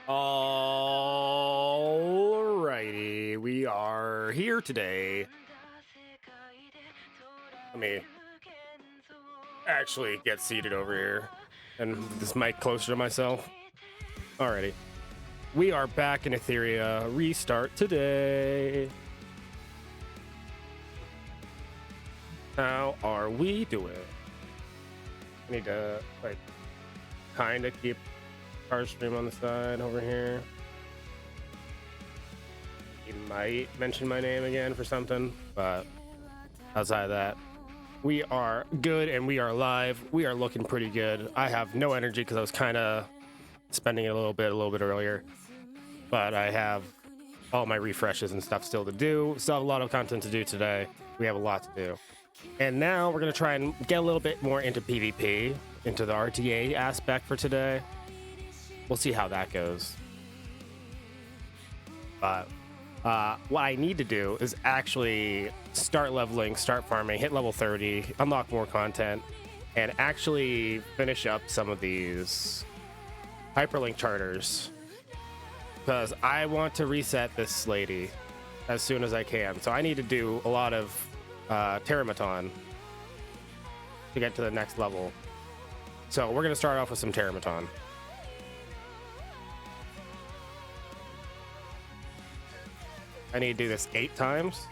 Alrighty, we are here today. Let me actually get seated over here and this mic closer to myself. Alrighty, we are back in Etheria. Restart today. How are we doing? I need to kind of keep our stream on the side over here. He might mention my name again for something, but outside of that, we are good and we are live. We are looking pretty good. I have no energy because I was kind of spending it a little bit earlier, but I have all my refreshes and stuff still to do. Still have a lot of content to do today. We have a lot to do. And now we're going to try and get a little bit more into PvP, into the RTA aspect for today. We'll see how that goes. But what I need to do is actually start leveling, start farming, hit level 30, unlock more content, and actually finish up some of these hyperlink charters. Because I want to reset this lady as soon as I can. So I need to do a lot of Terramaton to get to the next level. So we're going to start off with some Terramaton. I need to do this 8 times.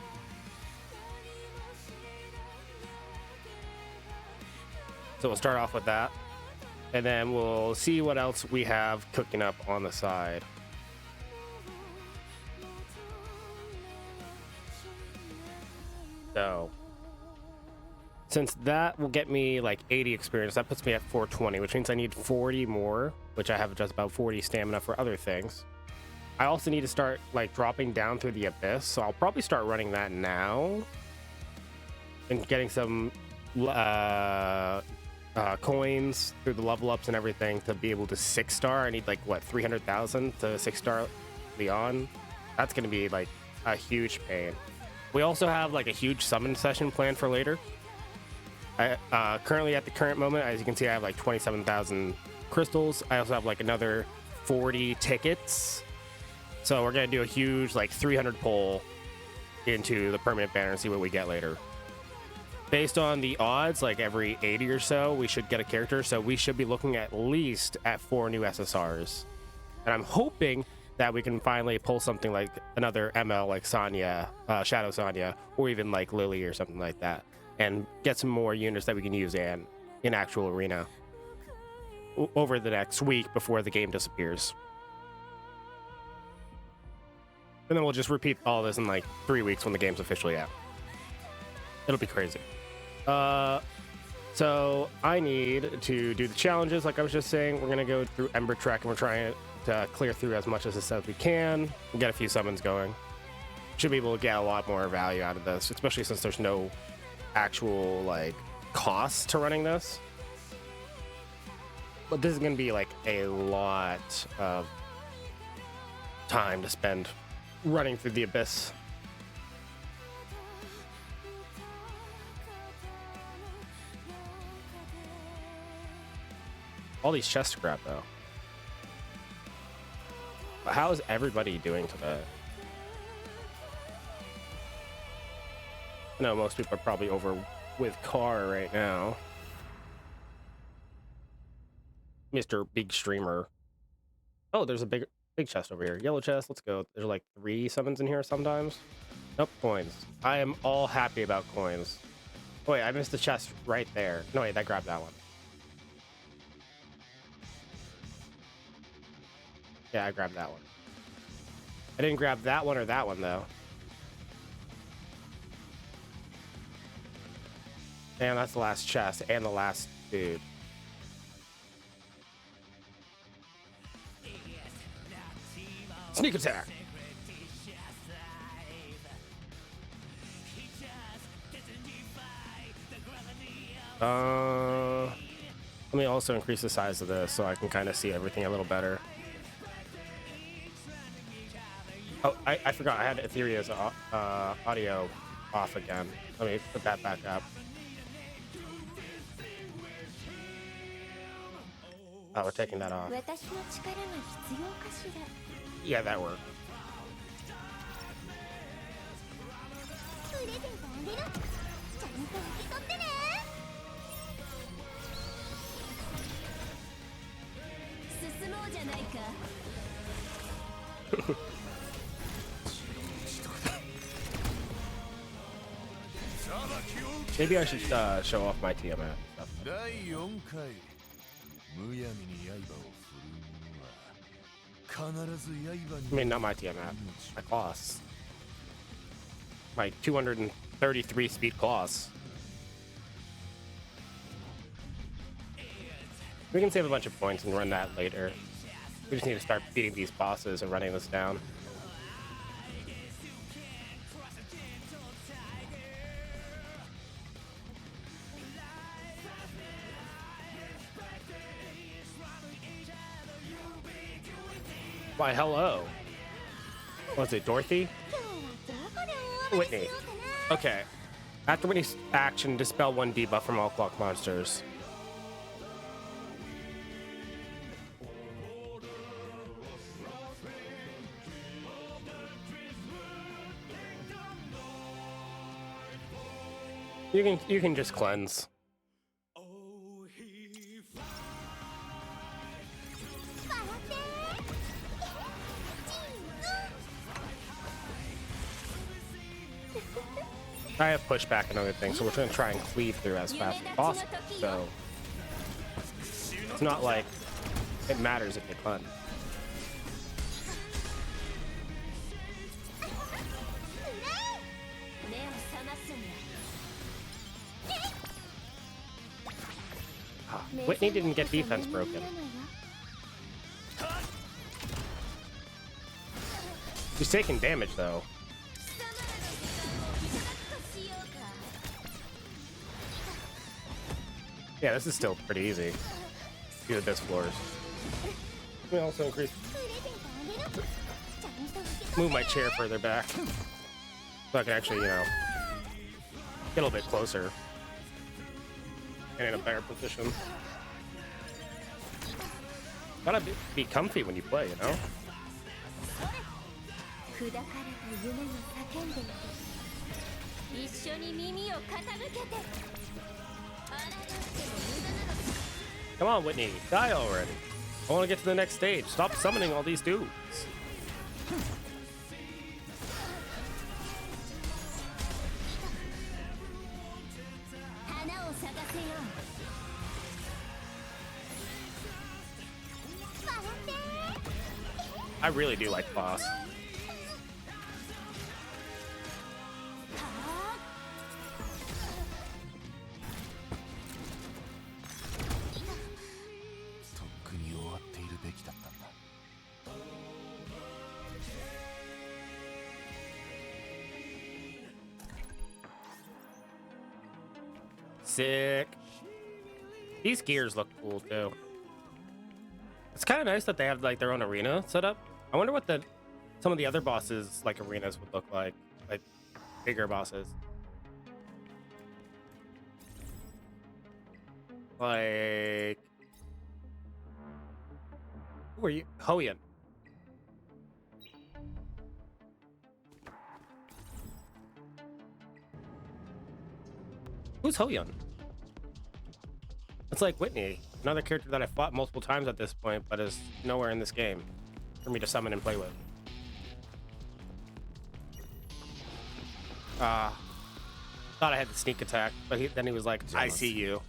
So we'll start off with that. And then we'll see what else we have cooking up on the side. So, since that will get me like 80 experience, that puts me at 420, which means I need 40 more, which I have just about 40 stamina for other things. I also need to start like dropping down through the abyss, so I'll probably start running that now and getting some coins through the level ups and everything to be able to 6-star. I need like what, 300,000 to 6-star Leon. That's gonna be like a huge pain. We also have like a huge summon session planned for later. Currently at the current moment, as you can see, I have like 27,000 crystals. I also have like another 40 tickets. So we're gonna do a huge like 300 pull into the permanent banner and see what we get later. Based on the odds, like every 80 or so, we should get a character. So we should be looking at least at 4 new SSRs. And I'm hoping that we can finally pull something like another ML like Sonya, Shadow Sonya, or even like Lily or something like that, and get some more units that we can use in actual arena over the next week before the game disappears. And then we'll just repeat all this in like 3 weeks when the game's officially out. It'll be crazy. So I need to do the challenges like I was just saying. We're gonna go through Ember Trek and we're trying to clear through as much as we can. We'll get a few summons going. Should be able to get a lot more value out of this, especially since there's no actual like cost to running this. But this is gonna be like a lot of time to spend running through the abyss. All these chests to grab though. How is everybody doing today? I know most people are probably over with Car right now. Mr. Big Streamer. Oh, there's a big chest over here. Yellow chest, let's go. There's like 3 summons in here sometimes. Nope, coins. I am all happy about coins. Oh, wait, I missed the chest right there. No, wait, that grabbed that one. Yeah, I grabbed that one. I didn't grab that one or that one, though. And that's the last chest and the last dude. Sneak attack! Let me also increase the size of this so I can kind of see everything a little better. Oh, I forgot I had Etheria's audio off again. Let me put that back up. Oh, we're taking that off. Yeah, that worked. Maybe I should show off my TMF stuff. I mean, not my TMF, my class. My 233 speed class. We can save a bunch of points and run that later. We just need to start beating these bosses and running this down. Why, hello. Was it Dorothy? Whitney. Okay. After Whitney's action, dispel one debuff from all clock monsters. You can just cleanse. I have pushback and other things, so we're going to try and cleave through as fast as possible. So it's not like it matters if you cleanse. Whitney didn't get defense broken. She's taking damage though. Yeah, this is still pretty easy. These are best floors. We also increase. Move my chair further back so I can actually, you know, get a little bit closer and in a better position. Gotta be comfy when you play, you know? Come on, Whitney, die already. I want to get to the next stage. Stop summoning all these dudes. I really do like boss. Sick. These gears look cool too. It's kind of nice that they have like their own arena set up. I wonder what some of the other bosses like arenas would look like bigger bosses. Like, who are you? Hoyan. Who's Hoyan? It's like Whitney, another character that I fought multiple times at this point, but is nowhere in this game for me to summon and play with. Thought I had the sneak attack, but then he was like, I see you.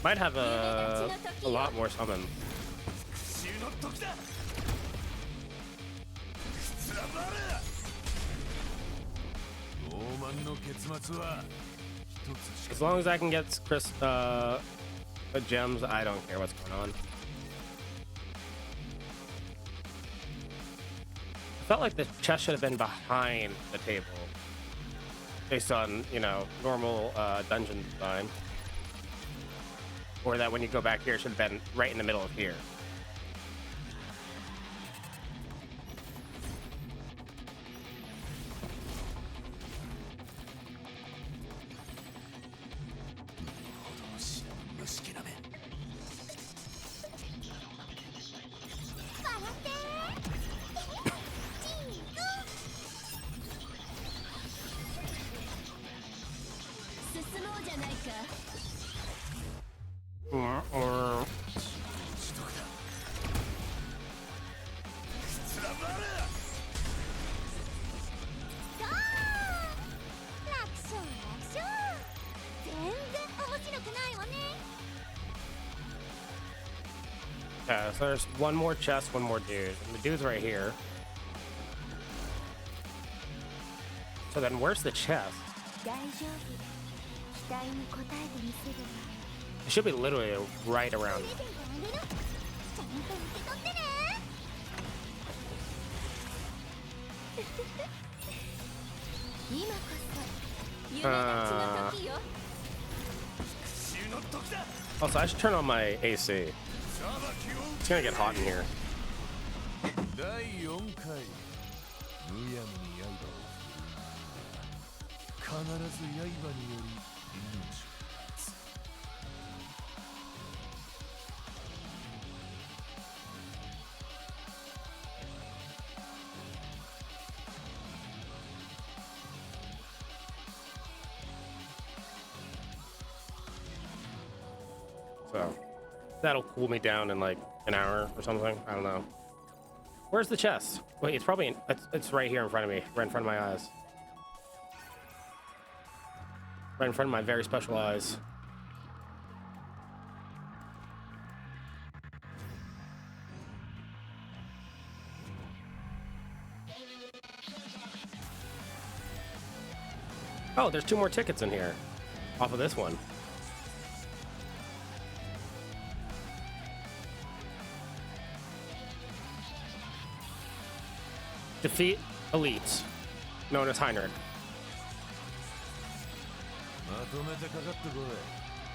Might have a lot more summons. As long as I can get gems, I don't care what's going on. I felt like the chest should have been behind the table, based on, you know, normal dungeon design. Or that when you go back here, it should have been right in the middle of here. Yeah, so there's one more chest, one more dude. And the dude's right here. So then where's the chest? It should be literally right around. Also, I should turn on my AC. It's gonna get hot in here. So that'll cool me down in like an hour or something. I don't know. Where's the chest? Wait, it's probably it's right here in front of me, right in front of my eyes, right in front of my very special eyes. Oh, there's 2 more tickets in here off of this one. Defeat elites, known as Heinrich.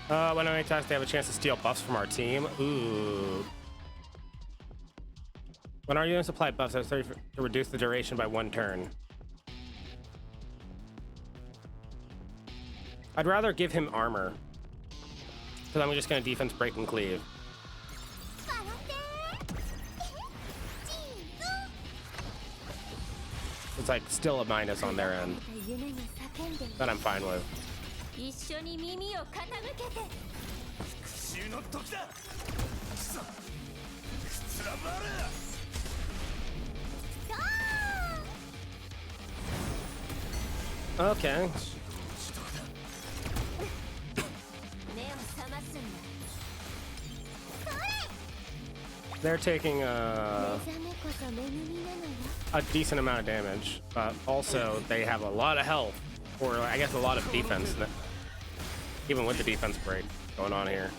When I attack, they have a chance to steal buffs from our team. Ooh. When our units apply buffs, to reduce the duration by 1 turn. I'd rather give him armor, because I'm just going to defense, break, and cleave. It's like still a minus on their end that I'm fine with. Okay. They're taking a decent amount of damage, but also they have a lot of health, or I guess a lot of defense, even with the defense break going on here.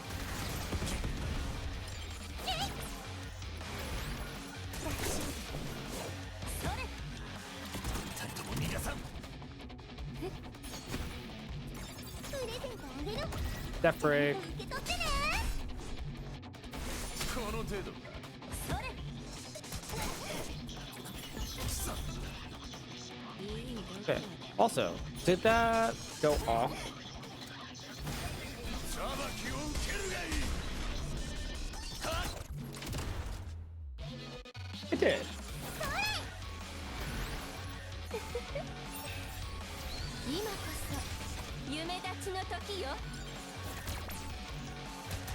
Death break. Okay. Also, did that go off? It did.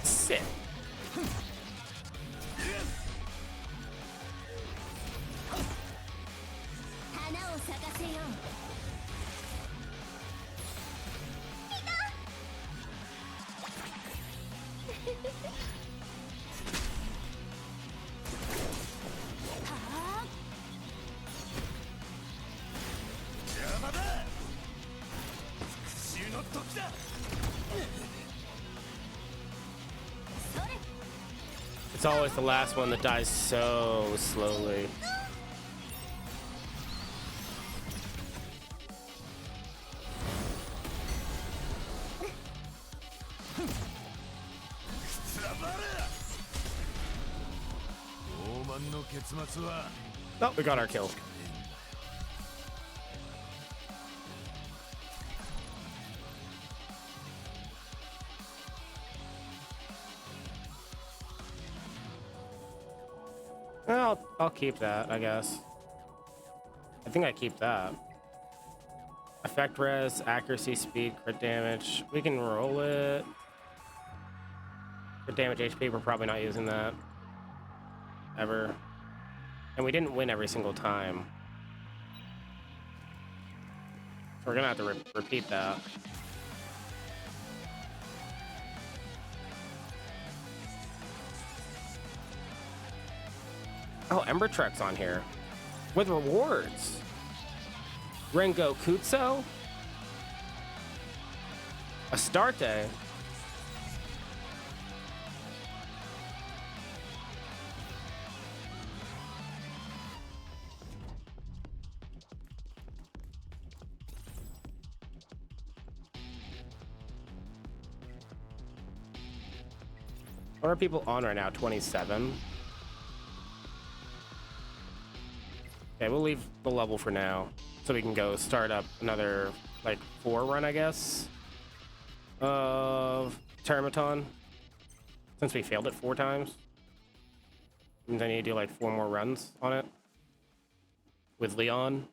Sit. It's always the last one that dies so slowly. Oh, we got our kill. I'll keep that, I guess. I think I keep that. Effect res, accuracy, speed, crit damage. We can roll it. Crit damage, HP, we're probably not using that. Ever. And we didn't win every single time. So we're gonna have to repeat that. Oh, Ember Trek's on here. With rewards. Rengo Kutso? Astarte? What are people on right now? 27? Okay, we'll leave the level for now. So we can go start up another, like, 4 run, I guess, of Termaton. Since we failed it 4 times. Means I need to do, like, 4 more runs on it. With Leon.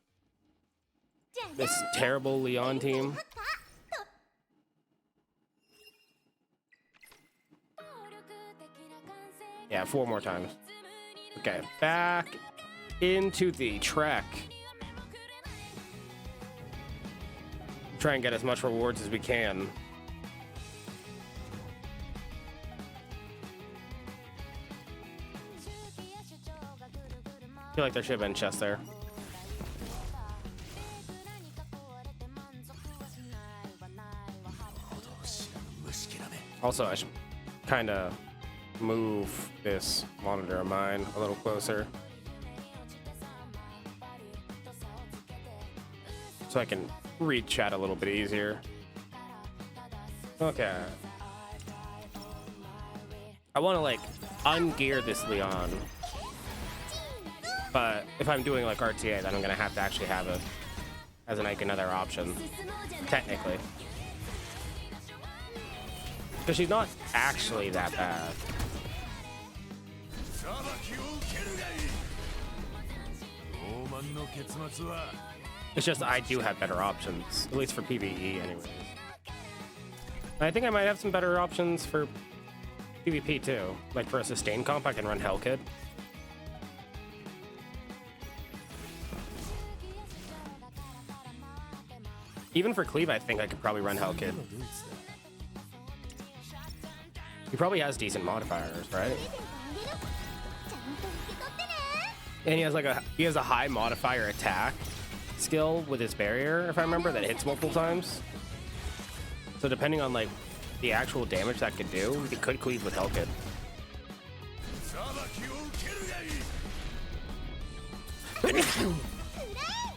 This terrible Leon team. Yeah, 4 more times. Okay, back into the track. Try and get as much rewards as we can. I feel like there should have been chests there. Also, I should kind of move this monitor of mine a little closer so I can read chat a little bit easier. Okay. I want to like ungear this Leon, but if I'm doing like RTA, then I'm gonna have to actually have it as like another option, technically, because she's not actually that bad. It's just I do have better options, at least for PvE anyways. I think I might have some better options for PvP too. Like for a sustain comp, I can run Hellkid. Even for Cleave, I think I could probably run Hellkid. He probably has decent modifiers, right? And he has like a high modifier attack skill with his barrier, if I remember, that hits multiple times. So depending on like the actual damage that could do, he could cleave with Hellkid.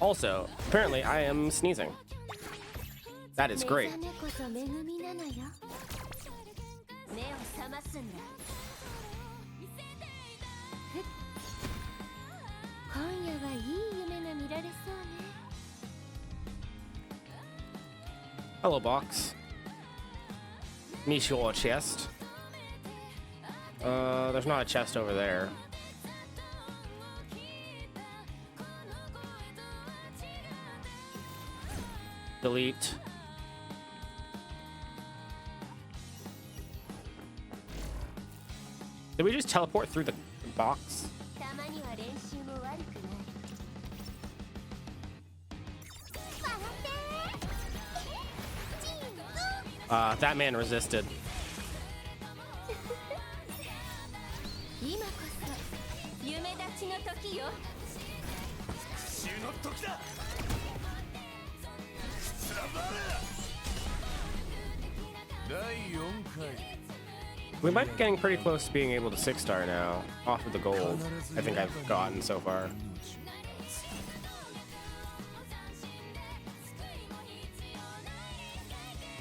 Also, apparently I am sneezing. That is great. Hello, box. Michel chest. There's not a chest over there. Delete. Did we just teleport through the box? That man resisted. We might be getting pretty close to being able to 6-star now, off of the gold I think I've gotten so far.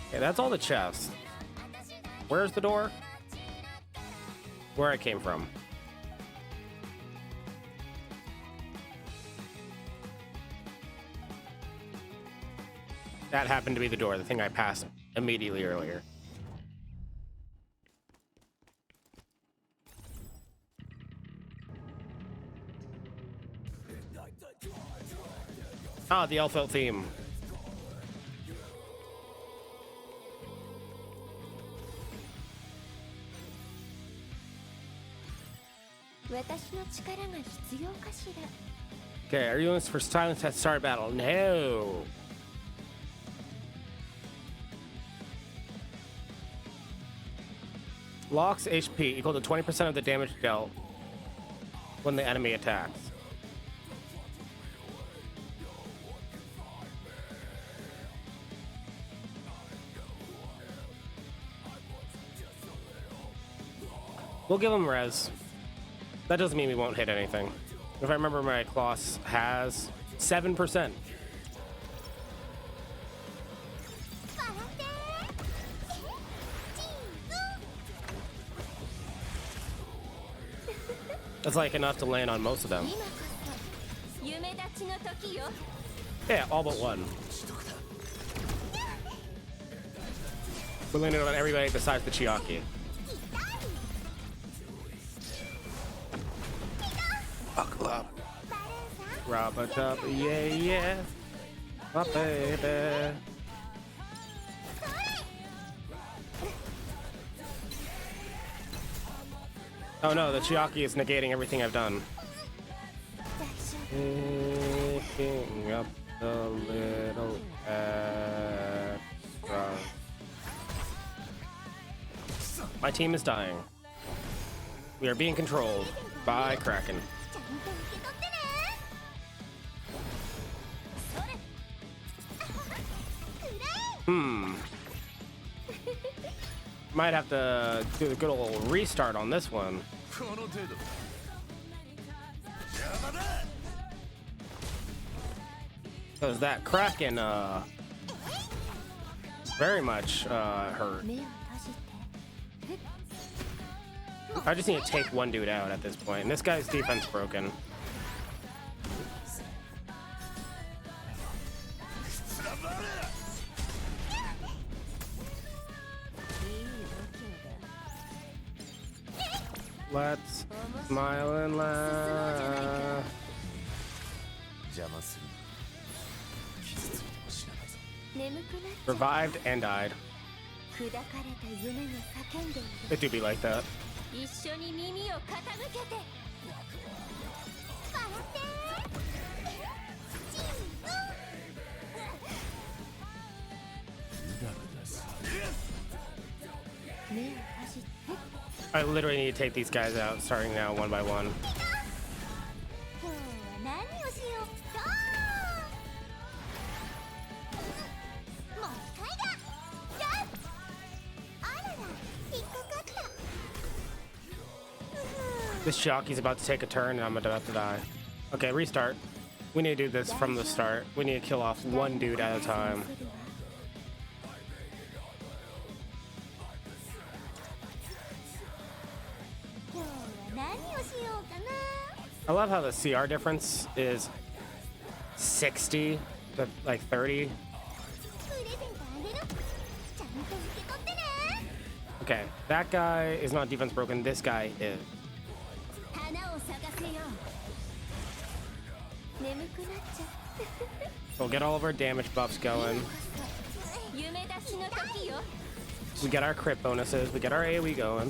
Okay, that's all the chests. Where's the door? Where I came from. That happened to be the door, the thing I passed immediately earlier. Ah, the Elfelt theme. Okay, are you doing this for silence at start battle? No. Locks HP equal to 20% of the damage dealt when the enemy attacks. We'll give him res. That doesn't mean we won't hit anything. If I remember, my Kloss has 7%. That's like enough to land on most of them. Yeah, all but one. We landed on everybody besides the Chiaki. Buckle up. Rub-a-dub, yeah, yeah. My baby. Oh no, the Chiaki is negating everything I've done. Picking up the little extra. My team is dying. We are being controlled by Kraken. Might have to do a good old restart on this one. Because that Kraken, very much, hurt. I just need to take one dude out at this point. And this guy's defense broken. Let's smile and laugh. Revived and died. It do be like that. I literally need to take these guys out, starting now, one by one. This Chiaki's about to take a turn and I'm about to die. Okay, restart. We need to do this from the start. We need to kill off one dude at a time. I love how the CR difference is 60 to like 30. Okay, that guy is not defense broken. This guy is. We'll get all of our damage buffs going. We get our crit bonuses. We get our AoE going.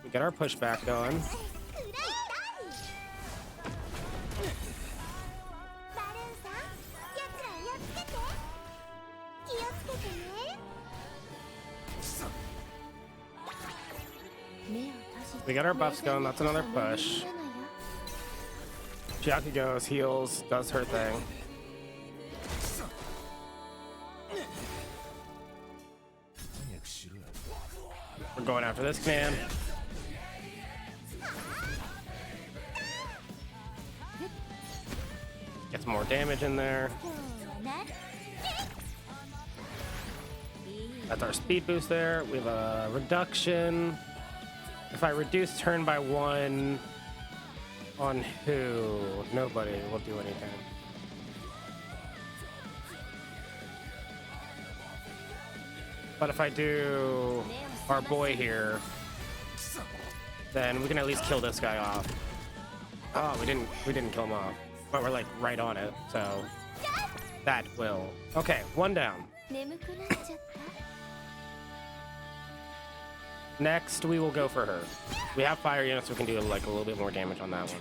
We get our pushback going. We got our buffs going. That's another push. Chiaki goes, heals, does her thing. We're going after this man. Get some more damage in there. That's our speed boost there. We have a reduction. If I reduce turn by one on who? Nobody will do anything. But if I do our boy here, then we can at least kill this guy off. Oh, we didn't kill him off. But we're like right on it, so That will. Okay, one down. 眠くなっちゃった Next, we will go for her. We have fire units, so we can do like a little bit more damage on that one.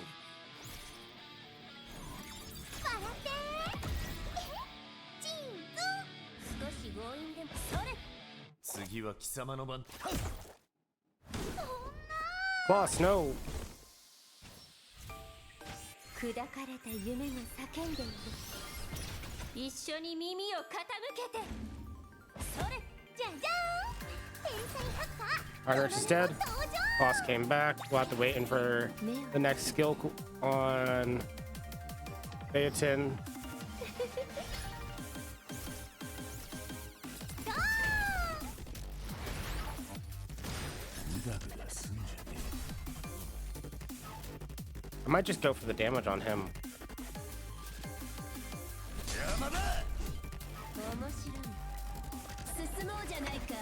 笑ってチーズ少し強引でもそれ次は貴様の番。 Boss, no. 砕かれた夢が叫んでいる一緒に耳を傾けてそれじゃじゃーん天才ハッカー Our nurse is dead. Boss came back. We'll have to wait in for the next skill on Phaeton. I might just go for the damage on him. 面白い進もうじゃないか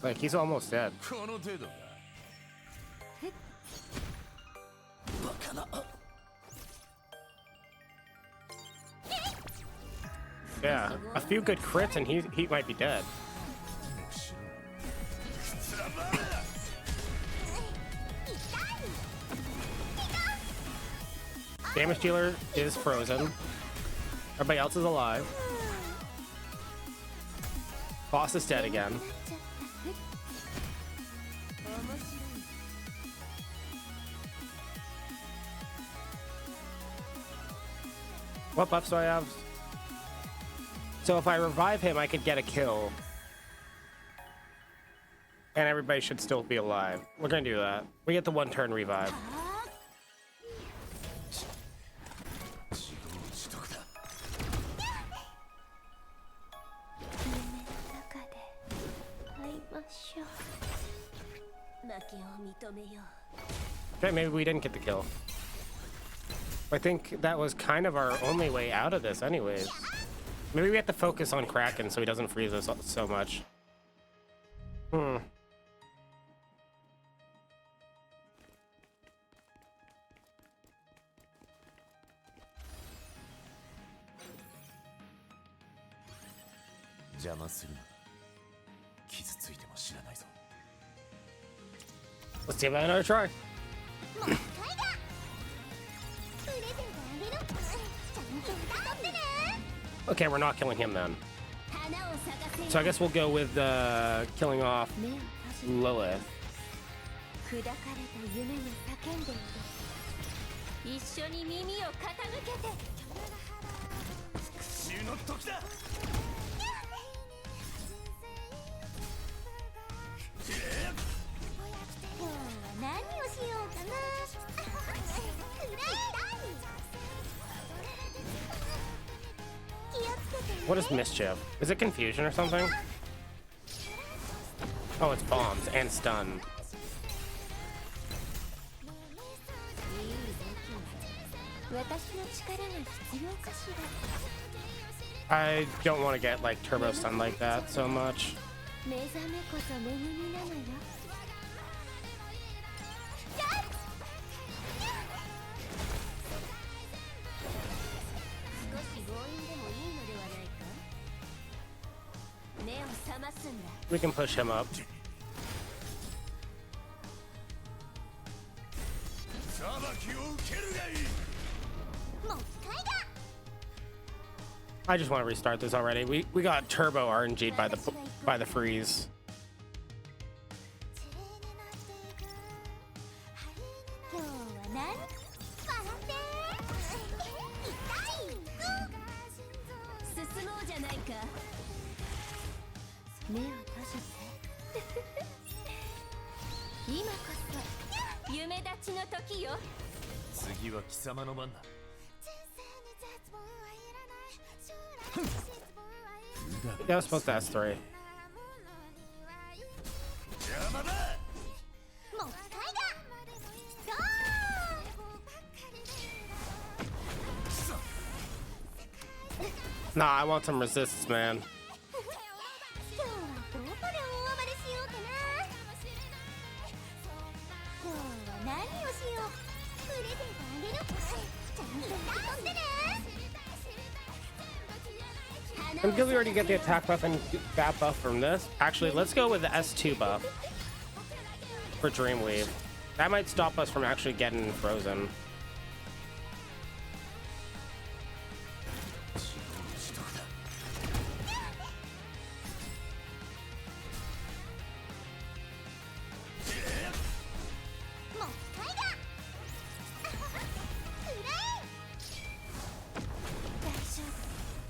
Like, he's almost dead. この程度か。バカな。 Yeah, a few good crits and he might be dead. Damage dealer is frozen. Everybody else is alive. Boss is dead again. What buffs do I have? So if I revive him, I could get a kill. And everybody should still be alive. We're gonna do that. We get the one turn revive. Okay, maybe we didn't get the kill. I think that was kind of our only way out of this anyways. Maybe we have to focus on Kraken so he doesn't freeze us so much. Hmm. Let's give it another try. Okay, we're not killing him then. So I guess we'll go with killing off Lilith. 砕かれた夢が叫んでいる一緒に耳を傾けて復讐の時だ。今日は何をしようかな What is mischief? Is it confusion or something? Oh, it's bombs and stun. I don't want to get like turbo stun like that so much. We can push him up. I just want to restart this already. We got turbo RNG'd by the freeze. Yeah, I was supposed to ask 3. Nah, I want some resistance, man. And because we already get the attack buff and that buff from this, actually, let's go with the S2 buff for Dreamweave. That might stop us from actually getting frozen.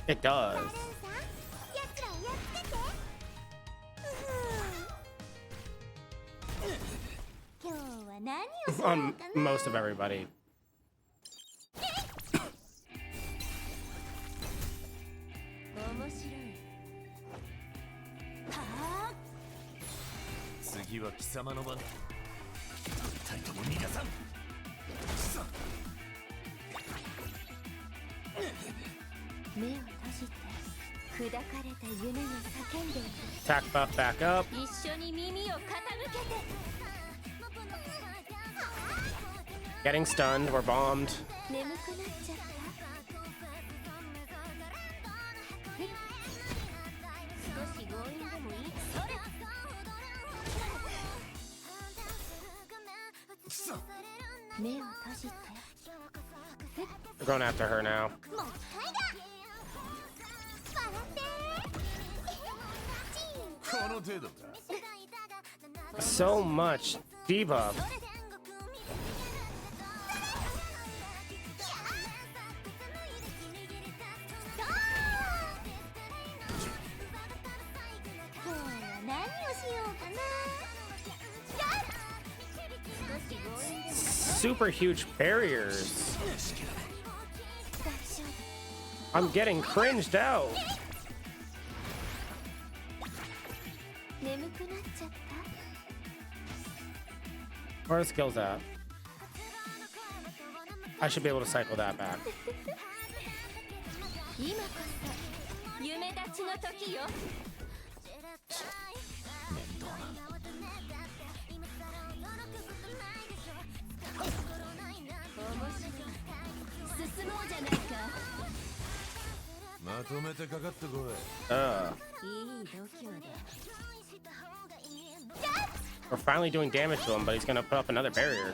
It does. Most of everybody. 次は貴様の番。二人とも逃がさん。目を閉じて砕かれた夢を叫んでいる。 Attack buff back up. 一緒に耳を傾けて。 Getting stunned. We're bombed. 眠くなっちゃった。少し強引でもいい。それ。目を閉じて。 We're going after her now. もうはいだ。この程度か。 So much debuff. Super huge barriers. I'm getting cringed out. Where are the skills at? I should be able to cycle that back. We're finally doing damage to him, but he's gonna put up another barrier.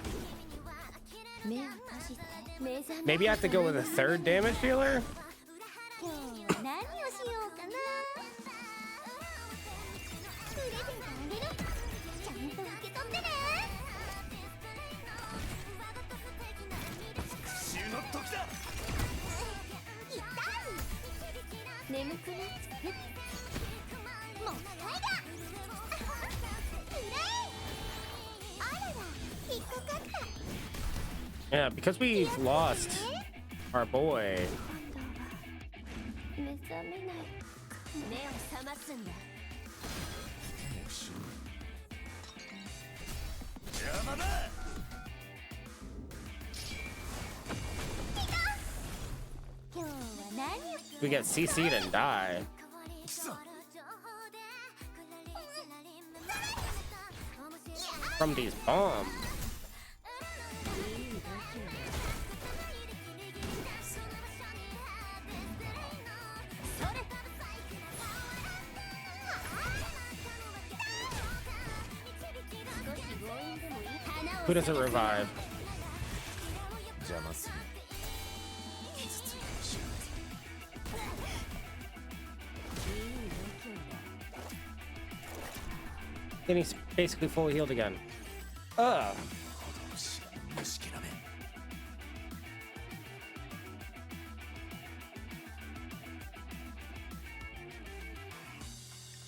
Maybe I have to go with a third damage dealer? Yeah, because we've lost our boy. We get CC'd and die. From these bombs. Who doesn't revive? Then he's basically fully healed again. Ugh.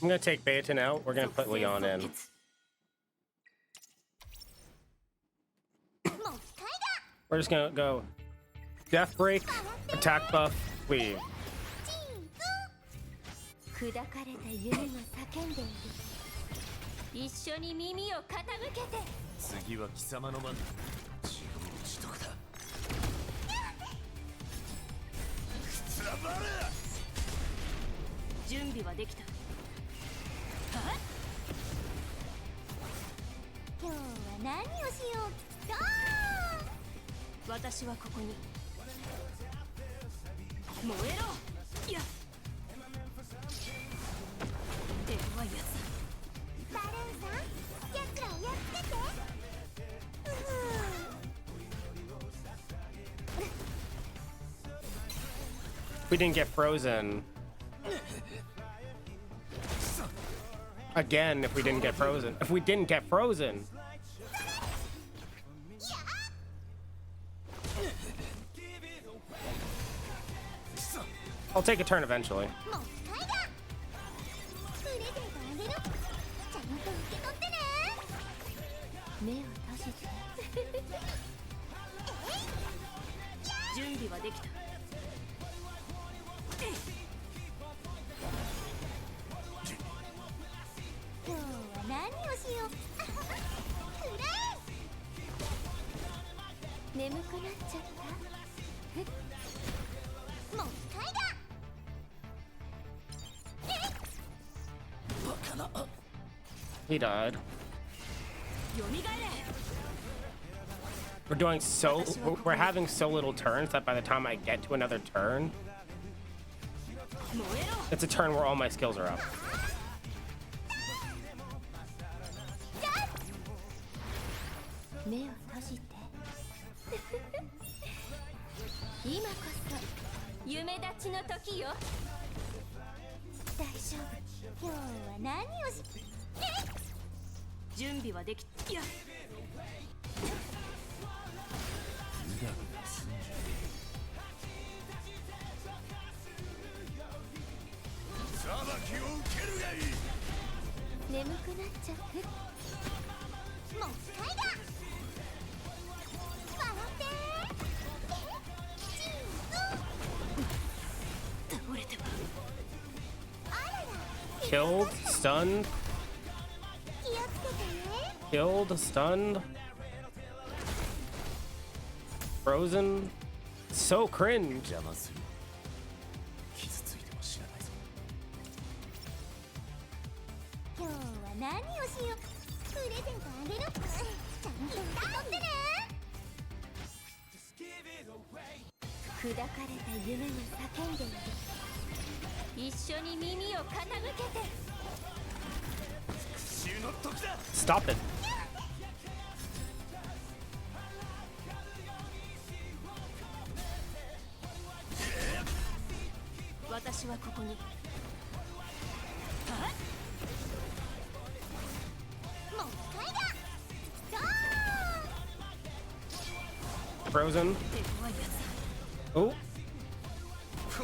I'm gonna take Baton out. We're gonna put Leon in. We're just gonna go Death Break, Attack Buff, Leave. 砕かれた夢が叫んでいる。一緒に耳を傾けて。次は貴様の番。自業自得だ。くつらばる。準備はできた。今日は何をしようか。私はここに燃えろ。いやではやつバルーンさん、奴らをやっつけて。We didn't get frozen. Again, if we didn't get frozen. If we didn't get frozen. I'll take a turn eventually. もう使いだ。プレゼントあげる。ちゃんと受け取ってね。目を閉じて。準備はできた。今日は何をしよう。くらえ。眠くなっちゃった。もう使いだ。He died. よみがえれ。 We're doing so. We're having so little turns that by the time I get to another turn, 燃えろ。 it's a turn where all my skills are up. 目を閉じて。今こそ夢立ちの時よ。大丈夫。今日は何をし。準備はでき。いや。眠くなっちゃって。もう使いだ。笑って倒れては。あらら。 Killed, stunned, 気をつけてね。 killed, stunned, frozen. So cringe. 邪魔する。傷ついても知らないぞ。今日は何をしよう。プレゼントあげる。ちゃんと受け取ってね。砕かれた夢が叫んでいる。一緒に耳を傾けて。 Stop it. 私はここに。もう使いだ。 Frozen. Oh.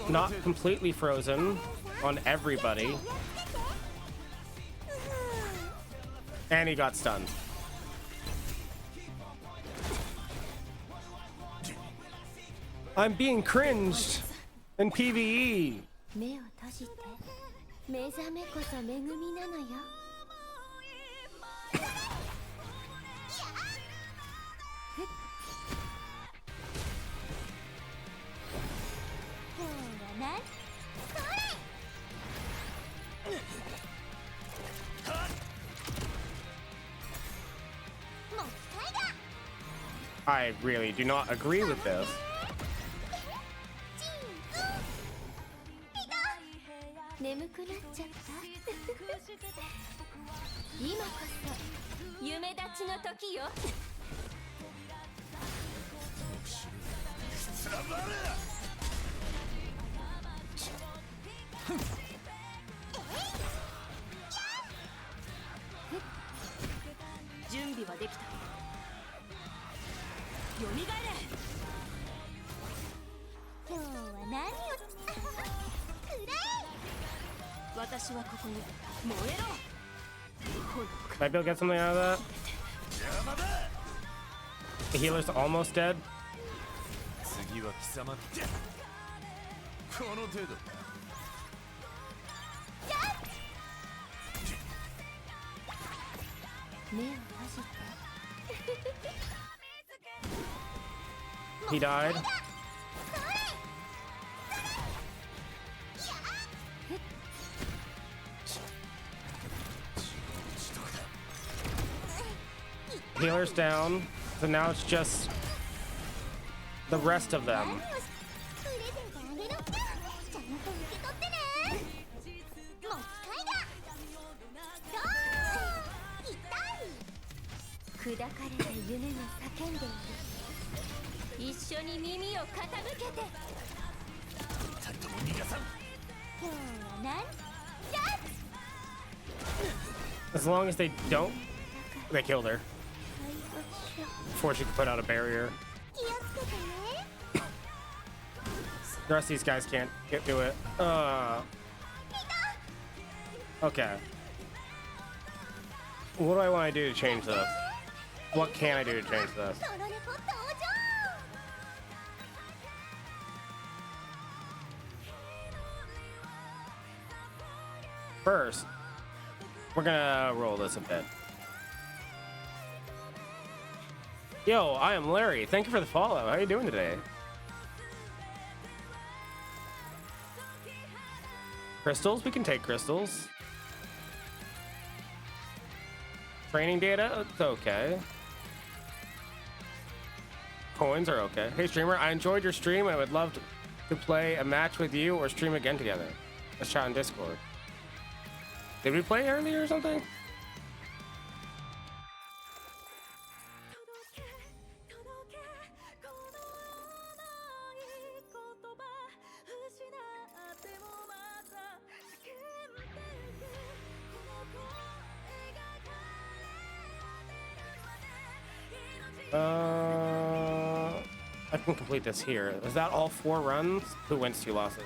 Not completely frozen on everybody. And he got stunned. I'm being cringed in PvE. 目を閉じて。目覚めこそ恵みなのよ。今日は何？それ。 もう使いだ。 I really do not agree with this. 眠くなっちゃった。今こそ夢立ちの時よ。準備はできた。よみがえれ。今日は何を。私はここに。燃えろ。 Might be able to get something out of that. The healer's almost dead. 次は貴様ってこの程度。目を閉じて。 He died. Healer's down. So now it's just the rest of 何 them. をしプレゼントあげるちゃんと受け取ってねもう機械だドーン痛い砕かれた夢が叫んでいる一緒に耳を傾けて二人とも逃がさん。今日はなんじゃ As long as they don't, they killed her 開発者 before she could put out a barrier. 気をつけてね The rest of these guys can't do it. Okay. What do I want to do to change this? What can I do to change this? トロネコ登場 First, we're gonna roll this a bit. Yo, I am Larry. Thank you for the follow. How are you doing today? Crystals? We can take crystals. Training data? It's okay. Coins are okay. Hey, streamer, I enjoyed your stream. I would love to play a match with you or stream again together. Let's chat on Discord. Did we play earlier or something? I can complete this here. Is that all 4 runs? Who wins 2 losses?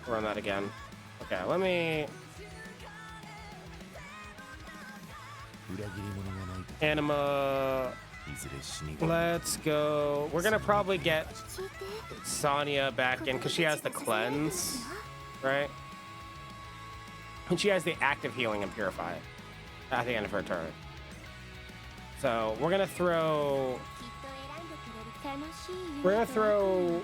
Run that again. Okay, let me... Anima... Let's go... We're gonna probably get 聞いて Sonya back in, because she has the cleanse, right? And she has the active healing and purify at the end of her turn. So, we're gonna throw... きっと選んでくれる楽しい夢 We're gonna と throw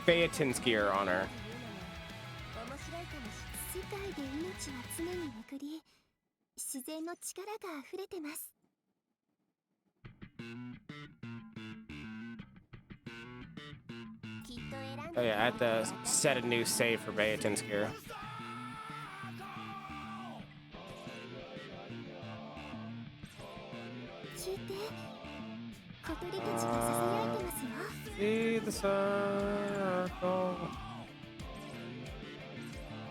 Bayatin's gear on her. 面白いかもしれない世界で命は常に巡り自然の力が溢れてます きっと選ん Oh で yeah, I have to set a new save for Bayatin's gear. 聞いて小鳥たちがささやいてますよ See the circle.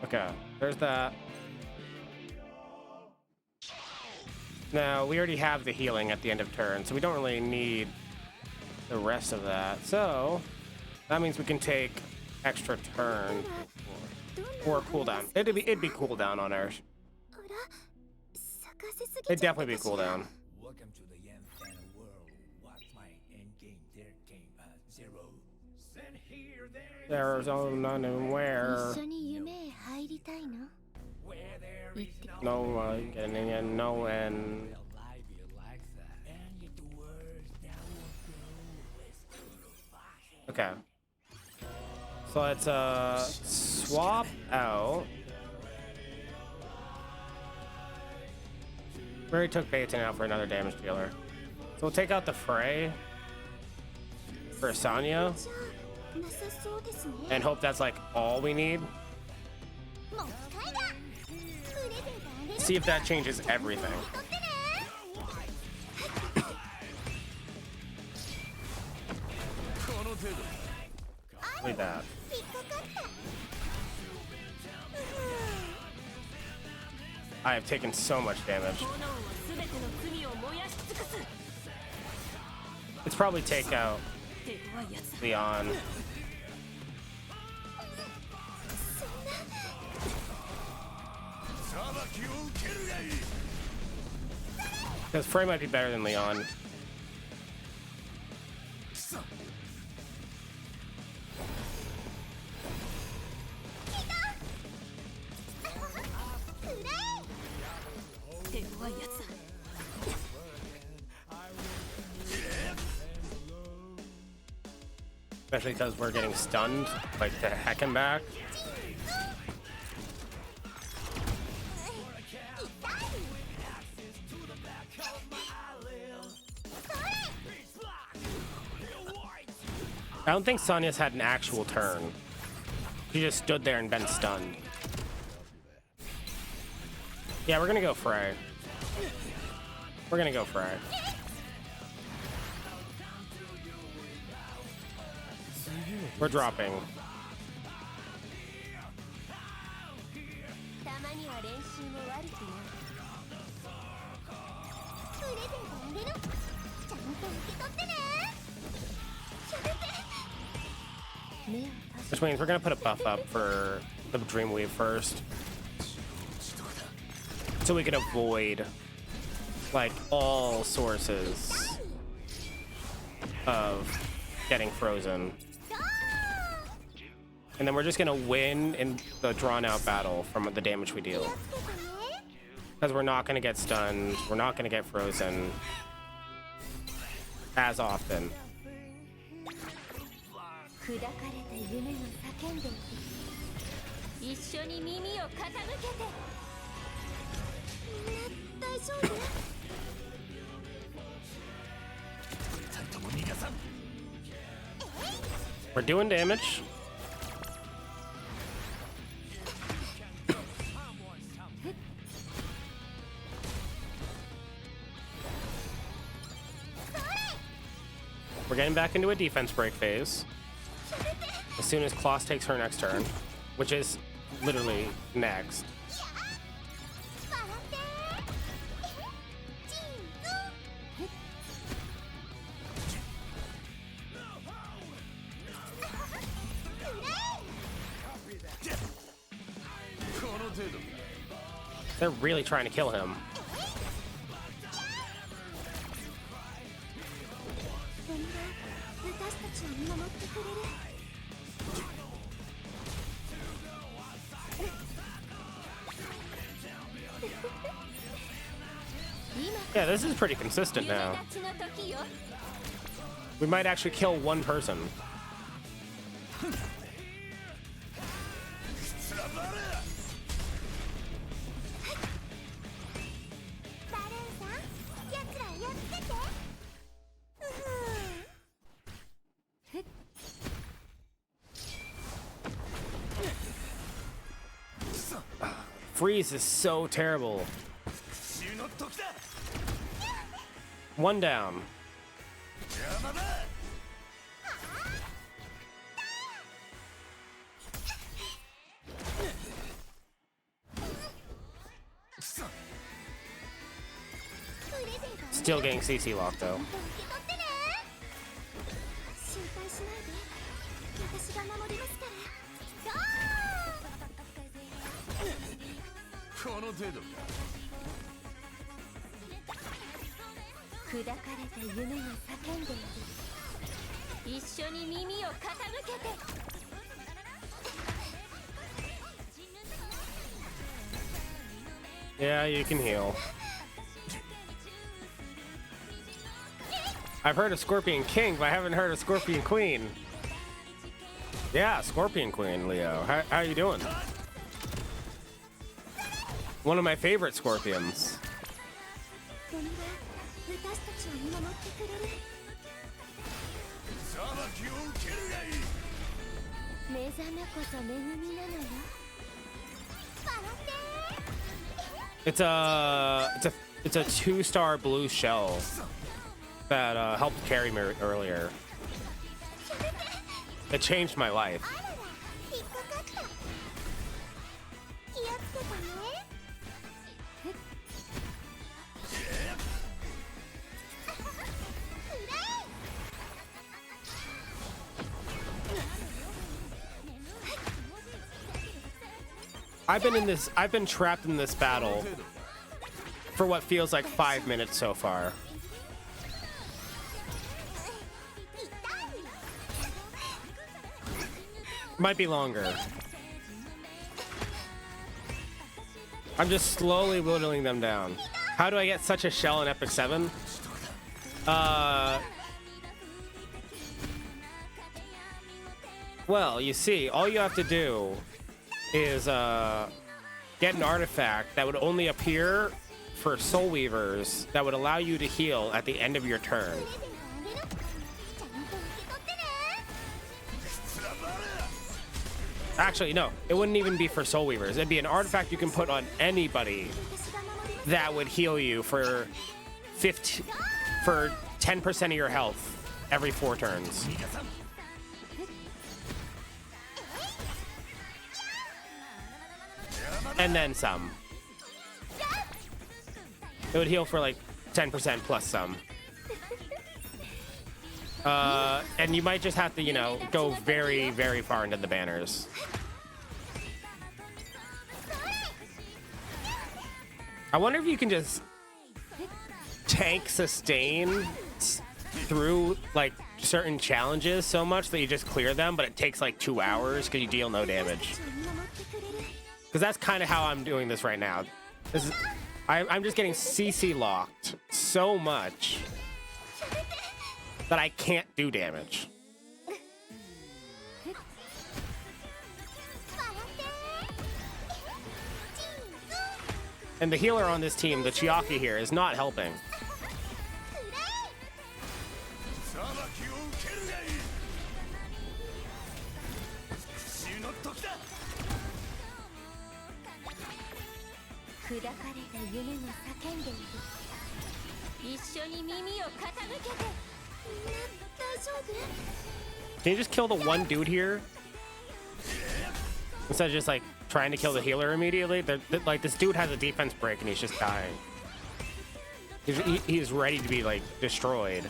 Okay, there's that. Now, we already have the healing at the end of turn, so we don't really need the rest of that. So, that means we can take extra turn or cooldown. It'd be cooldown on ours. あら咲かせすぎ It'd ちゃった definitely be かしら cooldown. Welcome to the Yanfan world. What's my end game? There came a zero. Send here, there. There's none and where. 一緒に夢へ入りたいの Where there 言っ is て no No getting in, no end. alive you like that. And yet the words that will go is Okay. So let's swap out. We already took Baton out for another damage dealer. So we'll take out the Fray for Sonya じゃあなさそうですね and hope that's like all we need. もう機械だプレゼントあげる See if that changes everything. 取ってね Look at that. 引っかかった I have taken so much damage. 炎は全ての罪を燃やし尽くす It's probably take out 手強いやつだ Leon. そんな Because Fray might be better than Leon. 手強いやつだ Especially because we're getting stunned, like the heck him back. I don't think Sonya's had an actual turn. She just stood there and been stunned. Yeah, we're gonna go Frey. We're gonna go Frey. We're dropping. たまには練習も悪くないプレゼントあげるちゃんと受け取ってねしゃべって目を Which means we're gonna put a buff up for the Dreamweave first. So we can avoid like all sources of getting frozen. And then we're just gonna win in the drawn out battle from the damage we deal. Because we're not gonna get stunned, we're not gonna get frozen as often. 砕かれた夢を叫んでいく一緒に耳を傾けてみんな大丈夫 We're doing damage. We're getting back into a defense break phase. As soon as Kloss takes her next turn, which is literally next. They're really trying to kill him. Yeah, this is pretty consistent now. We might actually kill one person. Freeze is so terrible. One down. Still getting CC locked though. Yeah, you can heal. I've heard of Scorpion King, but I haven't heard of Scorpion Queen. Yeah, Scorpion Queen, Leo. How you doing? One of my favorite scorpions. It's a 2-star blue shell that helped carry me earlier. It changed my life. I've been trapped in this battle for what feels like 5 minutes so far. Might be longer. I'm just slowly whittling them down. How do I get such a shell in Epic 7? Well, you see, all you have to do is get an artifact that would only appear for Soul Weavers that would allow you to heal at the end of your turn. Actually, no, it wouldn't even be for Soul Weavers. It'd be an artifact you can put on anybody that would heal you for 10% of your health every 4 turns. And then some. It would heal for like 10% plus some. And you might just have to, you know, go very, very far into the banners. I wonder if you can just tank sustain through like certain challenges so much that you just clear them, but it takes like 2 hours because you deal no damage. Because that's kind of how I'm doing this right now. I'm just getting CC locked so much that I can't do damage. And the healer on this team, the Chiaki here, is not helping. Can you just kill the one dude here? Instead of just like trying to kill the healer immediately? Like this dude has a defense break and he's just dying. He's ready to be like destroyed.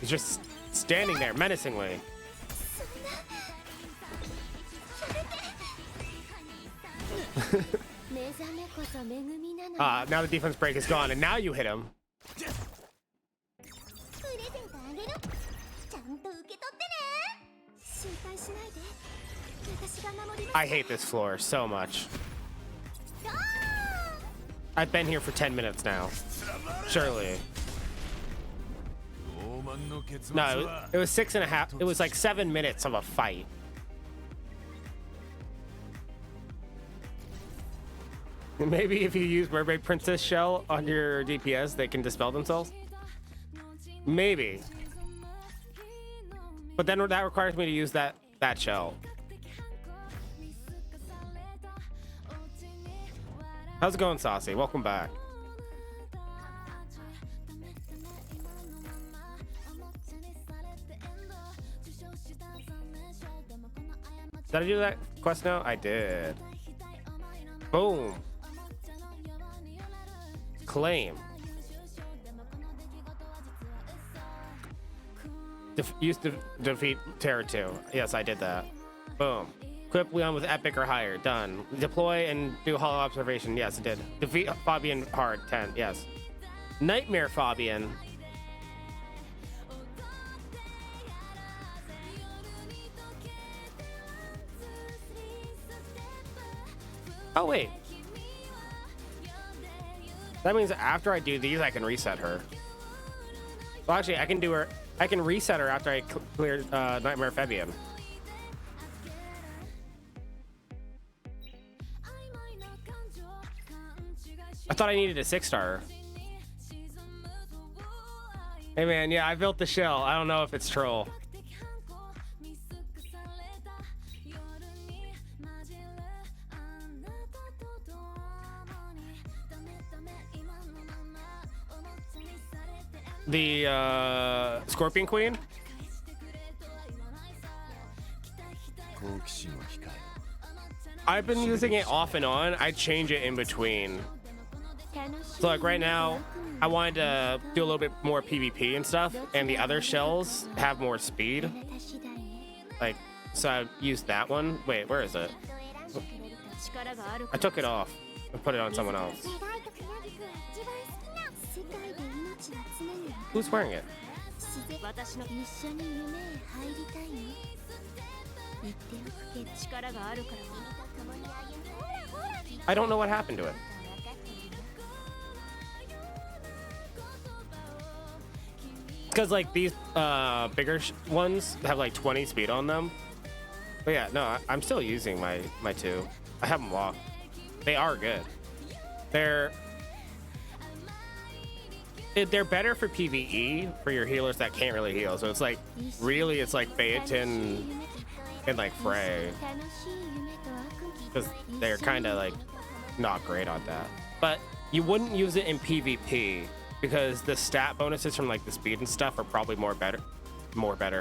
He's just standing there menacingly. Now the defense break is gone and now you hit him. I hate this floor so much. I've been here for 10 minutes now. Surely. No, it was 6.5. It was like 7 minutes of a fight. Maybe if you use Mermaid Princess Shell on your DPS, they can dispel themselves. Maybe. But then that requires me to use that shell. How's it going, Saucy? Welcome back. Did I do that quest now? I did. Boom. Claim. Used to defeat Terror 2. Yes, I did that. Boom. Equip Leon with Epic or higher. Done. Deploy and do Hollow Observation. Yes, it did. Defeat Fabian hard. 10. Yes. Nightmare Fabian. Oh, wait. That means after I do these, I can reset her. Well, actually, I can do her. I can reset her after I clear Nightmare Fabian. I thought I needed a 6-star. Hey man, yeah, I built the shell. I don't know if it's troll. The Scorpion Queen? I've been using it off and on. I change it in between. So like right now, I wanted to do a little bit more PvP and stuff, and the other shells have more speed. Like, so I used that one. Wait, where is it? I took it off and put it on someone else. Who's wearing it? I don't know what happened to it. Because like these bigger ones have like 20 speed on them. But yeah, no, I'm still using my 2. I have them locked. They are good. They're better for PvE for your healers that can't really heal. So it's like really, it's like Phaeton and like Frey, because they're kind of like not great on that. But you wouldn't use it in PvP because the stat bonuses from like the speed and stuff are probably more better,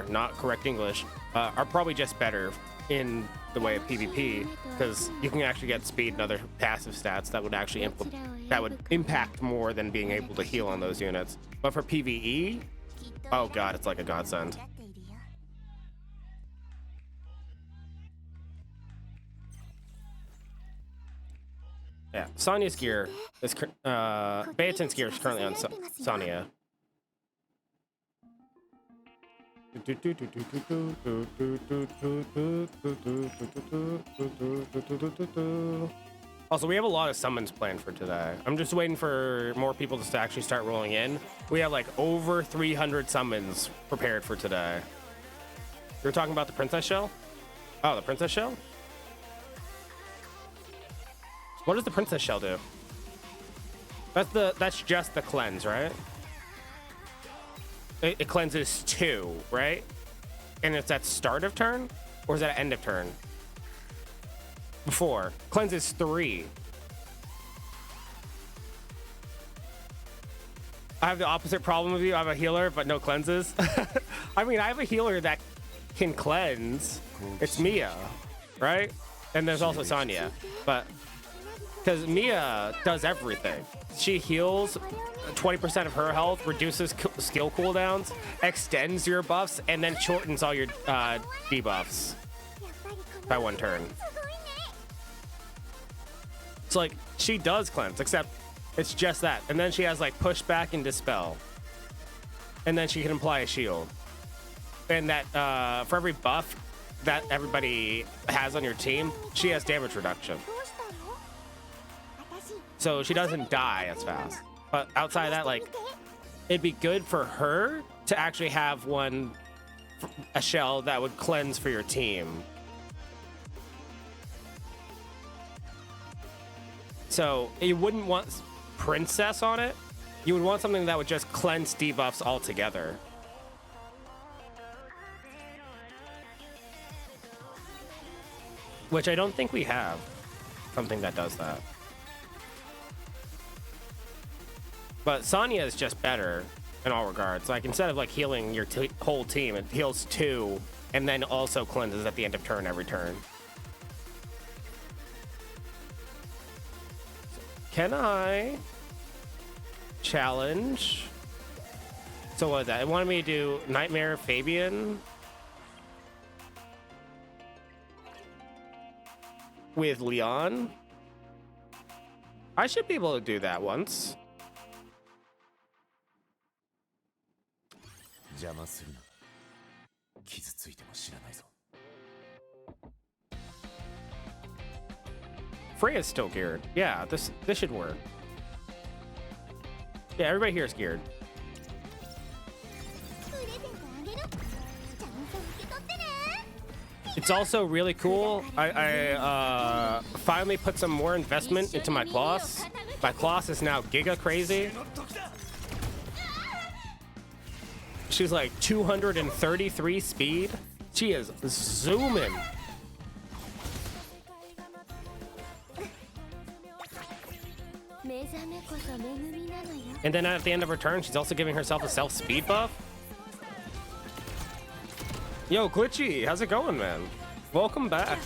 not correct English, are probably just better in the way of PvP, because you can actually get speed and other passive stats that would actually impact more than being able to heal on those units. But for PvE, oh god, it's like a godsend. Yeah, Sonya's gear is Bayatin's gear is currently on Sonya. Also, we have a lot of summons planned for today. I'm just waiting for more people to actually start rolling in. We have like over 300 summons prepared for today. You were talking about the princess shell? Oh, the princess shell? What does the princess shell do? That's just the cleanse, right? It cleanses 2, right? And it's at start of turn, or is that at end of turn? Before. Cleanses 3. I have the opposite problem with you. I have a healer, but no cleanses. I mean, I have a healer that can cleanse. It's Mia, right? And there's also Sonya, but because Mia does everything. She heals 20% of her health, reduces skill cooldowns, extends your buffs, and then shortens all your debuffs by 1 turn. So like, she does cleanse, except it's just that. And then she has like pushback and dispel. And then she can apply a shield. And that for every buff that everybody has on your team, she has damage reduction. So she doesn't die as fast. But outside of that, like, it'd be good for her to actually have a shell that would cleanse for your team. So you wouldn't want princess on it. You would want something that would just cleanse debuffs altogether. Which I don't think we have something that does that. But Sonya is just better in all regards. Like, instead of like healing your whole team, it heals 2 and then also cleanses at the end of turn every turn. Can I challenge? So what is that? It wanted me to do Nightmare Fabian with Leon. I should be able to do that once. Freya's still geared. Yeah, this should work. Yeah, everybody here is geared. It's also really cool. I finally put some more investment into my class. My class is now giga crazy. She's like 233 speed. She is zooming. And then at the end of her turn, she's also giving herself a self-speed buff. Yo, Glitchy, how's it going, man? Welcome back.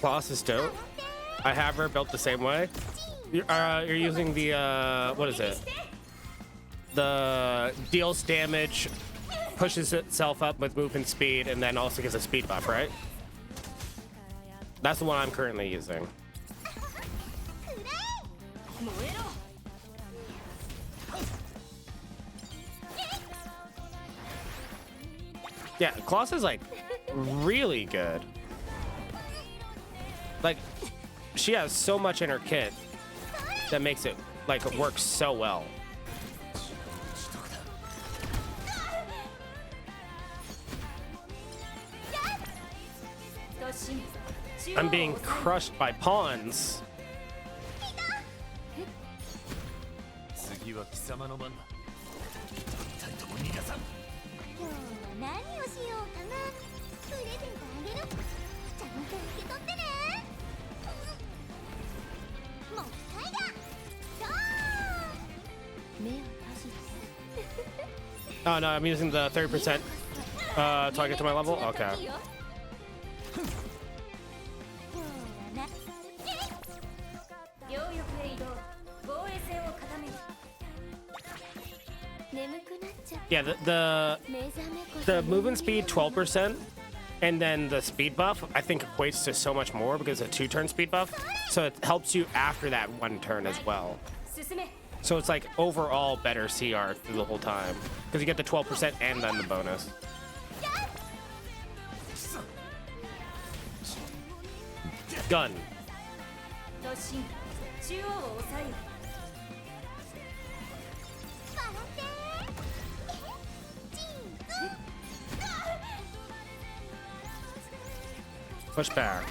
Class is dope. I have her built the same way. You're using the what is it? The deals damage, pushes itself up with movement speed, and then also gives a speed buff, right? That's the one I'm currently using. Yeah, Kloss is like really good. Like, she has so much in her kit that makes it like it works so well. I'm being crushed by pawns. 次は貴様の番だ。二人とも逃がさん。今日は何をしようかな。プレゼントあげる。ちゃんと受け取ってね。もう一回だ。ドーン。目を閉じて。Oh no, I'm using the 30% till I get to my level? Okay. 両翼へ移動。防衛線を固める。眠くなっちゃった。 Yeah, the movement speed 12%, and then the speed buff I think equates to so much more because it's a 2-turn speed buff, so it helps you after that 1 turn as well. 進め。 So it's like overall better CR through the whole time because you get the 12% and then the bonus. Gun. 突進。中央を抑えよ。笑って。 Push back.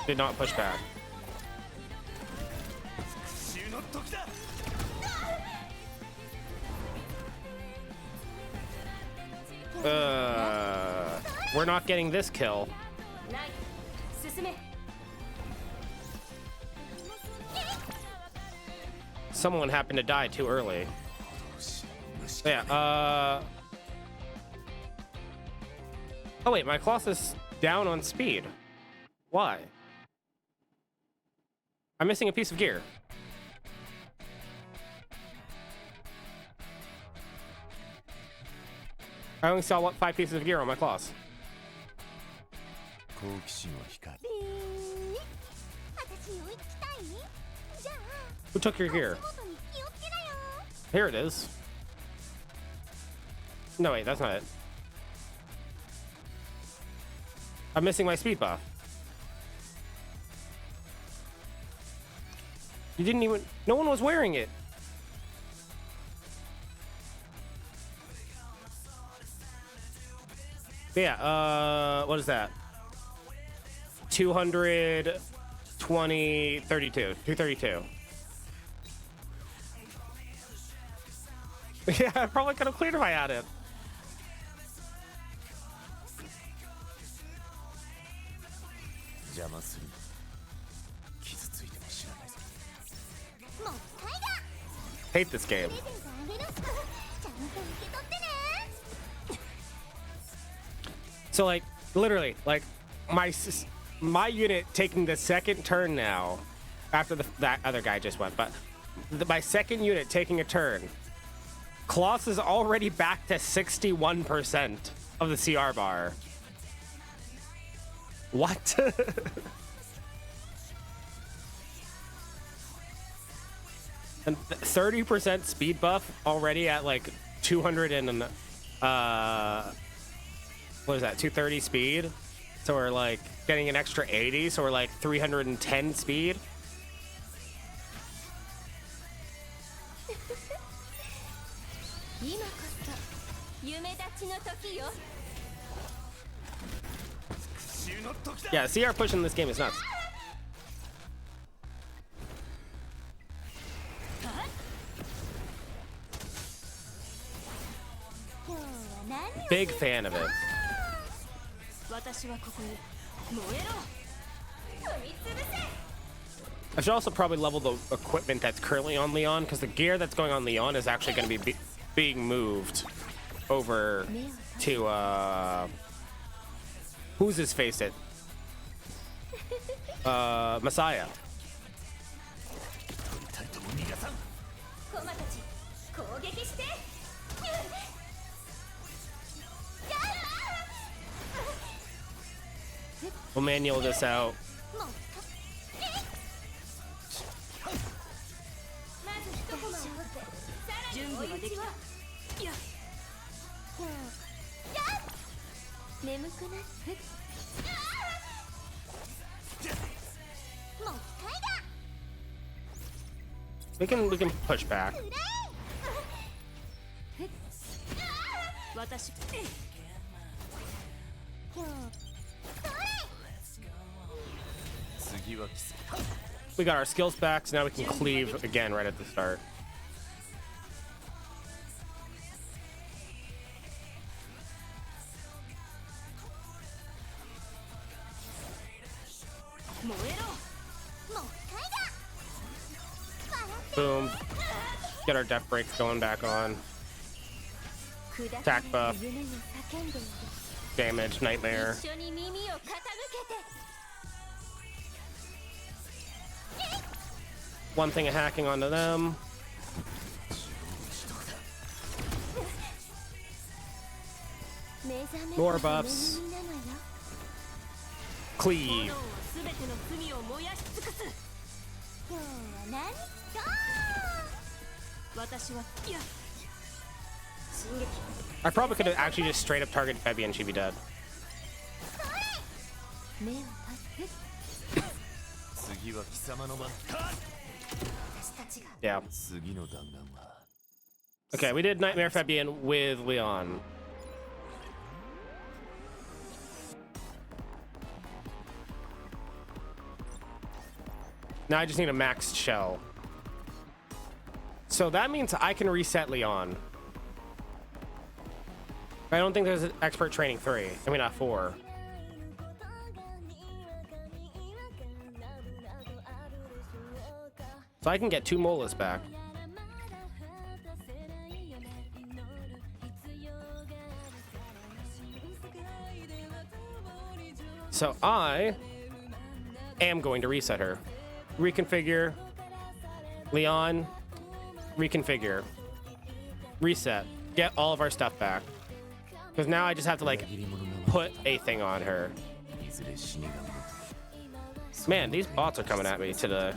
Did not push back. 復讐の時だ。 We're not getting this kill. ない。進め。 Someone happened to die too early. Yeah, Oh wait, my Colossus down on speed. Why? I'm missing a piece of gear. I only saw 5 pieces of gear on my Colossus. 好奇心を控え。私に追いつきたい？じゃあ。 Who took your gear? 足元に気をつけなよ。 Here it is. No, wait, that's not it. I'm missing my speed buff. You didn't even... No one was wearing it. Yeah, what is that? 220, 32, 232. Yeah, I probably could have cleared if I had it. Hate this game. So like, literally, like my unit taking the second turn now, after that other guy just went, but my second unit taking a turn. Colossus is already back to 61% of the CR bar. What? And 30% speed buff already at like 200 and what is that, 230 speed? So we're like getting an extra 80, so we're like 310 speed. Yeah, CR pushing this game is nuts. Big fan of it. I should also probably level the equipment that's currently on Leon, because the gear that's going on Leon is actually going to be being moved over to who's his face it? Messiah. We'll manual this out. We can push back. We got our skills back, so now we can cleave again right at the start. Boom. Get our death break going back on. Attack buff. Damage, nightmare. One thing of hacking onto them. More buffs. Cleave. I probably could have actually just straight up targeted Febby and she'd be dead. Yeah. Okay, we did Nightmare Fabian with Leon. Now I just need a maxed shell. So that means I can reset Leon. I don't think there's an expert training 3. I mean, not 4. So I can get 2 Molas back. So I am going to reset her. Reconfigure. Leon. Reconfigure. Reset. Get all of our stuff back. Because now I just have to, like, put a thing on her. Man, these bots are coming at me today.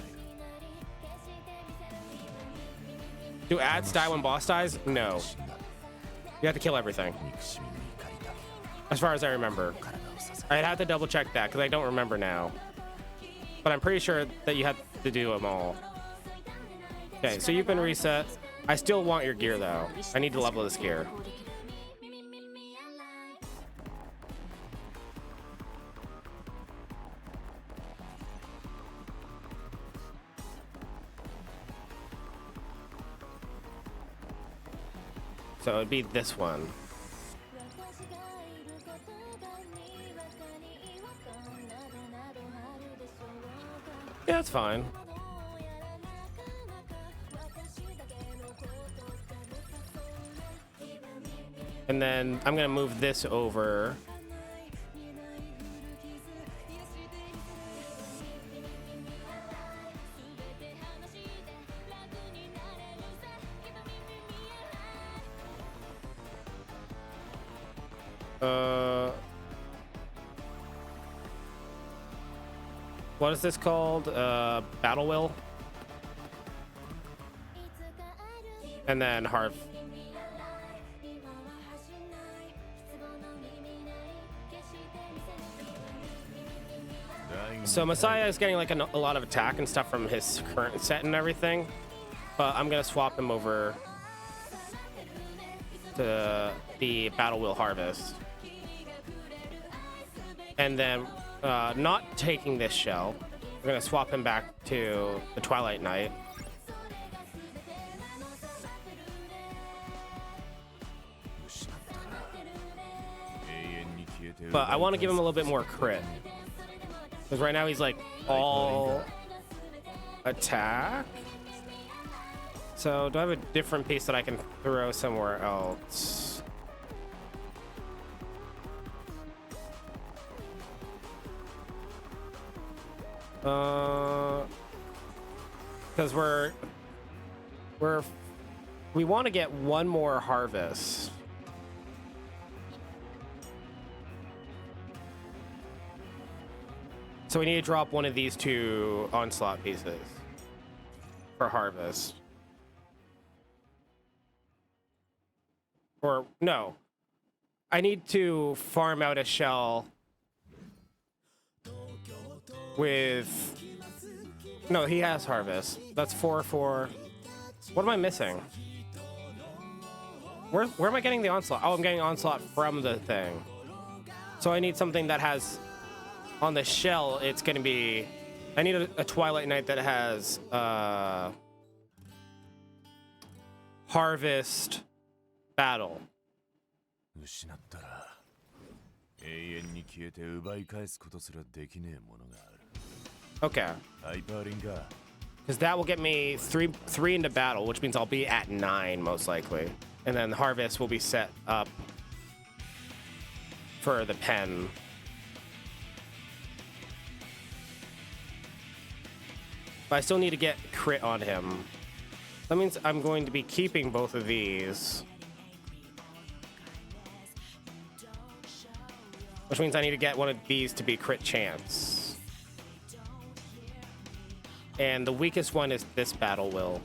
Do ads die when boss dies? No. You have to kill everything. As far as I remember. I'd have to double check that because I don't remember now. But I'm pretty sure that you have to do them all. Okay, so you've been reset. I still want your gear though. I need to level this gear. So it'd be this one. Yeah, that's fine. And then I'm gonna move this over. What is this called? Battle Will? And then Harv. So Messiah is getting like a lot of attack and stuff from his current set and everything, but I'm gonna swap him over to the Battle Wheel Harvest. And then not taking this shell, we're gonna swap him back to the Twilight Knight. But I want to give him a little bit more crit. Because right now he's like all attack. So do I have a different piece that I can throw somewhere else? Because we want to get one more harvest. So we need to drop one of these 2 onslaught pieces for harvest. Or no, I need to farm out a shell with, no, he has harvest. That's 4. What am I missing? Where am I getting the onslaught? Oh, I'm getting onslaught from the thing. So I need something that has, on the shell, it's going to be I need a Twilight Knight that has Harvest Battle. 失ったら永遠に消えて奪い返すことすらできねえものがある。 Okay. ハイパーリンガー Because that will get me three into battle, which means I'll be at 9 most likely. And then the Harvest will be set up for the pen. But I still need to get crit on him. That means I'm going to be keeping both of these. Which means I need to get one of these to be crit chance. And the weakest one is this Battle Will.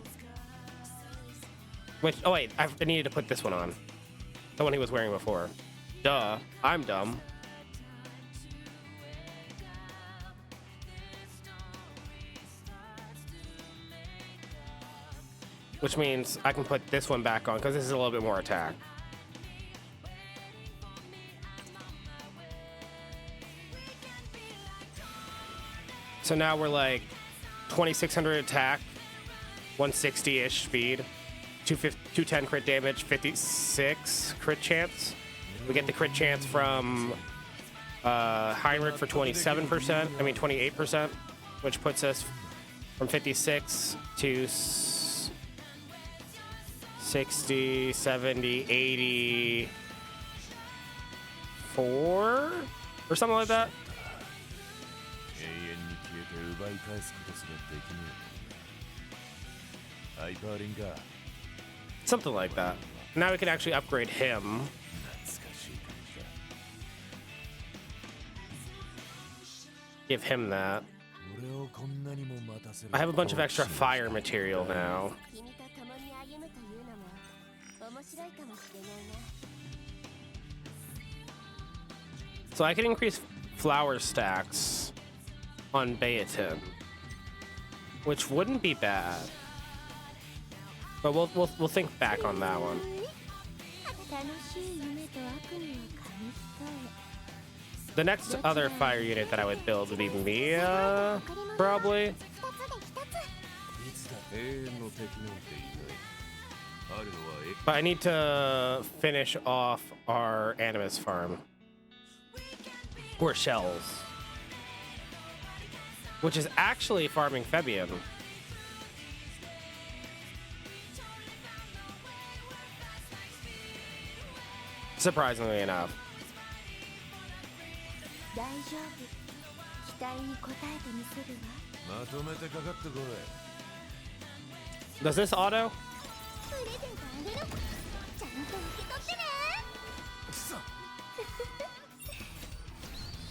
Which, oh wait, I needed to put this one on. The one he was wearing before. Duh, I'm dumb. Which means I can put this one back on because this is a little bit more attack. So now we're like 2600 attack, 160-ish speed, 210 crit damage, 56 crit chance. We get the crit chance from Heinrich for 27%, I mean 28%, which puts us from 56 to 60, 70, 84 or something like that. 永遠に消えて奪い返すことすらできねえ。ハイパーリンガー Something like that. Now we can actually upgrade him. 懐かしい感じだ。 Give him that. 俺をこんなにも待たせる I have a bunch of extra fire material now. 君と共に歩むというのも面白いかもしれないな。 So I can increase flower stacks on Bayatin, which wouldn't be bad. But we'll think back on that one. 楽しい夢と悪夢を紙一重。 The next other fire unit that I would build would be Mia, probably. いつだ永遠の敵なんていない。あるのは But I need to finish off our Animus farm. Or shells. Which is actually farming Fabian. Surprisingly enough. 大丈夫。期待に応えてみせるわ。まとめてかかってこい。 Does this auto? プレゼントあげる。ちゃんと受け取ってね。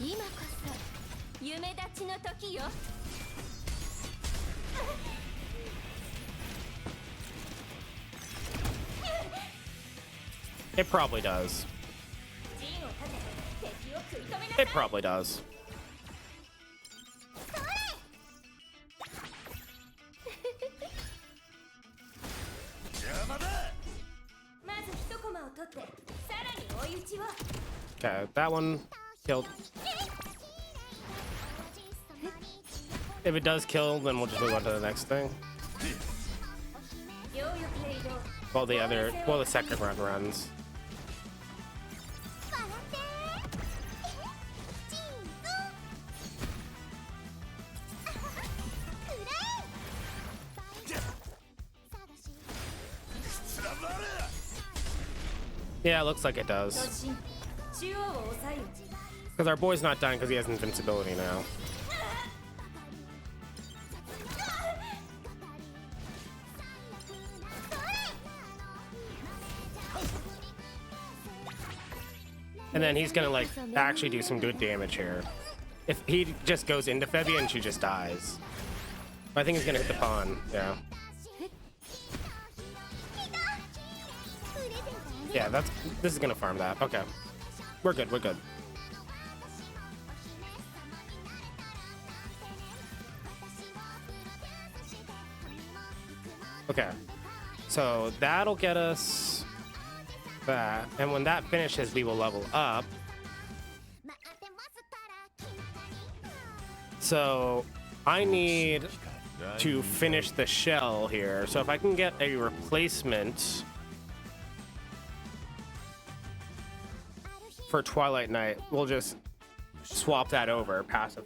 今こそ夢立ちの時よ。 It probably does. 陣を立て敵を食い止めなさい。 It probably does. まず一コマを取ってさらに追い打ちを。 Okay, that one killed. If it does kill, then we'll just move on to the next thing. 両翼で移動。 While the second round runs. 笑ってチーズ Yeah, it looks like it does. 突進中央を抑えよ。 Because our boy's not dying because he has invincibility now. And then he's gonna like actually do some good damage here. If he just goes into Febby and she just dies. But I think he's gonna hit the pawn, yeah. Yeah, this is gonna farm that. Okay. We're good, we're good. Okay. So that'll get us that. And when that finishes, we will level up. So I need to finish the shell here. So if I can get a replacement for Twilight Knight, we'll just swap that over. Passive.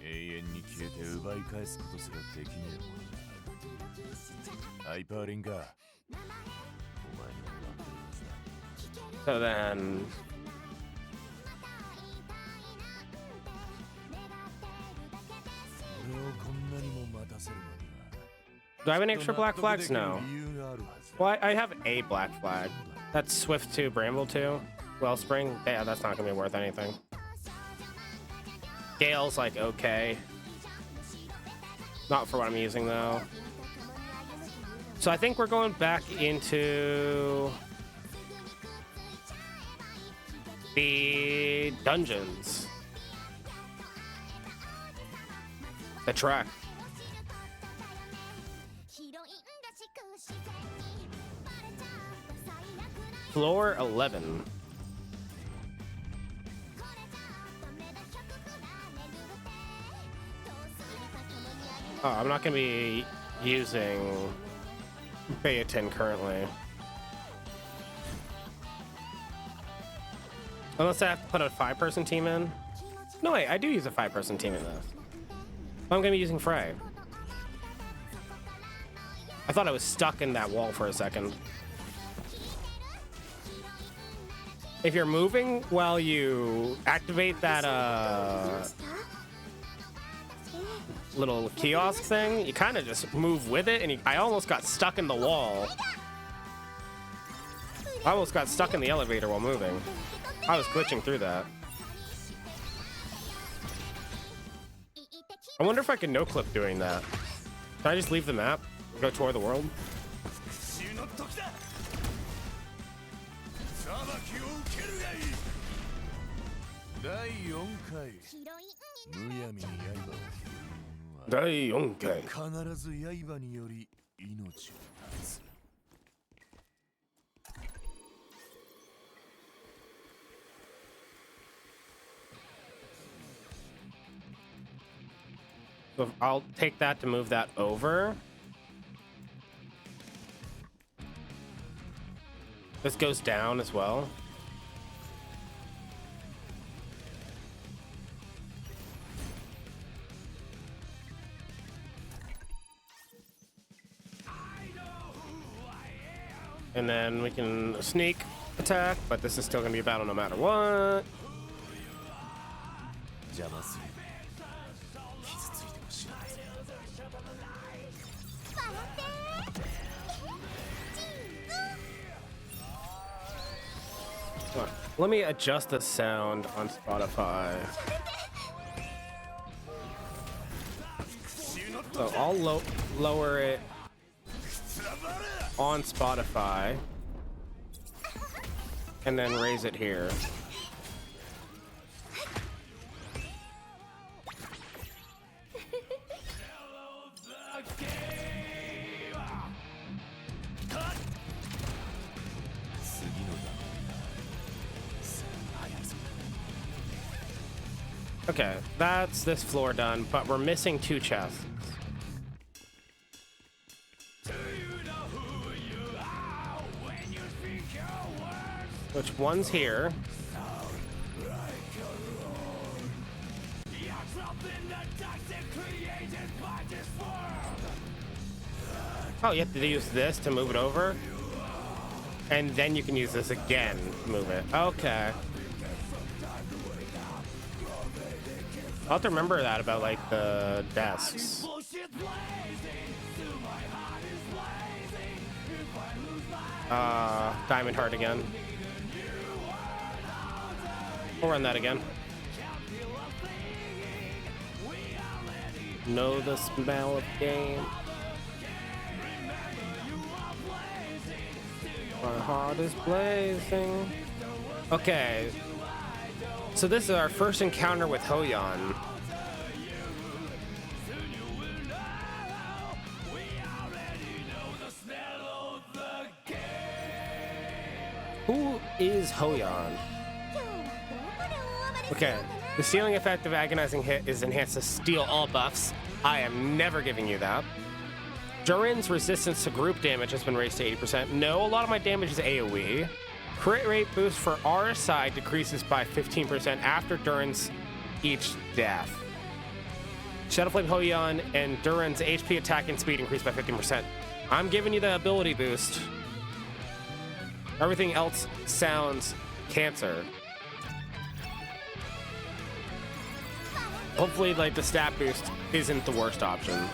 永遠に消えて奪い返すことすらできねえもんな。ハイパーリンか。お前のワンデルはさ。So then, do I have any extra black flags? No. Well, I have a black flag. That's Swift 2, Bramble 2, Wellspring. Yeah, that's not gonna be worth anything. Gale's like okay. Not for what I'm using though. So I think we're going back into the dungeons. The track. Floor 11. Oh, I'm not gonna be using Phaeton currently. Unless I have to put a 5-person team in. No, wait, I do use a 5-person team in this. I'm gonna be using Frey. I thought I was stuck in that wall for a second. If you're moving while you activate that little kiosk thing, you kind of just move with it, and I almost got stuck in the wall. I almost got stuck in the elevator while moving. I was glitching through that. I wonder if I can no-clip doing that. Can I just leave the map and go tour the world? So I'll take that to move that over. This goes down as well. And then we can sneak attack, but this is still gonna be a battle no matter what. Let me adjust the sound on Spotify. So I'll lower it on Spotify and then raise it here. Okay, that's this floor done, but we're missing 2 chests. Which one's here? Oh, you have to use this to move it over? And then you can use this again to move it. Okay. I'll have to remember that about, like, the desks. Diamond Heart again. We'll run that again. Know the smell of game. My heart is blazing. Okay. So this is our first encounter with Hoyan. Who is Hoyan? Okay, The stealing effect of agonizing hit is enhanced to steal all buffs. I am never giving you that. Durin's resistance to group damage has been raised to 80%. No, a lot of my damage is AoE. Crit rate boost for our side decreases by 15% after Durin's each death. Shadowflame Hoyon and Durin's HP, attack, and speed increase by 15%. I'm giving you the ability boost. Everything else sounds cancer. Hopefully, like, the stat boost isn't the worst option.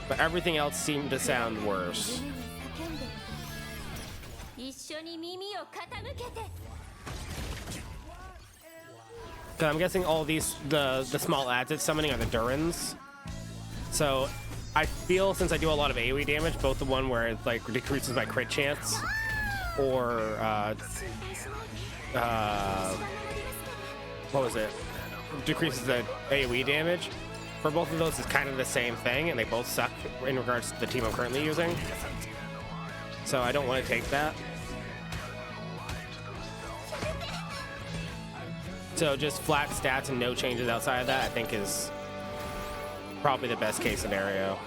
But everything else seemed to sound worse. 一緒に耳を傾けて 'Cause I'm guessing all these, the small ads it's summoning are the Durins. So I feel since I do a lot of AoE damage, both the one where it like decreases my crit chance, or what was it? Decreases the AoE damage. For both of those, it's kind of the same thing, and they both suck in regards to the team I'm currently using. So I don't want to take that. So just flat stats and no changes outside of that, I think, is probably the best case scenario.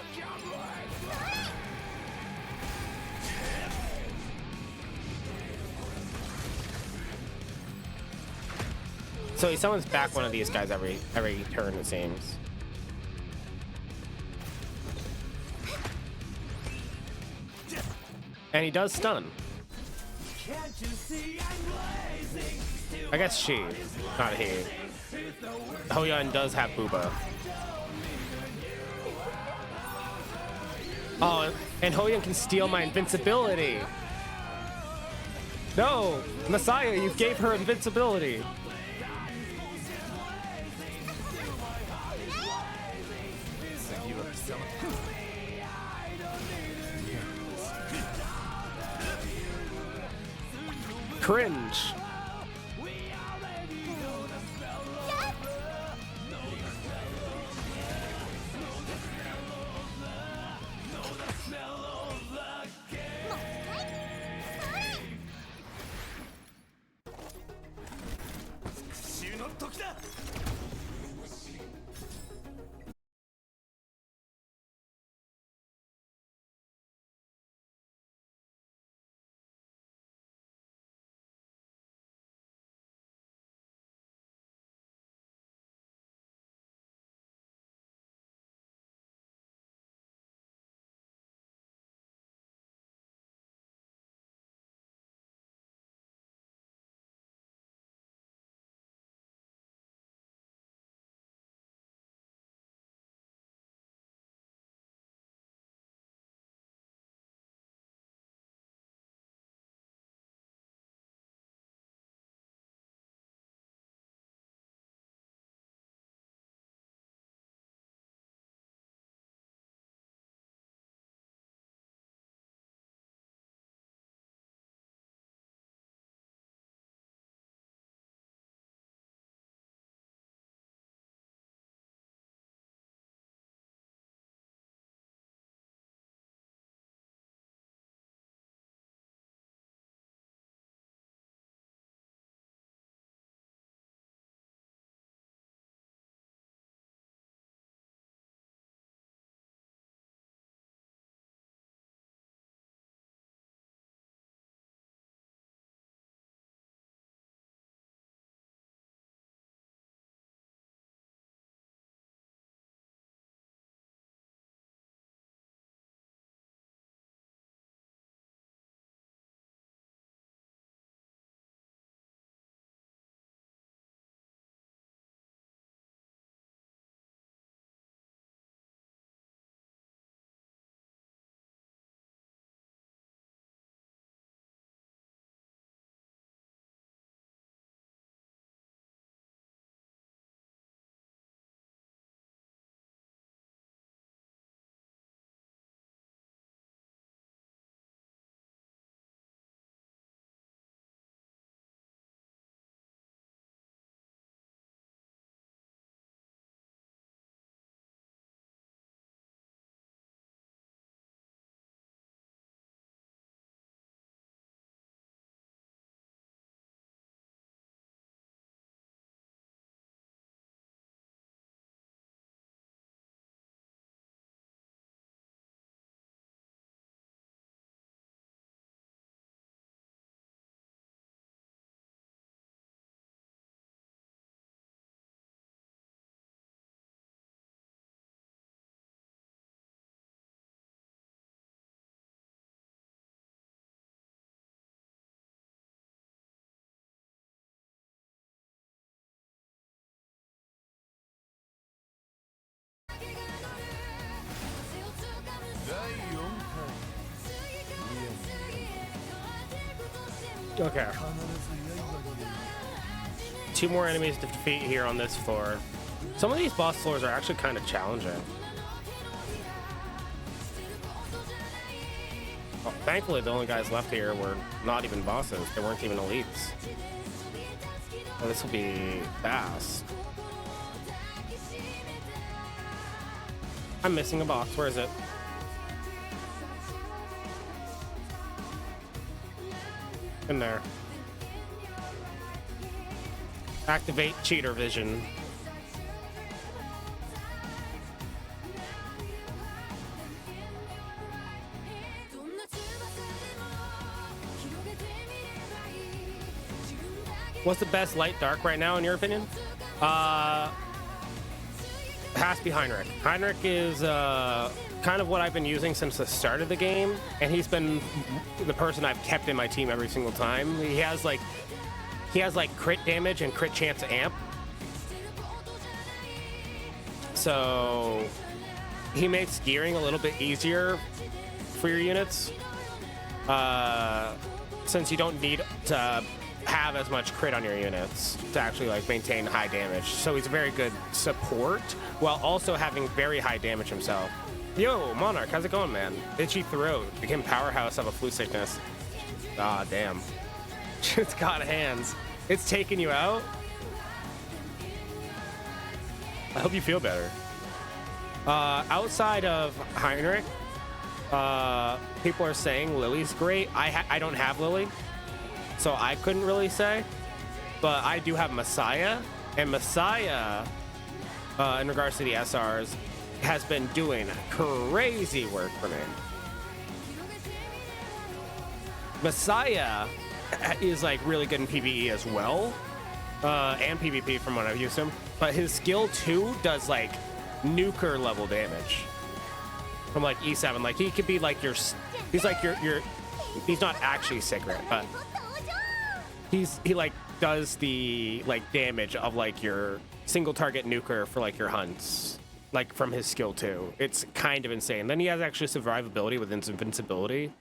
So he summons back one of these guys every turn, it seems. And he does stun. I guess she, not he. Hoyon does have Booba. Oh, and Hoyon can steal my invincibility. No, Messiah, you gave her invincibility. Cringe. Okay. 2 more enemies to defeat here on this floor. Some of these boss floors are actually kind of challenging. Well, thankfully, the only guys left here were not even bosses. They weren't even elites. So this will be fast. I'm missing a box. Where is it? In there. Activate cheater vision. What's the best light dark right now in your opinion? Has to be Heinrich. Heinrich is kind of what I've been using since the start of the game, and he's been the person I've kept in my team every single time. He has like crit damage and crit chance amp. So he makes gearing a little bit easier for your units. Since you don't need to have as much crit on your units to actually like maintain high damage. So he's a very good support while also having very high damage himself. Yo, Monarch, how's it going, man? Itchy throat. Became powerhouse of a flu sickness. Ah, damn. It's got hands. It's taking you out. I hope you feel better. Outside of Heinrich, people are saying Lily's great. I don't have Lily, so I couldn't really say. But I do have Messiah, and Messiah, in regards to the SRs, has been doing crazy work for me. Messiah is like really good in PvE as well, and PvP from what I've used him. But his skill 2 does like nuker level damage from like E7. Like he could be like he's like your he's not actually Sigrid, but he like does the like damage of like your single target nuker for like your hunts, like from his skill 2. It's kind of insane. Then he has actually survivability with his invincibility.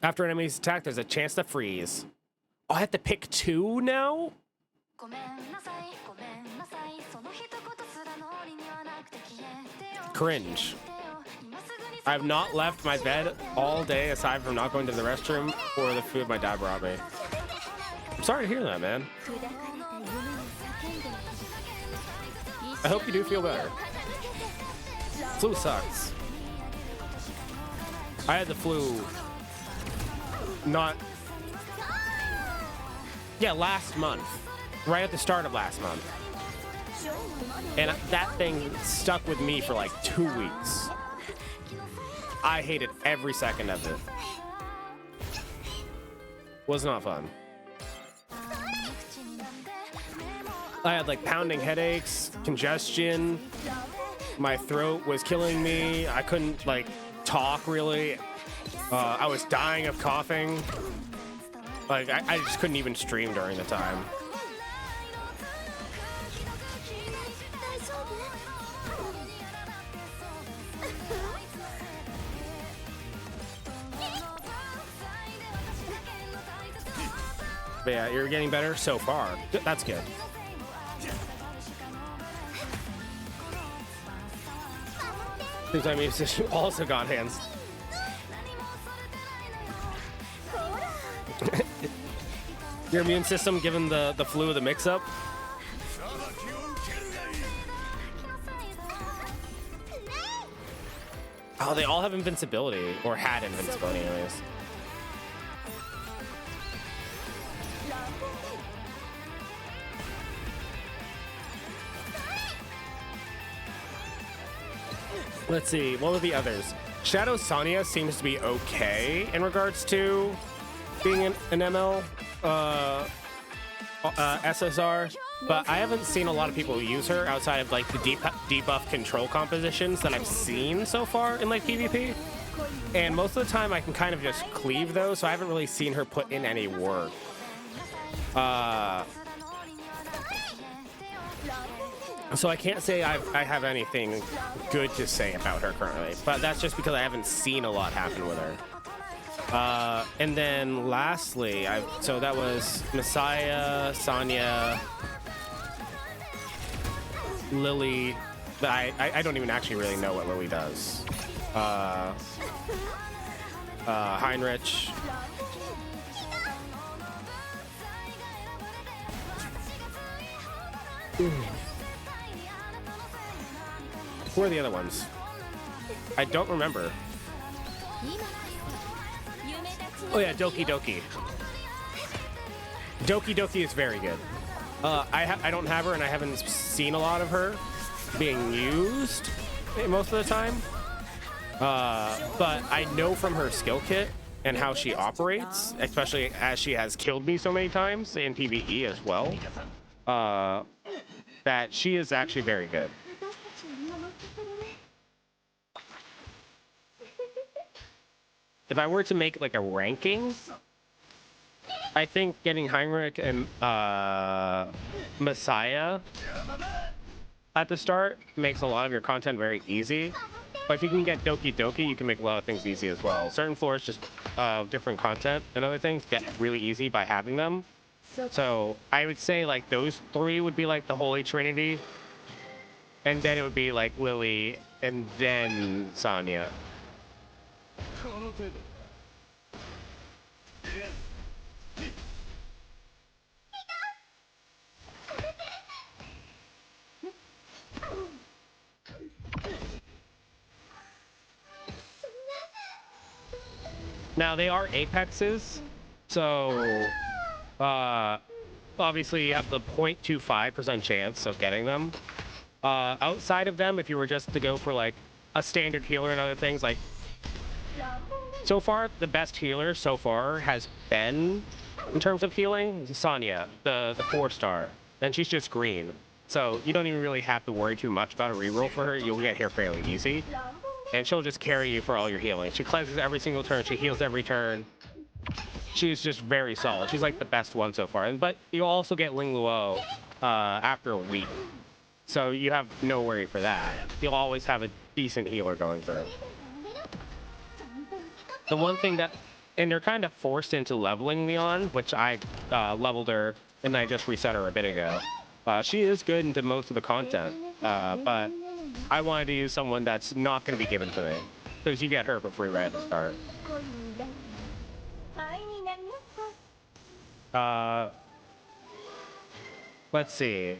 After an enemy's attack, there's a chance to freeze. Oh, I have to pick 2 now? Cringe. I have not left my bed all day aside from not going to the restroom or the food my dad brought me. I'm sorry to hear that, man. I hope you do feel better. Flu sucks. I had the flu last month, right at the start of last month, and that thing stuck with me for like 2 weeks. I hated every second of it. Was not fun. I had like pounding headaches, congestion, my throat was killing me, I couldn't like talk really. I was dying of coughing. Like, I just couldn't even stream during the time. But yeah, you're getting better so far. That's good. Seems my musician also got hands. Your immune system given the flu the mix-up? Oh, they all have invincibility, or had invincibility anyways. Let's see, what were the others? Shadow Sonya seems to be okay in regards to being an ML SSR, but I haven't seen a lot of people use her outside of like the debuff control compositions that I've seen so far in like PvP. And most of the time I can kind of just cleave those, so I haven't really seen her put in any work. So I can't say I have anything good to say about her currently, but that's just because I haven't seen a lot happen with her. And then lastly, so that was Messiah, Sonya, Lily. But I don't even actually really know what Lily does. Heinrich. Who are the other ones? I don't remember. Oh yeah, Doki Doki. Doki Doki is very good. I don't have her, and I haven't seen a lot of her being used most of the time. But I know from her skill kit and how she operates, especially as she has killed me so many times in PvE as well, that she is actually very good. If I were to make like a ranking, I think getting Heinrich and Messiah at the start makes a lot of your content very easy. But if you can get Doki Doki, you can make a lot of things easy as well. Certain floors, just different content and other things get really easy by having them. So I would say like those three would be like the Holy Trinity. And then it would be like Lily and then Sonya. Now they are apexes, so obviously you have the 0.25% chance of getting them. Outside of them, if you were just to go for like a standard healer and other things, like so far the best healer so far has been, in terms of healing, Sonya, the 4-star, and she's just green. So you don't even really have to worry too much about a reroll for her. You'll get here fairly easy. And she'll just carry you for all your healing. She cleanses every single turn. She heals every turn. She's just very solid. She's like the best one so far. But you'll also get Ling Luo after a week. So you have no worry for that. You'll always have a decent healer going through. The one thing that... And they're kind of forced into leveling Leon, which I leveled her and I just reset her a bit ago. She is good into most of the content, but I wanted to use someone that's not going to be given to me. Because you get her for free right at the start. Let's see.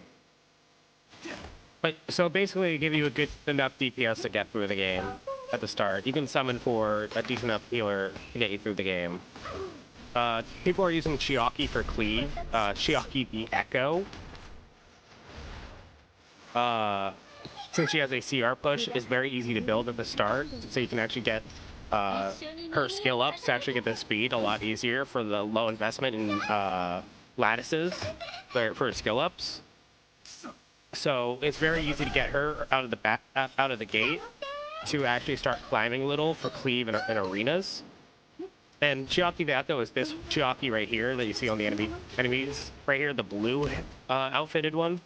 But so basically, they give you a good enough DPS to get through the game at the start. You can summon for a decent enough healer to get you through the game. People are using Chiaki for cleave. Chiaki the Echo. Since she has a CR push, it's very easy to build at the start, so you can actually get her skill ups to actually get the speed a lot easier for the low investment in lattices for skill ups. So it's very easy to get her out of the gate to actually start climbing a little for cleave in arenas. And Chiaki the Echo is this Chiaki right here that you see on the enemies right here, the blue outfitted one.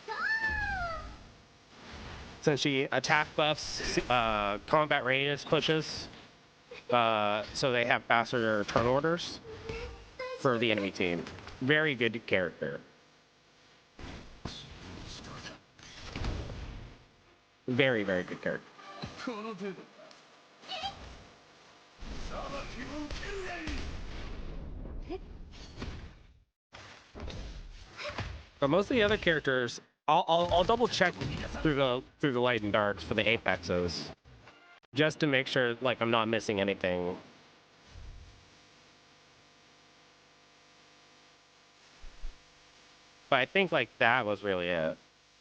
So she attack buffs, combat readiness pushes, so they have faster turn orders for the enemy team. Very good character. Very, very good character. But most of the other characters, I'll double check through the light and darks for the apexes, just to make sure like I'm not missing anything. But I think like that was really it.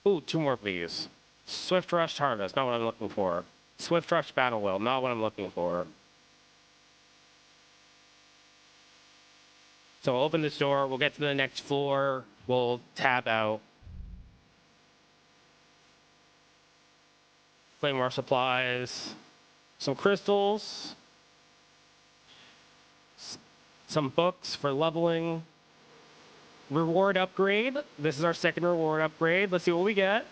Ooh, 2 more please. Swift Rush Harvest, not what I'm looking for. Swift Rush Battle Will, not what I'm looking for. So we'll open this door, we'll get to the next floor, we'll tab out. Claim our supplies. Some crystals. Some books for leveling. Reward upgrade. This is our second reward upgrade. Let's see what we get.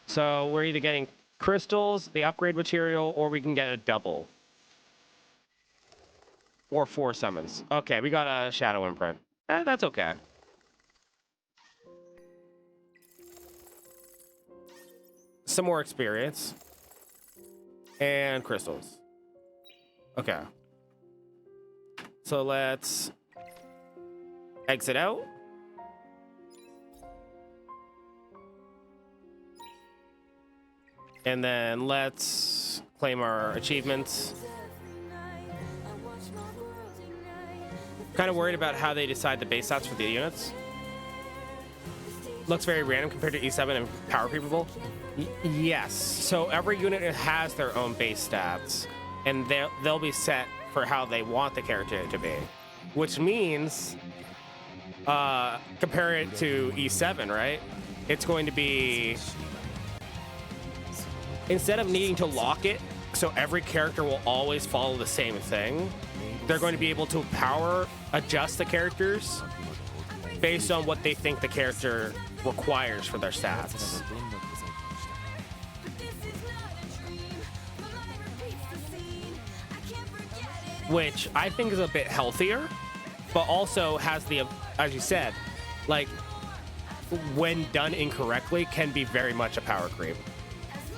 So we're either getting crystals, the upgrade material, or we can get a double. Or 4 summons. Okay, we got a Shadow Imprint. That's okay. Some more experience. And crystals. Okay. So let's exit out. And then let's claim our achievements. Kind of worried about how they decide the base stats for the units. Looks very random compared to E7 and power creepable. Yes. So every unit has their own base stats, and they'll be set for how they want the character to be, which means compare it to E7, right? It's going to be, instead of needing to lock it so every character will always follow the same thing, they're going to be able to power adjust the characters based on what they think the character requires for their stats. Which I think is a bit healthier, but also has the, as you said, like, when done incorrectly, can be very much a power creep.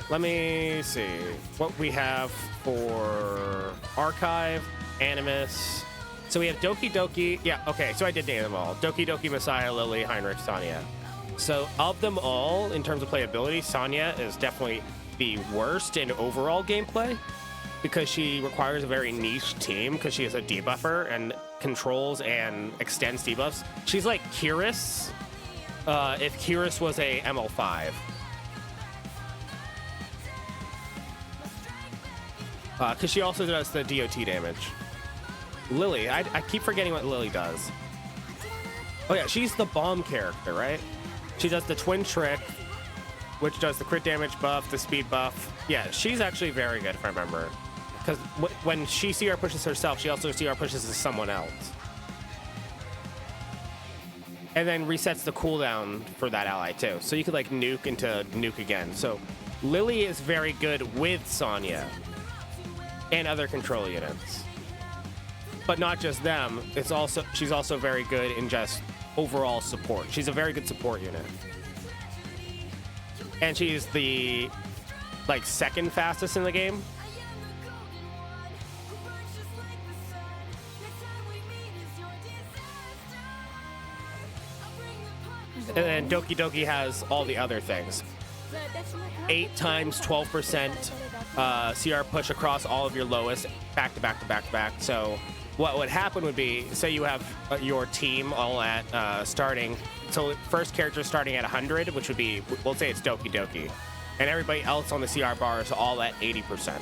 Let me see what we have for Archive, Animus. So we have Doki Doki. Yeah, okay, so I did name them all. Doki Doki, Messiah, Lily, Heinrich, Sonya. So of them all, in terms of playability, Sonya is definitely the worst in overall gameplay because she requires a very niche team because she is a debuffer and controls and extends debuffs. She's like Kyrus, if Kyrus was a ML5. Because she also does the DOT damage. Lily, I keep forgetting what Lily does. Oh yeah, she's the bomb character, right? She does the twin trick, which does the crit damage buff, the speed buff. Yeah, she's actually very good if I remember. Because when she CR pushes herself, she also CR pushes to someone else. And then resets the cooldown for that ally too. So you could like nuke into nuke again. So Lily is very good with Sonya and other control units. But not just them, she's also very good in just overall support. She's a very good support unit. And she's the like second fastest in the game. And then Doki Doki has all the other things. 8 times 12% CR push across all of your lowest, back to back to back to back. So what would happen would be, say you have your team all at starting, so first character starting at 100, which would be, we'll say it's Doki Doki, and everybody else on the CR bar is all at 80%.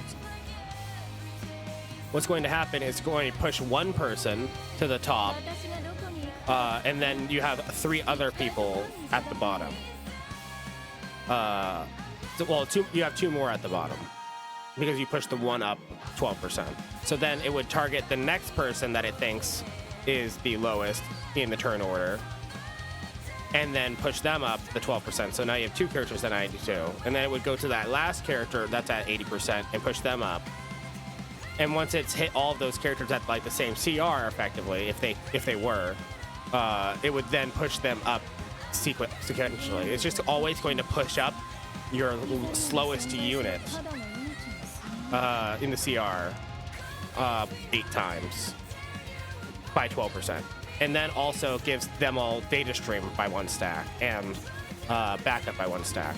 What's going to happen is going to push one person to the top, and then you have 3 other people at the bottom. You have 2 more at the bottom because you push the one up 12%. So then it would target the next person that it thinks is the lowest in the turn order and then push them up the 12%. So now you have 2 characters at 92. And then it would go to that last character that's at 80% and push them up. And once it's hit all of those characters at like the same CR effectively, if they were, it would then push them up sequentially. It's just always going to push up your slowest unit in the CR 8 times by 12%. And then also gives them all data stream by 1 stack and backup by 1 stack.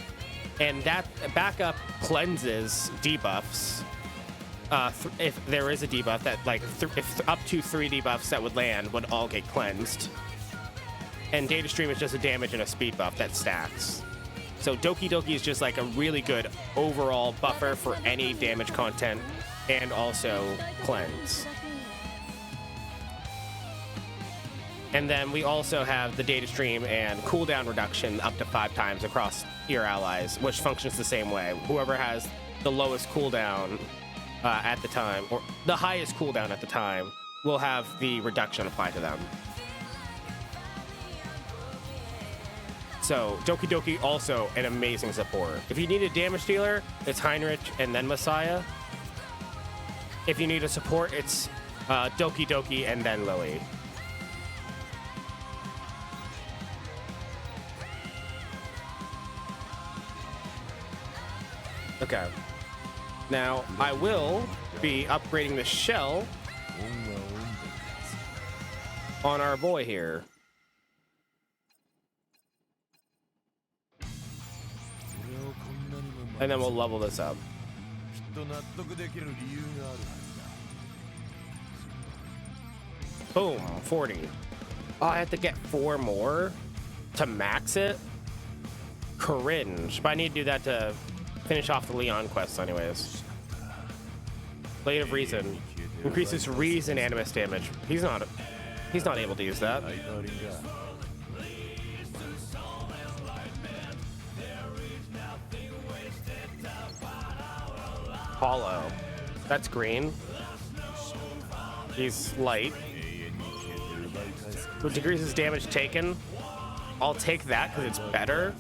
And that backup cleanses debuffs. If there is a debuff that like if up to 3 debuffs that would land would all get cleansed. And data stream is just a damage and a speed buff that stacks. So Doki Doki is just like a really good overall buffer for any damage content and also cleanse. And then we also have the data stream and cooldown reduction up to 5 times across your allies, which functions the same way. Whoever has the lowest cooldown at the time, or the highest cooldown at the time, will have the reduction applied to them. So Doki Doki also an amazing support. If you need a damage dealer, it's Heinrich and then Messiah. If you need a support, it's Doki Doki and then Lily. Okay. Now, I will be upgrading the shell on our boy here. And then we'll level this up. Boom, 40. Oh, I have to get 4 more to max it? Cringe. But I need to do that to finish off the Leon quests anyways. Blade of Reason. Increases reason animus damage. He's not able to use that. Hollow. That's green. He's light. Which decreases damage taken. I'll take that because it's better.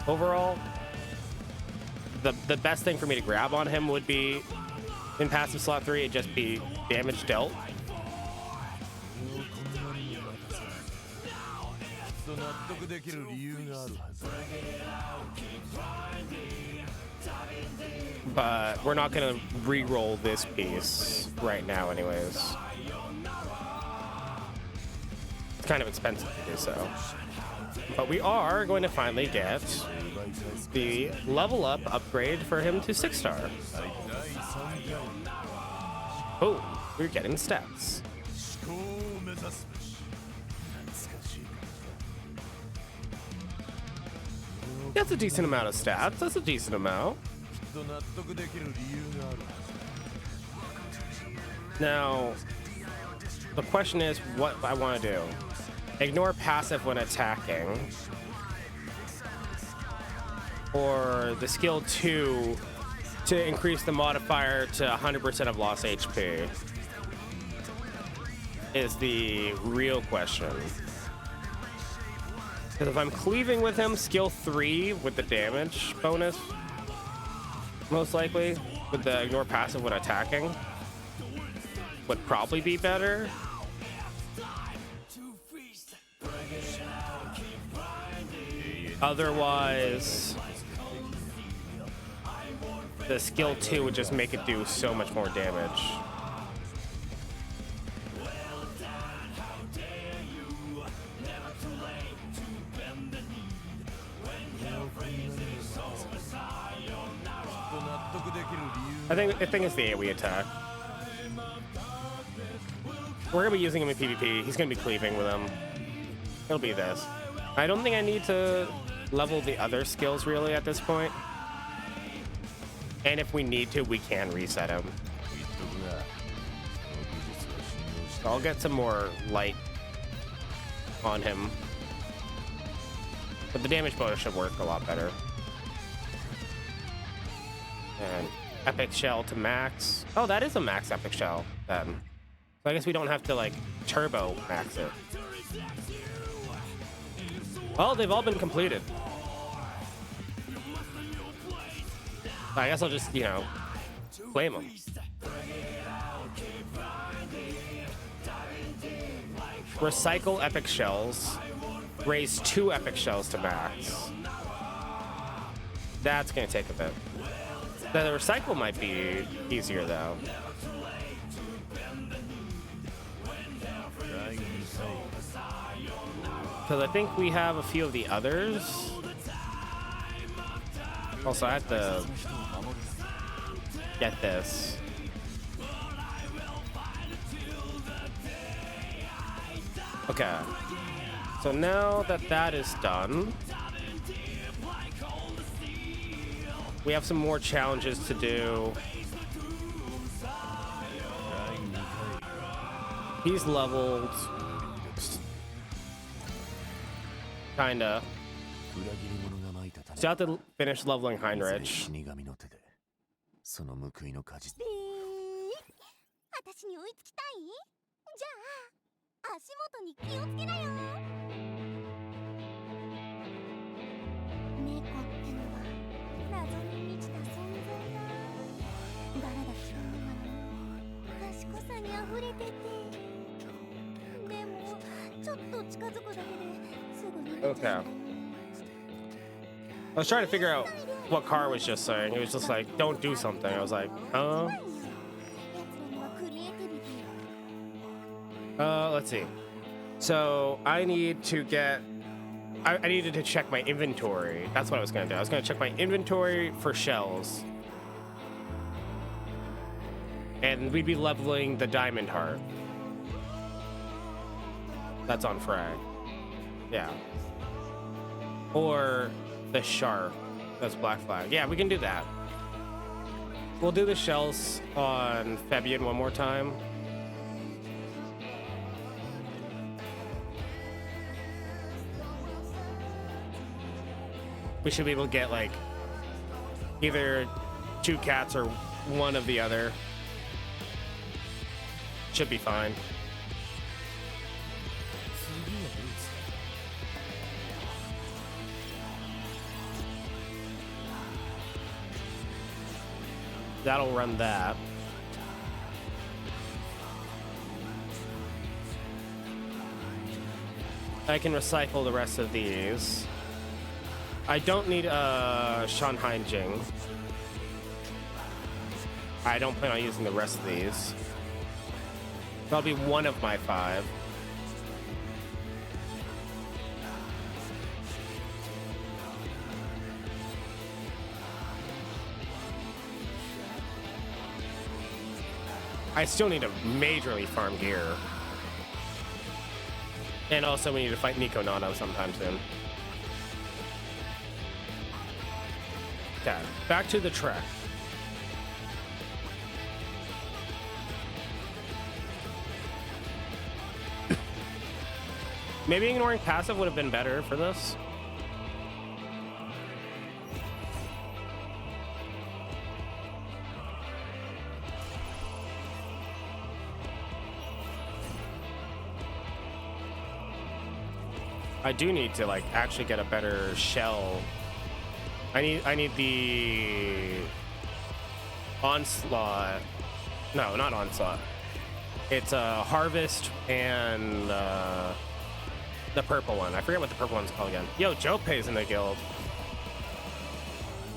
Overall, the best thing for me to grab on him would be in passive slot 3, it'd just be damage dealt. But we're not gonna re-roll this piece right now anyways. It's kind of expensive to do so. But we are going to finally get the level up upgrade for him to 6-star. Oh, we're getting stats. That's a decent amount of stats. That's a decent amount. Now, the question is what I want to do. Ignore passive when attacking. Or the skill 2 to increase the modifier to 100% of lost HP is the real question. Because if I'm cleaving with him, skill 3 with the damage bonus, most likely, with the ignore passive when attacking, would probably be better. Otherwise, the skill 2 would just make it do so much more damage. I think it's the AoE attack. We're gonna be using him in PvP. He's gonna be cleaving with him. It'll be this. I don't think I need to level the other skills really at this point. And if we need to, we can reset him. So I'll get some more light on him. But the damage bonus should work a lot better. And epic shell to max. Oh, that is a max epic shell then. So I guess we don't have to like turbo max it. Well, they've all been completed. I guess I'll just, you know, claim them. Recycle epic shells. Raise 2 epic shells to max. That's gonna take a bit. The recycle might be easier though. Because I think we have a few of the others. Also, I have to get this. Okay. So now that that is done, we have some more challenges to do. He's leveled. Kinda. Still have to finish leveling Heinrich. 私に追いつきたい？じゃあ足元に気をつけなよ。猫ってのは謎に満ちた存在だ。誰だ君は賢さにあ溢れてて、でもちょっと近づくだけですぐに見ちゃうんだよね。 I was trying to figure out what Car was just saying. It was just like, don't do something. I was like, やつらにはクリエイティビティ let's see. So I need to get. I needed to check my inventory. That's what I was gonna do. I was gonna check my inventory for shells, and we'd be leveling the diamond heart. That's on frag. Yeah. Or the shark. That's black flag. Yeah, we can do that. We'll do the shells on Fabian one more time. We should be able to get like either 2 cats or one of the other. Should be fine. That'll run that. I can recycle the rest of these. I don't need Shanghai Jing. I don't plan on using the rest of these. That'll be one of my 5. I still need to majorly farm gear. And also we need to fight Nico Nano sometime soon. Okay, back to the trek. Maybe ignoring passive would have been better for this. I do need to like actually get a better shell. I need the onslaught. No, not onslaught. It's a harvest and the purple one. I forget what the purple one's called again. Yo, Jopei's in the guild.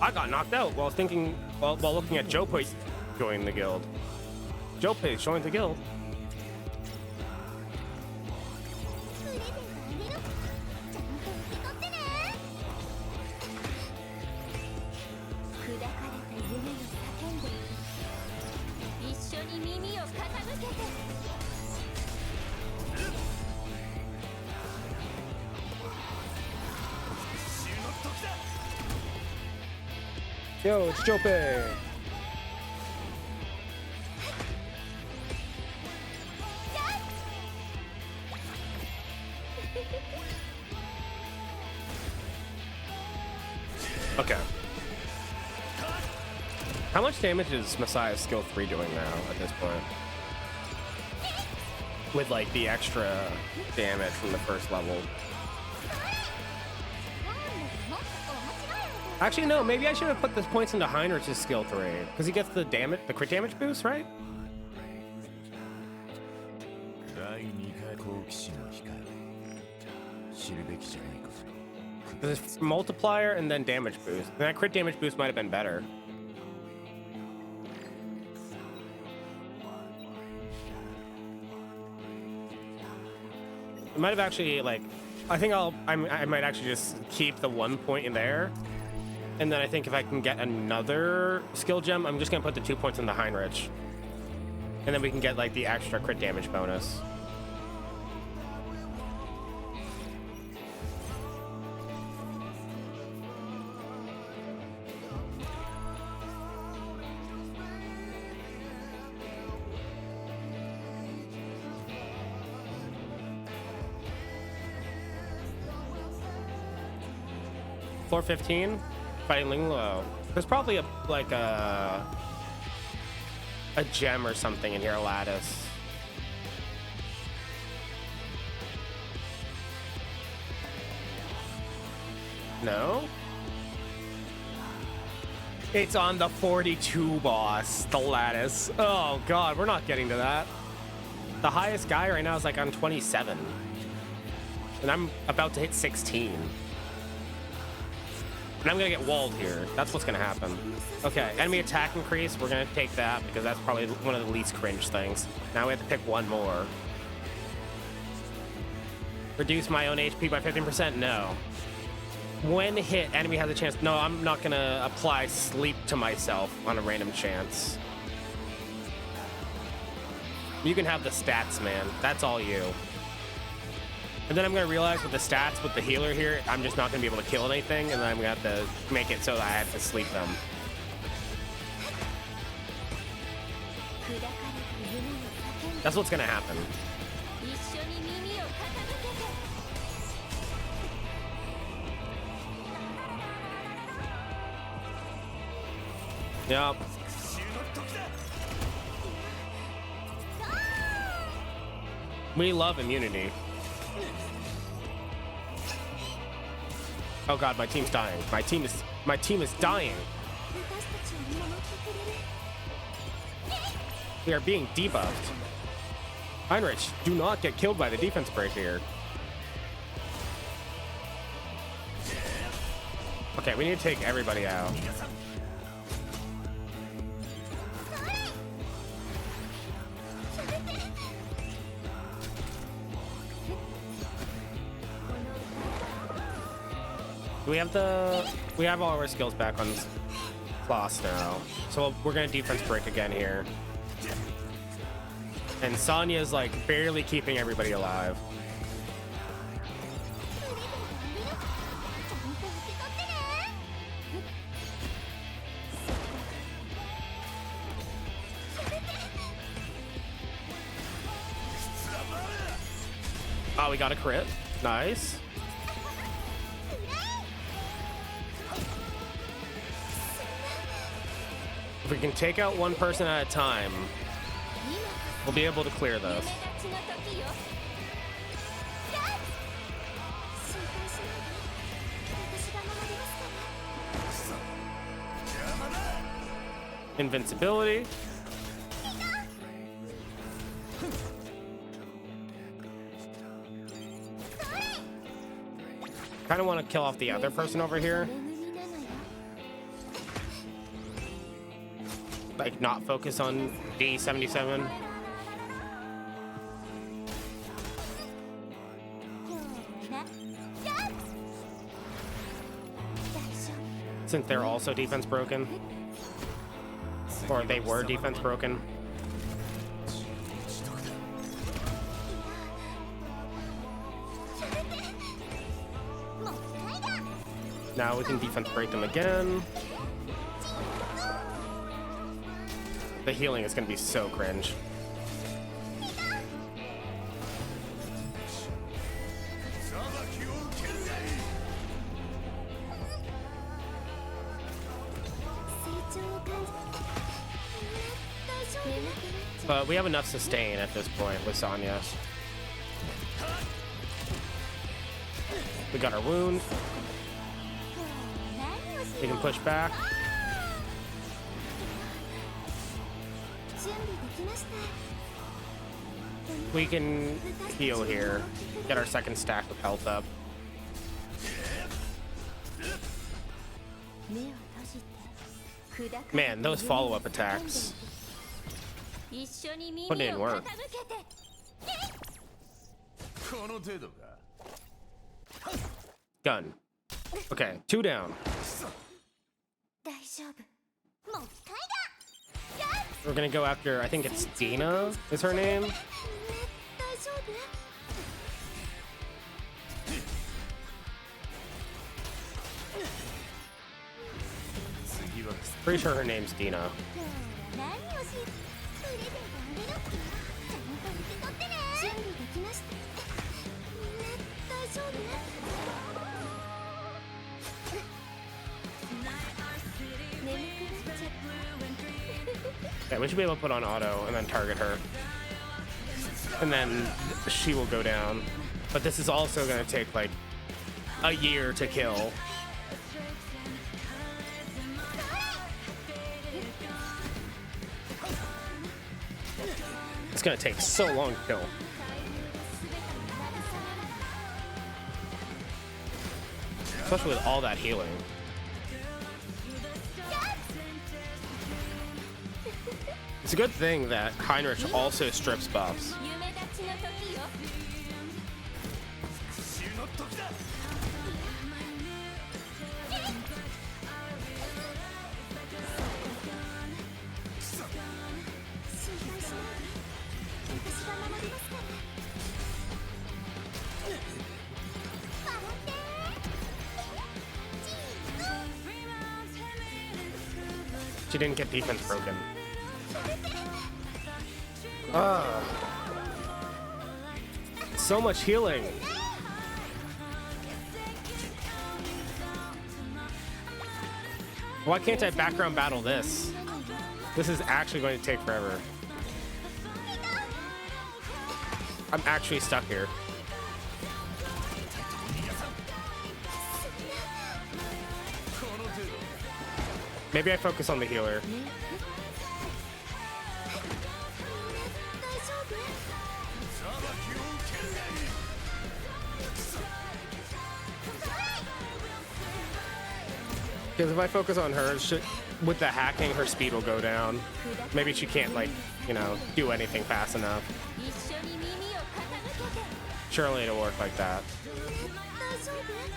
I got knocked out while looking at Jopei join the guild. Jopei joined the guild. プレゼントあげるちゃんと受け取ってね。砕かれた夢を叫んで一緒に耳を傾けて。 Yo, it's Jopei. Okay. How much damage is Messiah's skill 3 doing now at this point? With like the extra damage from the first level. Actually, no, maybe I should have put the points into Heinrich's skill 3. Because he gets the damage, the crit damage boost, right? There's multiplier and then damage boost. And that crit damage boost might have been better. It might have actually, like, I think I might actually just keep the 1 point in there. And then I think if I can get another skill gem, I'm just gonna put the 2 points in the Heinrich. And then we can get like the extra crit damage bonus. Floor 15, fighting Ling Luo. There's probably a gem or something in here, a lattice. No? It's on the 42 boss, the lattice. Oh god, we're not getting to that. The highest guy right now is like on 27. And I'm about to hit 16. And I'm gonna get walled here. That's what's gonna happen. Okay, enemy attack increase. We're gonna take that because that's probably one of the least cringe things. Now we have to pick one more. Reduce my own HP by 15%? No. When hit, enemy has a chance. No, I'm not gonna apply sleep to myself on a random chance. You can have the stats, man. That's all you. And then I'm gonna realize with the stats, with the healer here, I'm just not gonna be able to kill anything, and then I'm gonna have to make it so that I have to sleep them. That's what's gonna happen. Yep. We love immunity. Oh god, my team's dying. My team is dying. We are being debuffed. Heinrich, do not get killed by the defense break here. Okay, we need to take everybody out. We have all our skills back on Floss now. So we're gonna defense break again here. And Sonya's like barely keeping everybody alive. Oh, we got a crit. Nice. If we can take out one person at a time, we'll be able to clear this. Invincibility. Kind of want to kill off the other person over here. Like, not focus on D77. Since they're also defense broken. Or they were defense broken. Now we can defense break them again. The healing is going to be so cringe. But we have enough sustain at this point with Sonya. We got our wound. We can push back. We can heal here. Get our second stack of health up. Man, those follow-up attacks. Put in work. Gun. Okay, 2 down. We're gonna go after, I think it's Dina is her name. Pretty sure her name's Dina. Yeah, we should be able to put on auto and then target her. And then she will go down. But this is also going to take like a year to kill. It's gonna take so long to kill. Especially with all that healing. It's a good thing that Heinrich also strips buffs. 夢立ちの時よ She didn't get defense broken. So much healing. Why can't I background battle this? This is actually going to take forever. I'm actually stuck here. Maybe I focus on the healer. Because if I focus on her, with the hacking, her speed will go down. Maybe she can't, like, you know, do anything fast enough. 一緒に耳を傾けて Surely it'll work like that. 大丈夫それでは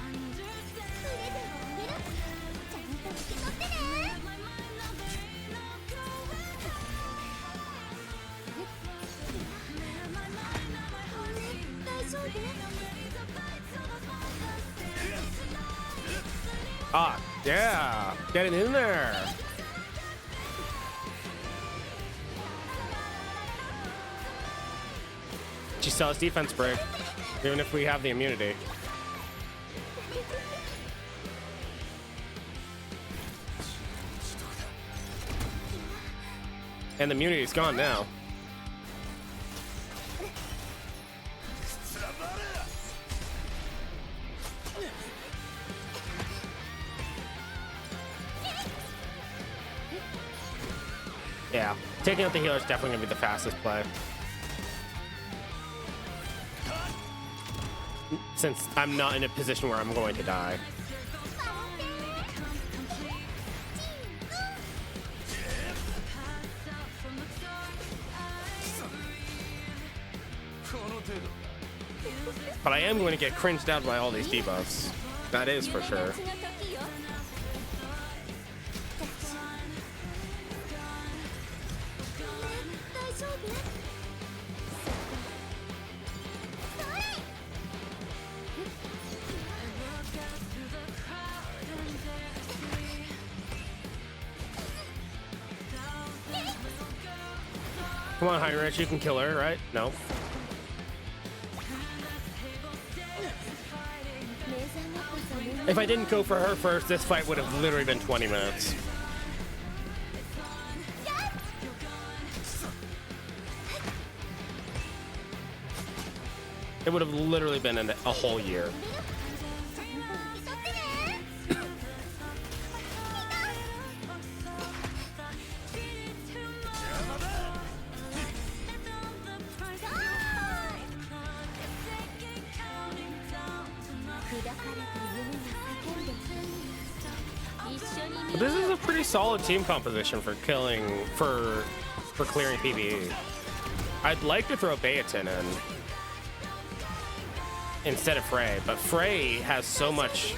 あげるちゃんと受け取ってね大丈夫 Ah, yeah, getting in there. She still has defense break, even if we have the immunity. And the immunity is gone now. Yeah, taking out the healer is definitely gonna be the fastest play. Since I'm not in a position where I'm going to die. But I am going to get cringed out by all these debuffs. That is for sure. 夢立ちの時よ 大丈夫 Come on, Heinrich, you can kill her, right? No. 目覚めこそ夢 If I didn't go for her first, this fight would have literally been 20 minutes. It would have literally been a whole year. ちゃんと受け取ってね But this is a pretty solid team composition for clearing PvE. I'd like to throw Bayatin in instead of Frey, but Frey has so much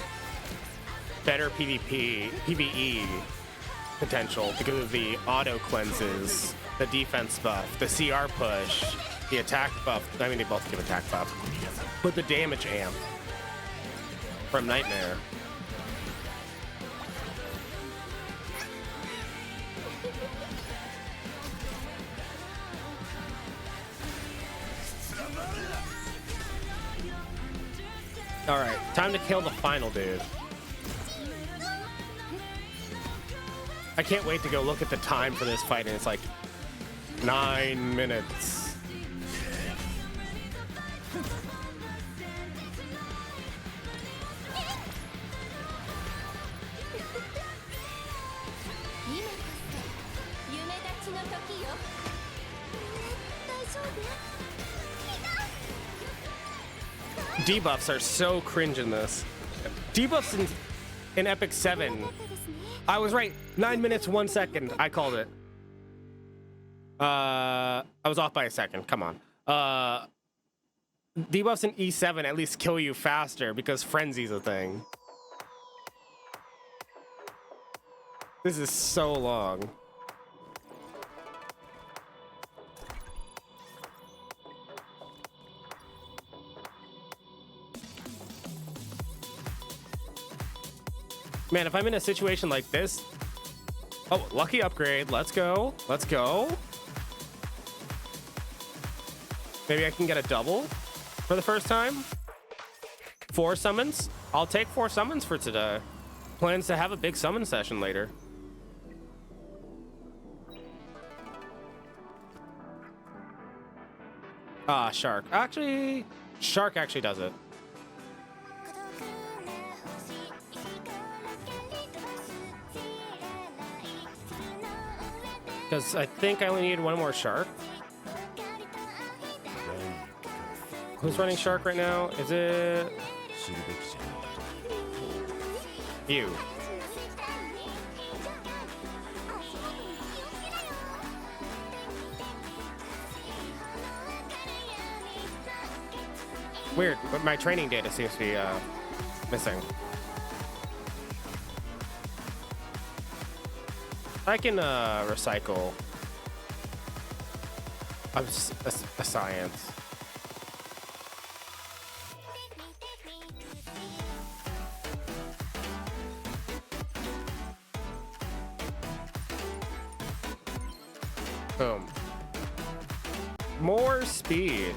better PvE potential because of the auto cleanses, the defense buff, the CR push, the attack buff. I mean, they both give attack buff, but the damage amp from Nightmare. All right, time to kill the final dude. I can't wait to go look at the time for this fight, and it's like 9 minutes. debuffs are so cringe in this. Debuffs in Epic 7. I was right. 9 minutes, 1 second. I called it. I was off by a second. Come on. Debuffs in E7 at least kill you faster because frenzy's a thing. This is so long. Man, if I'm in a situation like this... Oh, lucky upgrade. Let's go. Let's go. Maybe I can get a double for the first time. 4 summons. I'll take 4 summons for today. Plans to have a big summon session later. Ah, Shark. Actually, Shark actually does it. Because I think I only need 1 more Shark. Who's running Shark right now? Is it... you? Weird, but my training data seems to be missing. I can recycle a science. Boom. More speed.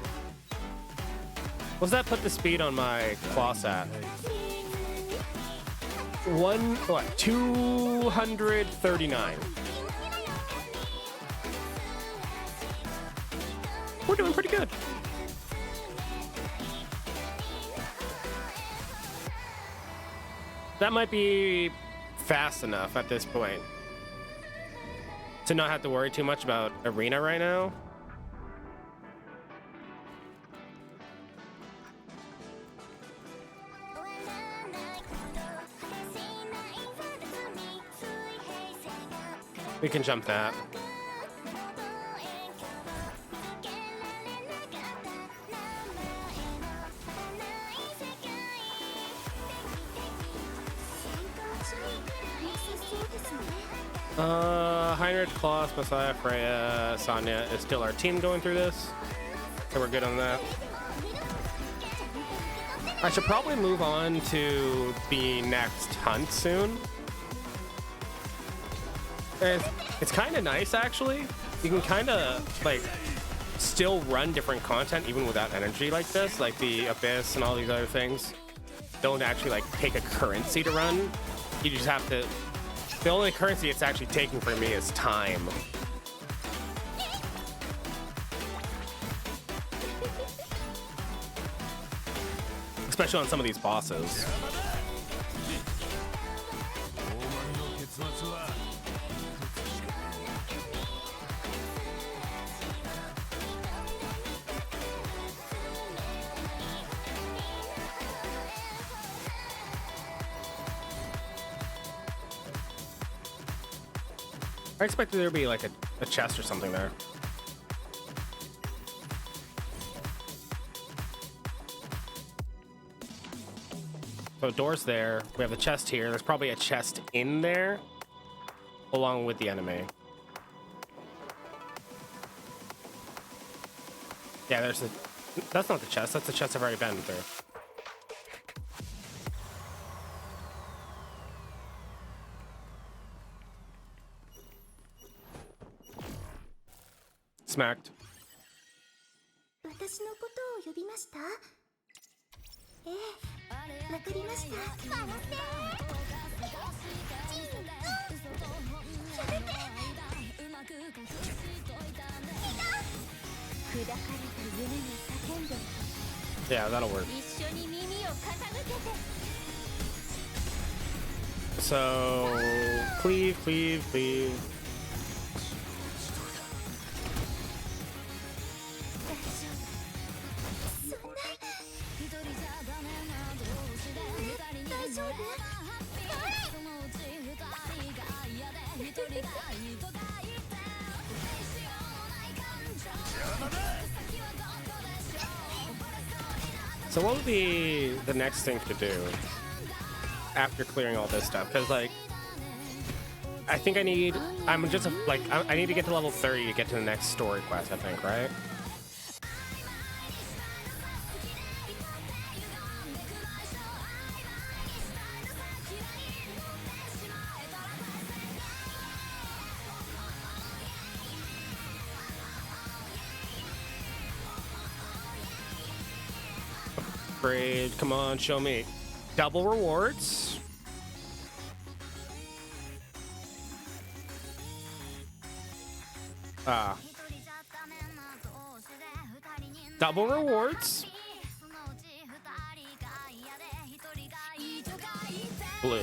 What's that put the speed on my class at? 239. We're doing pretty good. That might be fast enough at this point to not have to worry too much about arena right now. We can jump that. Heinrich, Klaus, Messiah, Freya, Sonya is still our team going through this. So we're good on that. I should probably move on to the next hunt soon. It's kind of nice, actually. You can kind of, like, still run different content even without energy like this. Like the Abyss and all these other things don't actually, like, take a currency to run. You just have to... The only currency it's actually taking for me is time. Especially on some of these bosses. I expected there to be like a chest or something there. So door's there. We have the chest here. There's probably a chest in there along with the enemy. Yeah, there's a... That's not the chest. That's the chest I've already been through. Smacked. 私のことを呼びました？ええ、わかりました。笑って。やめて。砕かれた夢に叫んで。Yeah, that'll work. 一緒に耳を傾けて。So, cleave, cleave, cleave. So what would be the next thing to do after clearing all this stuff? Because like, I think I need to get to level 30 to get to the next story quest, I think, right? Upgrade, come on, show me. Double rewards. Double rewards. Blue.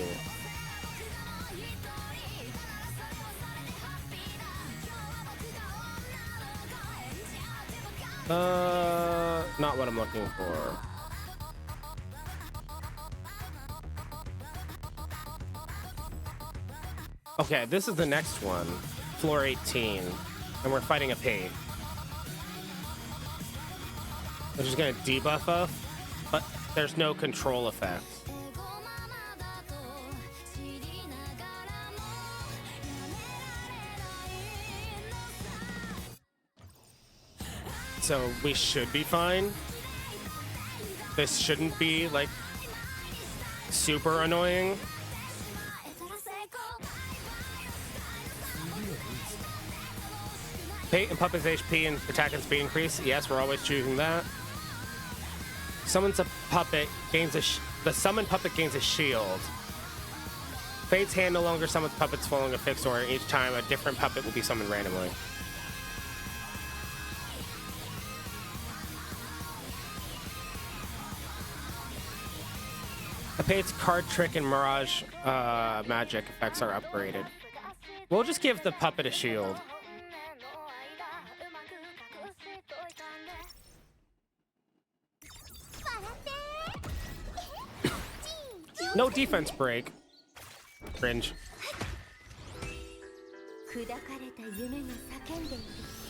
Not what I'm looking for. Okay, this is the next one. Floor 18. And we're fighting a pig. Which is gonna debuff us, but there's no control effect. So we should be fine. This shouldn't be like super annoying. Pate and Puppet's HP and attack and speed increase. Yes, we're always choosing that. Summons a puppet, gains the summoned puppet gains a shield. Fate's hand no longer summons puppets following a fixed order. Each time a different puppet will be summoned randomly. Fate's card trick and mirage magic effects are upgraded. We'll just give the puppet a shield. No defense break. Cringe.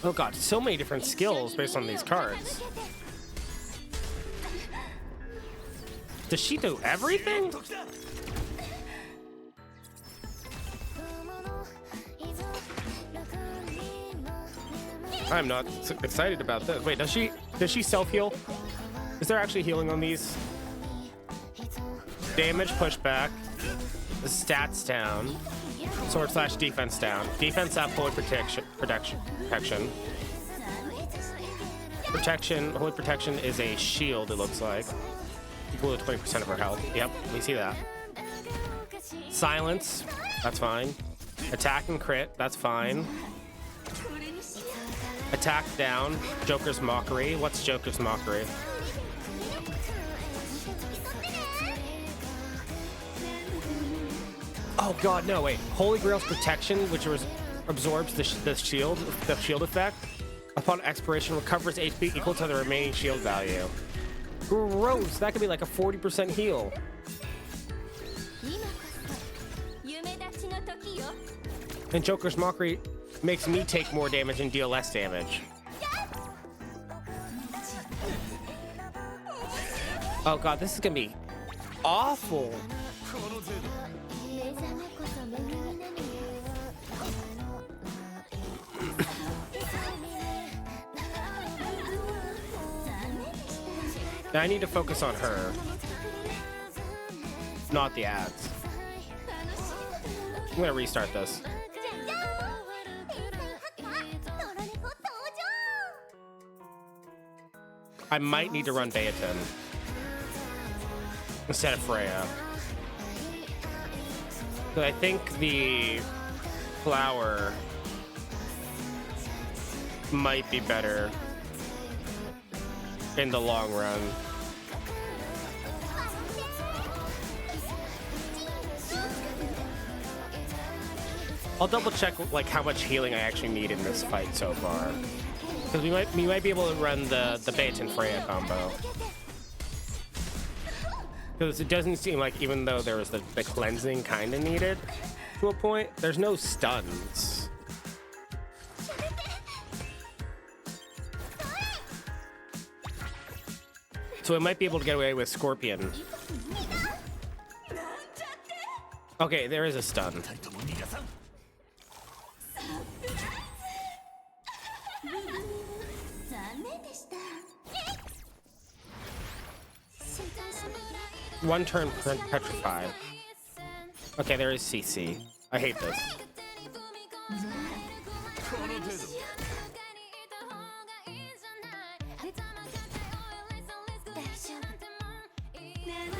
Oh god, so many different skills based on these cards. Does she do everything? I'm not excited about this. Wait, does she self-heal? Is there actually healing on these? Damage pushback. The stats down. Sword slash defense down. Defense up, holy protection. Holy protection is a shield, it looks like. Equal to 20% of her health. Yep, we see that. Silence, that's fine. Attack and crit, that's fine. Attack down. Joker's Mockery. What's Joker's Mockery? Oh god, no, wait. Holy Grail's protection, which absorbs the shield effect. Upon expiration, recovers HP equal to the remaining shield value. Gross, that could be like a 40% heal. And Joker's Mockery makes me take more damage and deal less damage. Oh god, this is gonna be awful. Now I need to focus on her, not the ads. I'm gonna restart this. I might need to run Baeton instead of Freya. But I think the flower might be better in the long run. I'll double check like how much healing I actually need in this fight so far, because we might be able to run the Baeton Freya combo, because it doesn't seem like, even though there was the cleansing kind of needed, to a point. There's no stuns. So it might be able to get away with Scorpion. Okay, there is a stun. One turn petrify. Okay, there is CC. I hate this.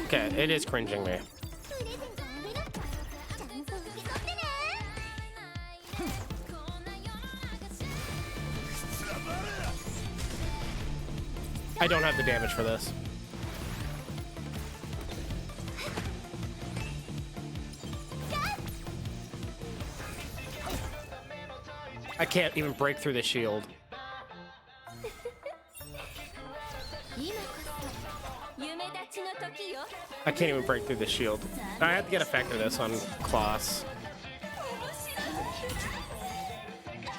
Okay, it is cringing me. I don't have the damage for this. I can't even break through the shield. I can't even break through the shield. I have to get effect of this on Kloss.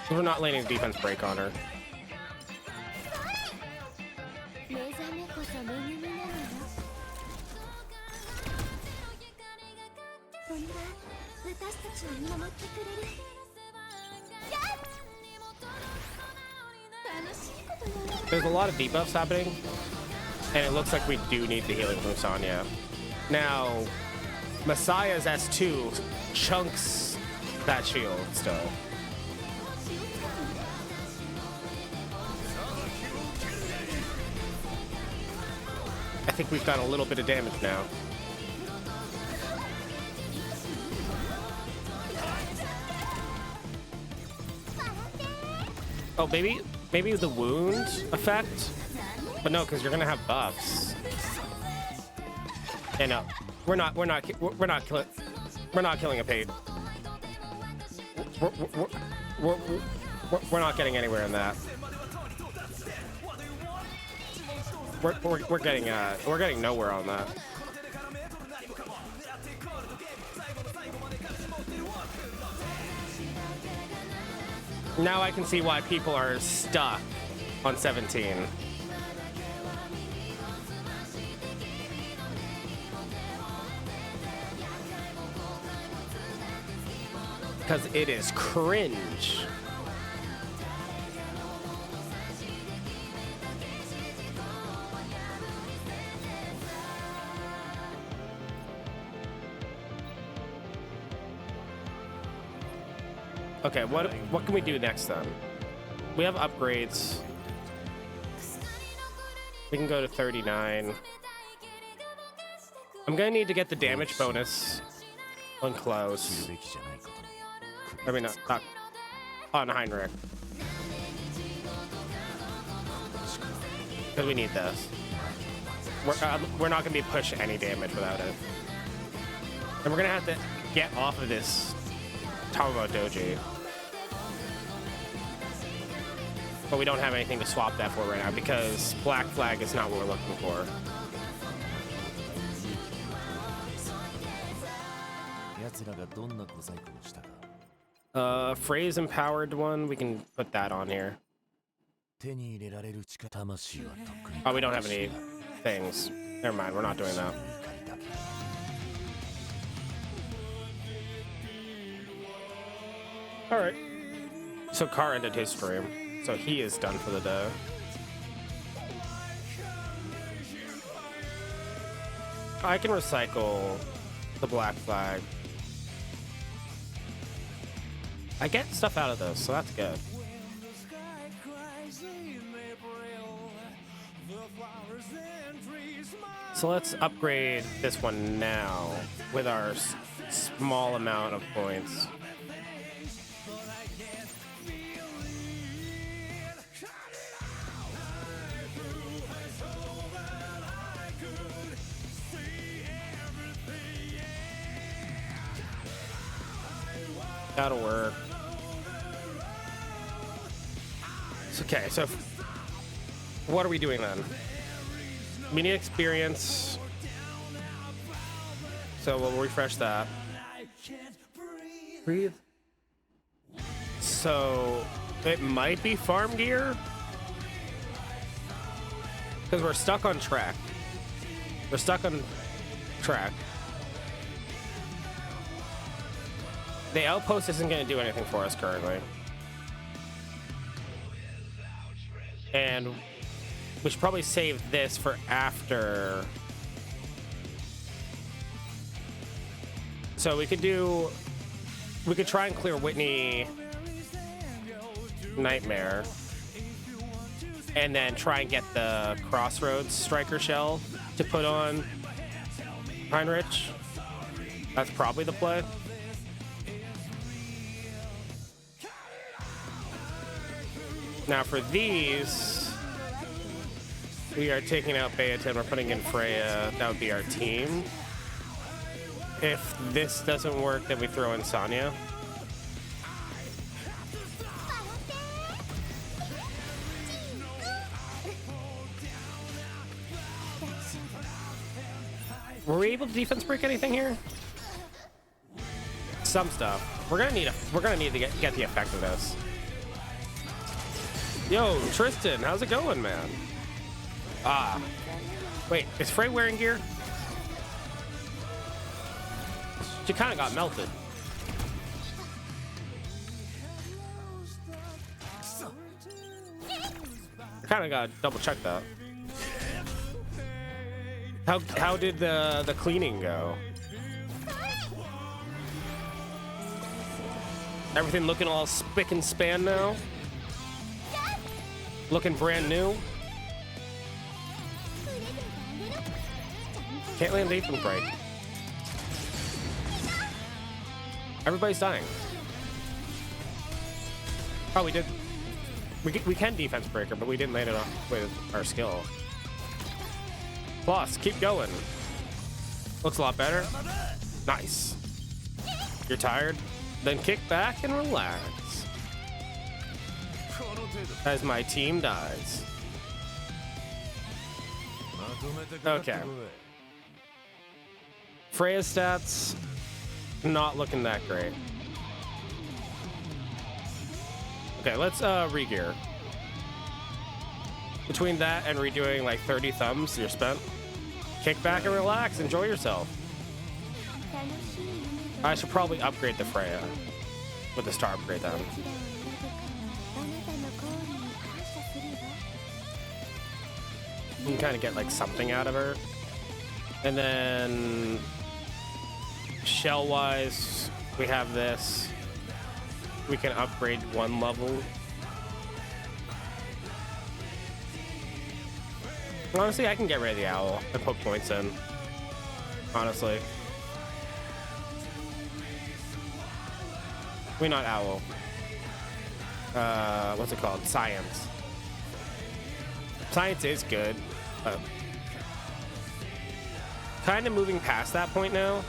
We're not letting the defense break on her. There's a lot of debuffs happening, and it looks like we do need the healing from Sonya. Now, Messiah's S2 chunks that shield still. I think we've done a little bit of damage now. Oh, maybe the wound effect? But no, because you're gonna have buffs. Yeah, no, we're not killing a paid. We're not getting anywhere in that. We're getting nowhere on that. Now I can see why people are stuck on 17. Because it is cringe. Okay, what can we do next then? We have upgrades. We can go to 39. I'm gonna need to get the damage bonus on Klaus. I mean, not on Heinrich. Because we need this. We're not gonna be pushing any damage without it. And we're gonna have to get off of this Tamamo Doji. But we don't have anything to swap that for right now because Black Flag is not what we're looking for. Phrase empowered one, we can put that on here. Oh, we don't have any things. Never mind, we're not doing that. Alright. So Carr ended his stream. So he is done for the day. I can recycle the Black Flag. I get stuff out of this, so that's good. So let's upgrade this one now with our small amount of points. That'll work. Okay, so what are we doing then? We need experience. So we'll refresh that. Breathe. So it might be farm gear because we're stuck on track. We're stuck on track. The outpost isn't going to do anything for us currently. And we should probably save this for after. So we could try and clear Whitney Nightmare and then try and get the Crossroads Striker Shell to put on Heinrich. That's probably the play. Now for these, we are taking out Beatin, we're putting in Freya. That would be our team. If this doesn't work, then we throw in Sonya. Were we able to defense break anything here? Some stuff. We're gonna need to get the effect of this. Yo, Tristan, how's it going, man? Ah. Wait, is Frey wearing gear? She kind of got melted. I kind of got to double check that. How did the cleaning go? Everything looking all spick and span now? Looking brand new? Can't land Ethan right. Everybody's dying. Oh, we did. We can defense breaker, but we didn't land it off with our skill. Plus, keep going. Looks a lot better. Nice. You're tired? Then kick back and relax. As my team dies. Okay. Freya's stats, not looking that great. Okay, let's re-gear. Between that and redoing like 30 thumbs, you're spent. Kick back and relax, enjoy yourself. I should probably upgrade the Freya with the star upgrade then. You can kind of get like something out of her. And then shell wise, we have this. We can upgrade one level. Honestly, I can get rid of the owl and put points in. Honestly. We're not owl. What's it called? Science. Science is good. Kind of moving past that point now.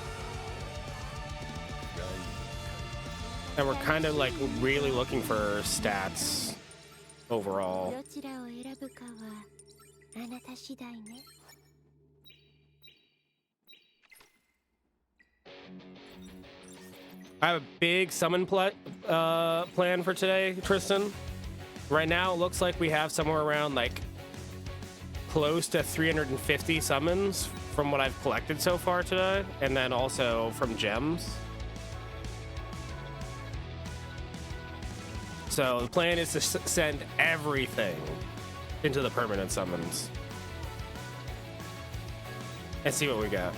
And we're kind of like really looking for stats overall. I have a big summon plan for today, Tristan. Right now, it looks like we have somewhere around like close to 350 summons from what I've collected so far today, and then also from gems. So the plan is to send everything into the permanent summons and see what we got.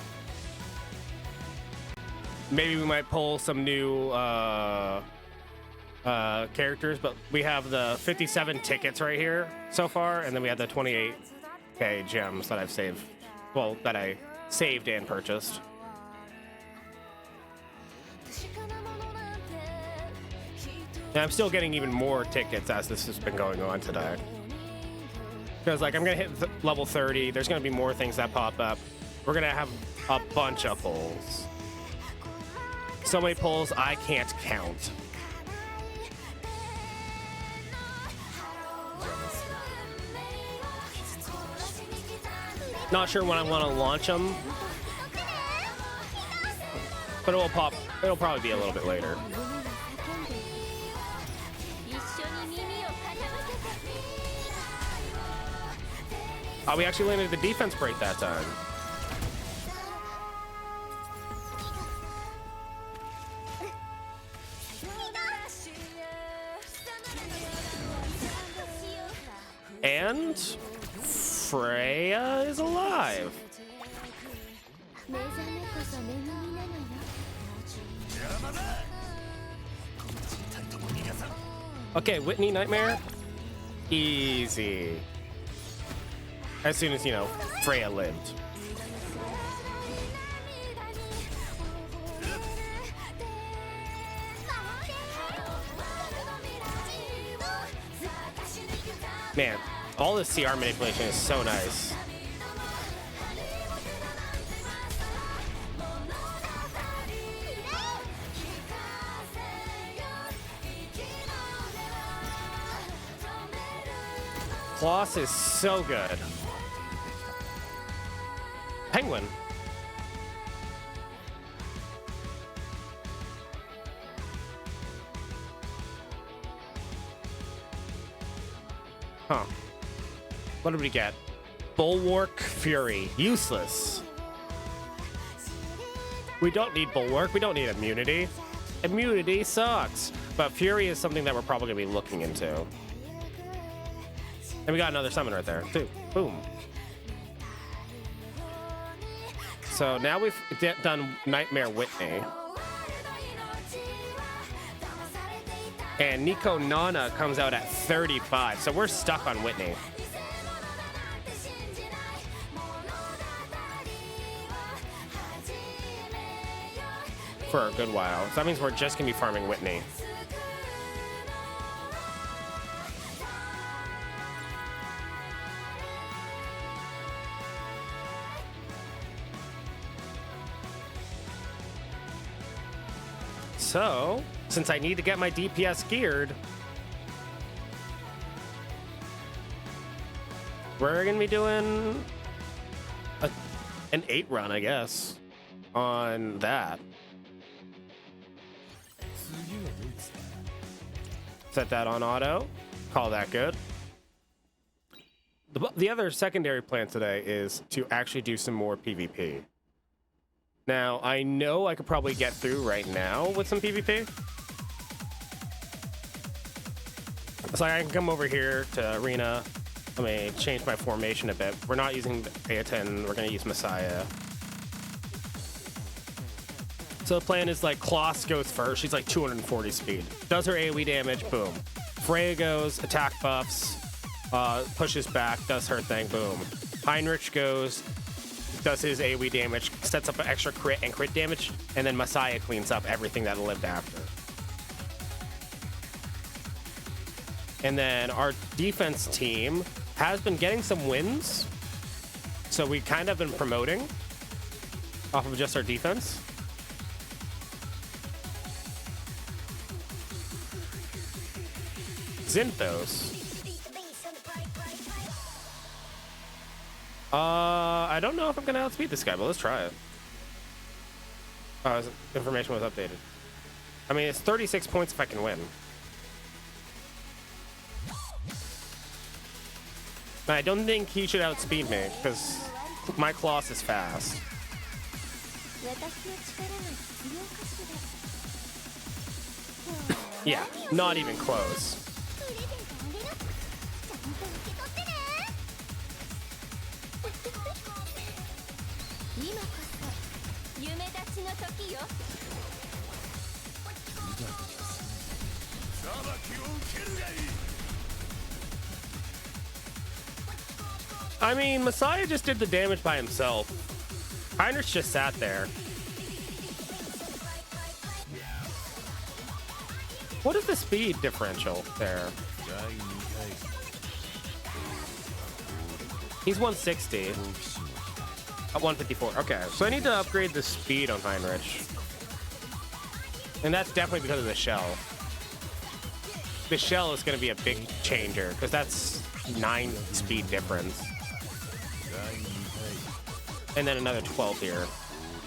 Maybe we might pull some new characters, but we have the 57 tickets right here so far, and then we have the 28k gems that I've saved. Well, that I saved and purchased. And I'm still getting even more tickets as this has been going on today. Because like I'm gonna hit level 30, there's gonna be more things that pop up. We're gonna have a bunch of pulls. So many pulls I can't count. Not sure when I want to launch them, but it'll probably be a little bit later. Oh, we actually landed the defense break that time. And Freya is alive. Okay, Whitney Nightmare. Easy. As soon as, you know, Freya lived. Man, all this CR manipulation is so nice. Kloss is so good. Penguin. Huh. What did we get? Bulwark Fury. Useless. We don't need Bulwark. We don't need immunity. Immunity sucks. But Fury is something that we're probably going to be looking into. And we got another summon right there, too. Boom. So now we've done Nightmare Whitney. And Nico Nana comes out at 35. So we're stuck on Whitney. For a good while. So that means we're just going to be farming Whitney. So, since I need to get my DPS geared, we're going to be doing an 8 run, I guess, on that. Set that on auto. Call that good. The other secondary plan today is to actually do some more PvP. Now, I know I could probably get through right now with some PvP. So I can come over here to Arena. Let me change my formation a bit. We're not using Aten, we're going to use Messiah. So the plan is like Kloss goes first. She's like 240 speed. Does her AoE damage, boom. Freya goes, attack buffs, pushes back, does her thing, boom. Heinrich goes, does his AoE damage, sets up an extra crit and crit damage, and then Messiah cleans up everything that lived after. And then our defense team has been getting some wins, so we kind of been promoting off of just our defense. Zinthos. I don't know if I'm gonna outspeed this guy, but let's try it. Oh, his information was updated. I mean, it's 36 points if I can win. I don't think he should outspeed me, because my Kloss is fast. Yeah, not even close. I mean, Messiah just did the damage by himself. Heinrich just sat there. What is the speed differential there? He's 160. At 154. Okay, so I need to upgrade the speed on Heinrich. And that's definitely because of the shell. The shell is going to be a big changer, because that's 9 speed difference. And then another 12 here.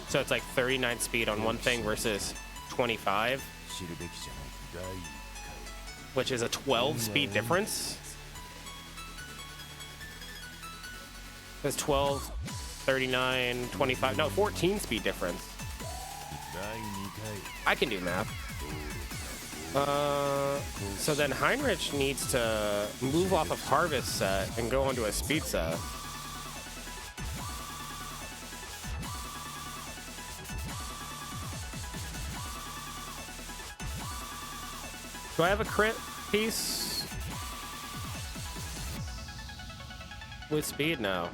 So it's like 39 speed on one thing versus 25. Which is a 12 speed difference. There's 12, 39, 25. No, 14 speed difference. 第2 I can do math. So then Heinrich needs to move off of Harvest set and go onto a speed set. Do I have a crit piece with speed now?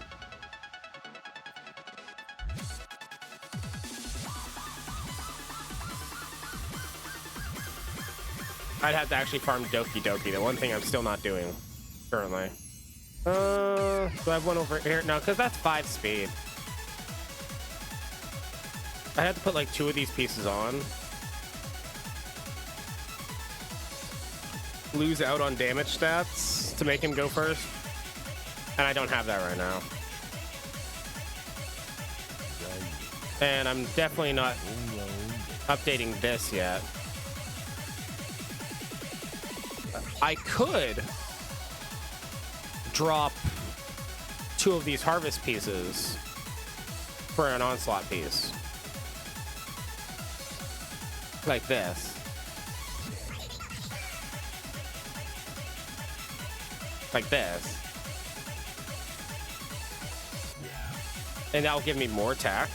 I'd have to actually farm Doki Doki, the one thing I'm still not doing currently. Do I have one over here? No, because that's 5 speed. I had to put like 2 of these pieces on. Lose out on damage stats to make him go first. And I don't have that right now. And I'm definitely not updating this yet. I could drop 2 of these harvest pieces for an onslaught piece. Like this. Like this. And that'll give me more attack.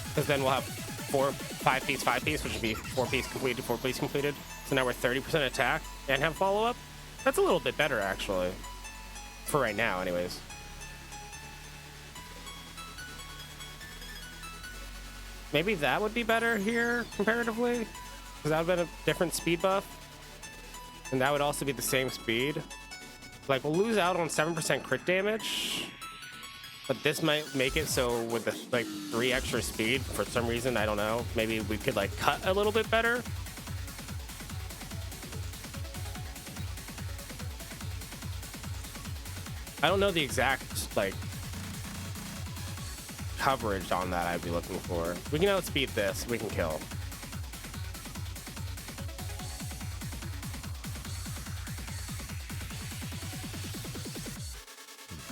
Because then we'll have 5 piece, 5 piece, which would be 4 piece completed, 4 piece completed. So now we're 30% attack and have follow-up. That's a little bit better, actually. For right now, anyways. Maybe that would be better here, comparatively. Because that would have been a different speed buff. And that would also be the same speed. Like, we'll lose out on 7% crit damage. But this might make it so with the, like, 3 extra speed, for some reason, I don't know. Maybe we could, like, cut a little bit better. I don't know the exact, like, coverage on that I'd be looking for. We can outspeed this. We can kill.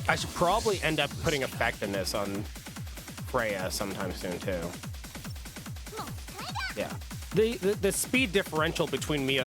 I should probably end up putting effectiveness on Freya sometime soon, too. Yeah. The speed differential between me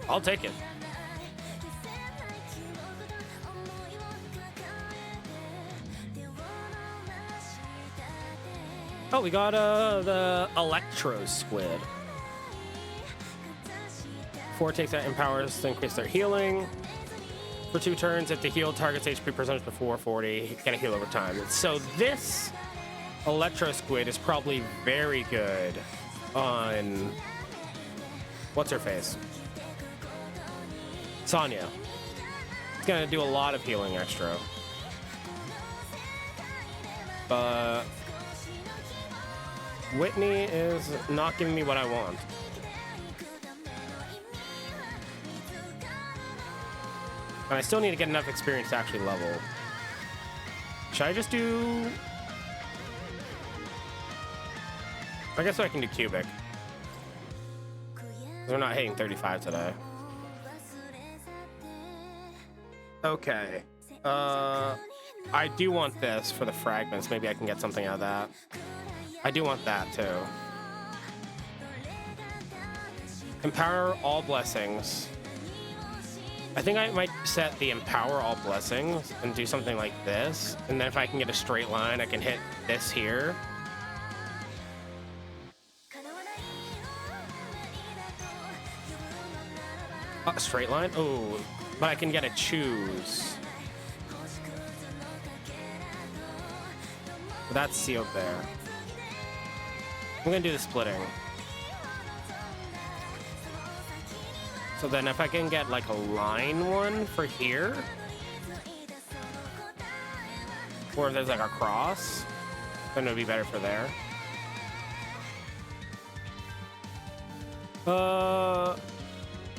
I'll take it. Oh, we got the Electro Squid. 4 takes that empowers to increase their healing. For 2 turns, if the heal target's HP percentage before 40, get a heal over time. So this Electro Squid is probably very good on what's her face? Sonya. It's gonna do a lot of healing extra. But Whitney is not giving me what I want. And I still need to get enough experience to actually level. Should I just do... I guess I can do cubic. We're not hitting 35 today. Okay. I do want this for the fragments. Maybe I can get something out of that. I do want that too. Empower all blessings. I think I might set the empower all blessings and do something like this. And then if I can get a straight line, I can hit this here. A straight line? Oh, but I can get a choose. That's sealed there. I'm gonna do the splitting. So then if I can get like a line one for here, or if there's like a cross, then it would be better for there.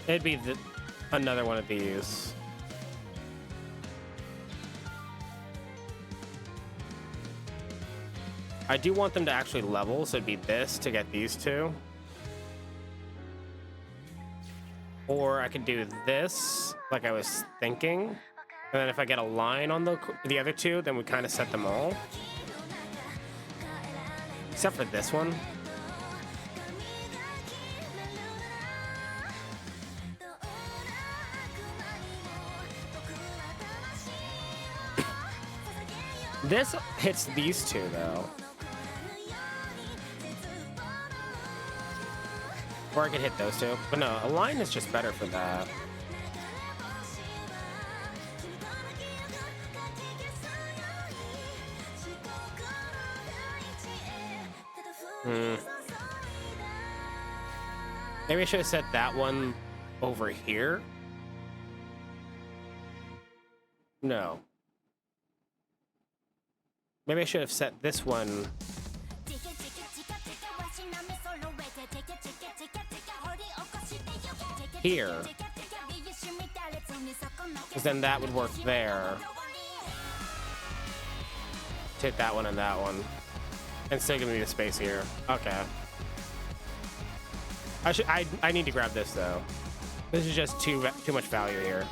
It'd be another one of these. I do want them to actually level, so it'd be this to get these two. Or I could do this, like I was thinking. And then if I get a line on the other two, then we kind of set them all. Except for this one. This hits these two, though. Or I could hit those two. But no, a line is just better for that. Maybe I should have set that one over here. No. Maybe I should have set this one here, because then that would work there. Hit that one and that one, and still give me the space here. Okay. I need to grab this though. This is just too much value here.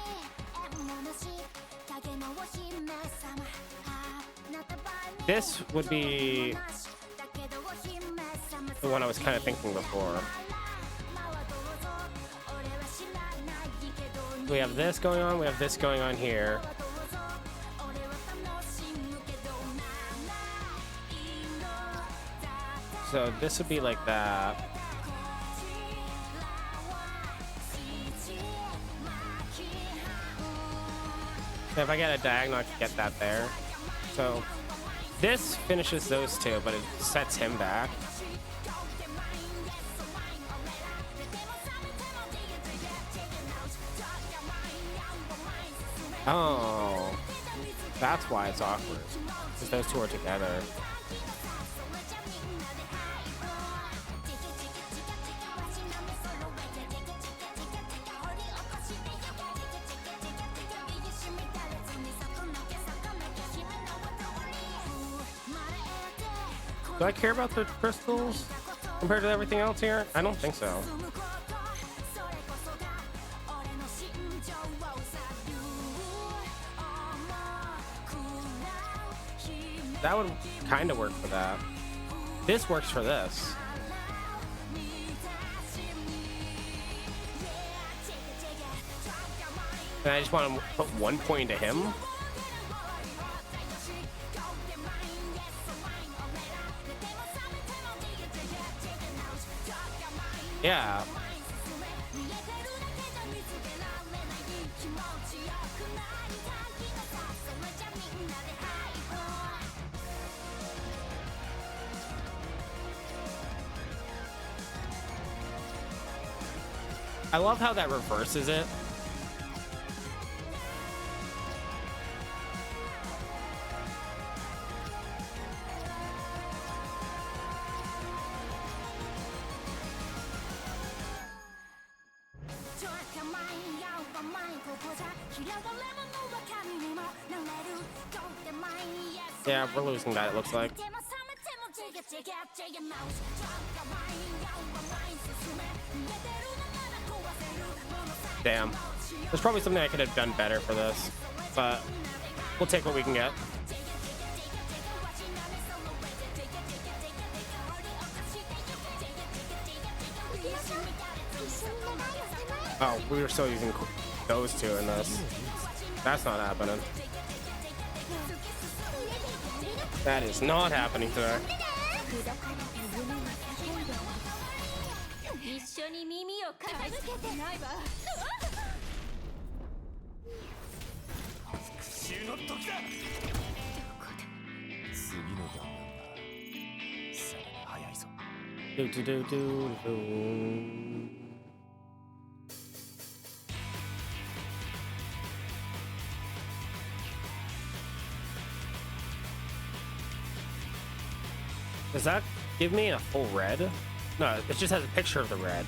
This would be the one I was kind of thinking before. We have this going on, we have this going on here. So this would be like that. If I get a diagonal, I can get that there. So this finishes those two, but it sets him back. Oh, that's why it's awkward, because those two are together. Do I care about the crystals compared to everything else here? I don't think so. That would kind of work for that. This works for this. And I just want to put 1 point into him. Yeah. I love how that reverses it. Yeah, we're losing that, it looks like. Damn. There's probably something I could have done better for this, but we'll take what we can get. Oh, we were still using those two in this. That's not happening. That is not happening today. Do, do, do, do, do. Does that give me a full red? No, it just has a picture of the red.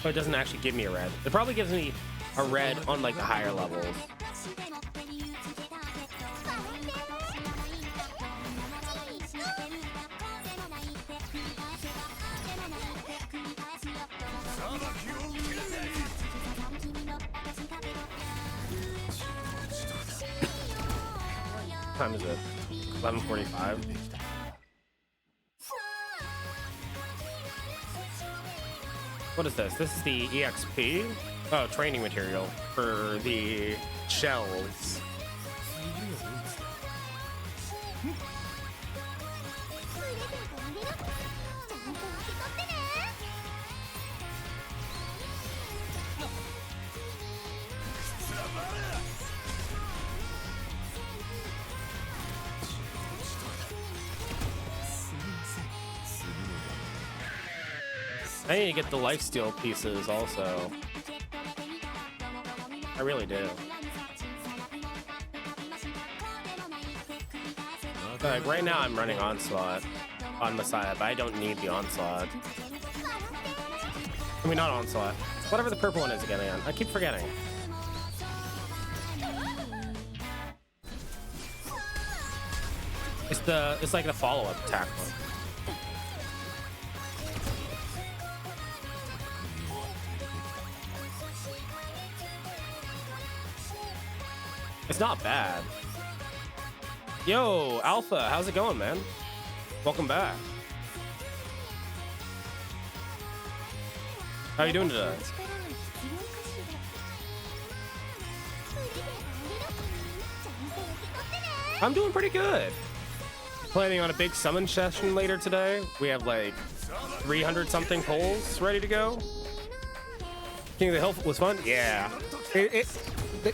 But it doesn't actually give me a red. It probably gives me a red on like the higher levels. What time is it? 11:45. What is this? This is the EXP? Oh, training material for the shells. I need to get the lifesteal pieces also. I really do. Like right now I'm running Onslaught on Messiah, but I don't need the Onslaught. I mean, not Onslaught. Whatever the purple one is again. I keep forgetting. It's like the follow-up attack one. It's not bad. Yo, Alpha, how's it going, man? Welcome back. How are you doing today? I'm doing pretty good. Planning on a big summon session later today. We have like 300 something polls ready to go. King of the Hill was fun? Yeah.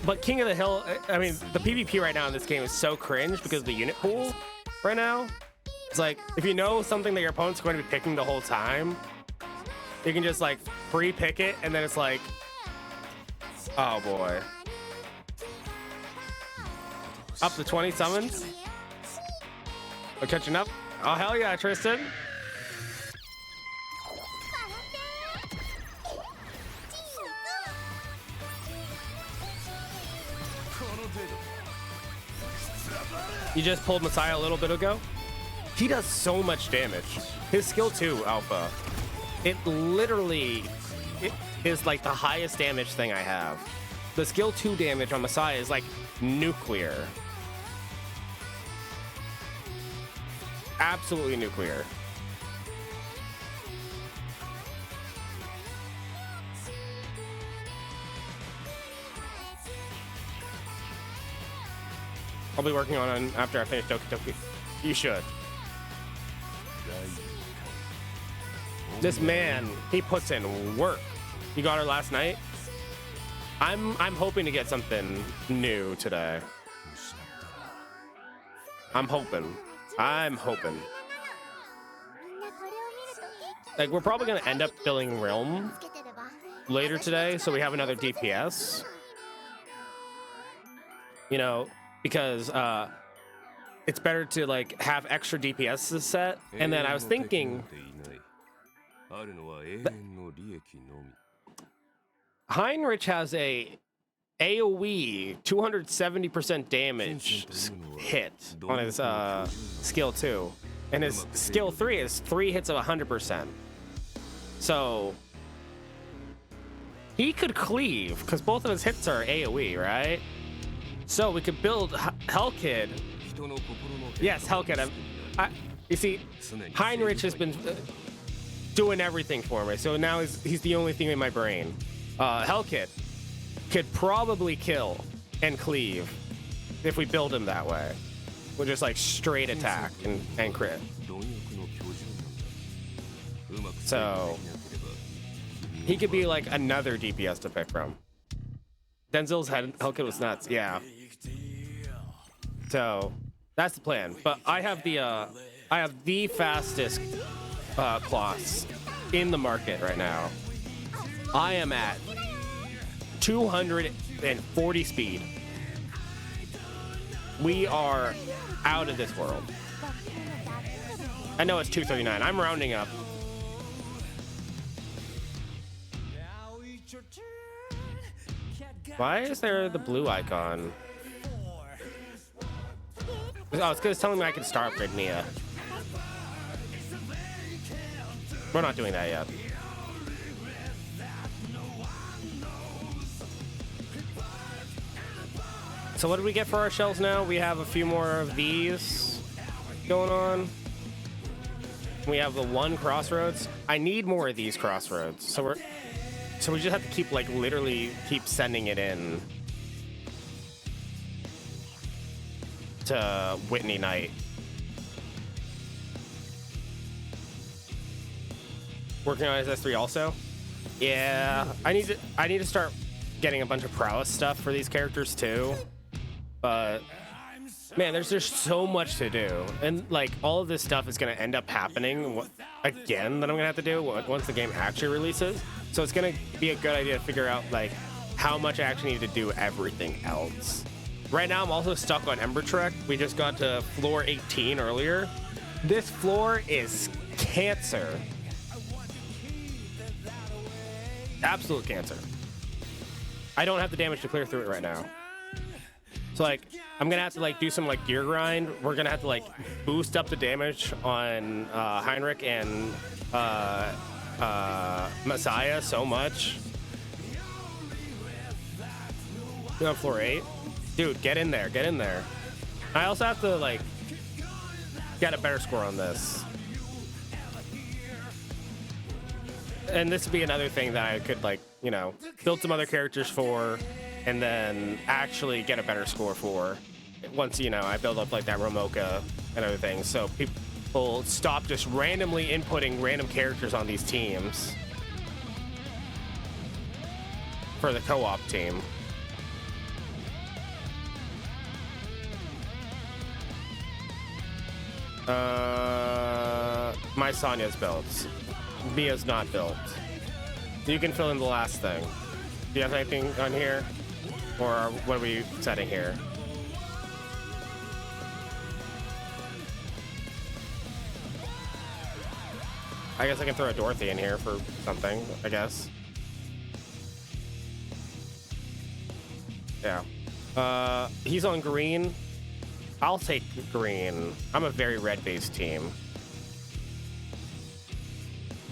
But King of the Hill, I mean, the PvP right now in this game is so cringe because of the unit pool right now. It's like, if you know something that your opponent's going to be picking the whole time, you can just like pre-pick it, and then it's like, oh boy. Up to 20 summons? We're catching up? Oh, hell yeah, Tristan. You just pulled Messiah a little bit ago. He does so much damage. His skill 2, Alpha, it literally is like the highest damage thing I have. The skill 2 damage on Messiah is like nuclear. Absolutely nuclear. I'll be working on it after I finish Doki Doki. You should. This man, he puts in work. You got her last night? I'm hoping to get something new today. I'm hoping. Like, we're probably gonna end up filling Realm later today, so we have another DPS. You know, because it's better to like have extra DPS set. And then I was thinking, Heinrich has a AoE 270% damage hit on his skill 2, and his skill 3 is 3 hits of 100%. So he could cleave because both of his hits are AoE, right? So we could build Hellkid. Yes, Hellkid. You see, Heinrich has been doing everything for me, so now he's the only thing in my brain. Hellkid could probably kill and cleave if we build him that way. We'll just like straight attack and crit. So he could be like another DPS to pick from. Denzel's Hellkid was nuts, yeah. So that's the plan. But I have the fastest cloths in the market right now. I am at 240 speed. We are out of this world. I know it's 239. I'm rounding up. Why is there the blue icon? Oh, it's because it's telling me I can star upgrade Nia. We're not doing that yet. So what did we get for our shells now? We have a few more of these going on. We have the one crossroads. I need more of these crossroads. So we just have to keep like literally keep sending it in to Whitney Knight. Working on his S3 also. Yeah, I need to start getting a bunch of prowess stuff for these characters too. But man, there's just so much to do, and like all of this stuff is gonna end up happening again that I'm gonna have to do once the game actually releases. So it's gonna be a good idea to figure out like how much I actually need to do everything else. Right now, I'm also stuck on Ember Trek. We just got to floor 18 earlier. This floor is cancer. Absolute cancer. I don't have the damage to clear through it right now. So like, I'm gonna have to like do some like gear grind. We're gonna have to like boost up the damage on Heinrich and Messiah so much. We're on floor 8. Dude, get in there, get in there. I also have to like get a better score on this. And this would be another thing that I could like, you know, build some other characters for and then actually get a better score for once, you know, I build up like that Ramoka and other things. So people stop just randomly inputting random characters on these teams for the co-op team. My Sonya's built. Mia's not built. You can fill in the last thing. Do you have anything on here? Or what are we setting here? I guess I can throw a Dorothy in here for something, I guess. Yeah. He's on green. I'll take green. I'm a very red-based team.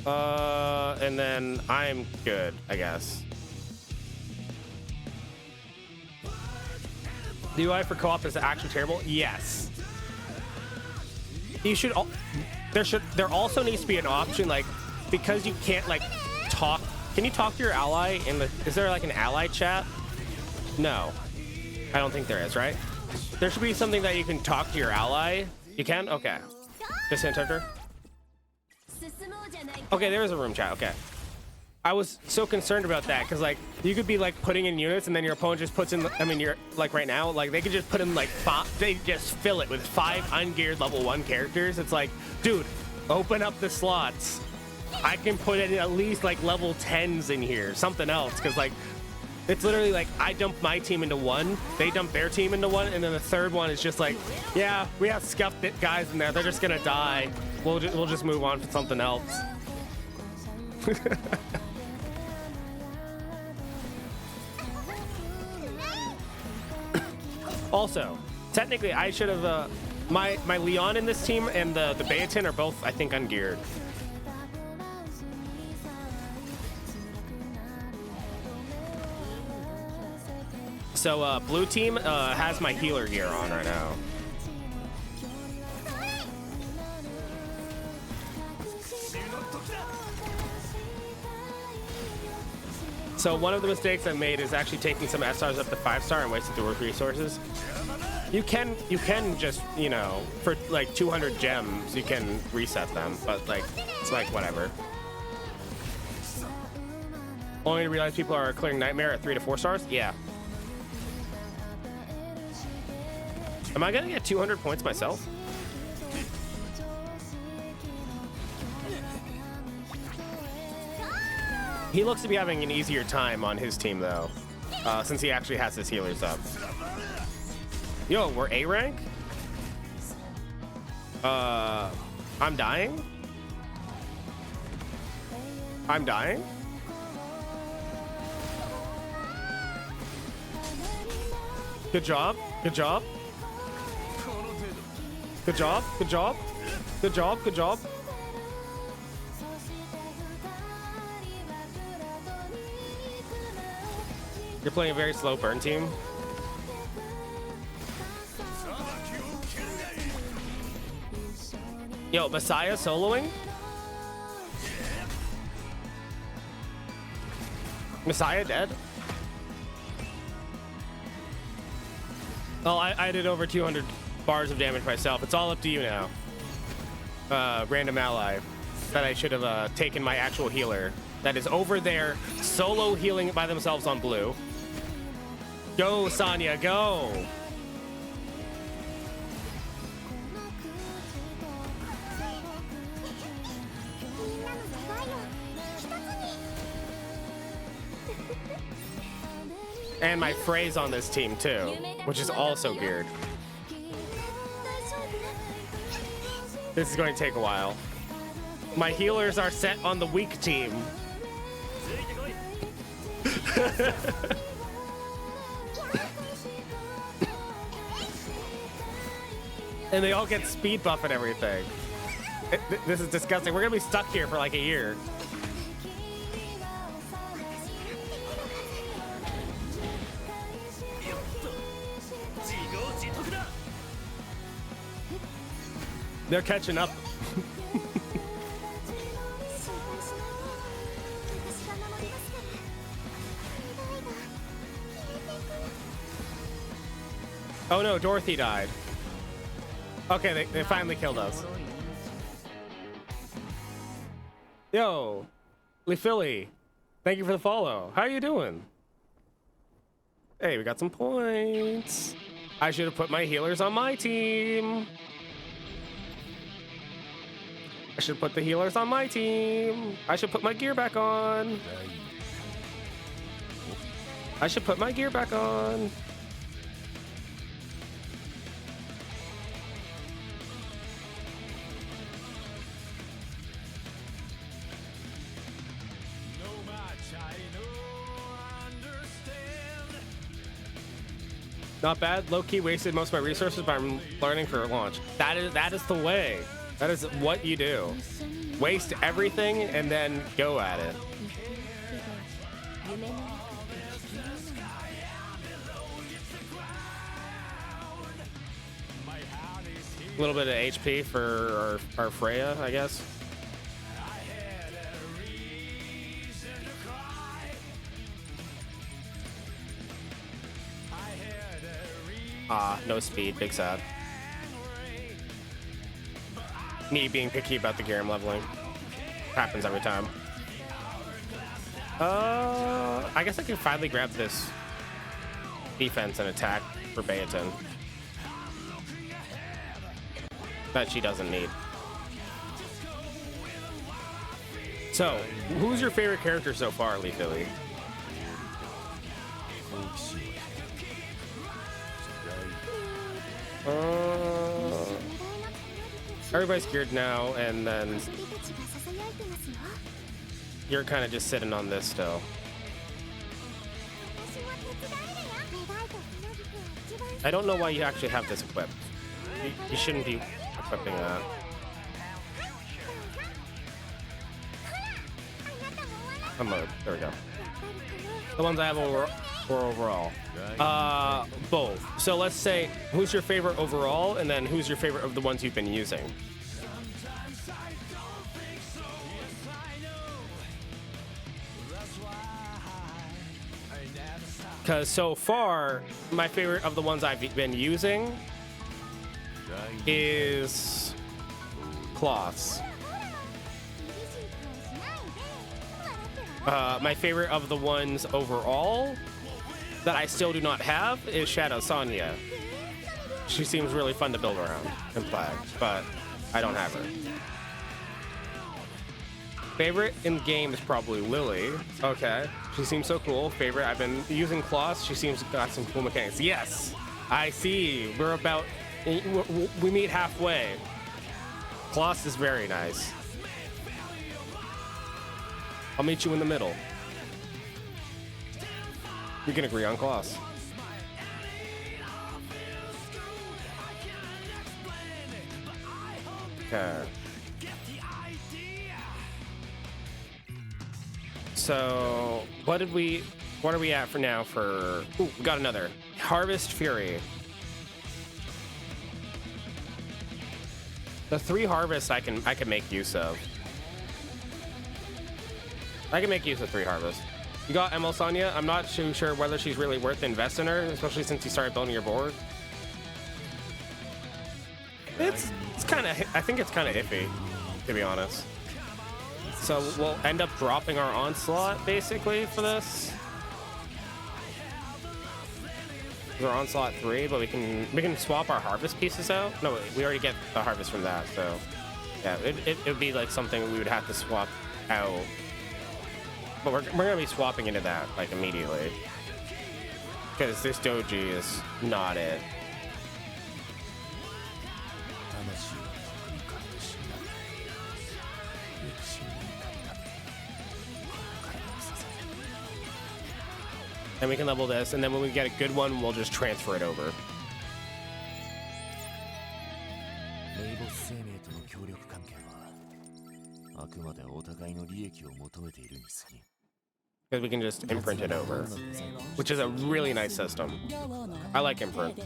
And then I'm good, I guess. The UI for co-op is actually terrible? Yes. You should... There also needs to be an option, like, because you can't, like, talk... Can you talk to your ally in the... Is there, like, an ally chat? No. I don't think there is, right? There should be something that you can talk to your ally. You can? Okay. Just hint her. Okay, there is a room chat. Okay. I was so concerned about that because like you could be like putting in units and then your opponent just puts in. I mean, you're like right now, like they could just put in like they just fill it with 5 ungeared level 1 characters. It's like, dude, open up the slots. I can put in at least like level 10s in here, something else, because like it's literally like I dump my team into one, they dump their team into one, and then the third one is just like, yeah, we have scuffed it guys in there. They're just gonna die. We'll just move on to something else. Also, technically, I should have my Leon in this team and the Beatin are both, I think, ungeared. So blue team has my healer gear on right now. So one of the mistakes I made is actually taking some SRs up to 5-star and wasting the resources. You can just, you know, for like 200 gems, you can reset them, but like, it's like whatever. Only to realize people are clearing Nightmare at 3 to 4 stars? Yeah. Am I gonna get 200 points myself? He looks to be having an easier time on his team though, since he actually has his healers up. Yo, we're A rank? I'm dying? I'm dying? Good job, good job. Good job, good job. Good job, good job. You're playing a very slow burn team. Yo, Messiah soloing? Messiah dead? Oh, I did over 200 bars of damage myself. It's all up to you now. Random ally. That I should have taken my actual healer. That is over there, solo healing by themselves on blue. Go, Sonya, go! And my Frey's on this team too, which is also geared. This is going to take a while. My healers are set on the weak team. And they all get speed buff and everything. This is disgusting. We're gonna be stuck here for like a year. They're catching up. Oh no, Dorothy died. Okay, they finally killed us. Yo, Lee Philly, thank you for the follow. How you doing? Hey, we got some points. I should have put my healers on my team. I should put the healers on my team. I should put my gear back on. I should put my gear back on. Not bad. Low-key wasted most of my resources, but I'm learning for launch. That is the way. That is what you do. Waste everything and then go at it. A little bit of HP for our Freya, I guess. No speed, big sad. Me being picky about the gear I'm leveling. Happens every time. I guess I can finally grab this defense and attack for Bayaton. That she doesn't need. So, who's your favorite character so far, Lee Philly? Everybody's geared now, and then you're kind of just sitting on this still. I don't know why you actually have this equipped. You shouldn't be equipping that. Mode. There we go. The ones I have overall. Both. So let's say, who's your favorite overall, and then who's your favorite of the ones you've been using? Because so far, my favorite of the ones I've been using is cloths. My favorite of the ones overall that I still do not have is Shadow Sonya. She seems really fun to build around and play, but I don't have her. Favorite in game is probably Lily. Okay, she seems so cool. Favorite, I've been using Kloss. She seems got some cool mechanics. Yes, I see. We're about, we meet halfway. Kloss is very nice. I'll meet you in the middle. We can agree on Kloss. Okay. So, what are we at for now for... Ooh, we got another. Harvest Fury. The 3 harvests I can make use of. I can make use of 3 harvests. You got ML Sonya. I'm not too sure whether she's really worth investing in her, especially since you started building your board. It's kind of... I think it's kind of iffy, to be honest. So we'll end up dropping our Onslaught, basically, for this. Our Onslaught 3, but we can swap our Harvest pieces out. No, we already get the Harvest from that, so... Yeah, it would be like something we would have to swap out. But we're going to be swapping into that, like, immediately. Because this doji is not it. And we can level this, and then when we get a good one, we'll just transfer it over. Because we can just imprint it over, which is a really nice system. I like imprint.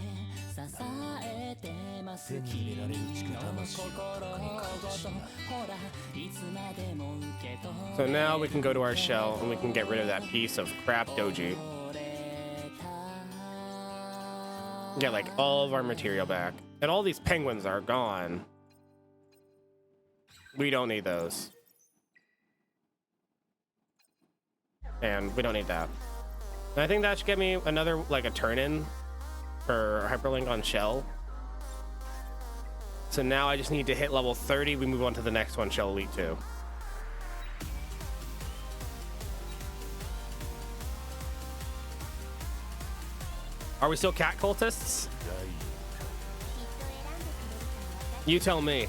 So now we can go to our shell, and we can get rid of that piece of crap doji. Get like all of our material back. And all these penguins are gone. We don't need those. And we don't need that. And I think that should get me another, like, a turn in for Hyperlink on Shell. So now I just need to hit level 30. We move on to the next one, Shell Elite 2. Are we still cat cultists? You tell me.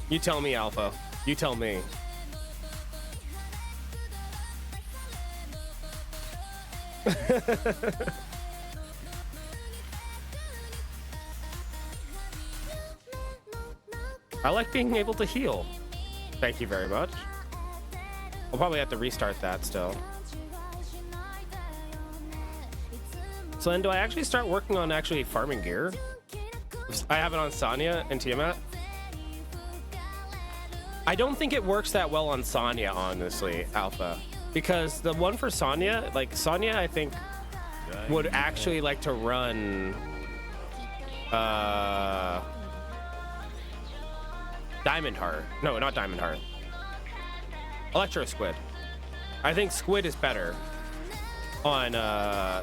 You tell me, Alpha. You tell me. I like being able to heal. Thank you very much. I'll probably have to restart that still. So then do I actually start working on actually farming gear? I have it on Sonya and Tiamat. I don't think it works that well on Sonya, honestly, Alpha. Because the one for Sonya, like Sonya, I think would actually like to run Diamond Heart. No, not Diamond Heart. Electro Squid. I think Squid is better on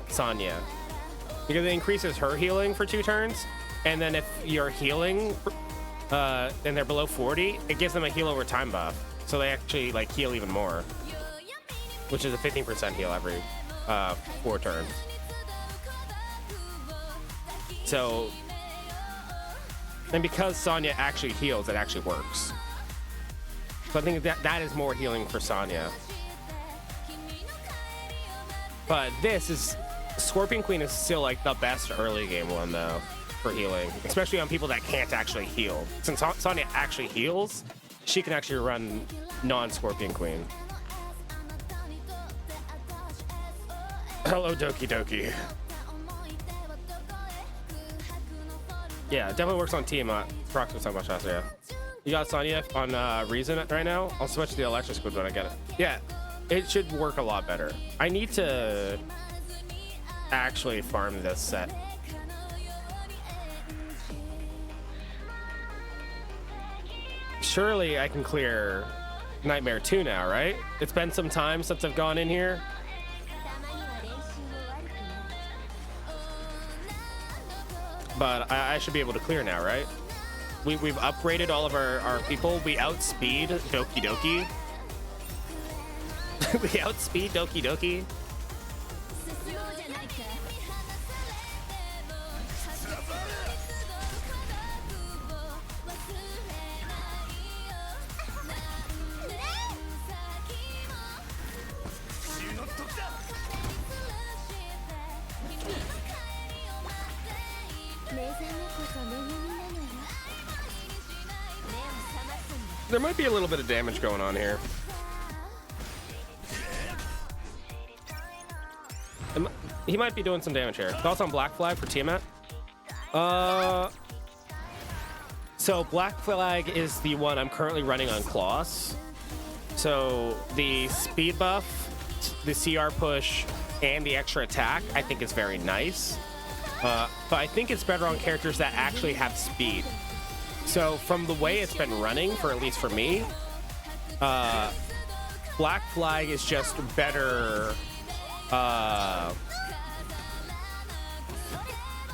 Sonya because it increases her healing for 2 turns, and then if you're healing and they're below 40, it gives them a heal over time buff, so they actually like heal even more, which is a 15% heal every 4 turns. So, and because Sonya actually heals, it actually works. So I think that is more healing for Sonya. But this is, Scorpion Queen is still like the best early game one though for healing, especially on people that can't actually heal. Since Sonya actually heals, she can actually run non-Scorpion Queen. Hello, Doki Doki. Yeah, definitely works on team. Prox was talking about shots, yeah. You got Sonya on Reason right now? I'll switch to the Electro Squid when I get it. Yeah, it should work a lot better. I need to actually farm this set. Surely I can clear Nightmare 2 now, right? It's been some time since I've gone in here. But I should be able to clear now, right? We've upgraded all of our people. We outspeed Doki Doki. We outspeed Doki Doki. There might be a little bit of damage going on here. He might be doing some damage here. Thoughts on Black Flag for Tiamat? So Black Flag is the one I'm currently running on Kloss. So the speed buff, the CR push, and the extra attack I think is very nice. But I think it's better on characters that actually have speed. So from the way it's been running, for at least for me, Black Flag is just better.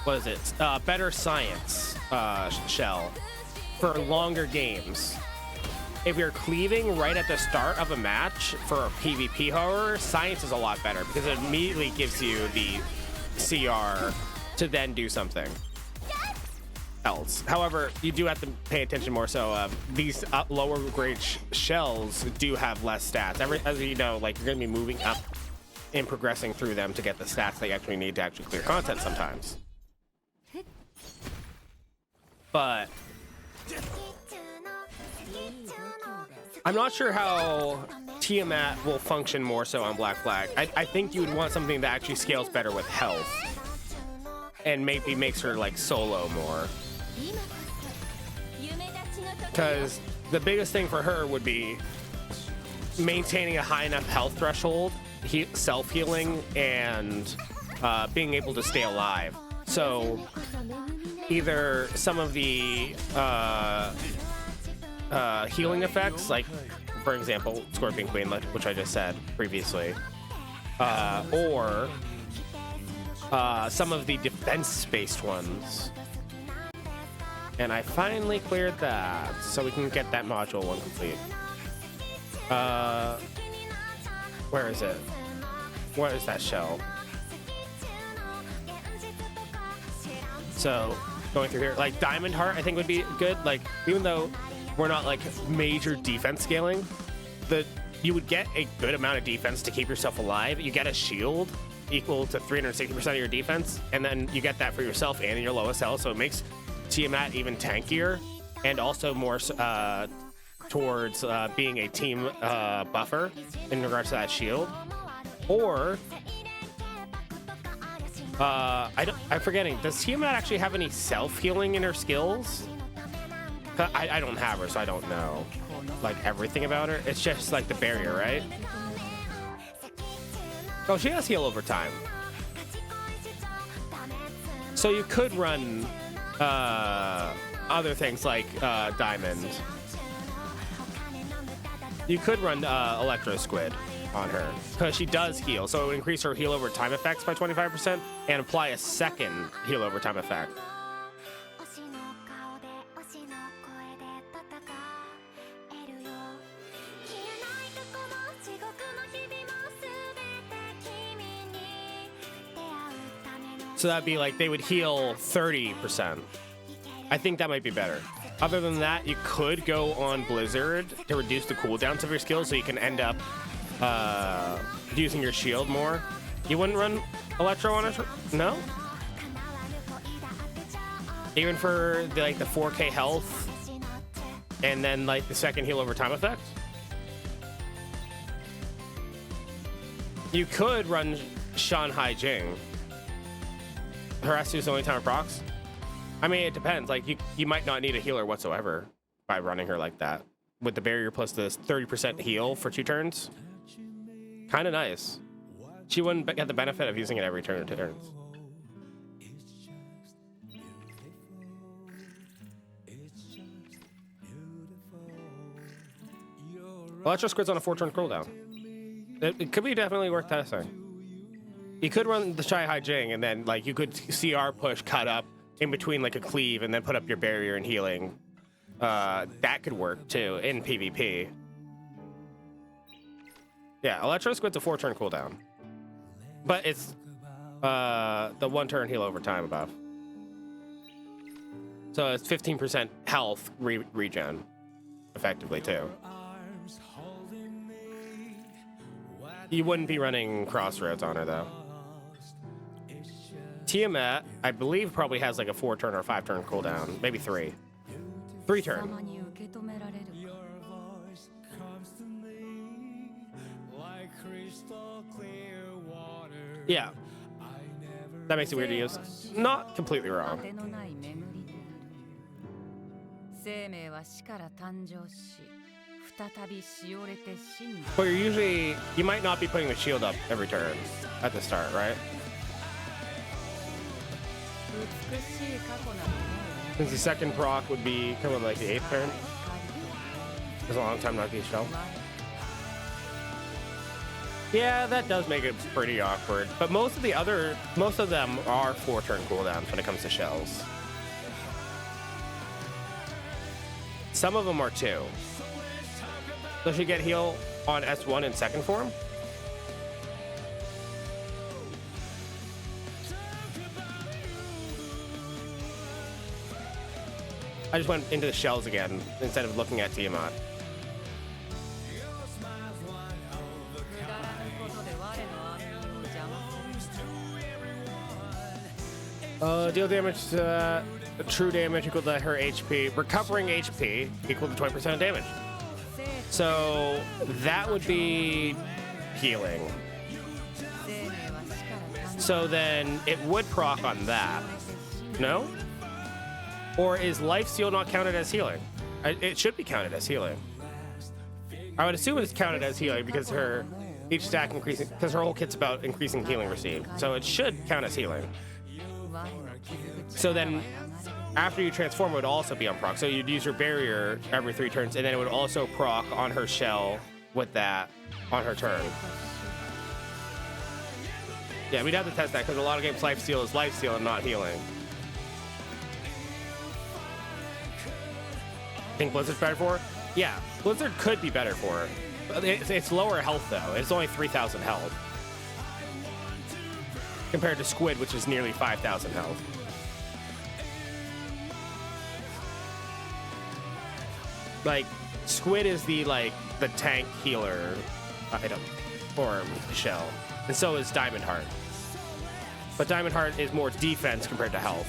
What is it? Better science shell for longer games. If you're cleaving right at the start of a match for a PvP horror, science is a lot better because it immediately gives you the CR to then do something else. However, you do have to pay attention more. So these lower grade shells do have less stats. As you know, like, you're going to be moving up and progressing through them to get the stats that you actually need to actually clear content sometimes. But I'm not sure how Tiamat will function more so on Black Flag. I think you would want something that actually scales better with health and maybe makes her like solo more. Because the biggest thing for her would be maintaining a high enough health threshold, self-healing, and being able to stay alive. So either some of the healing effects, like for example Scorpion Queen, which I just said previously, or some of the defense-based ones. And I finally cleared that, so we can get that module one complete. Where is it? Where is that shell? So going through here, like Diamond Heart I think would be good. Like, even though we're not like major defense scaling, you would get a good amount of defense to keep yourself alive. You get a shield equal to 360% of your defense, and then you get that for yourself and your lowest health, so it makes Tiamat even tankier, and also more towards being a team buffer in regards to that shield. Or I'm forgetting, does Tiamat actually have any self-healing in her skills? I don't have her, so I don't know like everything about her. It's just like the barrier, right? Oh, she has heal over time. So you could run other things like Diamond. You could run Electro Squid on her because she does heal, so it would increase her heal over time effects by 25% and apply a second heal over time effect. 星の顔で星の声で戦えるよ消えない過去も地獄の日々も全て君に出会うための So that'd be like they would heal 30%. I think that might be better. Other than that, you could go on Blizzard to reduce the cooldowns of your skills so you can end up using your shield more. You wouldn't run Electro on it? No? Even for the 4K health and then like the second heal over time effect? You could run Shanghai Jing. Harass is the only time it procs. I mean, it depends. Like, you might not need a healer whatsoever by running her like that. With the barrier plus this 30% heal for 2 turns. Kind of nice. She wouldn't get the benefit of using it every turn or 2 turns. Electro Squid's on a 4-turn cooldown. It could be definitely worth testing. You could run the Shanghai Jing and then, like, you could CR push cut up in between like a cleave and then put up your barrier and healing. That could work too in PvP. Yeah, Electro Squid's a 4-turn cooldown. But it's the 1-turn heal over time above. So it's 15% health regen, effectively too. You wouldn't be running Crossroads on her though. Tiamat, I believe, probably has like a 4-turn or 5-turn cooldown. Maybe 3. 3-turn. Yeah. That makes it weird to use. Not completely wrong. But you might not be putting the shield up every turn at the start, right? Since the second proc would be kind of like the 8th turn. It's a long time not to shell. Yeah, that does make it pretty awkward. But most of them are 4-turn cooldowns when it comes to shells. Some of them are 2. Does she get heal on S1 in second form? I just went into the shells again instead of looking at Tiamat. Deal damage, true damage equal to her HP. Recovering HP equal to 20% of damage. So that would be healing. So then it would proc on that. No? Or is life steal not counted as healing? It should be counted as healing. I would assume it's counted as healing because each stack increasing, because her whole kit's about increasing healing received. So it should count as healing. So then after you transform, it would also be on proc. So you'd use your barrier every 3 turns, and then it would also proc on her shell with that on her turn. Yeah, we'd have to test that because a lot of games life steal is life steal and not healing. Think Blizzard's better for her? Yeah, Blizzard could be better for her. It's lower health though. It's only 3,000 health. Compared to Squid, which is nearly 5,000 health. Like, Squid is the tank healer item or shell. And so is Diamond Heart. But Diamond Heart is more defense compared to health.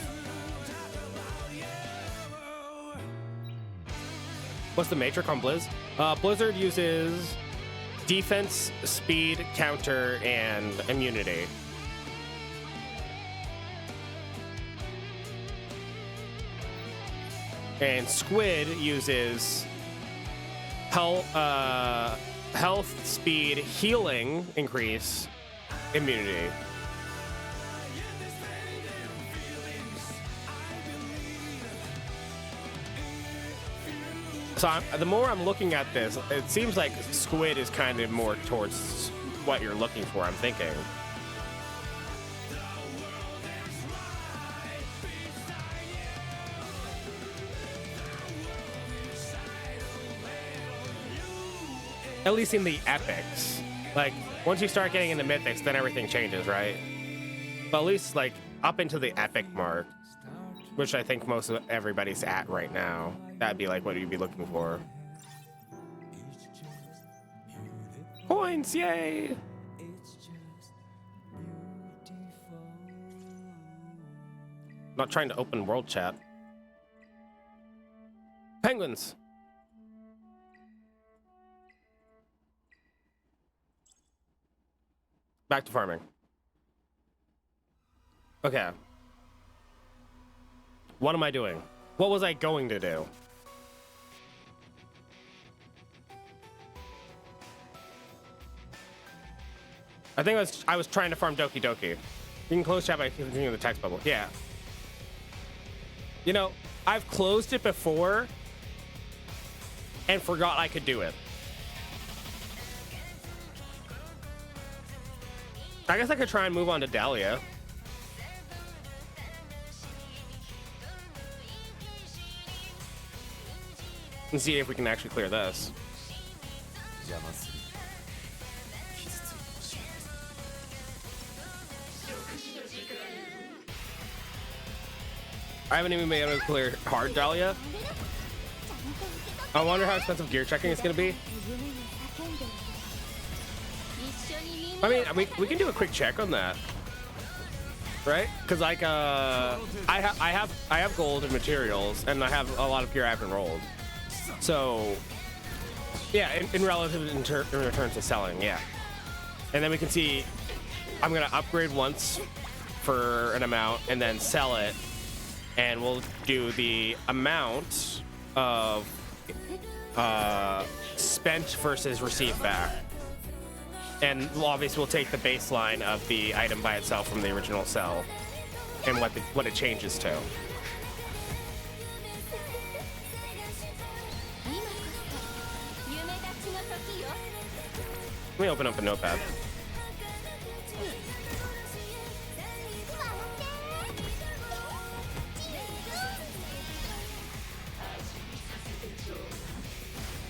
What's the matrix on Blizz? Blizzard uses defense, speed, counter, and immunity. And Squid uses health, speed, healing, increase, immunity. So the more I'm looking at this, it seems like squid is kind of more towards what you're looking for, I'm thinking. At least in the epics. Like, once you start getting into mythics, then everything changes, right? But at least, like, up into the epic mark, which I think most of everybody's at right now, that'd be like what you'd be looking for. Points, yay! Not trying to open world chat. Penguins! Back to farming. Okay. What am I doing? What was I going to do? I think I was trying to farm Doki Doki. You can close chat by continuing the text bubble. Yeah. You know, I've closed it before and forgot I could do it. I guess I could try and move on to Dahlia. And see if we can actually clear this. I haven't even been able to clear hard Dahlia. I wonder how expensive gear checking is going to be. I mean, we can do a quick check on that, right? Because like I have gold and materials, and I have a lot of gear I haven't rolled. So yeah, in relative in return to selling, yeah. And then we can see I'm gonna upgrade once for an amount, and then sell it, and we'll do the amount of spent versus received back. And obviously we'll take the baseline of the item by itself from the original sell and what it changes to. Let me open up a notepad.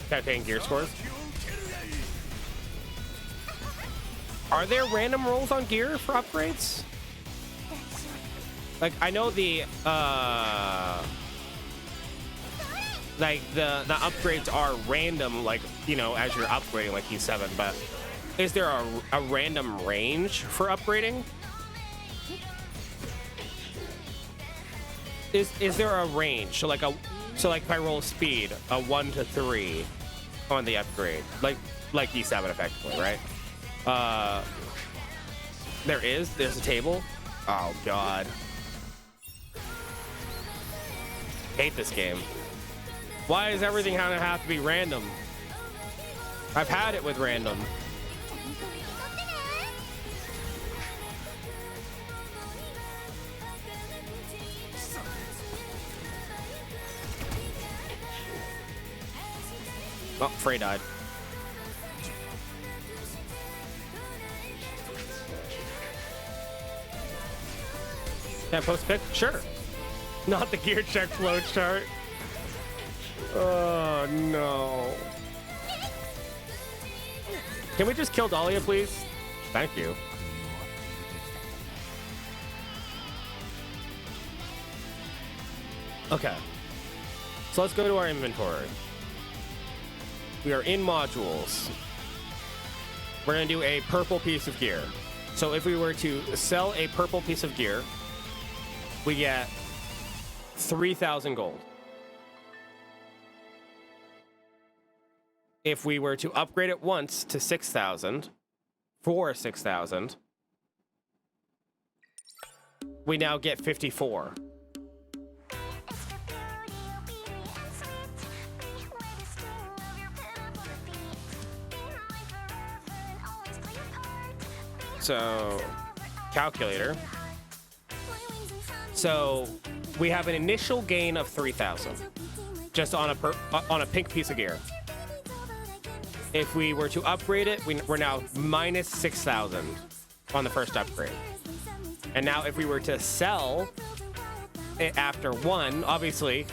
Calculating gear scores. Are there random rolls on gear for upgrades? Like, I know the like the upgrades are random, like, you know, as you're upgrading, like E7, but is there a random range for upgrading? Is there a range? So like if I roll speed, a 1 to 3 on the upgrade, like E7 effectively, right? There's a table. Oh god. Hate this game. Why does everything have to be random? I've had it with random. Oh, Frey died. Can I post a pic? Sure. Not the gear check flow chart. Oh no. Can we just kill Dahlia, please? Thank you. Okay. So let's go to our inventory. We are in modules. We're gonna do a purple piece of gear. So if we were to sell a purple piece of gear, we get 3,000 gold. If we were to upgrade it once to 6,000, for 6,000, we now get 54. So, calculator. So, we have an initial gain of 3,000. just on a pink piece of gear. If we were to upgrade it, we're now minus 6,000 on the first upgrade. And now if we were to sell it after 1, obviously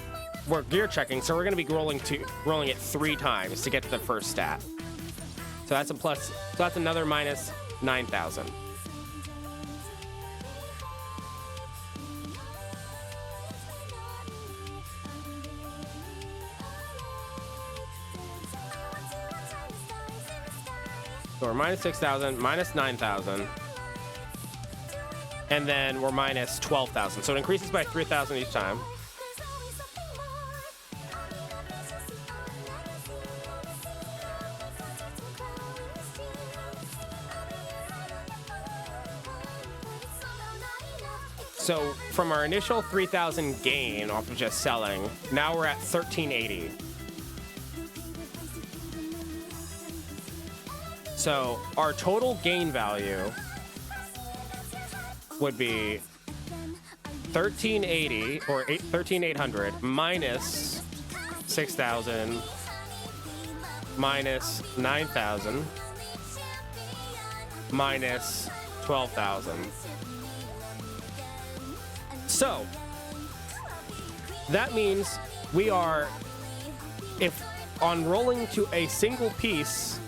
we're gear checking, so we're going to be rolling it 3 times to get to the first stat. So that's a plus. So that's another minus 9,000. So we're minus 6,000, minus 9,000, and then we're minus 12,000. So it increases by 3,000 each time. So from our initial 3,000 gain off of just selling, now we're at 1,380. So our total gain value would be 1,380 or 13,800 minus 6,000 minus 9,000 minus 12,000. So that means we are, if on rolling to a single piece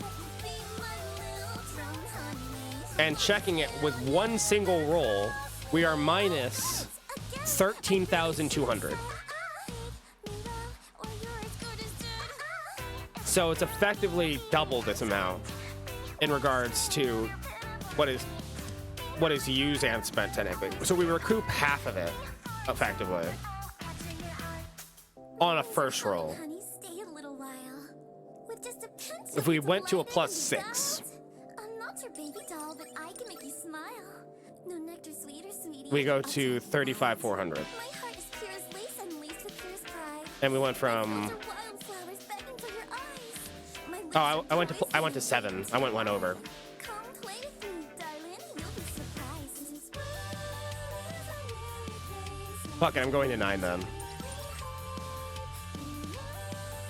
and checking it with one single roll, we are minus 13,200. So it's effectively double this amount in regards to what is used and spent technically. So we recoup half of it effectively on a first roll. If we went to a plus 6, we go to 35,400. And we went from, oh, I went to 7. I went 1 over. Fuck it, I'm going to 9 then.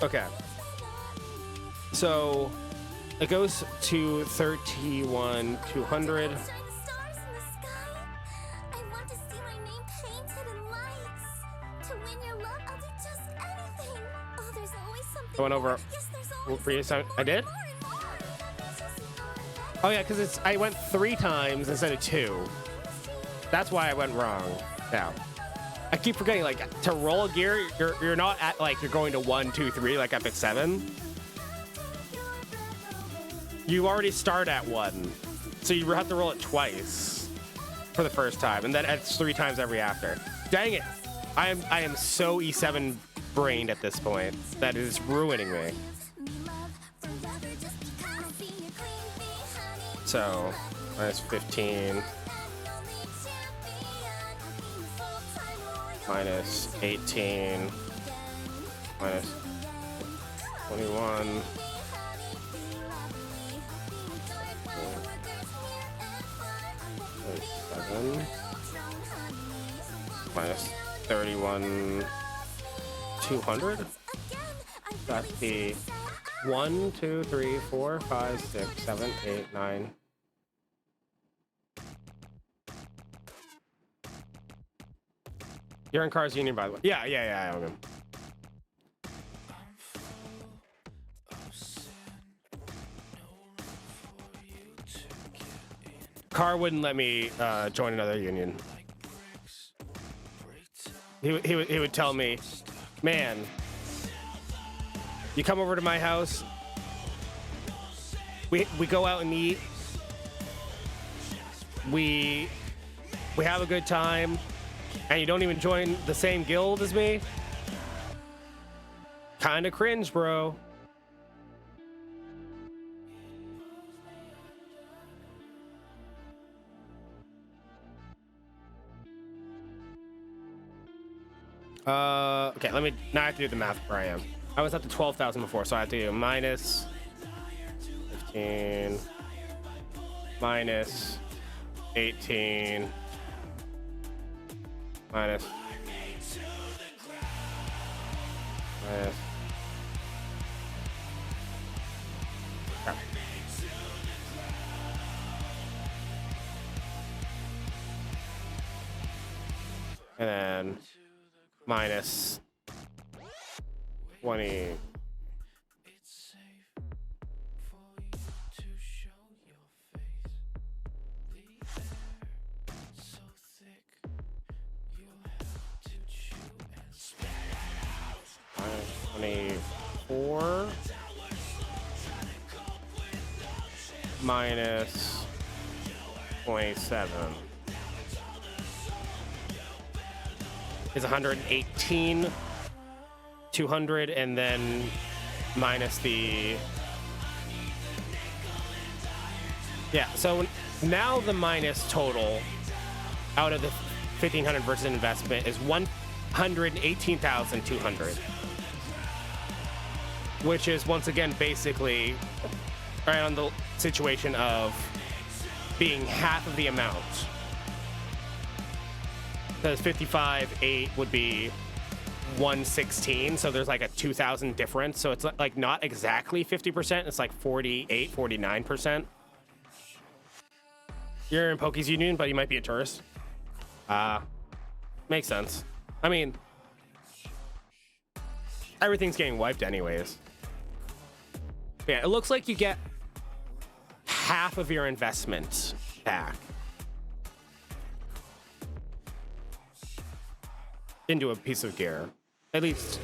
Okay. So it goes to 31,200. I went over. I did? Oh yeah, because I went 3 times instead of 2. That's why I went wrong. Now, I keep forgetting, like, to roll a gear, you're not at, like, you're going to 1, 2, 3, like up at 7. You already start at 1. So you have to roll it twice for the first time, and then it's 3 times every after. Dang it. I am so E7 brained at this point. That is ruining me. So, minus 15. Minus 18. Minus 21. Minus 31,200. That's the 1, 2, 3, 4, 5, 6, 7, 8, 9. You're in Cars Union, by the way. Yeah, I own him. Car wouldn't let me join another union. He would tell me, man, you come over to my house, we go out and eat, we have a good time, and you don't even join the same guild as me? Kinda cringe, bro. Okay, now I have to do the math where I am. I was up to 12,000 before, so I have to do minus 15, minus 18, minus Okay. And then minus 20. Minus 24 minus 27 is 118, 200, and then minus the, yeah, so now the minus total out of the 1500 versus investment is 118,200, which is once again basically right on the situation of being half of the amount. Because 55.8 would be 116, so there's like a 2,000 difference. So it's like not exactly 50%, it's like 48, 49%. You're in Poke's Union, but you might be a tourist. Makes sense. I mean, everything's getting wiped anyways. Yeah, it looks like you get half of your investment back into a piece of gear, at least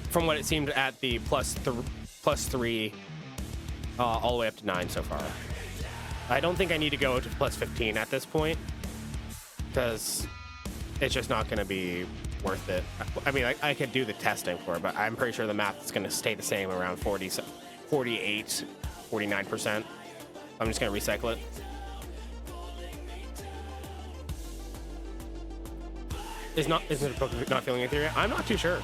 from what it seemed at the plus 3 all the way up to 9 so far. I don't think I need to go to plus 15 at this point because it's just not going to be worth it. I mean, I could do the testing for it, but I'm pretty sure the math is going to stay the same around 48, 49%. I'm just going to recycle it. Isn't it not feeling Etheria? I'm not too sure.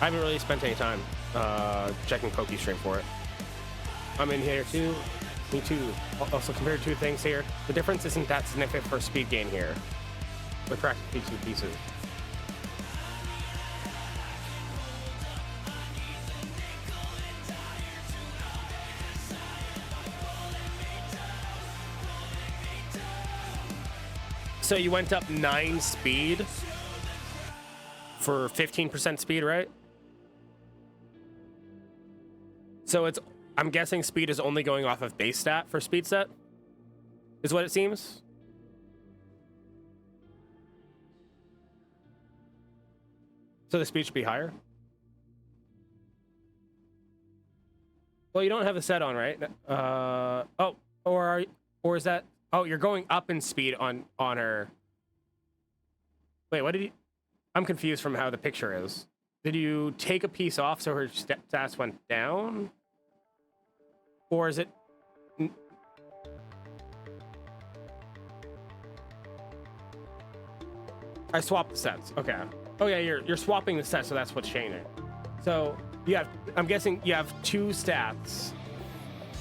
I haven't really spent any time checking Poke stream for it. I'm in here too. Me too. Also, compared to things here, the difference isn't that significant for speed gain here. We're practically 2 pieces. So you went up 9 speed for 15% speed, right? So it's, I'm guessing speed is only going off of base stat for speed set, is what it seems. So the speed should be higher. Well, you don't have the set on, right? Oh, or is that? Oh, you're going up in speed on her. Wait, what did you? I'm confused from how the picture is. Did you take a piece off so her stats went down? Or is it? I swapped the sets. Okay. Oh yeah, you're swapping the sets, so that's what's changing. So you have, I'm guessing you have 2 stats,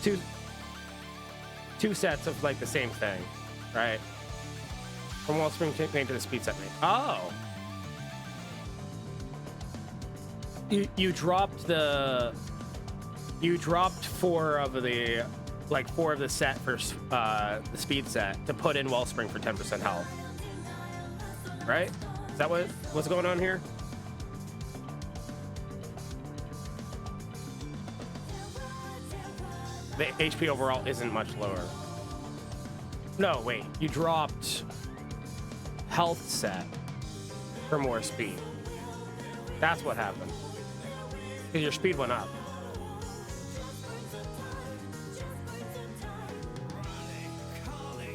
two sets of like the same thing, right? From Wellspring name to the speed set name. Oh. You dropped 4 of the set for the speed set to put in Wellspring for 10% health. Right? Is that what's going on here? The HP overall isn't much lower. No, wait. You dropped health set for more speed. That's what happened. Because your speed went up.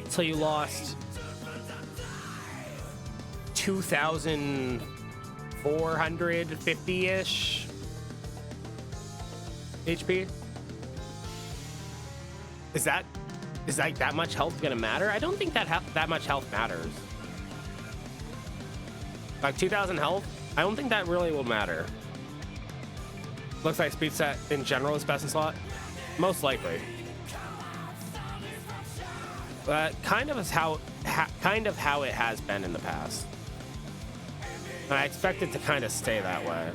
So you lost 2,450-ish HP. Is that much health gonna matter? I don't think that much health matters. Like 2,000 health, I don't think that really will matter. Looks like speed set in general is best in slot, most likely. But kind of how it has been in the past. And I expect it to kind of stay that way.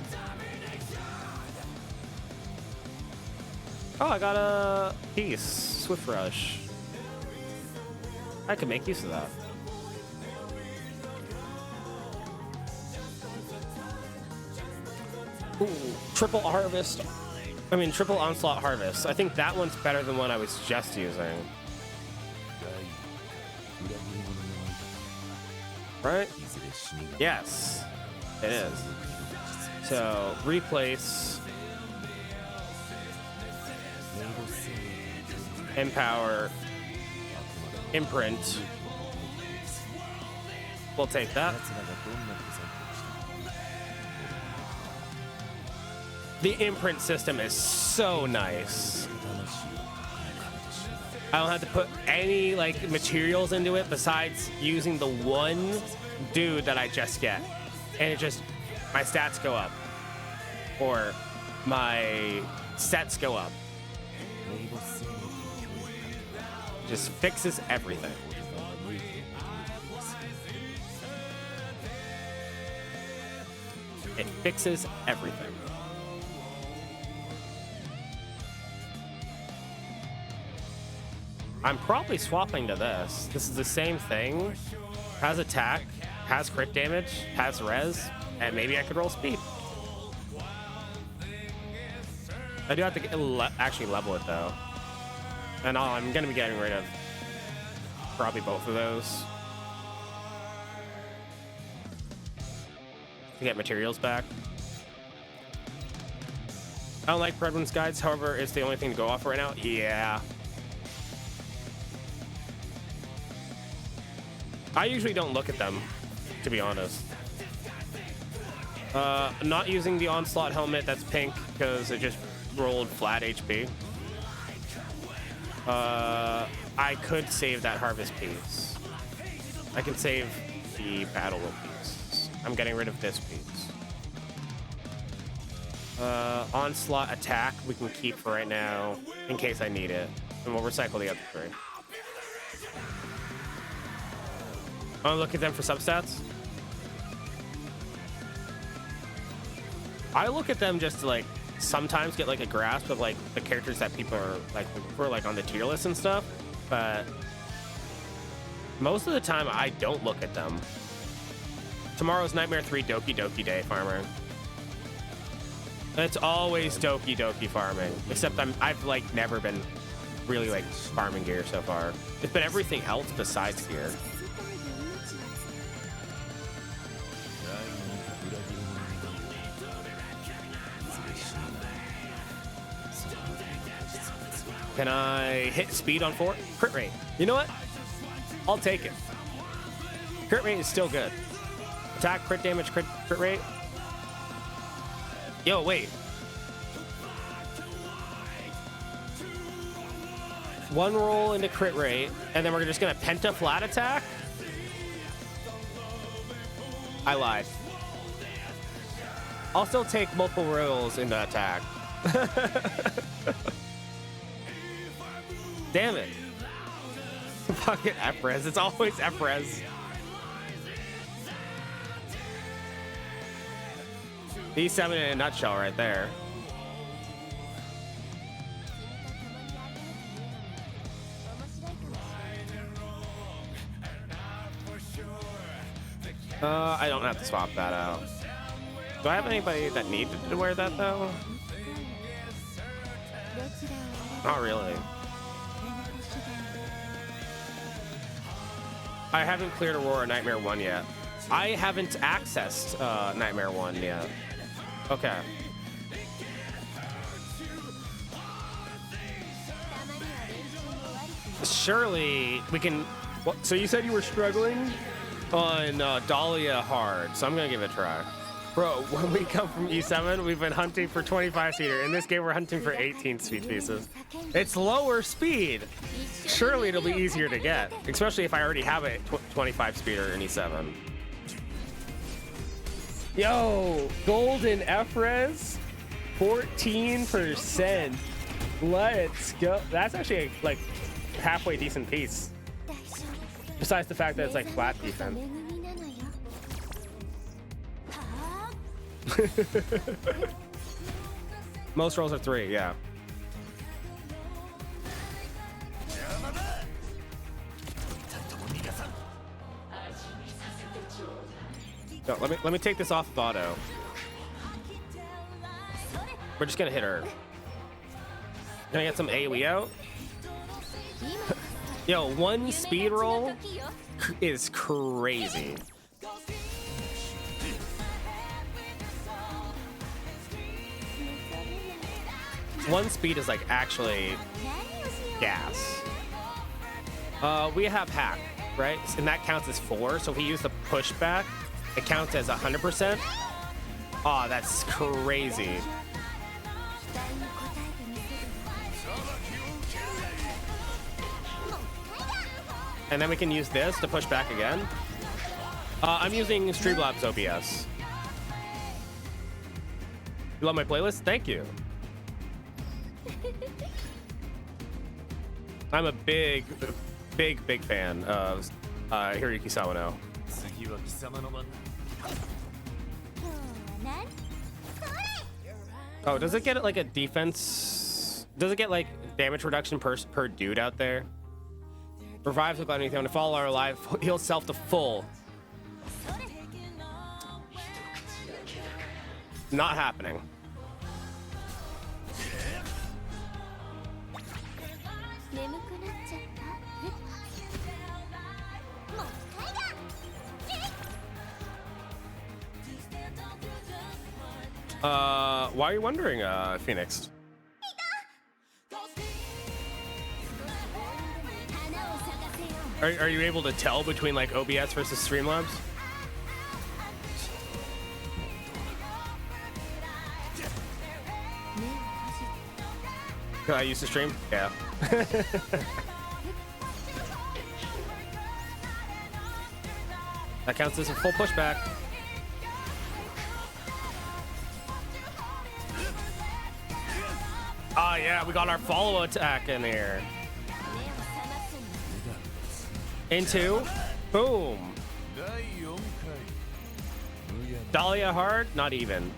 Oh, I got a piece. Swift Rush. I could make use of that. Ooh, triple harvest. I mean, triple onslaught harvest. I think that one's better than one I was just using. Right? Yes, it is. So, replace. Empower. Imprint. We'll take that. The imprint system is so nice. I don't have to put any like materials into it besides using the one dude that I just get. And it just, my stats go up. Or my sets go up. Just fixes everything. It fixes everything. I'm probably swapping to this. This is the same thing. Has attack, has crit damage, has res, and maybe I could roll speed. I do have to actually level it though. And I'm going to be getting rid of probably both of those to get materials back. I don't like Predwin's guides, however, it's the only thing to go off right now. Yeah. I usually don't look at them, to be honest. Not using the Onslaught helmet, that's pink, because it just rolled flat HP. I could save that harvest piece. I can save the battle piece. I'm getting rid of this piece. Onslaught attack we can keep for right now in case I need it. And we'll recycle the other three. I want to look at them for substats. I look at them just to like sometimes get like a grasp of like the characters that people are like for like on the tier list and stuff, but most of the time I don't look at them. Tomorrow's Nightmare 3 Doki Doki Day farming. It's always Doki Doki farming, except I've like never been really like farming gear so far. It's been everything else besides gear. Can I hit speed on 4? Crit rate. You know what? I'll take it. Crit rate is still good. Attack, crit damage, crit rate. Yo, wait. One roll into crit rate, and then we're just gonna penta flat attack? I lied. I'll still take multiple rolls into attack. Damn it. Fucking F-res. It's always F-res. E7 in a nutshell right there. I don't have to swap that out. Do I have anybody that needed to wear that though? Not really. I haven't cleared Aurora Nightmare 1 yet. I haven't accessed Nightmare 1 yet. Okay. Surely we can... What, so you said you were struggling on Dahlia hard, so I'm going to give it a try. Bro, when we come from E7, we've been hunting for 25 speeder. In this game, we're hunting for 18 speed pieces. It's lower speed. Surely it'll be easier to get, especially if I already have a 25 speeder in E7. Yo, golden F-res, 14%. Let's go. That's actually a, like halfway decent piece. Besides the fact that it's like flat defense. Most rolls are 3, yeah. No, let me take this off of auto. We're just gonna hit her. Gonna get some AoE out. Yo, one speed roll is crazy. One speed is like actually gas. We have hack, right? And that counts as 4. So if we use the pushback, it counts as 100%. Oh, that's crazy. And then we can use this to push back again. I'm using Streamlabs OBS. You love my playlist? Thank you. I'm a big fan of Hiroyuki Sawano. Oh, does it get like a defense? Does it get like damage reduction per dude out there? Revives without anything. To follow our life, heal self to full. Not happening. Why are you wondering, Phoenix? Are you able to tell between like OBS versus Streamlabs? I used to stream? Yeah. That counts as a full pushback. Oh yeah, we got our follow attack in here. Into, boom. Dahlia hard, not even.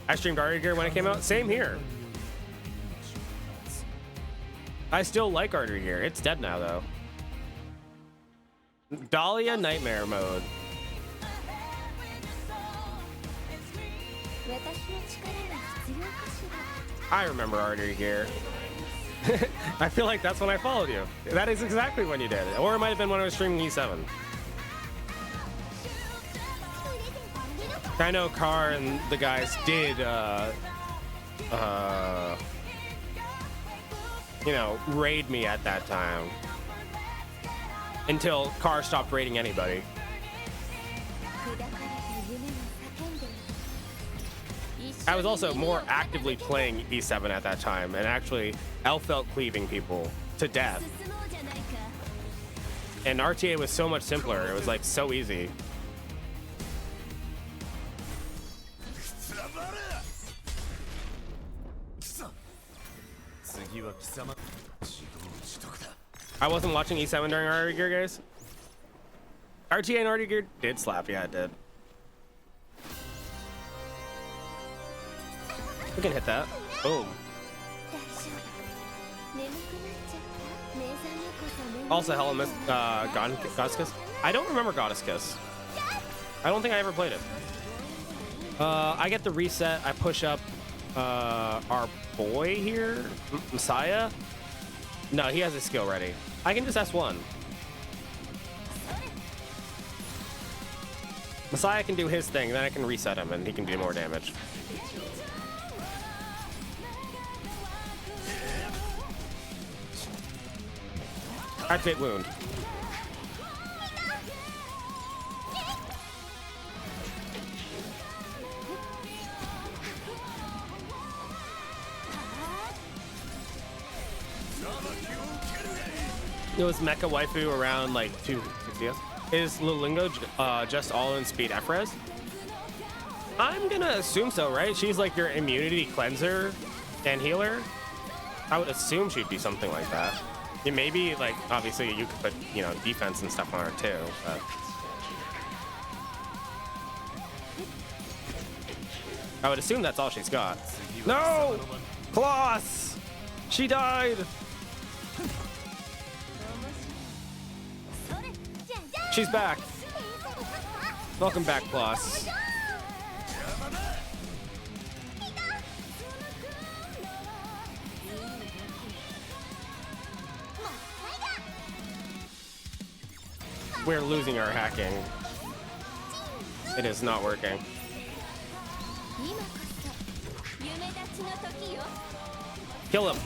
I streamed Artie Gear when it came out. Same here. I still like Artery Gear. It's dead now though. Dahlia Nightmare mode. I remember Artery Gear. I feel like that's when I followed you. That is exactly when you did it. Or it might have been when I was streaming E7. I know Car and the guys did, you know, raid me at that time. Until Car stopped raiding anybody. I was also more actively playing E7 at that time, and actually L-felt cleaving people to death. And RTA was so much simpler. It was like so easy. I wasn't watching E7 during Artie Gear, guys. RTA and Artie Gear did slap. Yeah, it did. We can hit that. Boom. Also, hello, Miss Goddess Kiss. I don't remember Goddess Kiss. I don't think I ever played it. I get the reset. I push up our boy here, Messiah. No, he has his skill ready. I can just S1. Messiah can do his thing, then I can reset him, and he can do more damage. Activate wound. It was Mecha Waifu around like 260s. Is Lulingo just all in speed F-res? I'm gonna assume so, right? She's like your immunity cleanser and healer. I would assume she'd be something like that. Yeah, maybe, like, obviously you could put, you know, defense and stuff on her too, but... I would assume that's all she's got. No! Kloss! She died! She's back. Welcome back, Plus. We're losing our hacking. It is not working. Kill him.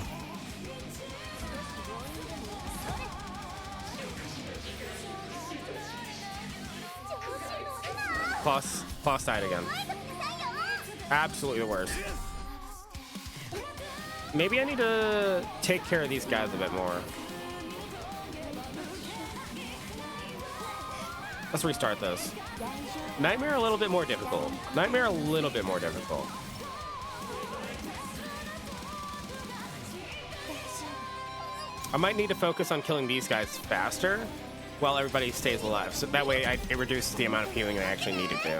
Plus died again. Absolutely the worst. Maybe I need to take care of these guys a bit more. Let's restart this. Nightmare a little bit more difficult. Nightmare a little bit more difficult. I might need to focus on killing these guys faster while everybody stays alive. So that way it reduces the amount of healing I actually need to do.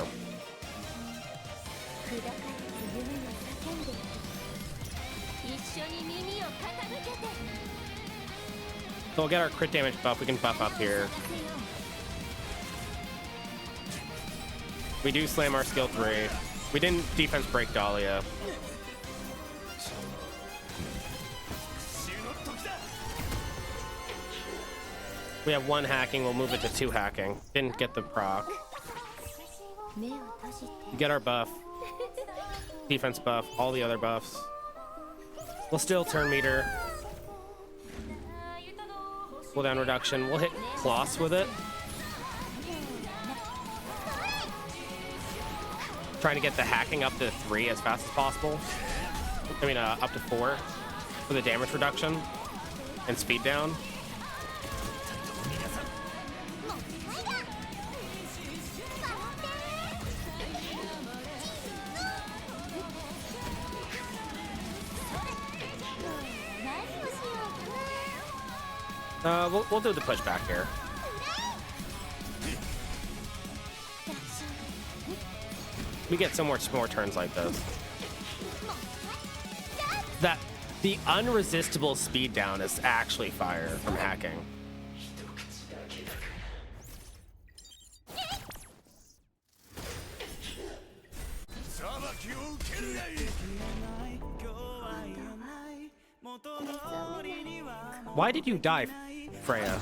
So we'll get our crit damage buff. We can buff up here. We do slam our skill 3. We didn't defense break Dahlia. We have 1 hacking. We'll move it to 2 hacking. Didn't get the proc. Get our buff. Defense buff. All the other buffs. We'll still turn meter. Cooldown reduction. We'll hit Kloss with it. Trying to get the hacking up to 3 as fast as possible. I mean, up to 4 for the damage reduction and speed down. We'll do the pushback here. We get some more turns like this. That the unresistible speed down is actually fire from hacking. Why did you die, Freya?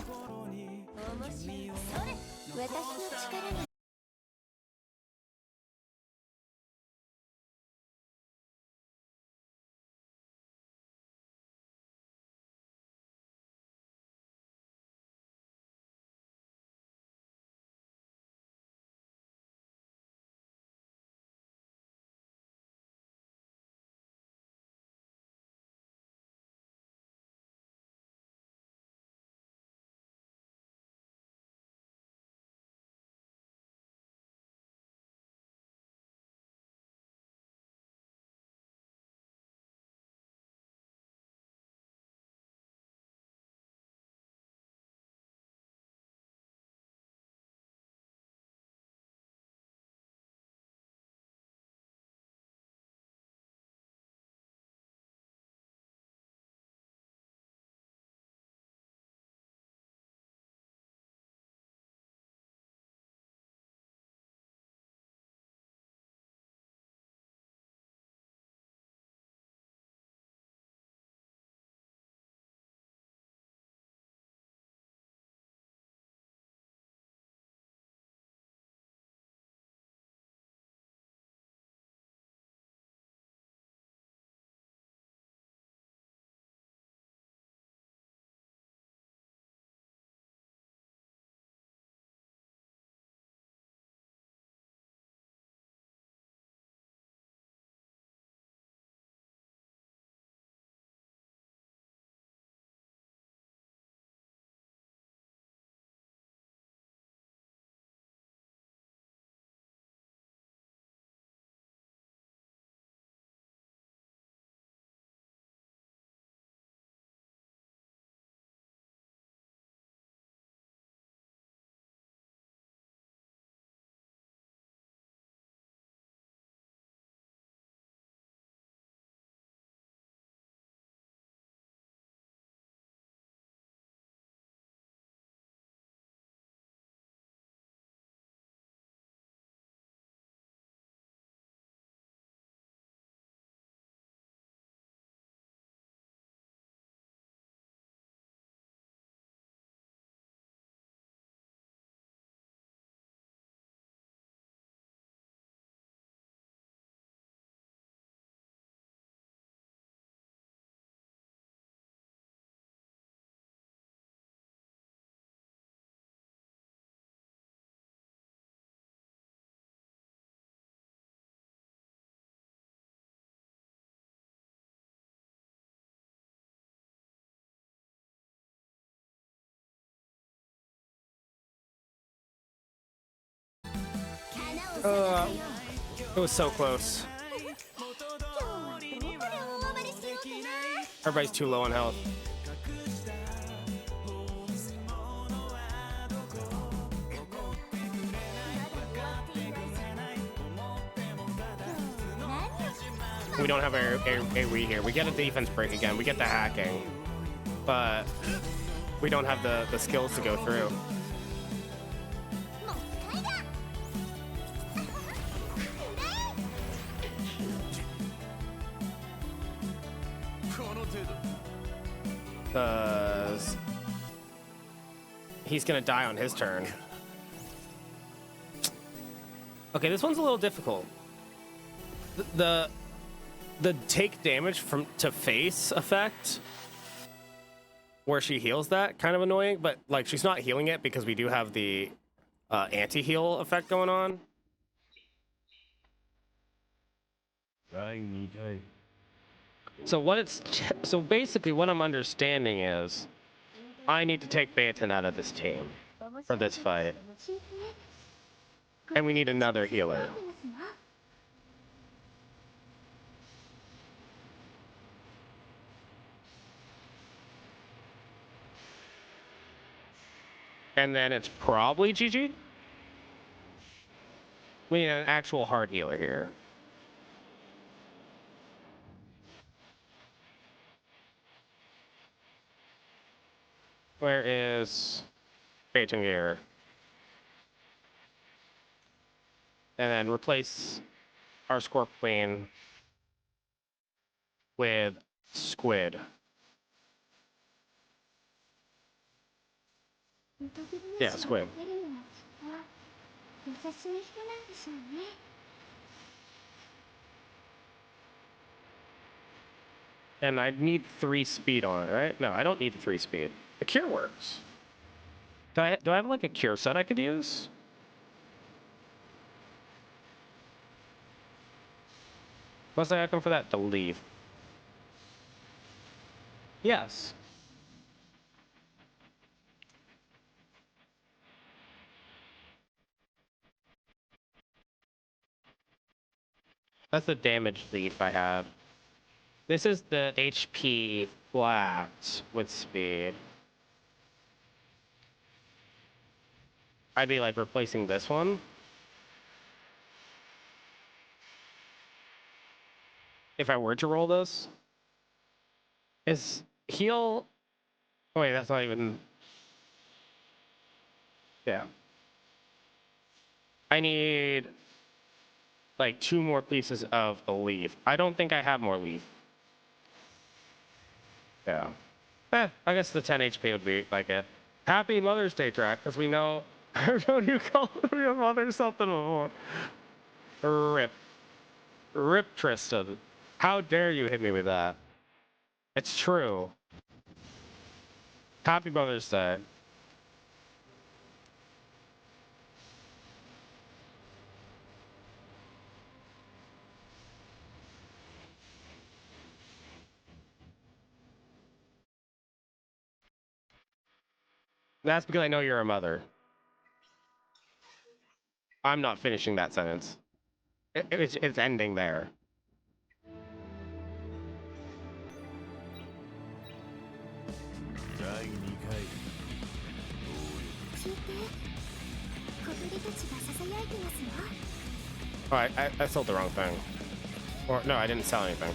It was so close. 今日はどこで大暴れするのかな。 Everybody's too low on health. 何を We don't have a read here. We get a defense break again. We get the hacking. But we don't have the skills to go through. もう一回だ。Because he's gonna die on his turn. Okay, this one's a little difficult. The take damage from to face effect, where she heals that, kind of annoying, but like she's not healing it because we do have the anti-heal effect going on. So basically what I'm understanding is I need to take Banton out of this team for this fight. And we need another healer. And then it's probably GG. We need an actual hard healer here. Where is Gear? And then replace our Scorpion with Squid. Yeah, Squid. 優しい人なんでしょうね。 And I need 3 speed on it, right? No, I don't need 3 speed. The cure works. Do I have like a cure set I could use? What's the outcome for that? To leave. Yes. That's the damage leaf I have. This is the HP flat with speed. I'd be like replacing this one. If I were to roll this. Is heal... Oh wait, that's not even... Yeah. I need like 2 more pieces of a leaf. I don't think I have more leaf. Yeah. I guess the 10 HP would be like it. Happy Mother's Day track, because we know I've known you call your mother something before. Rip. Rip, Tristan. How dare you hit me with that? It's true. Happy Mother's Day. That's because I know you're a mother. I'm not finishing that sentence. It's ending there. Oh, I sold the wrong thing. Or, no, I didn't sell anything.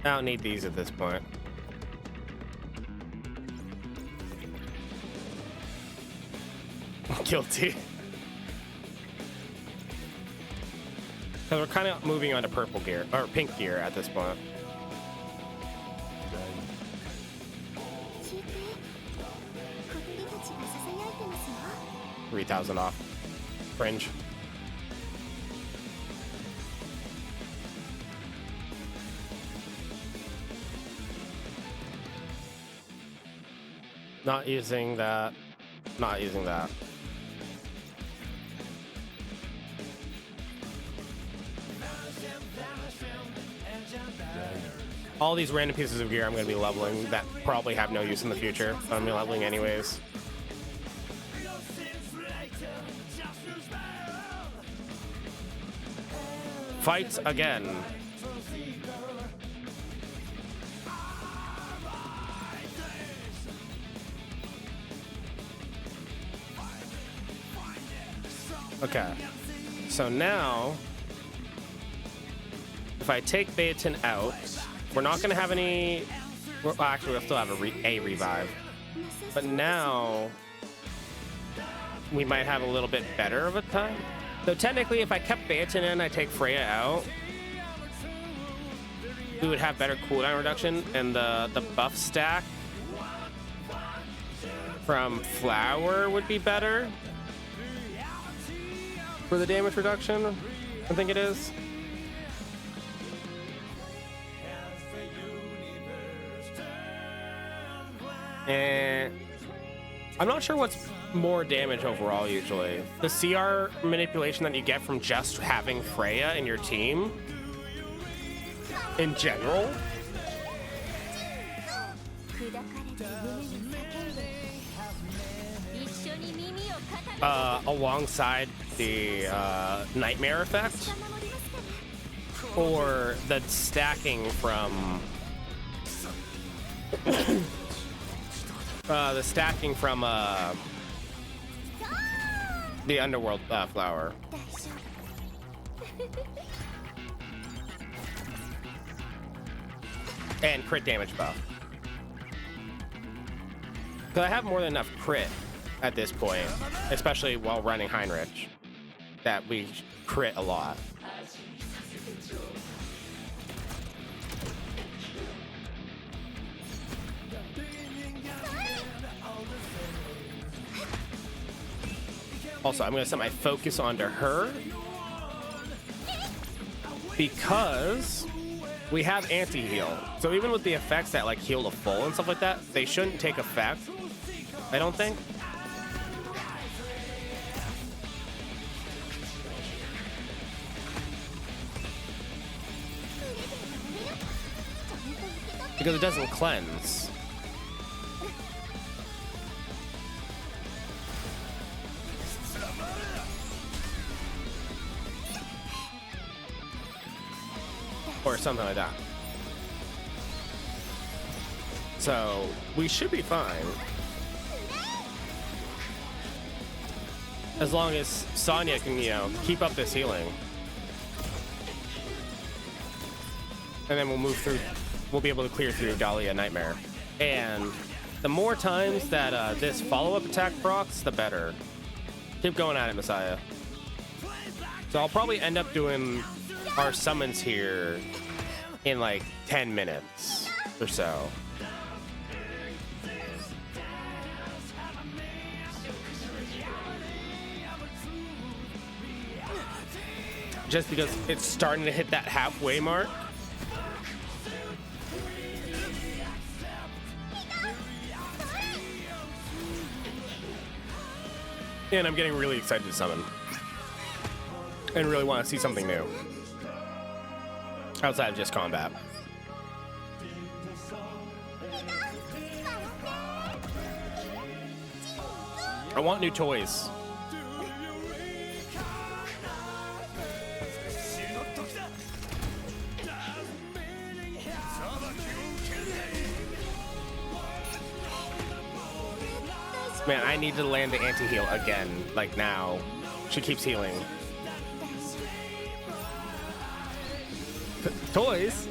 I don't need these at this point. Guilty. Because we're kind of moving on to purple gear, or pink gear at this point. 3,000 off. Fringe. Not using that. Not using that. all these random pieces of gear I'm going to be leveling that probably have no use in the future. But I'm leveling anyways. Fights again. Okay. So now, if I take Baton out, we're not going to have any... Well, actually, we'll still have a revive. But now, we might have a little bit better of a time. So technically, if I kept Baton in, I take Freya out, we would have better cooldown reduction, and the buff stack from Flower would be better for the damage reduction, I think it is. And I'm not sure what's more damage overall usually. The CR manipulation that you get from just having Freya in your team in general, alongside the nightmare effect, or the stacking from the underworld flower. And crit damage buff. Because I have more than enough crit at this point, especially while running Heinrich, that we crit a lot. Also, I'm going to set my focus onto her because we have anti-heal. So even with the effects that like heal to full and stuff like that, they shouldn't take effect, I don't think. Because it doesn't cleanse. Or something like that. So we should be fine. As long as Sonya can, you know, keep up this healing. And then we'll move through, we'll be able to clear through Dahlia Nightmare. And the more times that this follow-up attack procs, the better. Keep going at it, Messiah. So I'll probably end up doing our summons here in like 10 minutes or so. Just because it's starting to hit that halfway mark. And I'm getting really excited to summon. And really want to see something new. Outside of just combat. I want new toys. Man, I need to land the anti-heal again, like now. She keeps healing. Toys?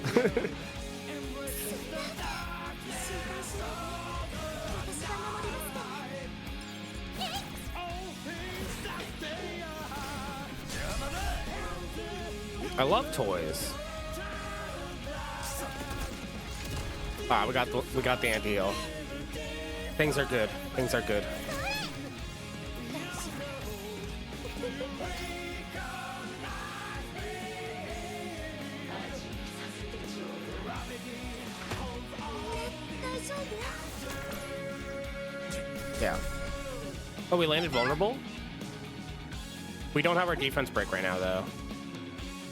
I love toys. Ah, we got the anti-heal. Things are good. Things are good. Yeah. Oh, we landed vulnerable? We don't have our defense break right now, though.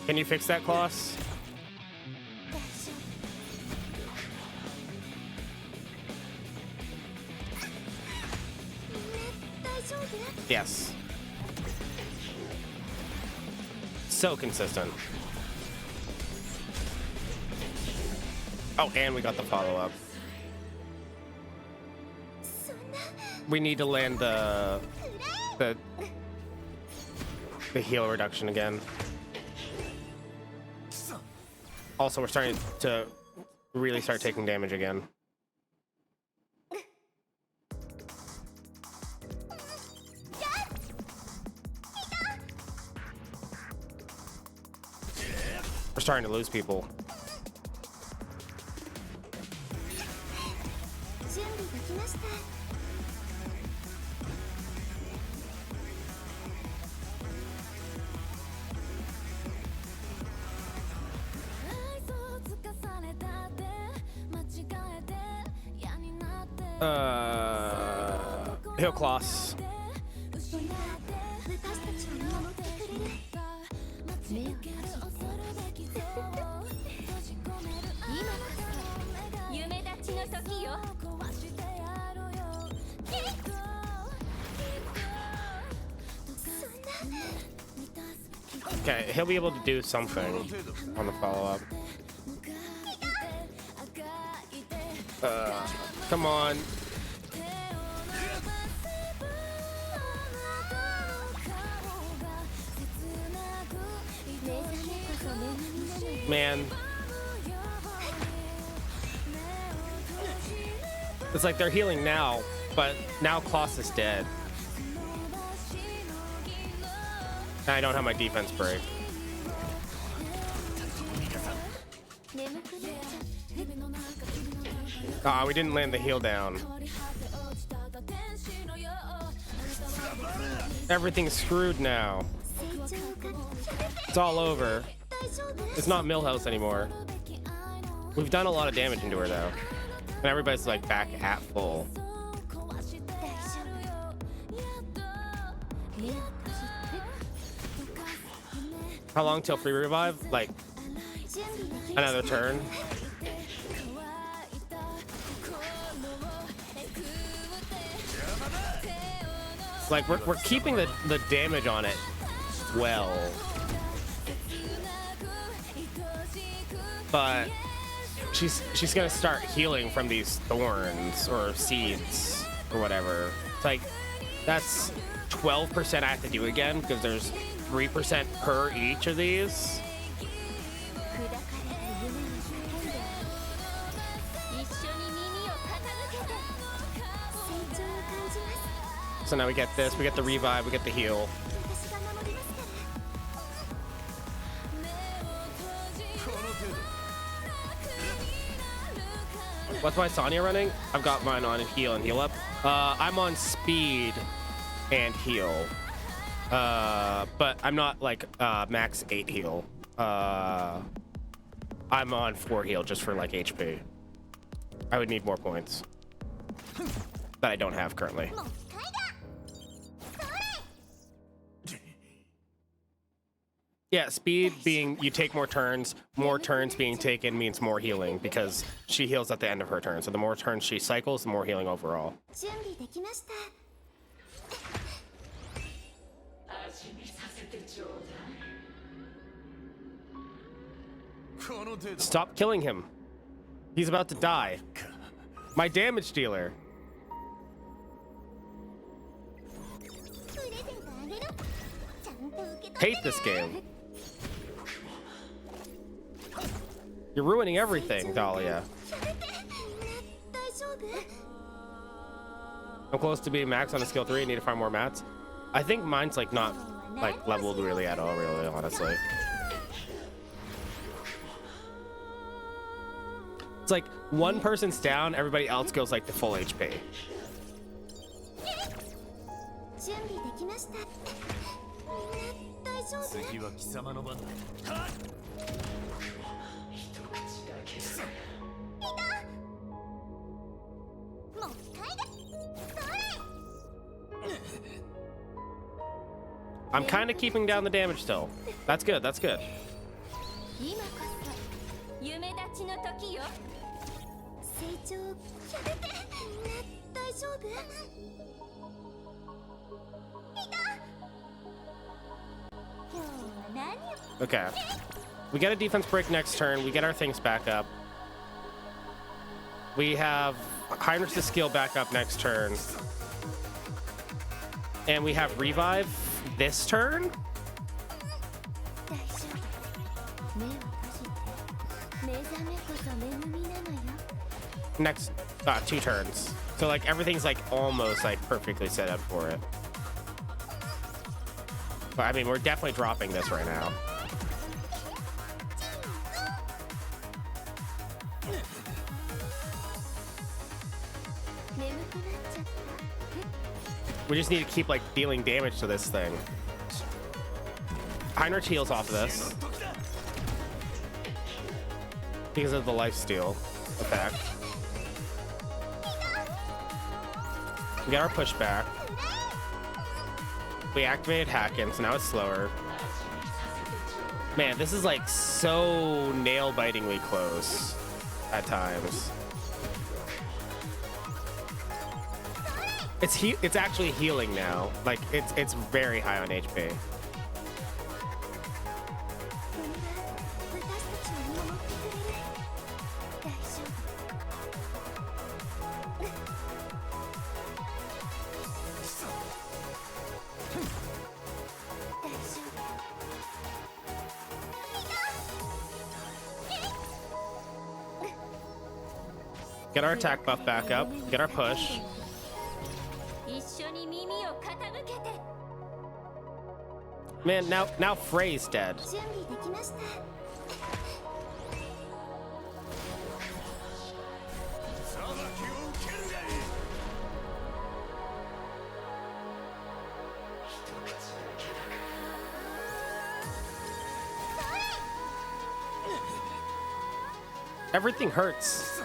Can you fix that, Kloss? Yes. So consistent. Oh, and we got the follow-up. そんな We need to land the くらえ the heal reduction again. Also, we're starting to really start taking damage again. We're starting to lose people. 準備できました Heal Class. 私たちを見守ってくれる目を閉じて今こそ夢立ちの時よ Okay, he'll be able to do something on the follow-up. Come on. Man. It's like they're healing now, but now Klaus is dead. I don't have my defense break. We didn't land the heal down. Everything's screwed now. It's all over. It's not Millhouse anymore. We've done a lot of damage into her though. And everybody's like back at full. How long till free revive? Like another turn. Like we're keeping the damage on it well. But she's gonna start healing from these thorns or seeds or whatever. It's like that's 12% I have to do again because there's 3% per each of these. So now we get this, we get the revive, we get the heal. What's my Sonya running? I've got mine on heal and heal up. I'm on speed and heal. But I'm not like max 8 heal. I'm on 4 heal just for like HP. I would need more points that I don't have currently. Yeah, speed being you take more turns being taken means more healing because she heals at the end of her turn. So the more turns she cycles, the more healing overall. Stop killing him. He's about to die. My damage dealer. Hate this game. You're ruining everything, Dahlia. I'm close to being max on a skill 3. I need to find more mats. I think mine's like not like leveled really at all, really, honestly. It's like one person's down, everybody else goes like to full HP. I'm kind of keeping down the damage still. That's good, that's good. Okay. We get a defense break next turn. We get our things back up. We have Heinrich's skill back up next turn. And we have revive this turn? Next 2 turns. So like everything's like almost like perfectly set up for it. But I mean, we're definitely dropping this right now. We just need to keep like dealing damage to this thing. Heinrich heals off of this because of the lifesteal effect. We got our pushback. We activated Hacken, so now it's slower. Man, this is like so nail-bitingly close at times. It's actually healing now. Like it's very high on HP. Get our attack buff back up. Get our push. Man, now Frey's dead. Everything hurts.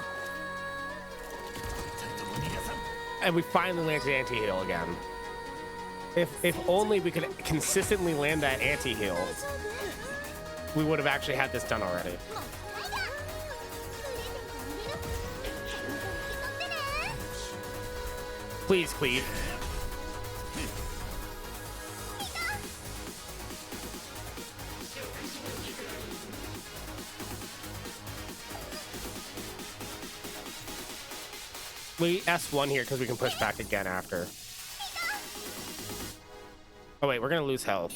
And we finally landed anti-heal again. If only we could consistently land that anti-heal, we would have actually had this done already. Please, Cleave. We S1 here because we can push back again after. Oh wait, we're gonna lose health.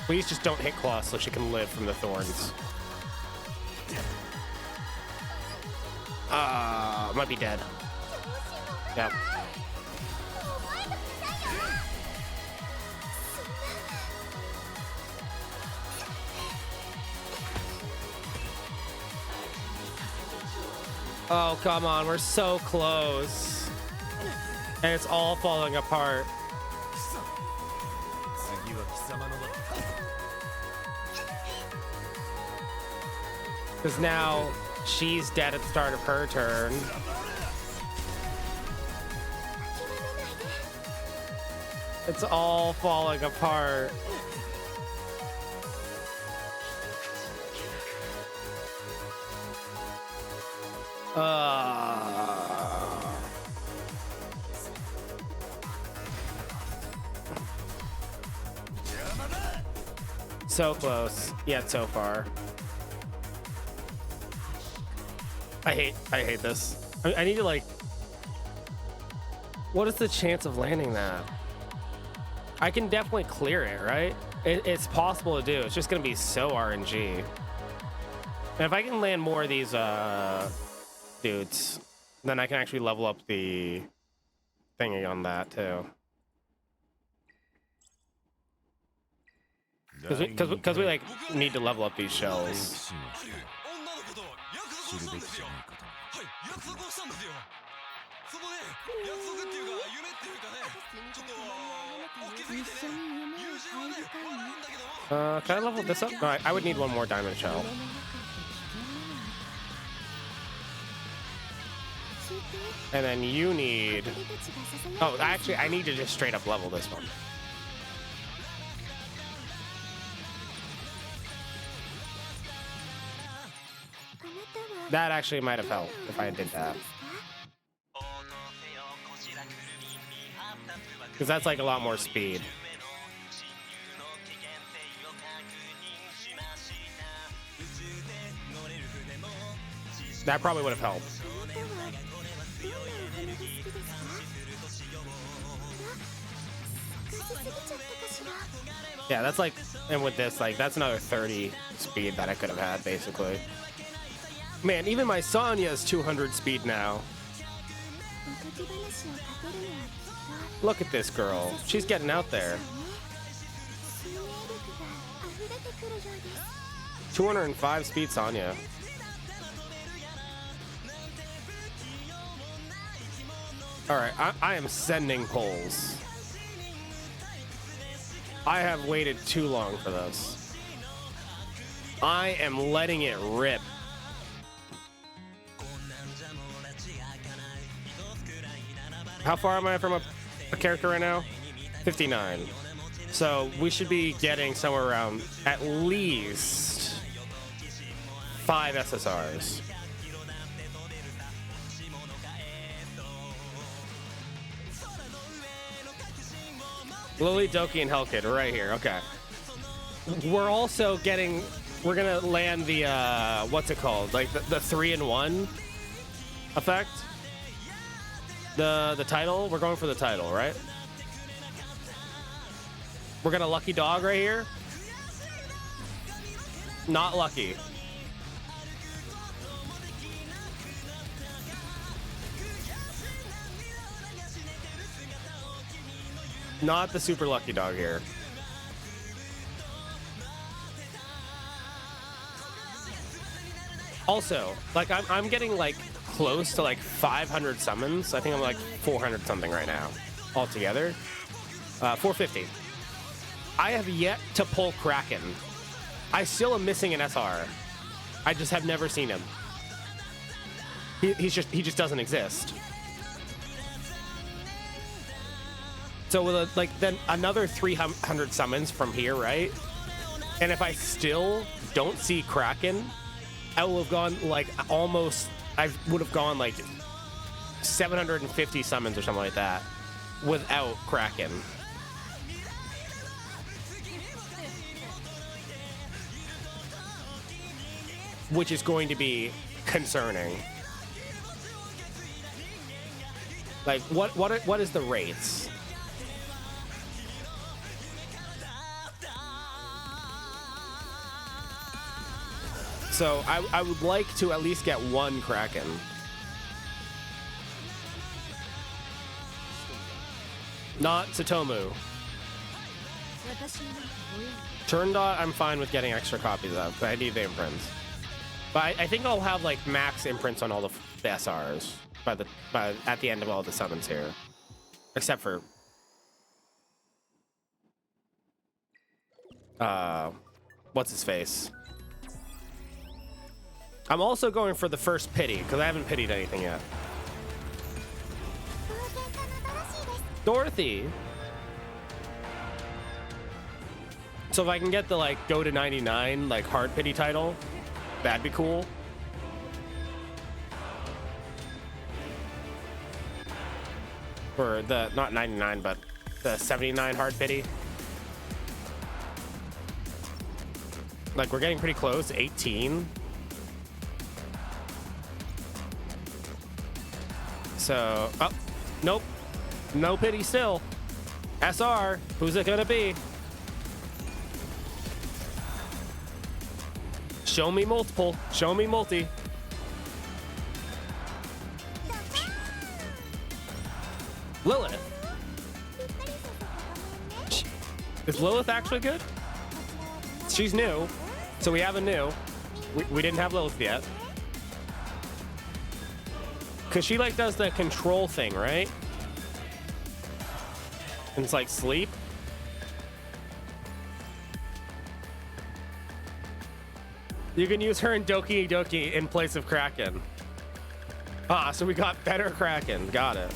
Please just don't hit Claw so she can live from the thorns. Might be dead. Yeah. Oh, come on, we're so close. And it's all falling apart. Because now she's dead at the start of her turn. It's all falling apart. So close, yet so far. I hate this. I need to like. What is the chance of landing that? I can definitely clear it, right? It's possible to do. It's just gonna be so RNG. And if I can land more of these dudes, then I can actually level up the thingy on that too. Because we like need to level up these shells. Can I level this up? No, I would need one more diamond shell. And then you need... Oh, actually, I need to just straight up level this one. That actually might have helped if I did that. Because that's like a lot more speed. That probably would have helped. あなたはどんなお花が好きですか？ Yeah, that's like, and with this, like, that's another 30 speed that I could have had, basically. Man, even my Sonya is 200 speed now. おとぎ話をかけるのはきっ Look at this girl. She's getting out と there. 生命力が溢れてくるようです。 205 speed Sonya. Alright, I am sending polls. I have waited too long for this. I am letting it rip. How far am I from a character right now? 59. So we should be getting somewhere around at least 5 SSRs. Lily, Doki, and Hellkid right here. Okay. We're also getting... We're gonna land the, what's it called? Like, the 3-in-1 effect? The title? We're going for the title, right? We're gonna Lucky Dog right here? Not lucky. Not the super lucky dog here. Also, like I'm getting like close to like 500 summons. I think I'm like 400 something right now altogether. 450. I have yet to pull Kraken. I still am missing an SR. I just have never seen him. He just doesn't exist. So with like then another 300 summons from here, right? And if I still don't see Kraken, I will have gone like almost. I would have gone like 750 summons or something like that without Kraken. Which is going to be concerning. Like what is the rates? So I would like to at least get one Kraken. Not Satomu. Turndot, I'm fine with getting extra copies of, but I need the imprints. But I think I'll have like max imprints on all the SRs at the end of all the summons here, except for what's his face. I'm also going for the first pity, because I haven't pitied anything yet. Dorothy! So if I can get the, like, go to 99, like, hard pity title, that'd be cool. Or the, not 99, but the 79 hard pity. Like, we're getting pretty close, 18. So, oh, nope. No pity still. SR, who's it gonna be? Show me multiple. Show me multi. Lilith. Is Lilith actually good? She's new. So we have a new. We didn't have Lilith yet. Because she, like, does the control thing, right? And it's like sleep. You can use her in Doki Doki in place of Kraken. Ah, so we got better Kraken. Got it.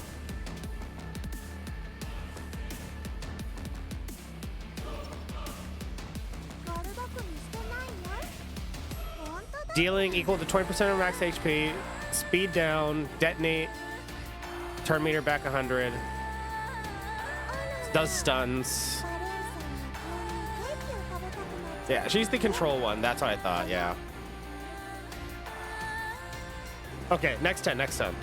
Dealing equal to 20% of max HP. Speed down, detonate, turn meter back 100. does stuns. バレンサにこういうケーキを食べたくなっちゃう Yeah, she's the control one. That's what I thought. Yeah. Okay, next 10, next 10.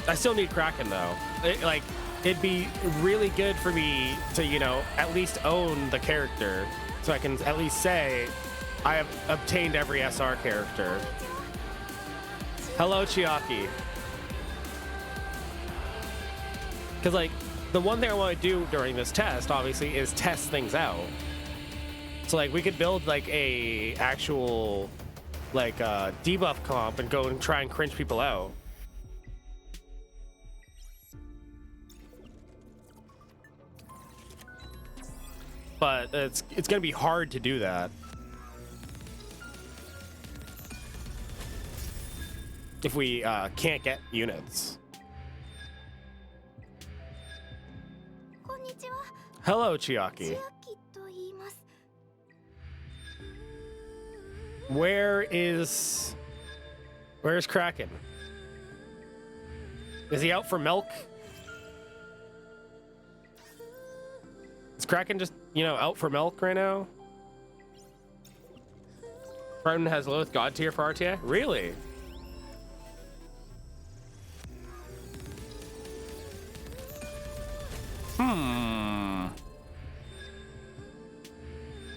I still need Kraken though. It'd be really good for me to, you know, at least own the character, so I can at least say I have obtained every SR character. Hello, Chiaki. Because like the one thing I want to do during this test, obviously, is test things out. So like we could build like a actual like debuff comp and go and try and cringe people out. But it's gonna be hard to do that if we can't get units. こんにちは Hello, 千 Chiaki. 秋と言います Where's Kraken? Is he out for milk? Is Kraken just, you know, out for milk right now? Brighton has lowest god tier for RTA? Really?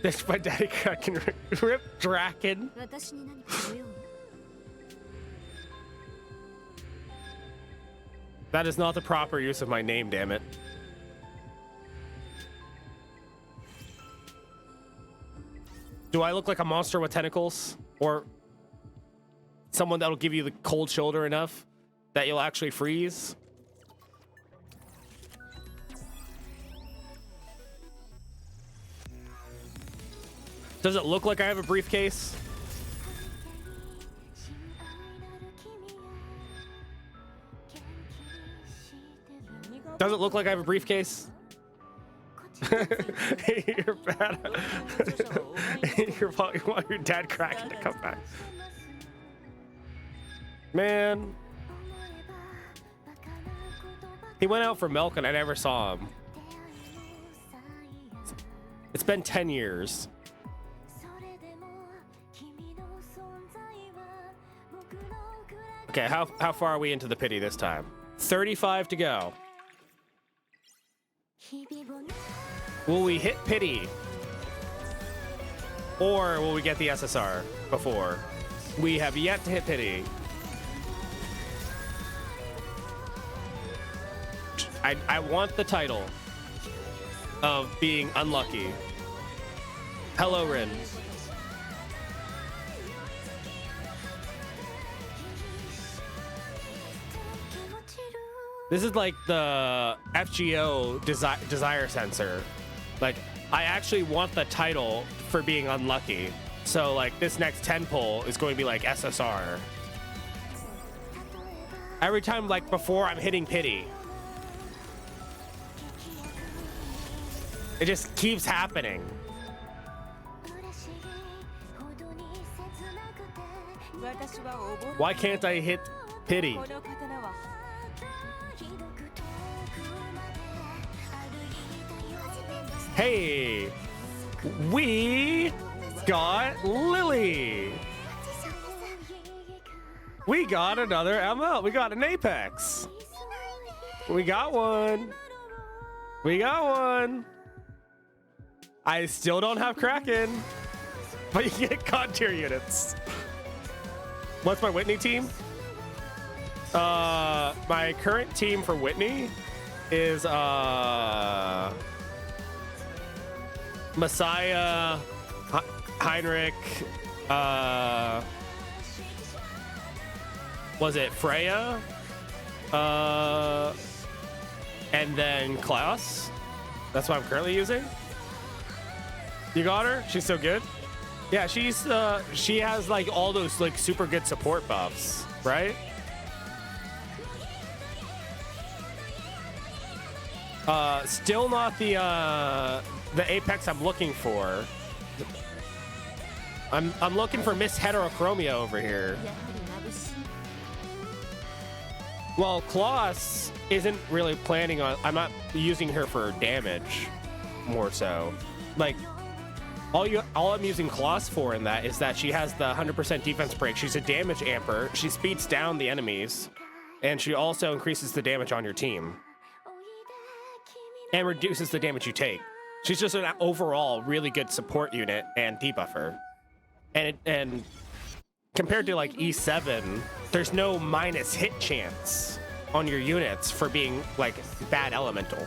This my daddy Kraken rip Draken. 私に何かご用？ That is not the proper use of my name, damn it. Do I look like a monster with tentacles? Or someone that'll give you the cold shoulder enough that you'll actually freeze? Does it look like I have a briefcase? Does it look like I have a briefcase? You're bad. You want your dad Kraken to come back. Man. He went out for milk and I never saw him. It's been 10 years. Okay, how far are we into the pity this time? 35 to go. Will we hit pity? Or will we get the SSR before? We have yet to hit pity. I want the title of being unlucky. Hello, Rin. This is like the FGO desire sensor. Like, I actually want the title for being unlucky. So, like, this next 10 pull is going to be like SSR. Every time, like, before I'm hitting pity. It just keeps happening. Why can't I hit pity? Hey, we got Lily. We got another ML. We got an Apex. We got one. We got one. I still don't have Kraken, but you get god tier units. What's my Whitney team? My current team for Whitney is Messiah, Heinrich, was it Freya? And then Klaus. That's what I'm currently using. You got her? She's so good. Yeah, she's she has like all those like super good support buffs, right? Still not the Apex I'm looking for. I'm looking for Miss Heterochromia over here. Well, Kloss isn't really planning on. I'm not using her for damage, more so. Like, all I'm using Kloss for in that is that she has the 100% defense break. She's a damage amper. She speeds down the enemies, and she also increases the damage on your team and reduces the damage you take. She's just an overall really good support unit and debuffer. And compared to like E7, there's no minus hit chance on your units for being like bad elemental.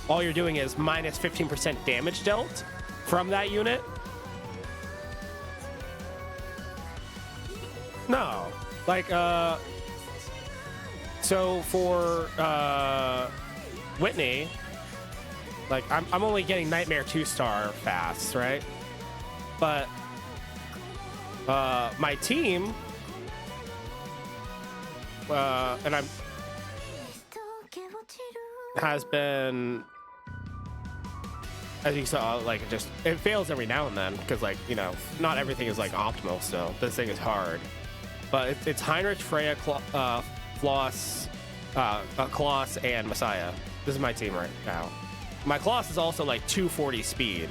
All you're doing is minus 15% damage dealt from that unit. No, like so for Whitney, like I'm only getting Nightmare 2-star fast, right? But my team, and has been, as you saw, like it fails every now and then because, like, you know, not everything is like optimal still. This thing is hard, but it's Heinrich, Freya, Kloss, and Messiah. This is my team right now. My Kloss is also like 240 speed,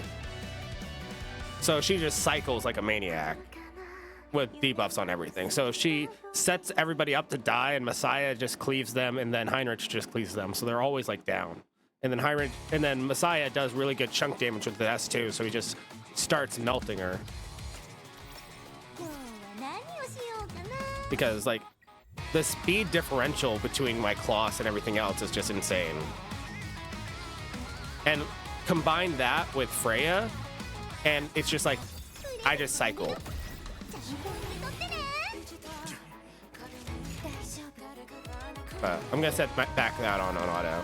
so she just cycles like a maniac with debuffs on everything. So she sets everybody up to die, and Messiah just cleaves them, and then Heinrich just cleaves them. So they're always like down. And then Messiah does really good chunk damage with the S2, so he just starts melting her. Because like the speed differential between my Kloss and everything else is just insane. And combine that with Freya, and it's just like I just cycle. I'm gonna set back that on auto.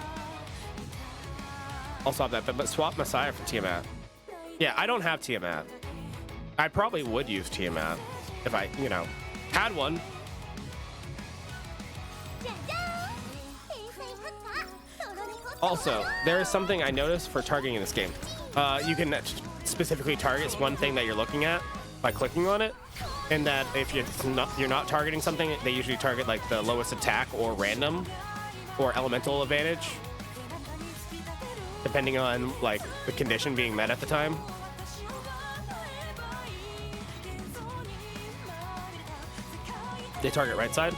I'll swap that, but swap Messiah for Tiamat. Yeah, I don't have Tiamat. I probably would use Tiamat if I, you know, had one. Also, there is something I noticed for targeting in this game. You can specifically target one thing that you're looking at by clicking on it, and that if you're not targeting something, they usually target like the lowest attack or random or elemental advantage, depending on like the condition being met at the time. They target right side.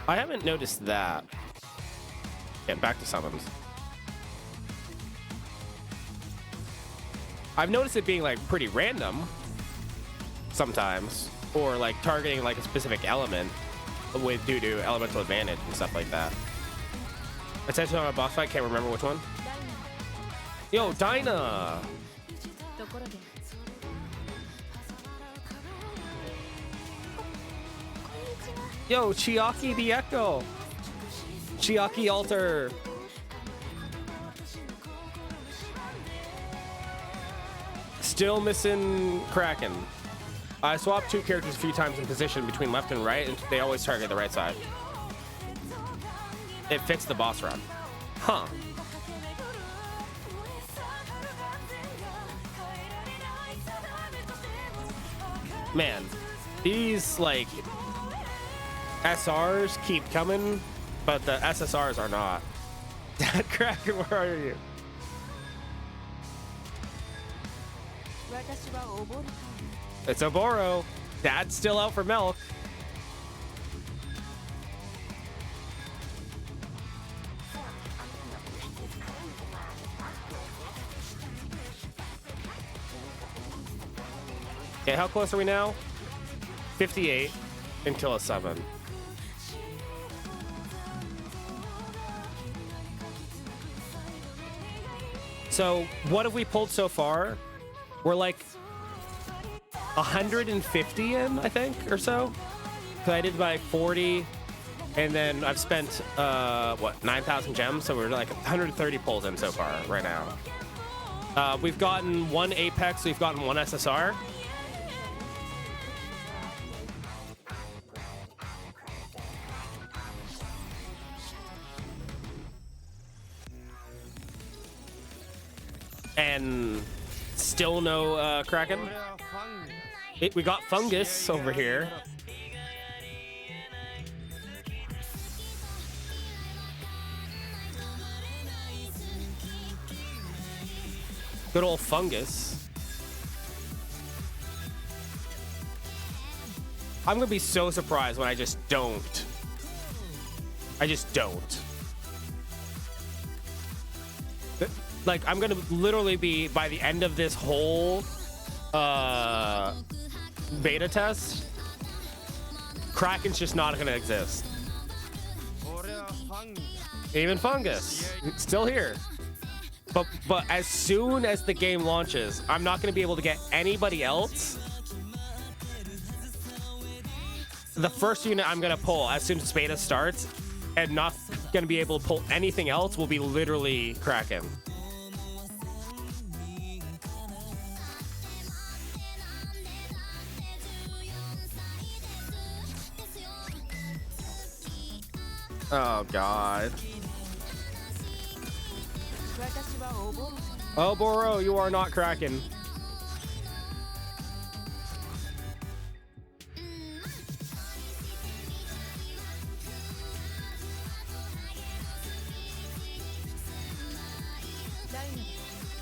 I haven't noticed that. Yeah, back to summons. I've noticed it being like pretty random sometimes, or like targeting like a specific element with due to elemental advantage and stuff like that. Attention on a boss fight, can't remember which one. Yo, Dinah! Yo, Chiaki the Echo! Chiaki Alter! Still missing Kraken. I swapped two characters a few times in position between left and right, and they always target the right side. It fits the boss run. Huh. Man, these like SRs keep coming, but the SSRs are not. Dad Kraken, where are you? It's Oboro. Dad's still out for milk. Okay, how close are we now? 58 until a 7. So what have we pulled so far? We're like 150 in, I think, or so. So I did my 40, and then I've spent what, 9,000 gems. So we're like 130 pulls in so far right now. We've gotten one Apex. We've gotten one SSR. And still no Kraken. We got Fungus over here. Good old fungus. I'm gonna be so surprised when I just don't. I just don't. Like, I'm gonna literally be, by the end of this whole beta test, Kraken's just not gonna exist. Even fungus, still here. But as soon as the game launches, I'm not gonna be able to get anybody else. The first unit I'm gonna pull as soon as beta starts, and not gonna be able to pull anything else, will be literally Kraken. Oh god. Oh Boro, you are not Kraken.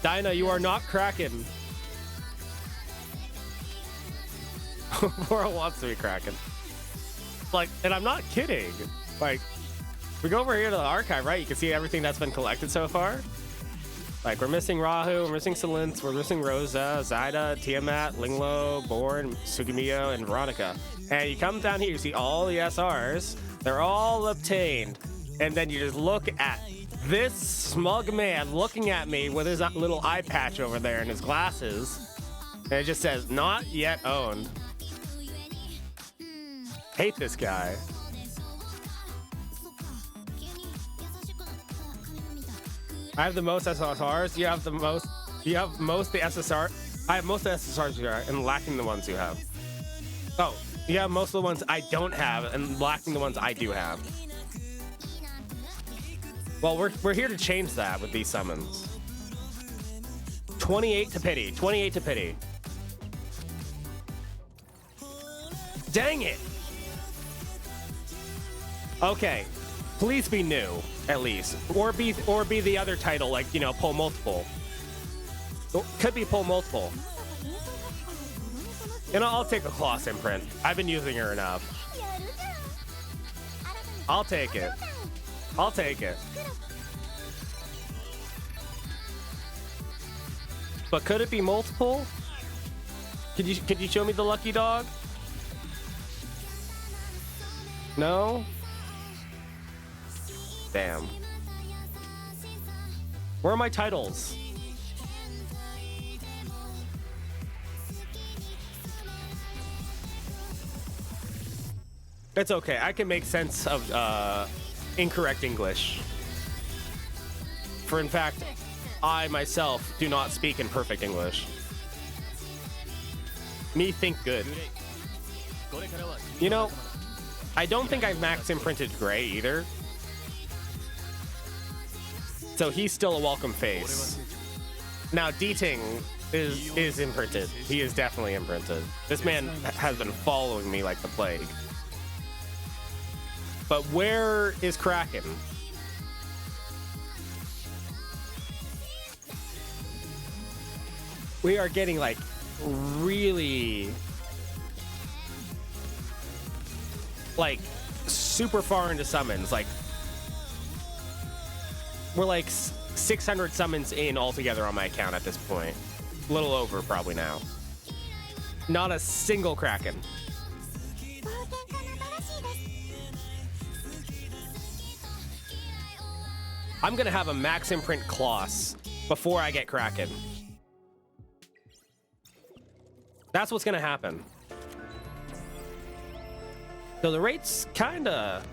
Dinah, you are not Kraken. Boro wants to be Kraken. Like, and I'm not kidding. Like, we go over here to the archive, right? You can see everything that's been collected so far. Like, we're missing Rahu, we're missing Silence, we're missing Rosa, Zyda, Tiamat, Linglo, Born, Sugimiyo, and Veronica. And you come down here, you see all the SRs. They're all obtained. And then you just look at this smug man looking at me with his little eye patch over there and his glasses. And it just says, not yet owned. Hate this guy. I have the most SSRs. You have the most. You have most the SSR. I have most of the SSRs you are, and lacking the ones you have. Oh, you have most of the ones I don't have, and lacking the ones I do have. Well, we're here to change that with these summons. 28 to pity. 28 to pity. Dang it. Okay, please be new. At least, or be the other title, like, you know, pull multiple. Could be pull multiple. And I'll take a Kloss imprint. I've been using her enough. I'll take it. I'll take it. But could it be multiple? Could you show me the lucky dog? No? Damn. Where are my titles? It's okay. I can make sense of incorrect English. For in fact, I myself do not speak in perfect English. Me think good. You know, I don't think I've max imprinted Gray either. So he's still a welcome face. Now D-Ting is imprinted. He is definitely imprinted. This man has been following me like the plague. But where is Kraken? We are getting like really like super far into summons. Like we're like 600 summons in altogether on my account at this point. A little over probably now. Not a single Kraken. I'm gonna have a max imprint Kloss before I get Kraken. That's what's gonna happen. So the rates kinda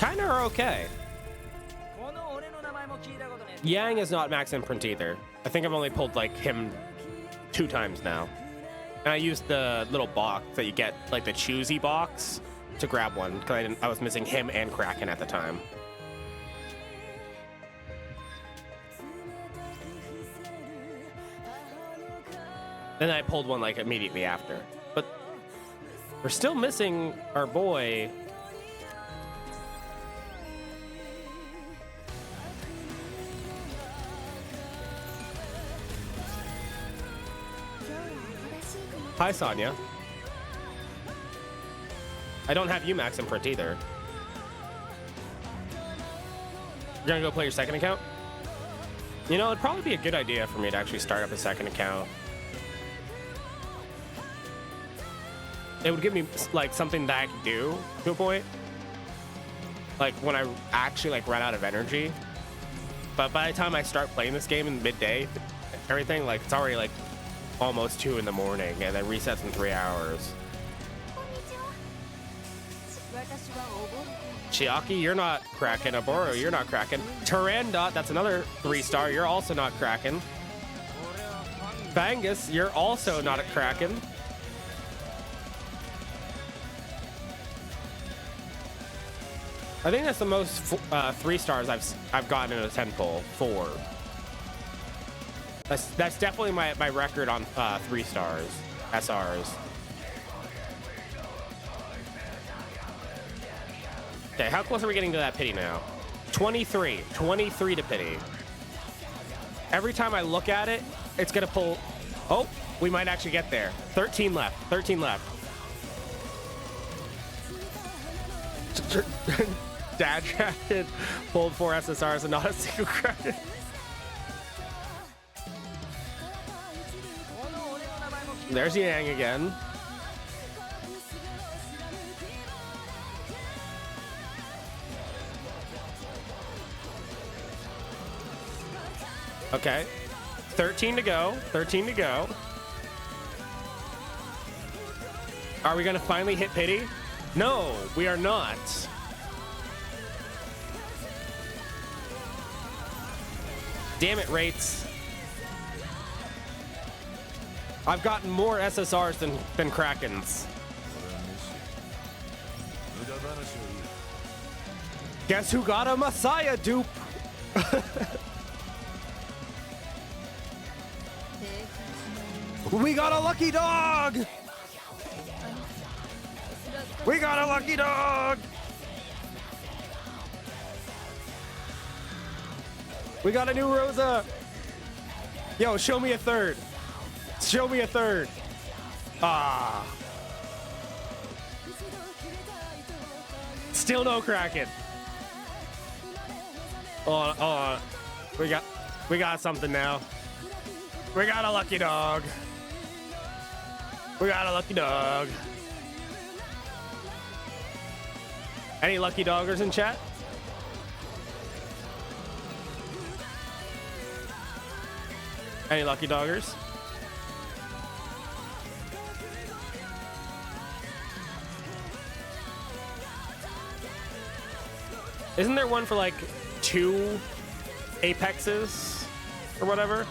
are okay. Yang is not max imprint either. I think I've only pulled like him 2 times now. And I used the little box that you get, like the choosy box, to grab one because I was missing him and Kraken at the time. Then I pulled one like immediately after. But we're still missing our boy. Hi, Sonya. I don't have you max imprint either. You're gonna go play your second account? You know, it'd probably be a good idea for me to actually start up a second account. It would give me like something that I can do to a point. Like when I actually like run out of energy. But by the time I start playing this game in midday, everything, like it's already like almost 2 in the morning and then resets in 3 hours. Chiaki, you're not cracking. Aboro, you're not cracking. Tyrandot, that's another 3-star. You're also not cracking. Bangus, you're also not a cracking. I think that's the most 3 stars I've gotten in a 10 pull. 4. That's definitely my record on 3 stars, SRs. Okay, how close are we getting to that pity now? 23 to pity. Every time I look at it, it's gonna pull. Oh, we might actually get there. 13 left. 13 left. Dad drafted, pulled 4 SSRs and not a single credit. There's Yang again. Okay. 13 to go. 13 to go. Are we going to finally hit pity? No, we are not. Damn it, rates. I've gotten more SSRs than Krakens. Guess who got a Messiah dupe? We got a lucky dog! We got a lucky dog! We got a new Rosa! Yo, show me a third. Show me a third. Ah. Still no Kraken. Oh, we got something now. We got a lucky dog. We got a lucky dog. Any lucky doggers in chat? Any lucky doggers? Isn't there one for like 2 apexes or whatever?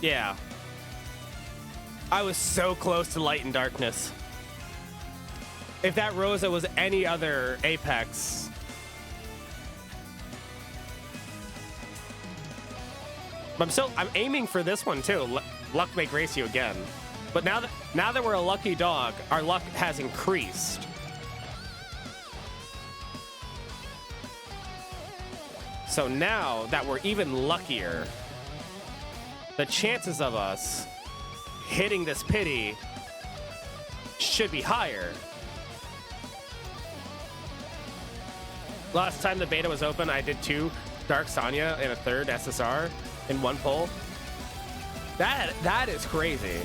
Yeah. I was so close to light and darkness. If that Rosa was any other apex. But I'm aiming for this one too. Luck may grace you again. But now that we're a lucky dog, our luck has increased. So now that we're even luckier, the chances of us hitting this pity should be higher. Last time the beta was open, I did 2 Dark Sonya and a 3rd SSR in 1 pull. That is crazy.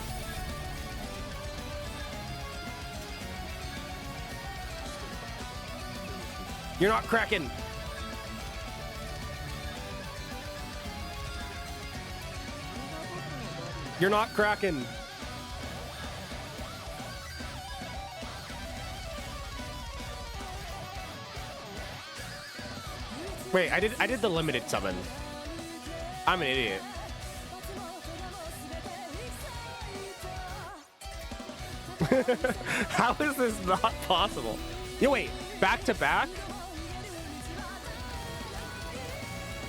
You're not cracking. You're not cracking. Wait, I did the limited summon. I'm an idiot. How is this not possible? Yo, wait, back to back?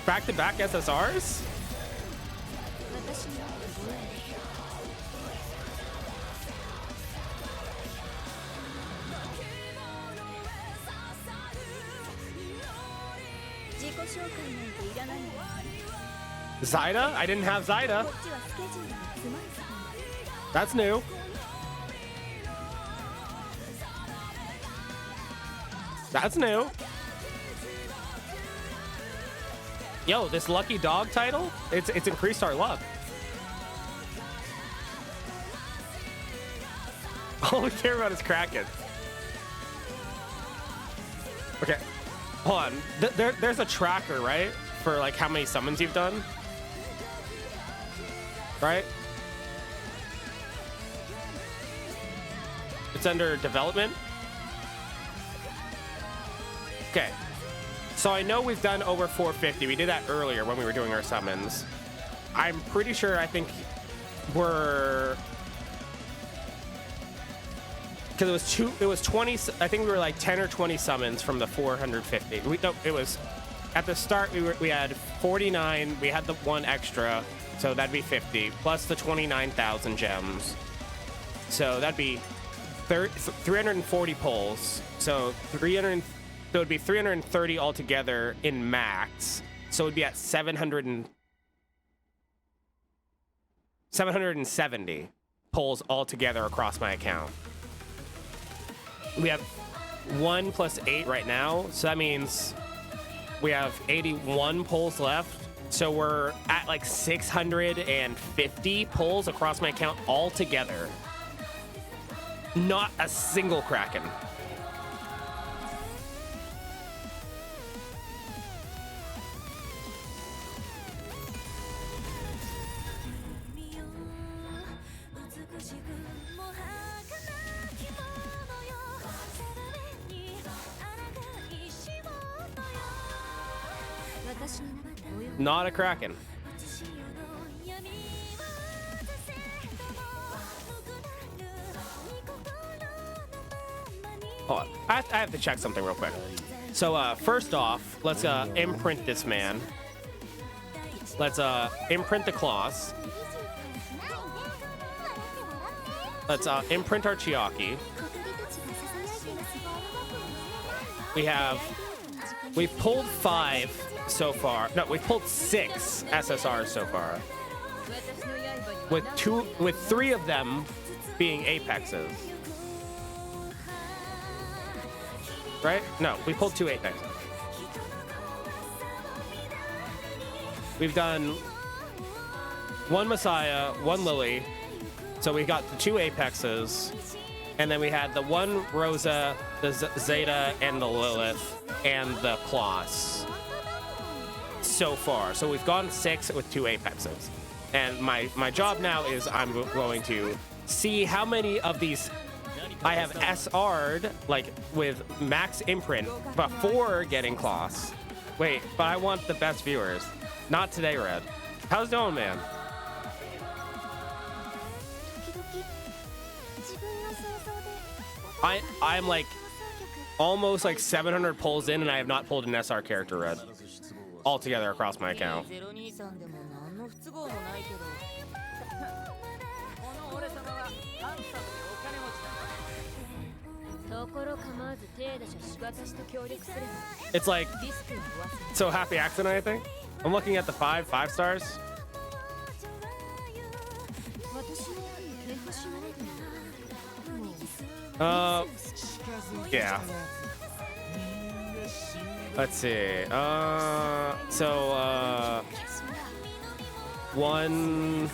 Back to back SSRs? Zyda? I didn't have Zyda. That's new. That's new. Yo, this lucky dog title, it's increased our luck. All we care about is Kraken. Okay, hold on. There's a tracker, right? For like how many summons you've done, right? It's under development. Okay. So I know we've done over 450. We did that earlier when we were doing our summons. I'm pretty sure, I think we're... Because it was 20, I think we were like 10 or 20 summons from the 450. No, it was, at the start we had 49, we had the one extra, so that'd be 50, plus the 29,000 gems. So that'd be 340 pulls. So it would be 330 altogether in max. So it would be at 770 pulls altogether across my account. We have 1 plus 8 right now, so that means we have 81 pulls left. So we're at like 650 pulls across my account altogether. Not a single Kraken. Not a Kraken. Hold on. I have to check something real quick. So first off, let's imprint this man. Let's imprint the claws. Let's imprint our Chiaki. We've pulled 5 so far. No, we've pulled 6 SSRs so far. With 3 of them being Apexes. Right? No, we pulled 2 Apexes. We've done 1 Messiah, 1 Lily. So we got the 2 Apexes. And then we had the 1 Rosa, the Zeta, and the Lilith, and the Kloss. So far. So we've gone 6 with 2 Apexes. And my job now is I'm going to see how many of these I have SR'd, like with max imprint, before getting Kloss. Wait, but I want the best viewers. Not today, Red. How's it going, man? I'm like almost like 700 pulls in, and I have not pulled an SR character, Red, altogether across my account. It's like so happy accident, I think. I'm looking at the 5 stars. Yeah. Let's see. One.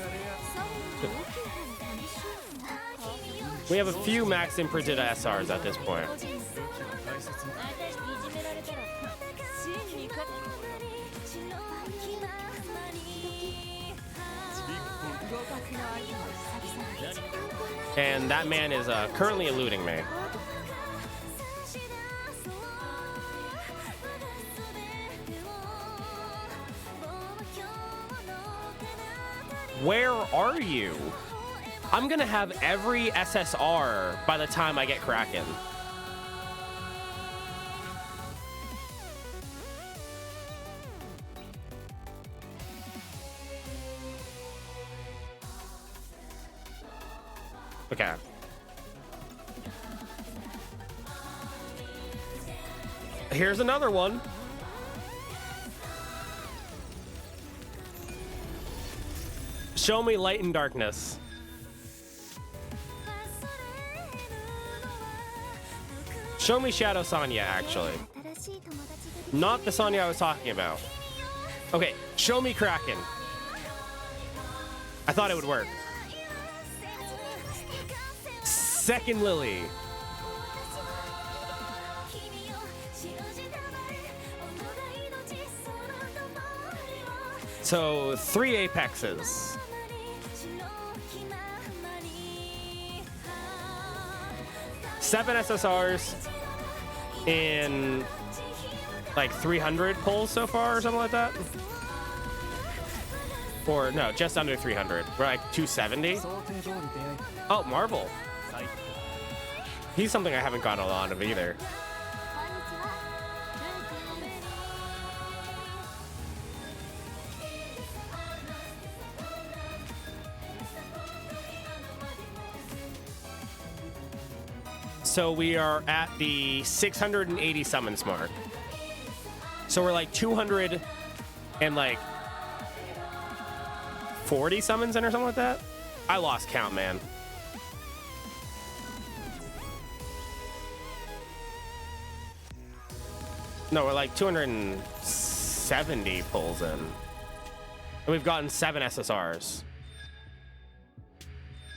We have a few max imprinted SRs at this point. And that man is currently eluding me. Where are you? I'm gonna have every SSR by the time I get Kraken. Okay. Here's another one. Show me light and darkness. Show me Shadow Sonya, actually. Not the Sonya I was talking about. Okay, show me Kraken. I thought it would work. Second Lily. So 3 Apexes. 7 SSRs in like 300 pulls so far or something like that. Or no, just under 300. We're like 270. Oh, Marvel. He's something I haven't gotten a lot of either. So we are at the 680 summons mark. So we're like 200 and like 40 summons in or something like that. I lost count, man. No, we're like 270 pulls in. And we've gotten 7 SSRs.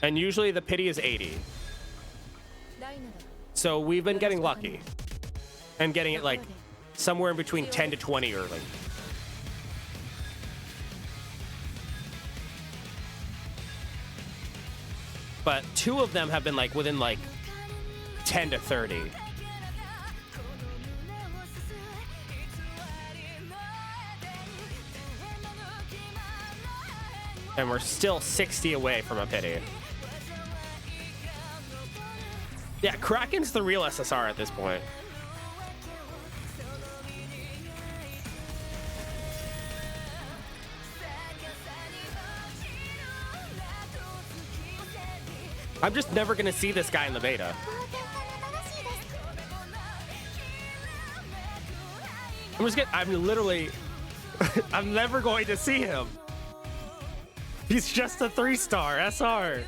And usually the pity is 80. So we've been getting lucky. And getting it like somewhere in between 10 to 20 early. But 2 of them have been like within like 10 to 30. And we're still 60 away from a pity. Yeah, Kraken's the real SSR at this point. I'm just never gonna see this guy in the beta. I'm literally, I'm never going to see him. He's just a 3-star SR.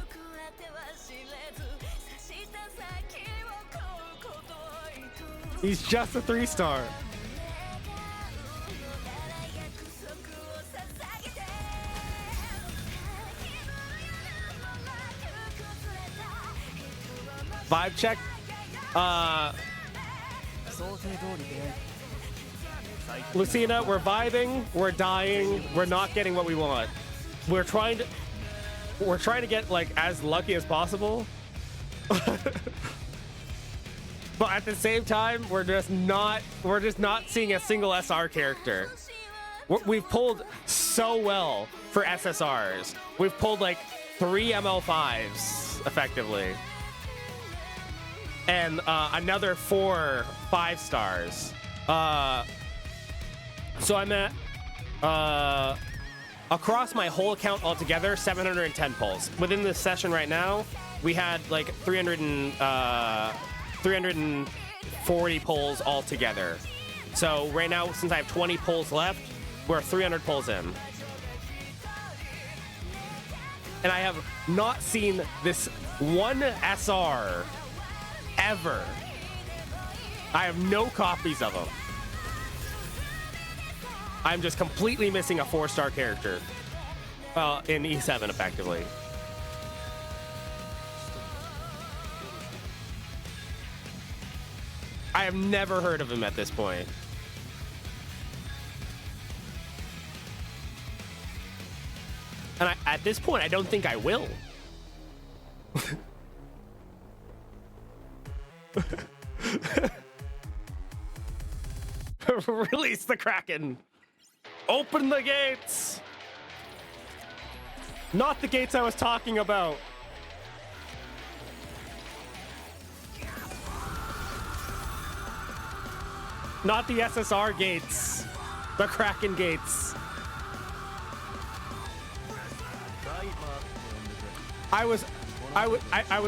He's just a 3-star. Vibe check. Lucina, we're vibing, we're dying, we're not getting what we want. We're trying to get like as lucky as possible. But at the same time, we're just not seeing a single SR character. We've pulled so well for SSRs. We've pulled like 3 ML5s effectively. And another 4 5-stars. So I'm at across my whole account altogether, 710 pulls. Within this session right now, we had like 340 pulls altogether. So right now, since I have 20 pulls left, we're 300 pulls in. And I have not seen this one SR ever. I have no copies of them. I'm just completely missing a 4-star character in E7 effectively. I have never heard of him at this point. And at this point, I don't think I will. Release the Kraken. Open the gates. Not the gates I was talking about. Not the SSR gates. The Kraken gates. I was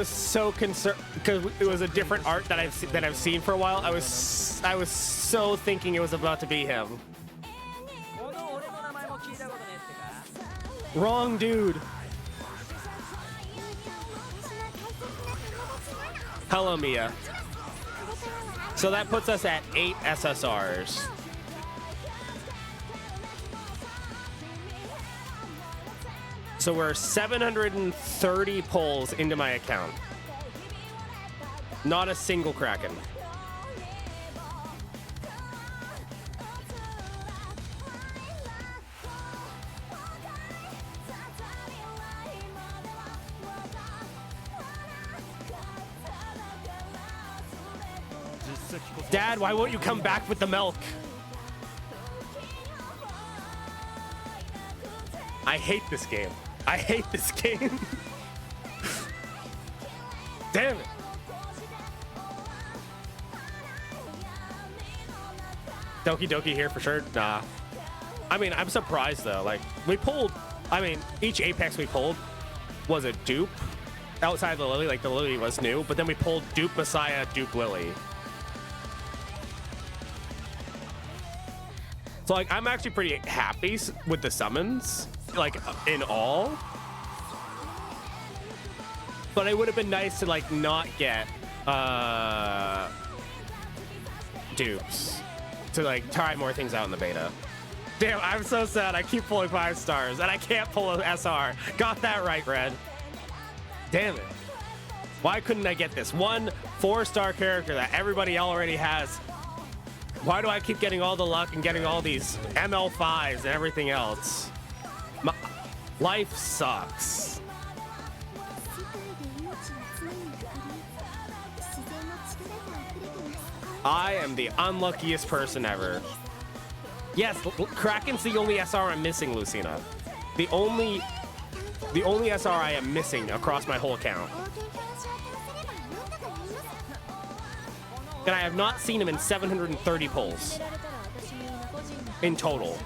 so concerned because it was a different art that I've seen for a while. I was so thinking it was about to be him. Wrong dude. Hello, Mia. So that puts us at 8 SSRs. So we're 730 pulls into my account. Not a single Kraken. Dad, why won't you come back with the milk? I hate this game. I hate this game. Damn it. Doki Doki here for sure? Nah. I mean, I'm surprised though. Like, we pulled, I mean, each Apex we pulled was a dupe outside the Lily. Like, the Lily was new, but then we pulled dupe Messiah, dupe Lily. So, like, I'm actually pretty happy with the summons, like, in all. But it would have been nice to, like, not get dupes. To, like, try more things out in the beta. Damn, I'm so sad. I keep pulling 5 stars, and I can't pull an SR. Got that right, Red. Damn it. Why couldn't I get this? One 4-star character that everybody already has. Why do I keep getting all the luck and getting all these ML5s and everything else? Life sucks. I am the unluckiest person ever. Yes, Kraken's the only SR I'm missing, Lucina. The only SR I am missing across my whole account. And I have not seen him in 730 pulls. In total.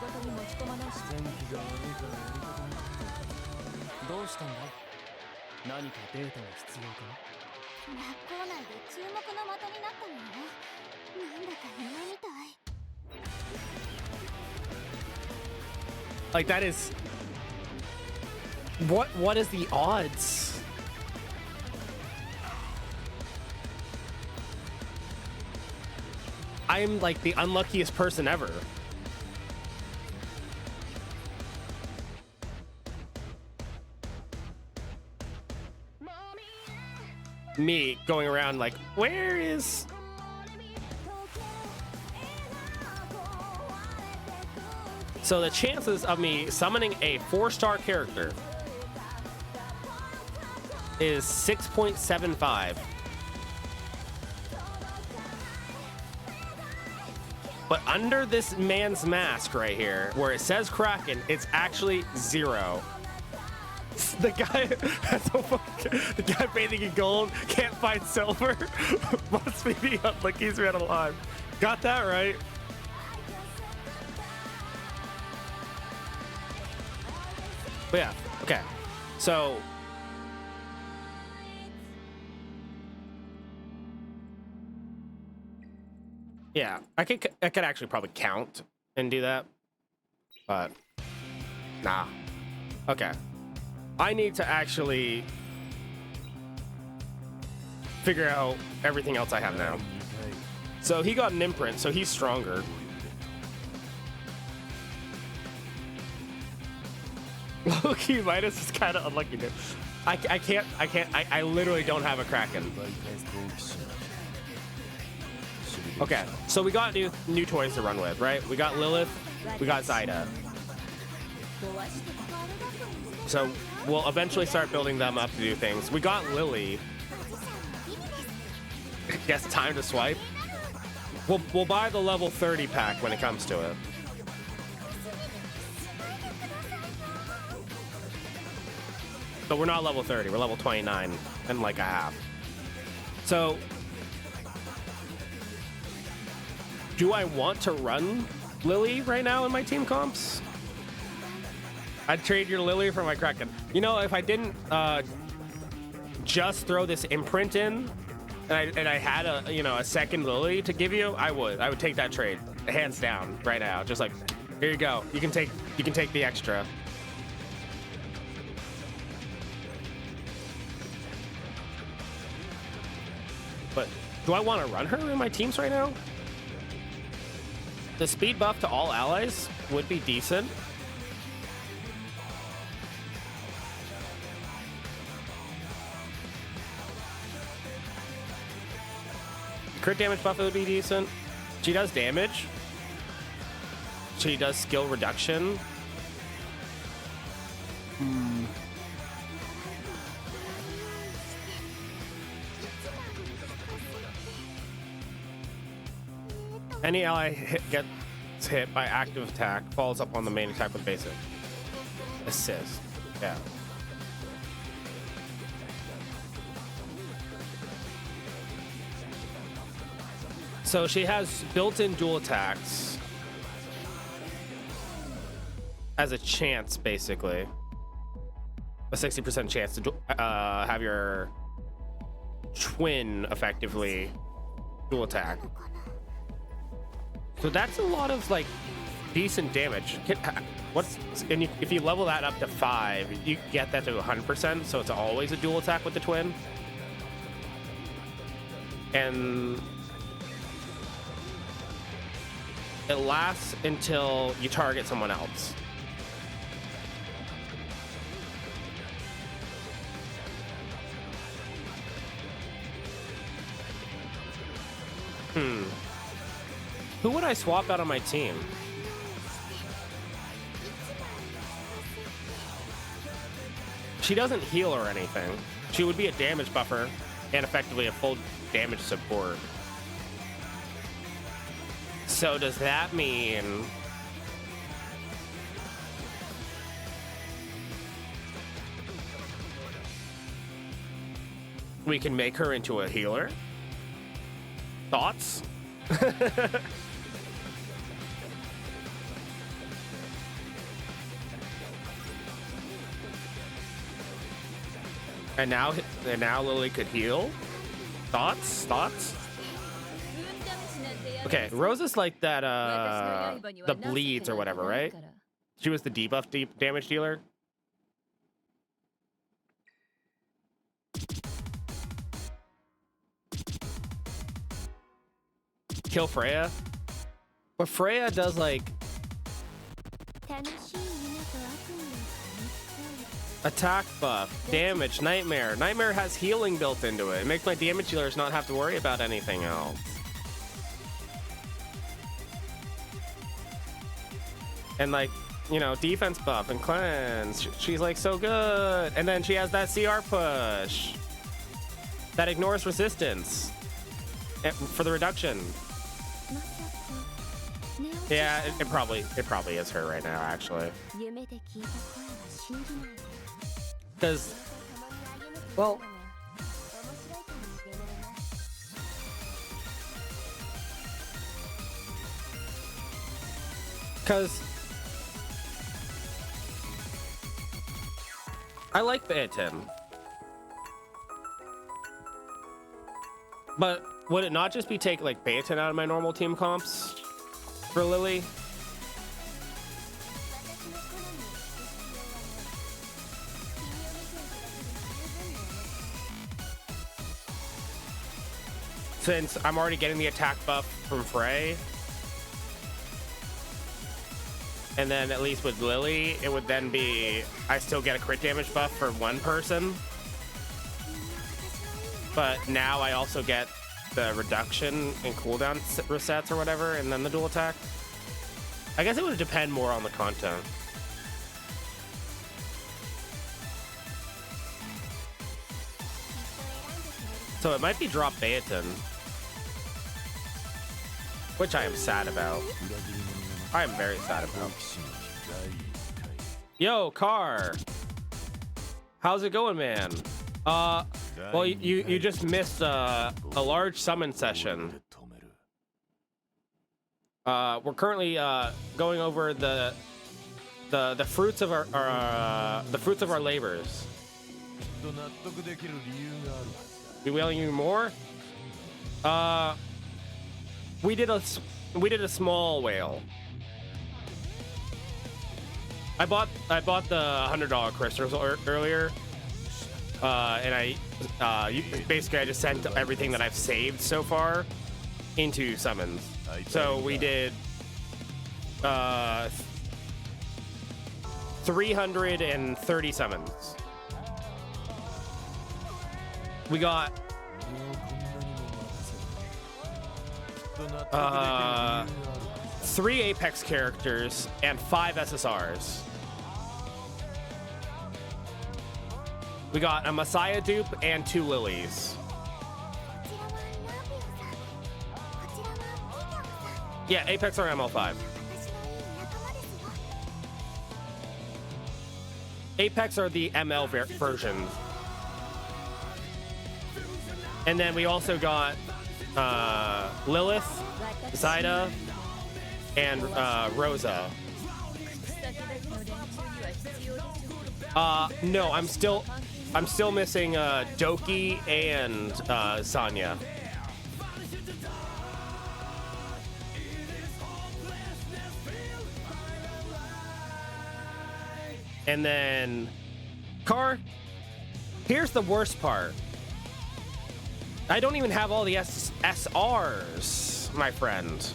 Like, that is... What is the odds? I'm like the unluckiest person ever. Me going around like, where is... So the chances of me summoning a 4-star character is 6.75. But under this man's mask right here, where it says Kraken, it's actually 0. The guy, the guy bathing in gold can't find silver. Must be the unluckiest man alive. Got that right. But yeah, okay. So yeah, I could actually probably count and do that, but nah. Okay, I need to actually figure out everything else I have now. So he got an imprint, so he's stronger. Low-key Midas is kind of unlucky, dude. I literally don't have a Kraken. Okay, so we got new toys to run with, right? We got Lilith, we got Zyda. So we'll eventually start building them up to do things. We got Lily. Guess time to swipe. We'll buy the level 30 pack when it comes to it. But we're not level 30, we're level 29 and like a half. So do I want to run Lily right now in my team comps? I'd trade your Lily for my Kraken. You know, if I didn't just throw this imprint in and I had a second Lily to give you, I would take that trade hands down right now. Just like, here you go. You can take the extra. But do I want to run her in my teams right now? The speed buff to all allies would be decent. Crit damage buff would be decent. She does damage. She does skill reduction. Any ally gets hit by active attack follows up on the main attack with basic. Assist. Yeah. So she has built-in dual attacks as a chance, basically. A 60% chance to have your twin effectively dual attack. So that's a lot of like decent damage. If you level that up to 5, you get that to 100%. So it's always a dual attack with the twin. And it lasts until you target someone else. Who would I swap out on my team? She doesn't heal or anything. She would be a damage buffer and effectively a full damage support. So does that mean we can make her into a healer? Thoughts? And now Lily could heal? Thoughts? Okay, Rose is like that, the bleeds or whatever, right? She was the debuff damage dealer. Kill Freya. But Freya does like attack buff, damage, nightmare. Nightmare has healing built into it. It makes my damage dealers not have to worry about anything else. And like, you know, defense buff and cleanse. She's like so good. And then she has that CR push that ignores resistance for the reduction. Yeah, it probably is her right now, actually. Because, well, I like Phantom. But would it not just be take like Phantom out of my normal team comps for Lily? Since I'm already getting the attack buff from Frey. And then at least with Lily, it would then be, I still get a crit damage buff for one person. But now I also get the reduction in cooldown resets or whatever, and then the dual attack. I guess it would depend more on the content. So it might be drop Baeton, which I am sad about. I am very sad about. Yo, Car. How's it going, man? Well, you just missed a large summon session. We're currently going over the fruits of our labors. We wailing you more? We did a small whale. I bought the $100 crystals earlier. and basically I just sent everything that I've saved so far into summons. So we did 330 summons. We got 3 Apex characters and 5 SSRs. We got a Messiah dupe and 2 Lilies. こちらはナビオさん、こちらはミータオさん、 Yeah, Apex are ML5. 私のいい仲間ですよ。 Apex are the ML versions. And then we also got Lilith, Zyda, and Rosa. No, I'm still missing Doki and Sanya. And then Car, here's the worst part. I don't even have all the SRs, my friend.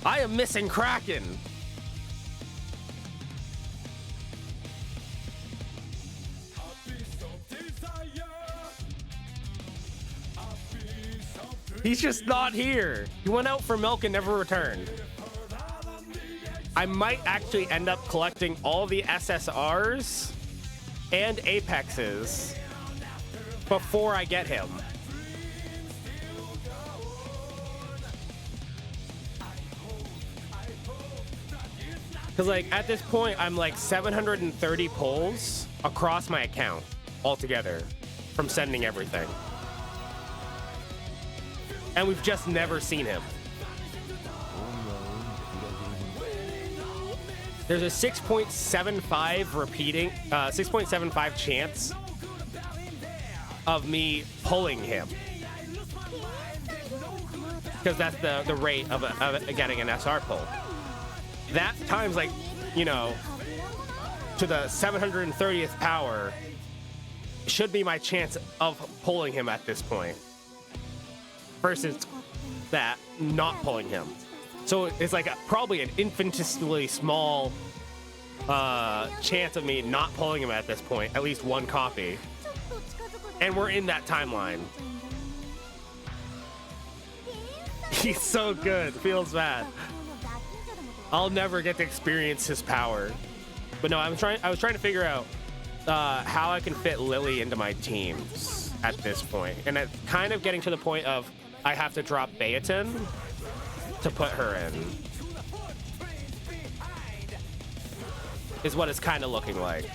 I am missing Kraken. He's just not here. He went out for milk and never returned. I might actually end up collecting all the SSRs and Apexes before I get him. Because, like, at this point, I'm like 730 pulls across my account altogether from sending everything. And we've just never seen him. There's a 6.75 repeating, 6.75 chance of me pulling him. Because that's the rate of getting an SR pull. That times, like, you know, to the 730th power should be my chance of pulling him at this point. Versus that, not pulling him. So it's like probably an infinitesimally small chance of me not pulling him at this point, at least one copy. And we're in that timeline. He's so good, feels bad. I'll never get to experience his power. But no, I was trying to figure out how I can fit Lily into my teams at this point. And it's kind of getting to the point of I have to drop Baetin to put her in. Is what it's kind of looking like.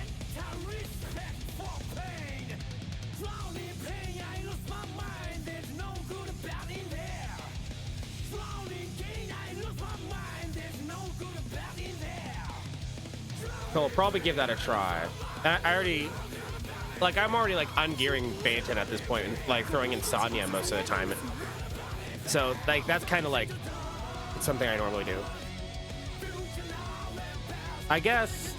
So we'll probably give that a try. I already, like, I'm already like ungearing Baetin at this point and like throwing in Sanya most of the time. So like that's kind of like something I normally do. I guess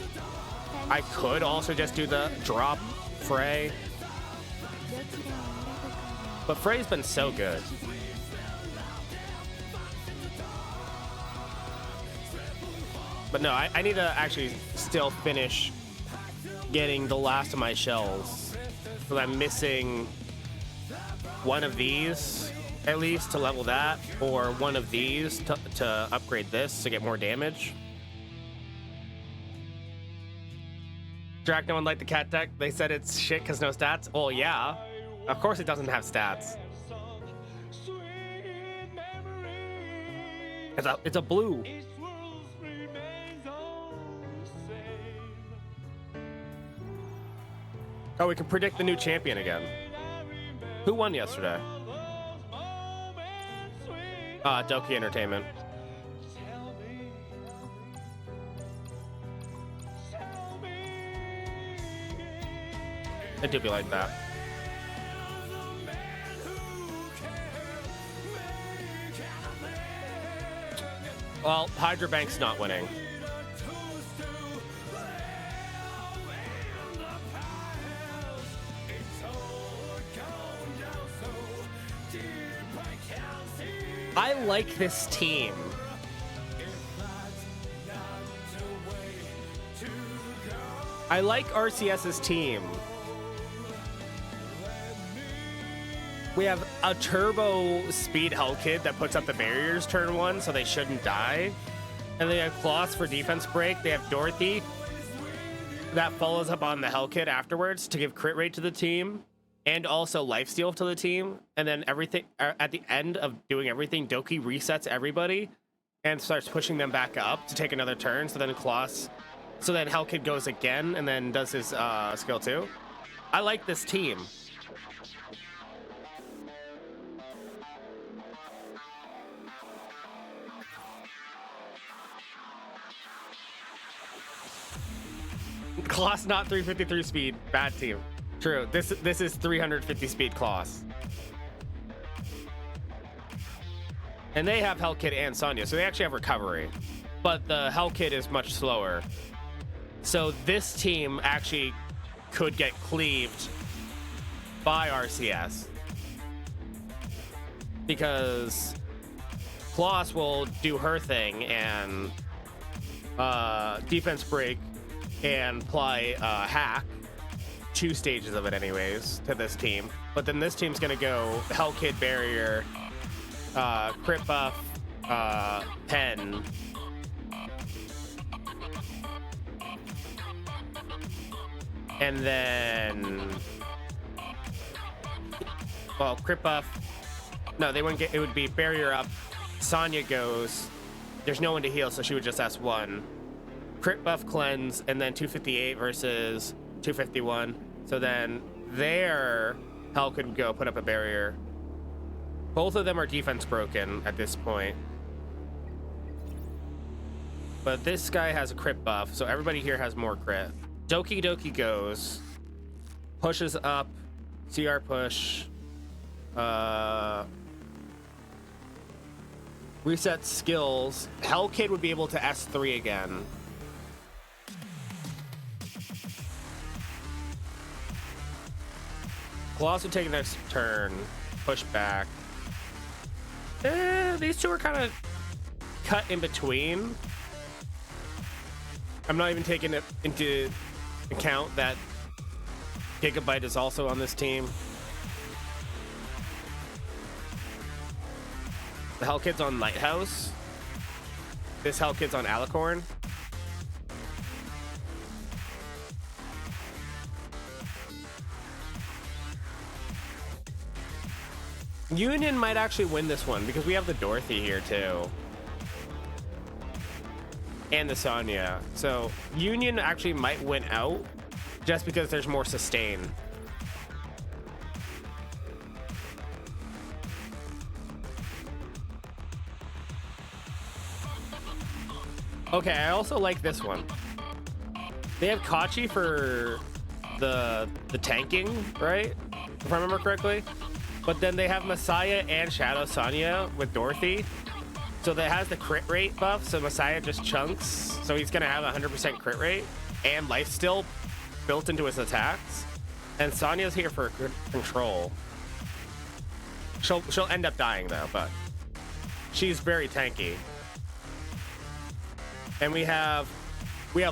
I could also just do the drop Frey, but Frey's been so good. But no, I need to actually still finish getting the last of my shells. Because I'm missing one of these, at least, to level that. Or one of these to upgrade this to get more damage. Drac, no one liked the cat deck. They said it's shit because no stats. Well, yeah. Of course it doesn't have stats. It's a blue. Oh, we can predict the new champion again. Who won yesterday? Doki Entertainment. It do be like that. Well, Hydra Bank's not winning. I like this team. I like RCS's team. We have a turbo speed Hell Kid that puts up the barriers turn 1, so they shouldn't die. And they have Kloss for defense break. They have Dorothy that follows up on the Hell Kid afterwards to give crit rate to the team and also lifesteal to the team. And then everything at the end of doing everything, Doki resets everybody and starts pushing them back up to take another turn. So then Kloss, so then Hell Kid goes again and then does his skill too. I like this team. Kloss not 353 speed. Bad team. True. This is 350 speed Kloss. And they have Hell Kid and Sonya, so they actually have recovery. But the Hell Kid is much slower. So this team actually could get cleaved by RCS. Because Kloss will do her thing and defense break and apply hack, 2 stages of it anyways, to this team. But then this team's gonna go Hell Kid barrier, crit buff, pen, and then, well, crit buff, no, they wouldn't get, it would be barrier up, Sonya goes, there's no one to heal, so she would just S1. Crit buff cleanse, and then 258 versus 251. So then there, Hell could go put up a barrier. Both of them are defense broken at this point. But this guy has a crit buff, so everybody here has more crit. Doki Doki goes, pushes up, CR push, resets skills. Hell Kid would be able to S3 again. Kloss would take the next turn, push back. These two are kind of cut in between. I'm not even taking it into account that Gigabyte is also on this team. The Hell Kid's on Lighthouse. This Hell Kid's on Alicorn. Union might actually win this one because we have the Dorothy here too. And the Sonya. So Union actually might win out just because there's more sustain. Okay, I also like this one. They have Kachi for the tanking, right? If I remember correctly. But then they have Messiah and Shadow Sonya with Dorothy. So that has the crit rate buff, so Messiah just chunks. So he's gonna have 100% crit rate and life steal built into his attacks. And Sonya's here for control. She'll end up dying though, but she's very tanky. And we have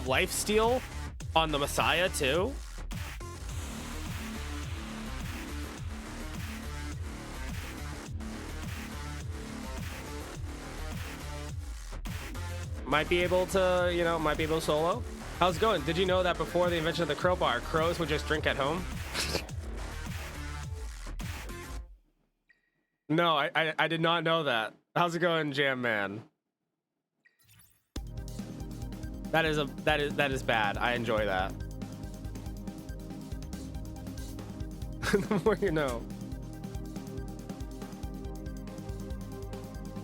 life steal on the Messiah too. Might be able to solo. How's it going? Did you know that before the invention of the crowbar, crows would just drink at home? No, I did not know that. How's it going, Jam Man? That is bad. I enjoy that. The more you know.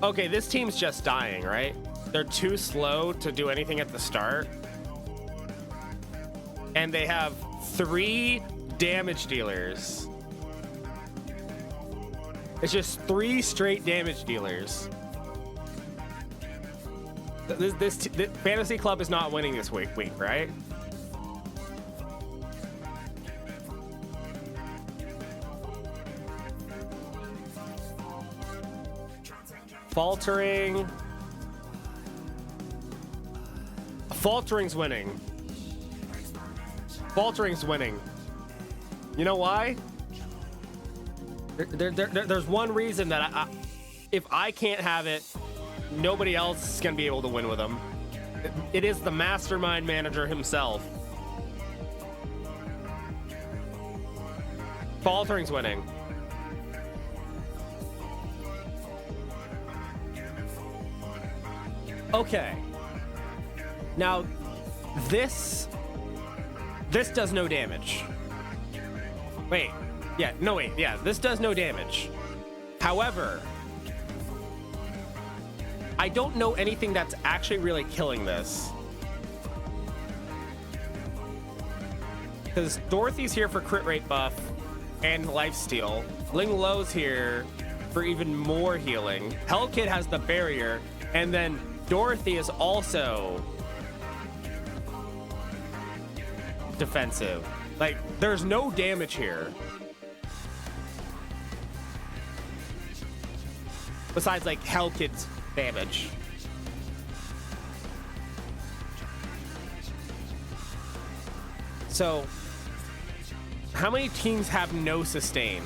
Okay, this team's just dying, right? They're too slow to do anything at the start. And they have 3 damage dealers. It's just 3 straight damage dealers. This Fantasy Club is not winning this week, right? Faltering. Faltering's winning. Faltering's winning. You know why? There's one reason that if I can't have it, nobody else is going to be able to win with him. It is the mastermind manager himself. Faltering's winning. Okay. Now, this does no damage. Wait. Yeah, no wait. Yeah, this does no damage. However, I don't know anything that's actually really killing this. Because Dorothy's here for crit rate buff and lifesteal. Ling Lo's here for even more healing. Hellkid has the barrier, and then Dorothy is also defensive. Like, there's no damage here. Besides, like, Hellkid's damage. So, how many teams have no sustain?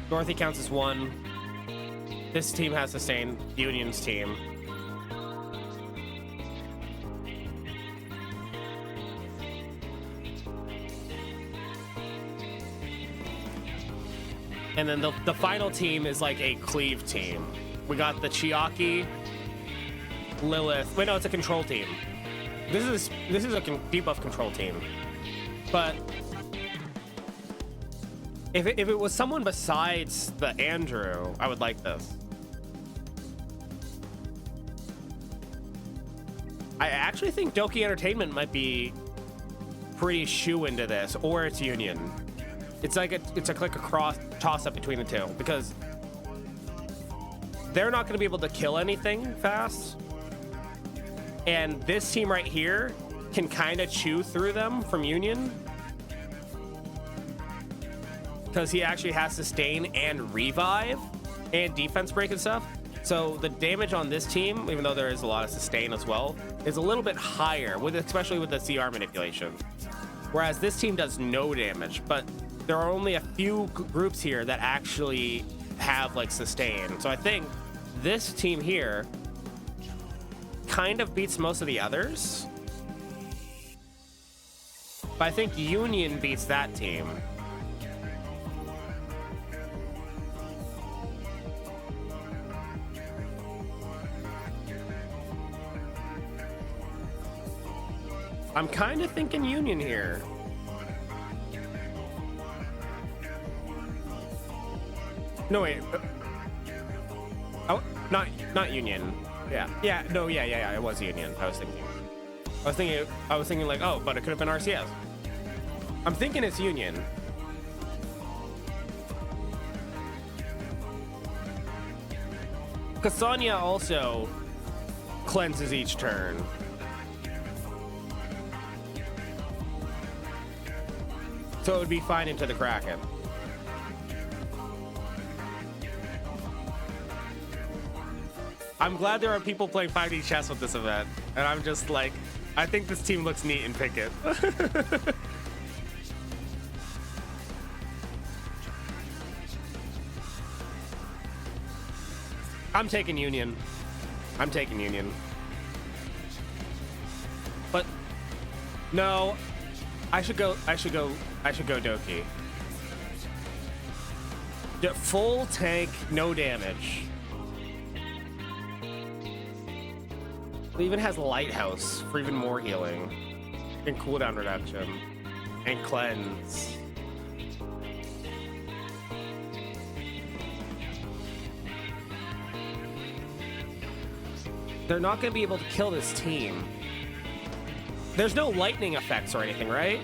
Dorothy counts as one. This team has sustain. Union's team. And then the final team is like a cleave team. We got the Chiaki, Lilith. Wait, no, it's a control team. This is a debuff control team. But if it was someone besides the Andrew, I would like this. I actually think Doki Entertainment might be pretty shoo into this, or it's Union. It's like a click across toss up between the two, because they're not going to be able to kill anything fast, and this team right here can kind of chew through them from Union, because he actually has sustain and revive and defense break and stuff. So the damage on this team, even though there is a lot of sustain as well, is a little bit higher, especially with the CR manipulation. Whereas this team does no damage, but there are only a few groups here that actually have like sustain. So I think this team here kind of beats most of the others. But I think Union beats that team. I'm kind of thinking Union here. No, wait. Oh, not Union. Yeah. No, yeah. It was Union. I was thinking like, oh, but it could have been RCS. I'm thinking it's Union. Because Sonya also cleanses each turn. So it would be fine into the Kraken. I'm glad there are people playing 5D chess with this event. And I'm just like, I think this team looks neat in Picket. I'm taking Union. But no, I should go Doki. Full tank, no damage. It even has Lighthouse for even more healing and cooldown reduction and cleanse. They're not going to be able to kill this team. There's no lightning effects or anything, right?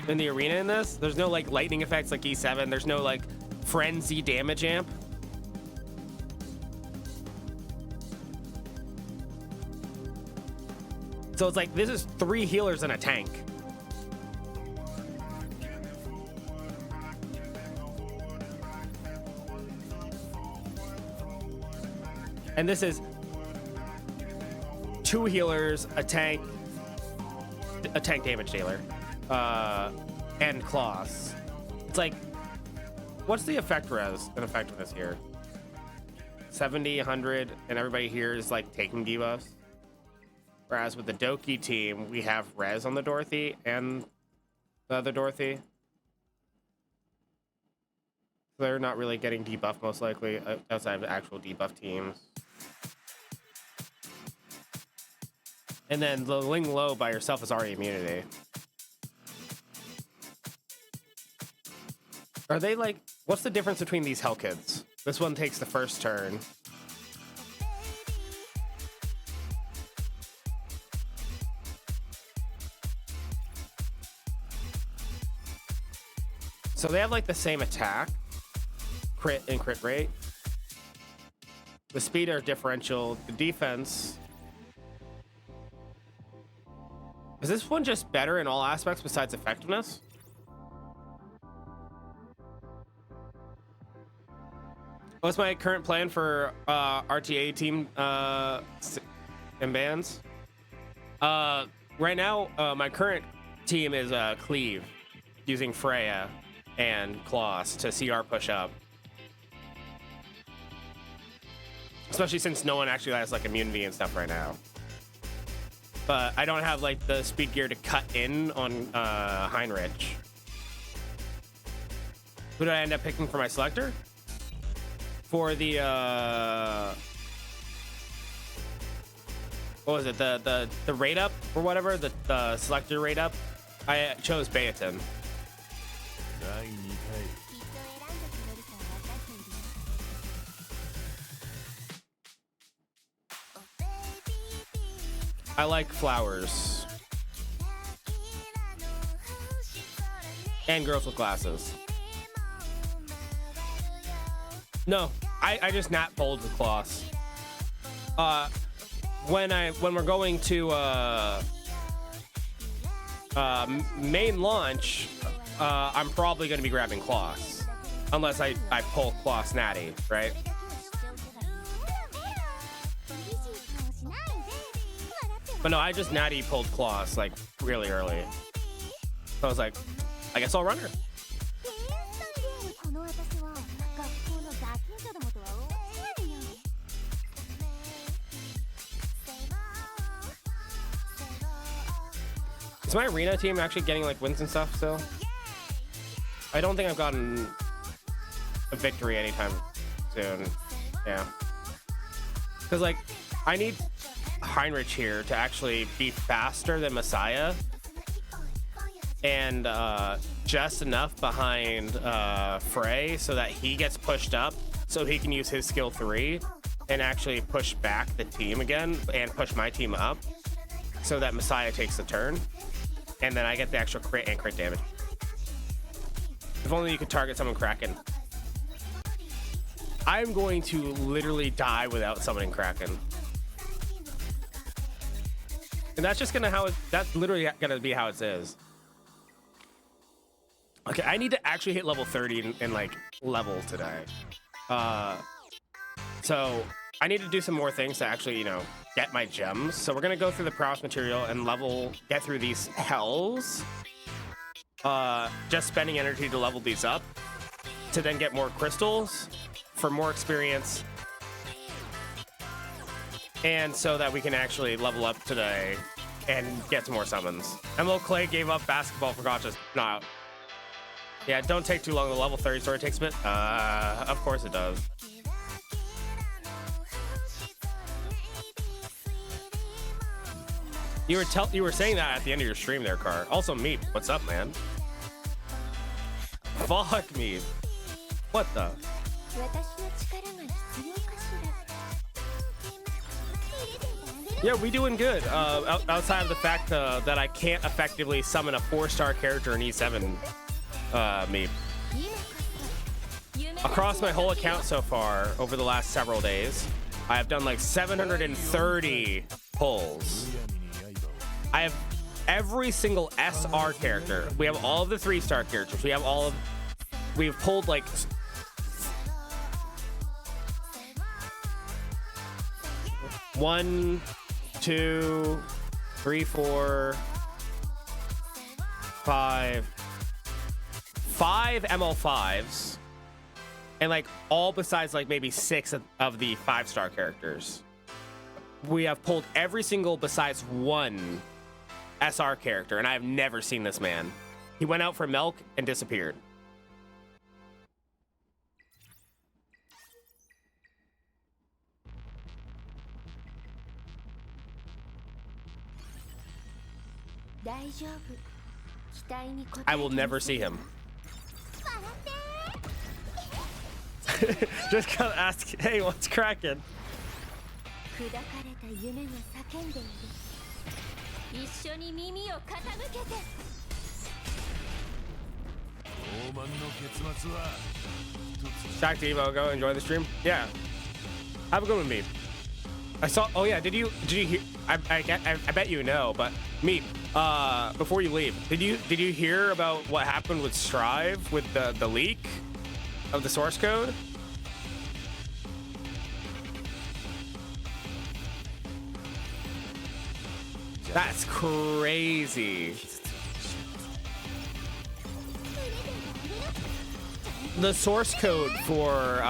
In the arena in this? There's no like lightning effects like E7. There's no like frenzy damage amp. So it's like, this is 3 healers and a tank. And this is 2 healers, a tank damage dealer, and claws. It's like, what's the effect res and effectiveness here? 70, 100, and everybody here is like taking debuffs. Whereas with the Doki team, we have res on the Dorothy and the other Dorothy. They're not really getting debuffed most likely outside of the actual debuff teams. And then the Ling Low by yourself is already immunity. Are they like, what's the difference between these Hell Kids? This one takes the first turn. So they have like the same attack, crit and crit rate. The speed are differential. The defense. Is this one just better in all aspects besides effectiveness? What's my current plan for RTA team and bands? Right now, my current team is Cleave, using Freya and Klaus to CR push up. Especially since no one actually has like immunity and stuff right now. But I don't have like the speed gear to cut in on Heinrich. Who did I end up picking for my selector? For the what was it? The rate up or whatever, the selector rate up. I chose Baeton. I like flowers and girls with glasses. No, I just not pulled with Klaus. When we're going to main launch, I'm probably going to be grabbing Klaus, unless I pull Klaus Natty, right? But no, I just Natty pulled Klaus like really early. So I was like, I guess I'll run her. Is my arena team actually getting like wins and stuff still? I don't think I've gotten a victory anytime soon. Yeah. Because like, I need Heinrich here to actually be faster than Messiah. And just enough behind Frey so that he gets pushed up so he can use his skill 3 and actually push back the team again and push my team up so that Messiah takes the turn. And then I get the extra crit and crit damage. If only you could target someone Kraken. I'm going to literally die without summoning Kraken. And that's just that's literally gonna be how it is. Okay, I need to actually hit level 30 and like level today. So I need to do some more things to actually, you know, get my gems. So we're gonna go through the prowess material and get through these hells. Just spending energy to level these up to then get more crystals for more experience. And so that we can actually level up today and get some more summons. Emil Clay gave up basketball for gotchas. No. Yeah, don't take too long. The level 30 story takes a bit. Of course it does. You were saying that at the end of your stream there, Car. Also, Meep, what's up, man? Fuck Meep. What the? Yeah, we doing good. Outside of the fact that I can't effectively summon a 4-star character in E7, Meep. Across my whole account so far, over the last several days, I have done like 730 pulls. I have every single SR character. We have all of the 3-star characters. We've pulled like 1, 2, 3, 4, 5 ML5s, and like all besides like maybe 6 of the 5-star characters. We have pulled every single besides 1 SR character, and I have never seen this man. He went out for milk and disappeared. I will never see him. Just come ask, hey, what's cracking? Back to Evo, go enjoy the stream. Yeah, have a good one, Meep. I saw. Oh yeah, did you hear? I bet you know, but Meep, before you leave, did you hear about what happened with Strive with the leak of the source code? That's crazy. The source code for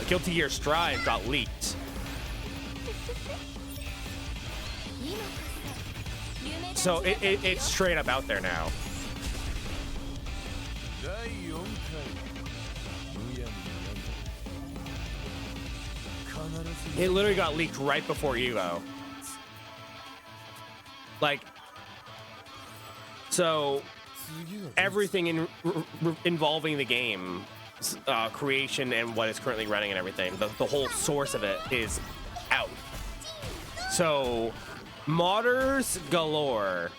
Guilty Gear Strive got leaked. So it's straight up out there now. It literally got leaked right before Evo. Like, so everything involving the game, creation and what is currently running and everything, the whole source of it is out. So modders galore.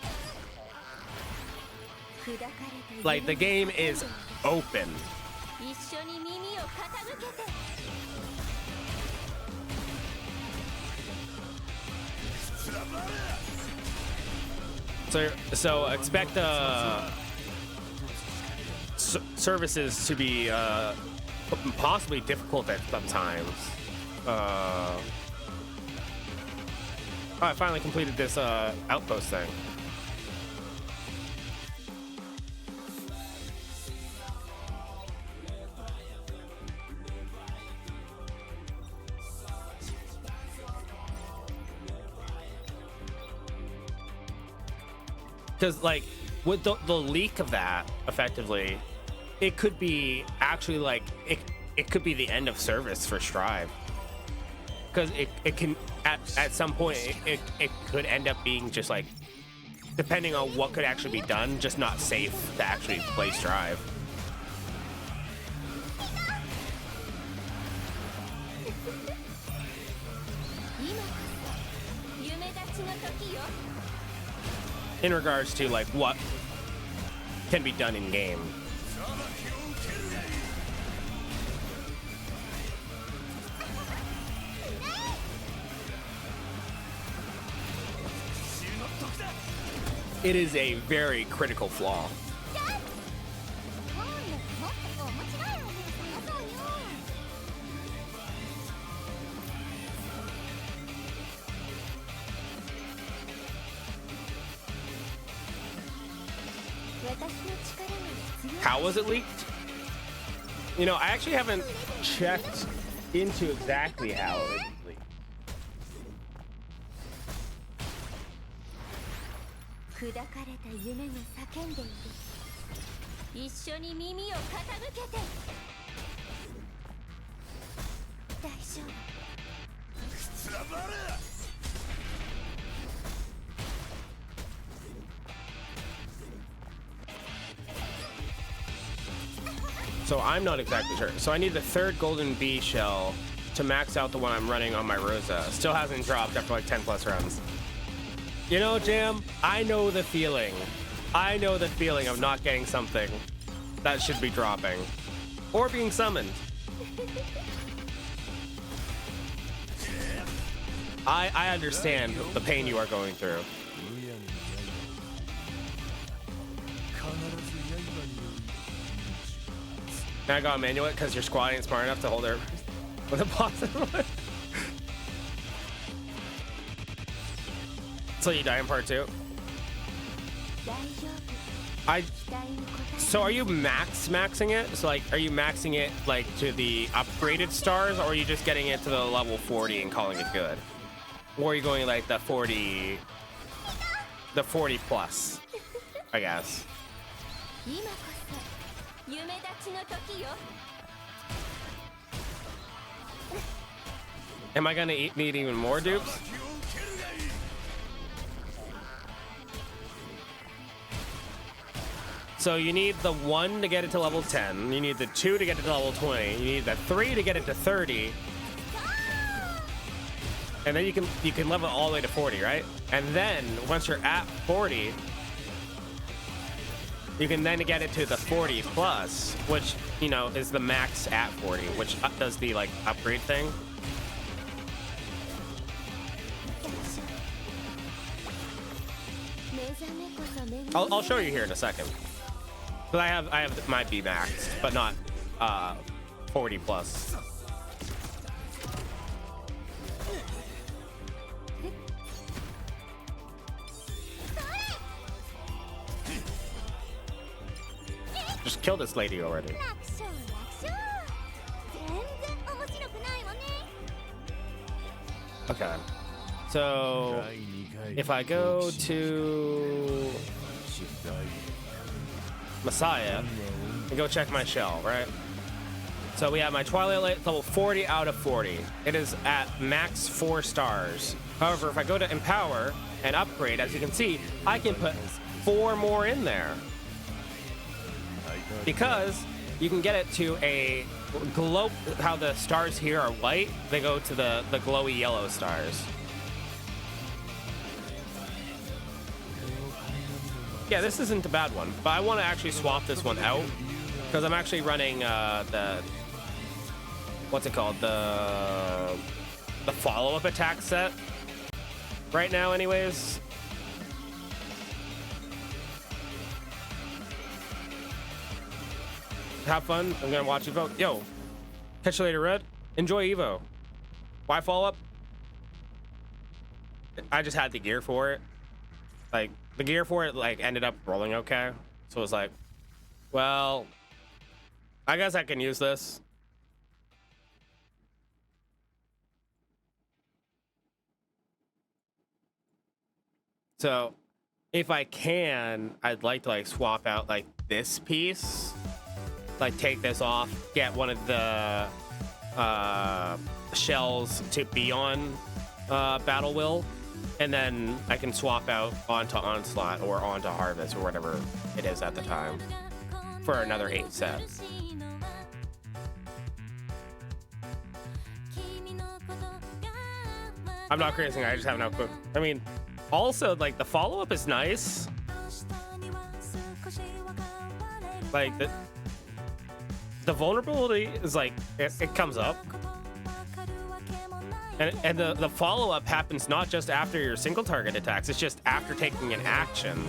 Like, the game is open. So expect services to be possibly difficult at sometimes. Oh, I finally completed this outpost thing. Because, like, with the leak of that, effectively, it could be actually, like, it could be the end of service for Strive. Because it can, at some point, it could end up being just, like, depending on what could actually be done, just not safe to actually play Strive. In regards to, like, what can be done in game. It is a very critical flaw. How was it leaked? You know, I actually haven't checked into exactly how it was leaked. So I'm not exactly sure. So I need the 3rd golden bee shell to max out the one I'm running on my Rosa. Still hasn't dropped after like 10 plus rounds. You know, Jam, I know the feeling. I know the feeling of not getting something that should be dropping. Or being summoned. I understand the pain you are going through. Now I gotta manual it because your squad ain't smart enough to hold her with a positive. So you die in part 2? So are you maxing it? So like, are you maxing it like to the upgraded stars, or are you just getting it to the level 40 and calling it good? Or are you going like the 40 plus, I guess? Am I gonna need even more dupes? So you need the 1 to get it to level 10. You need the 2 to get it to level 20. You need the 3 to get it to 30. And then you can level all the way to 40, right? And then once you're at 40, you can then get it to the 40 plus, which, you know, is the max at 40, which does the like upgrade thing. I'll show you here in a second. But I have might be maxed, but not 40 plus. Just kill this lady already. Okay. So if I go to Messiah and go check my shell, right? So we have my Twilight Light level 40 out of 40. It is at max 4 stars. However, if I go to Empower and upgrade, as you can see, I can put 4 more in there. Because you can get it to a glow, how the stars here are white, they go to the glowy yellow stars. Yeah, this isn't a bad one, but I want to actually swap this one out because I'm actually running the what's it called, the follow-up attack set right now anyways. Have fun. I'm gonna watch you vote. Yo, catch you later, Red. Enjoy Evo. Why follow up? I just had the gear for it. Like, the gear for it, like, ended up rolling okay. So it was like, well, I guess I can use this. So if I can, I'd like to, like, swap out, like, this piece. Like, take this off, get one of the shells to be on Battle Will, and then I can swap out onto Onslaught or onto Harvest or whatever it is at the time for another 8 set. I'm not crazy, I just have no clue. I mean, also, like, the follow-up is nice. Like, the vulnerability is like, it comes up. And the follow-up happens not just after your single target attacks, it's just after taking an action.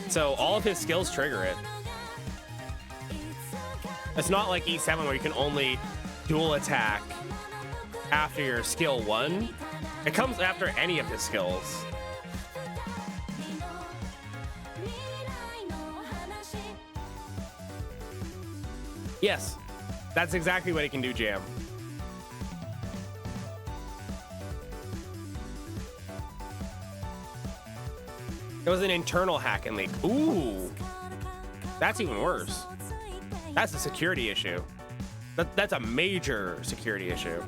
So all of his skills trigger it. It's not like E7 where you can only dual attack after your skill 1. It comes after any of his skills. Yes, that's exactly what it can do, Jam. It was an internal hack and leak. Ooh, that's even worse. That's a security issue. That's a major security issue.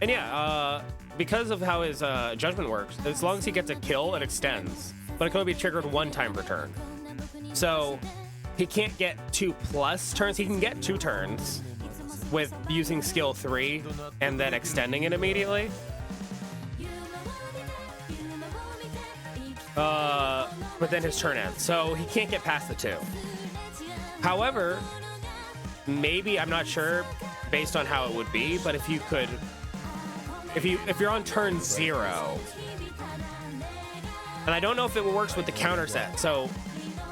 And yeah, because of how his judgment works, as long as he gets a kill, it extends. But it can only be triggered 1 time per turn. So he can't get 2+ turns. He can get 2 turns with using skill 3 and then extending it immediately. But then his turn ends, so he can't get past the 2. However, maybe, I'm not sure based on how it would be, but if you could, if you're on turn 0 And I don't know if it works with the counter set. So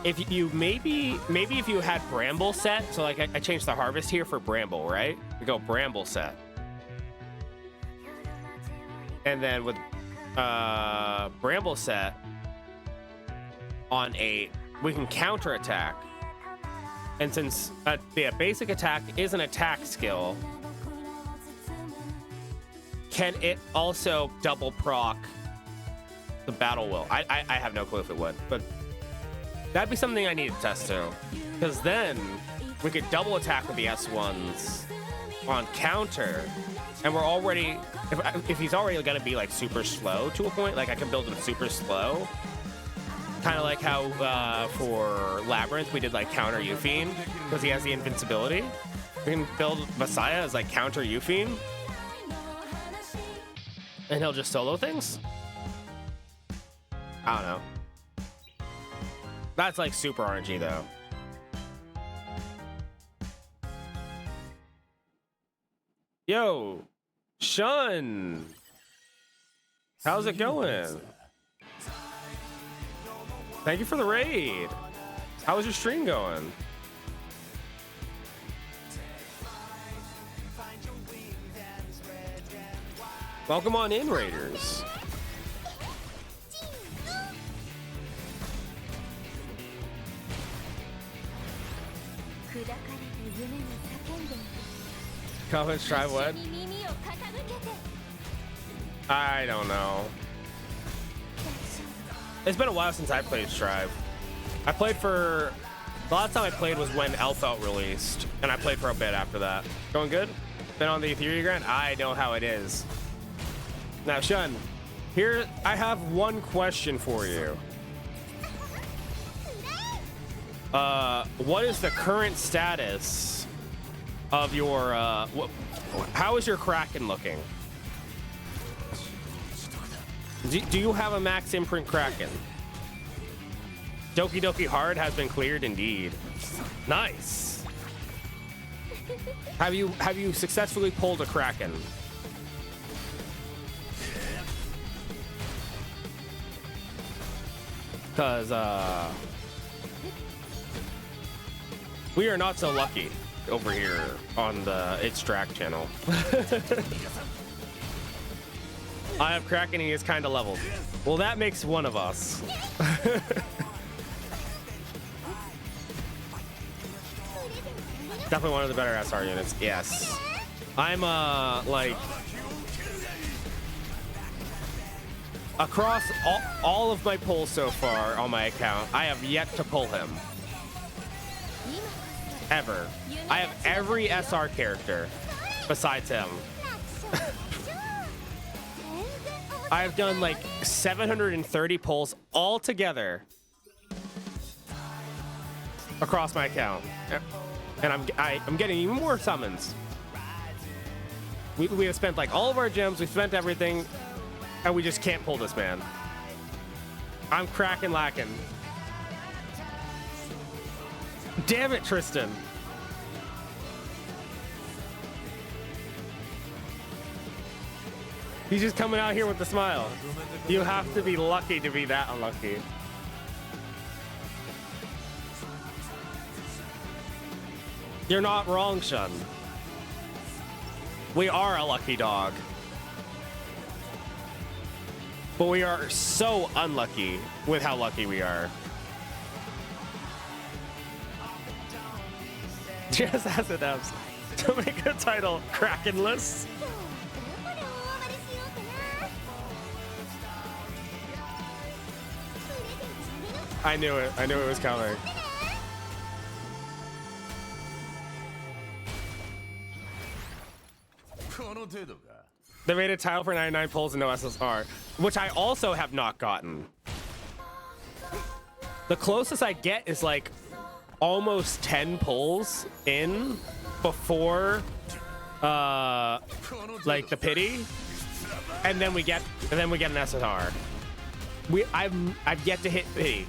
if you maybe if you had Bramble set, so like I changed the harvest here for Bramble, right? We go Bramble set. And then with Bramble set on 8, we can counter attack. And since the basic attack is an attack skill, can it also double proc the battle will? I have no clue if it would, but that'd be something I need to test too. Because then we could double attack with the S1s on counter, and we're already, if he's already gonna be like super slow to a point, like I can build him super slow. Kind of like how for Labyrinth we did like counter Euphine because he has the invincibility. We can build Messiah as like counter Euphine, and he'll just solo things. I don't know. That's like super RNG though. Yo, Shun, how's it going? Thank you for the raid. How was your stream going? Welcome on in, Raiders. Comments, try what? I don't know. It's been a while since I played Strive. I played for... The last time I played was when Elfelt released, and I played for a bit after that. Going good? Been on the Etheria grind? I know how it is. Now, Shun, here I have one question for you. What is the current status of your... how is your Kraken looking? Do you have a max imprint Kraken? Doki Doki Hard has been cleared indeed. Nice. Have you successfully pulled a Kraken? Cause we are not so lucky over here on the It's Drac channel. I have Kraken, he is kind of leveled. Well, that makes one of us. Definitely one of the better SR units. Yes. I'm like across all of my pulls so far on my account, I have yet to pull him. Ever. I have every SR character besides him. I've done like 730 pulls all together across my account, and I'm getting even more summons. We have spent like all of our gems, we spent everything, and we just can't pull this man. I'm cracking lacking. Damn it, Tristan. He's just coming out here with a smile. You have to be lucky to be that unlucky. You're not wrong, Shun. We are a lucky dog. But we are so unlucky with how lucky we are. Just as it has to make a title, Krakenless. I knew it. I knew it was coming. They made a title for 99 pulls and no SSR, which I also have not gotten. The closest I get is like almost 10 pulls in before like the pity, and then we get an SSR. I've yet to hit pity.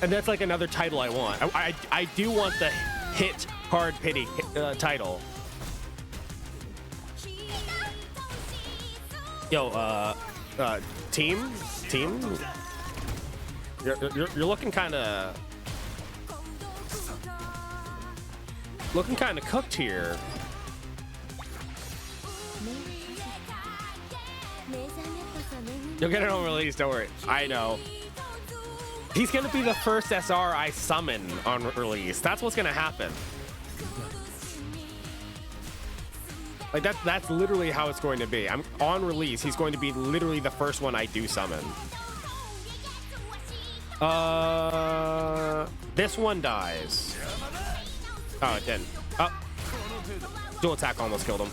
And that's like another title I want. I do want the hit hard pity title. Yo, team team, you're looking kind of cooked here. You'll get it on release, don't worry. I know. He's gonna be the first SR I summon on release. That's what's gonna happen. Like that's literally how it's going to be. I'm on release. He's going to be literally the first one I do summon. This one dies. Oh, it didn't. Oh, dual attack almost killed him.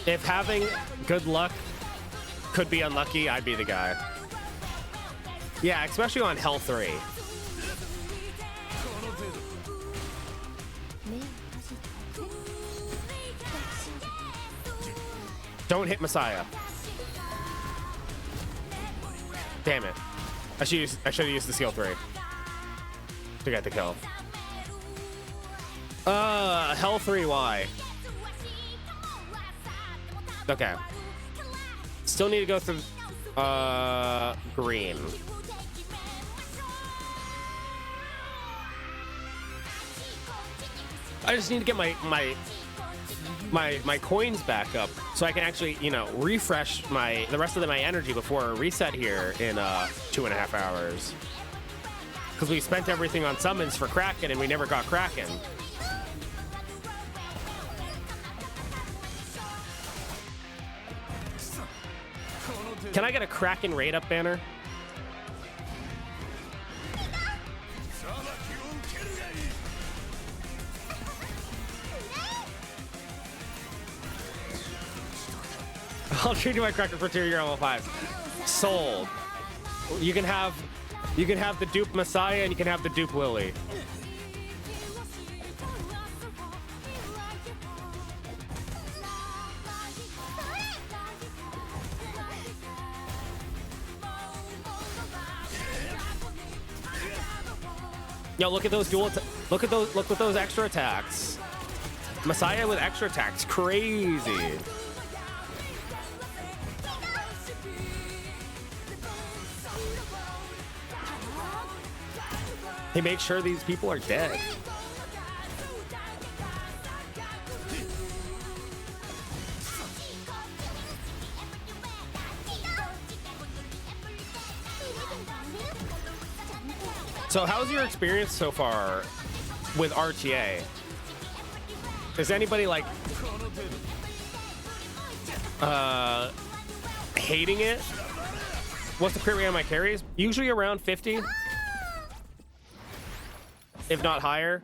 If having good luck could be unlucky, I'd be the guy. Yeah, especially on Hell 3. Don't hit Messiah. Damn it. I should have used the skill 3 to get the kill. Hell 3, why? Okay. Still need to go through green. I just need to get my coins back up so I can actually, you know, refresh the rest of my energy before a reset here in 2.5 hours. Because we spent everything on summons for Kraken and we never got Kraken. Can I get a Kraken raid up banner? I'll treat you my Kraken for 2 year level 5. Sold. You can have the dupe Messiah and you can have the dupe Lily. Yo, look at those look at those extra attacks. Messiah with extra attacks, crazy. He makes sure these people are dead. So how's your experience so far with RTA? Is anybody like hating it? What's the crit rate on my carries? Usually around 50, if not higher.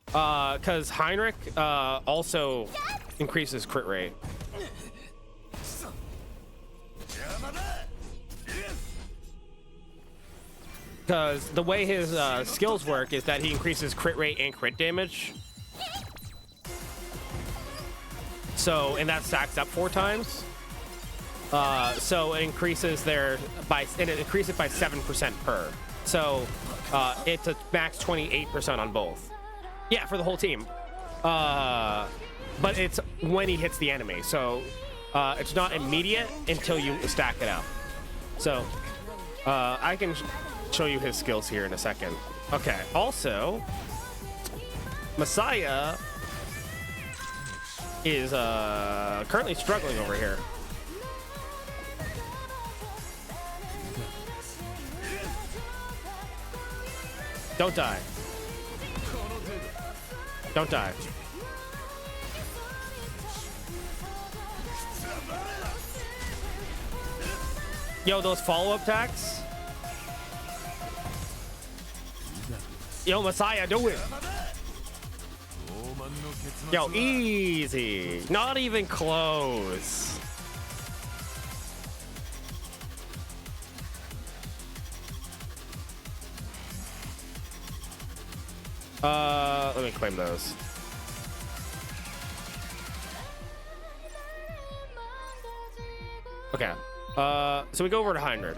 Because Heinrich also increases crit rate. Because the way his skills work is that he increases crit rate and crit damage. So, and that stacks up 4 times. So it increases it increases by 7% per. So it's a max 28% on both. Yeah, for the whole team. But it's when he hits the enemy. So it's not immediate until you stack it out. So I can show you his skills here in a second. Okay, also, Messiah is currently struggling over here. Don't die. Don't die. Yo, those follow-up attacks. Yo, Messiah, do it. Yo, easy. Not even close. Let me claim those. Okay. So we go over to Heinrich.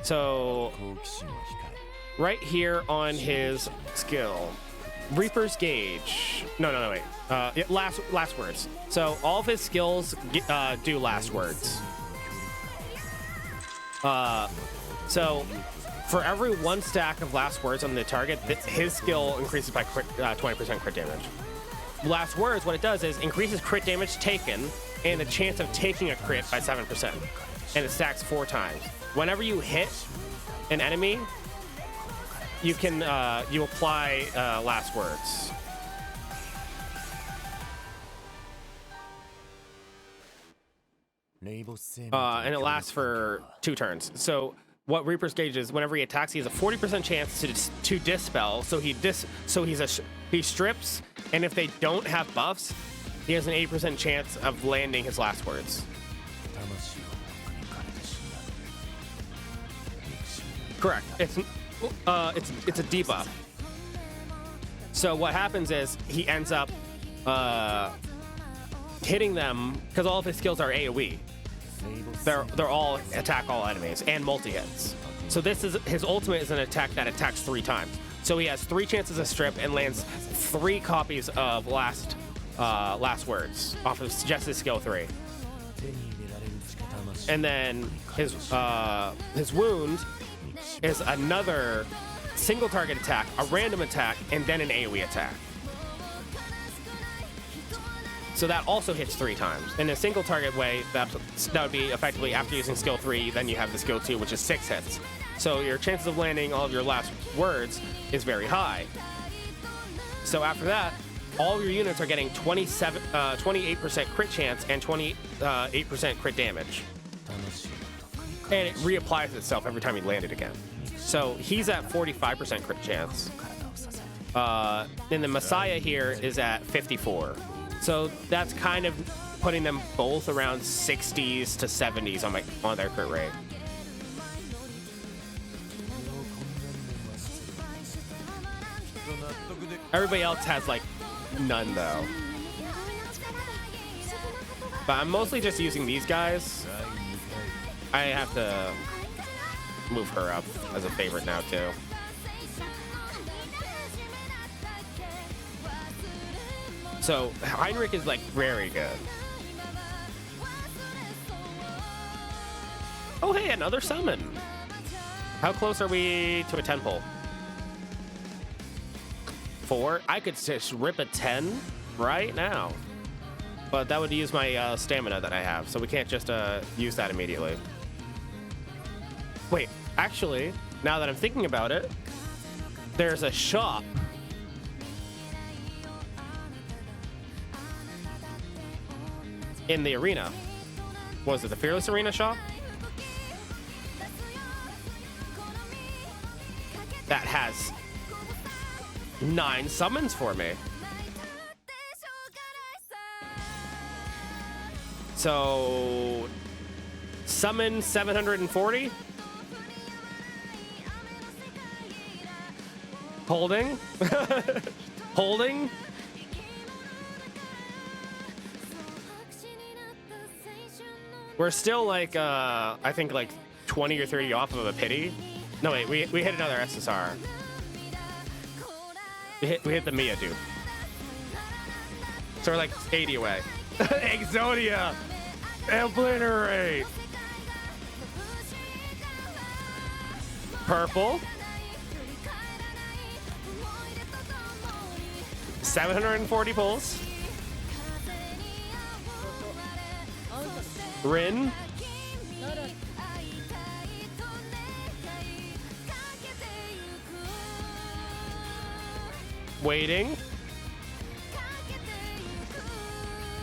So 好奇心は控え right here on his skill, Reaper's Gauge. No, wait. Yeah, last words. So all of his skills do last words. So for every 1 stack of last words on the target, his skill increases by 20% crit damage. Last words, what it does is increases crit damage taken and the chance of taking a crit by 7%. And it stacks 4 times. Whenever you hit an enemy, you can you apply last words. And it lasts for 2 turns. So what Reaper's Gauge is, whenever he attacks, he has a 40% chance to dispel. So he strips, and if they don't have buffs, he has an 80% chance of landing his last words. Correct. It's a debuff. So what happens is he ends up hitting them because all of his skills are AoE. They're all attack all enemies and multi-hits. So this is his ultimate is an attack that attacks 3 times. So he has 3 chances to strip and lands 3 copies of last words off of just his skill 3. And then his wound is another single target attack, a random attack, and then an AoE attack. So that also hits 3 times. In a single target way, that would be effectively after using skill 3, then you have the skill 2, which is 6 hits. So your chances of landing all of your last words is very high. So after that, all of your units are getting 28% crit chance and 28% crit damage. And it reapplies itself every time you land it again. So he's at 45% crit chance. And the Messiah here is at 54. So that's kind of putting them both around 60s to 70s on their crit rate. Everybody else has like none though. But I'm mostly just using these guys. I have to move her up as a favorite now too. So Heinrich is like very good. Oh hey, another summon. How close are we to a 10 pull? 4? I could just rip a 10 right now. But that would use my stamina that I have, so we can't just use that immediately. Wait, actually, now that I'm thinking about it, there's a shop in the arena. Was it the Fearless Arena shop? That has 9 summons for me. So, summon 740. Holding. Holding. We're still like, I think like 20 or 30 off of a pity. No, wait, we hit another SSR. We hit the Mia dude. So we're like 80 away. Exodia! Obliterate! Purple. 740 pulls. Rin. Waiting.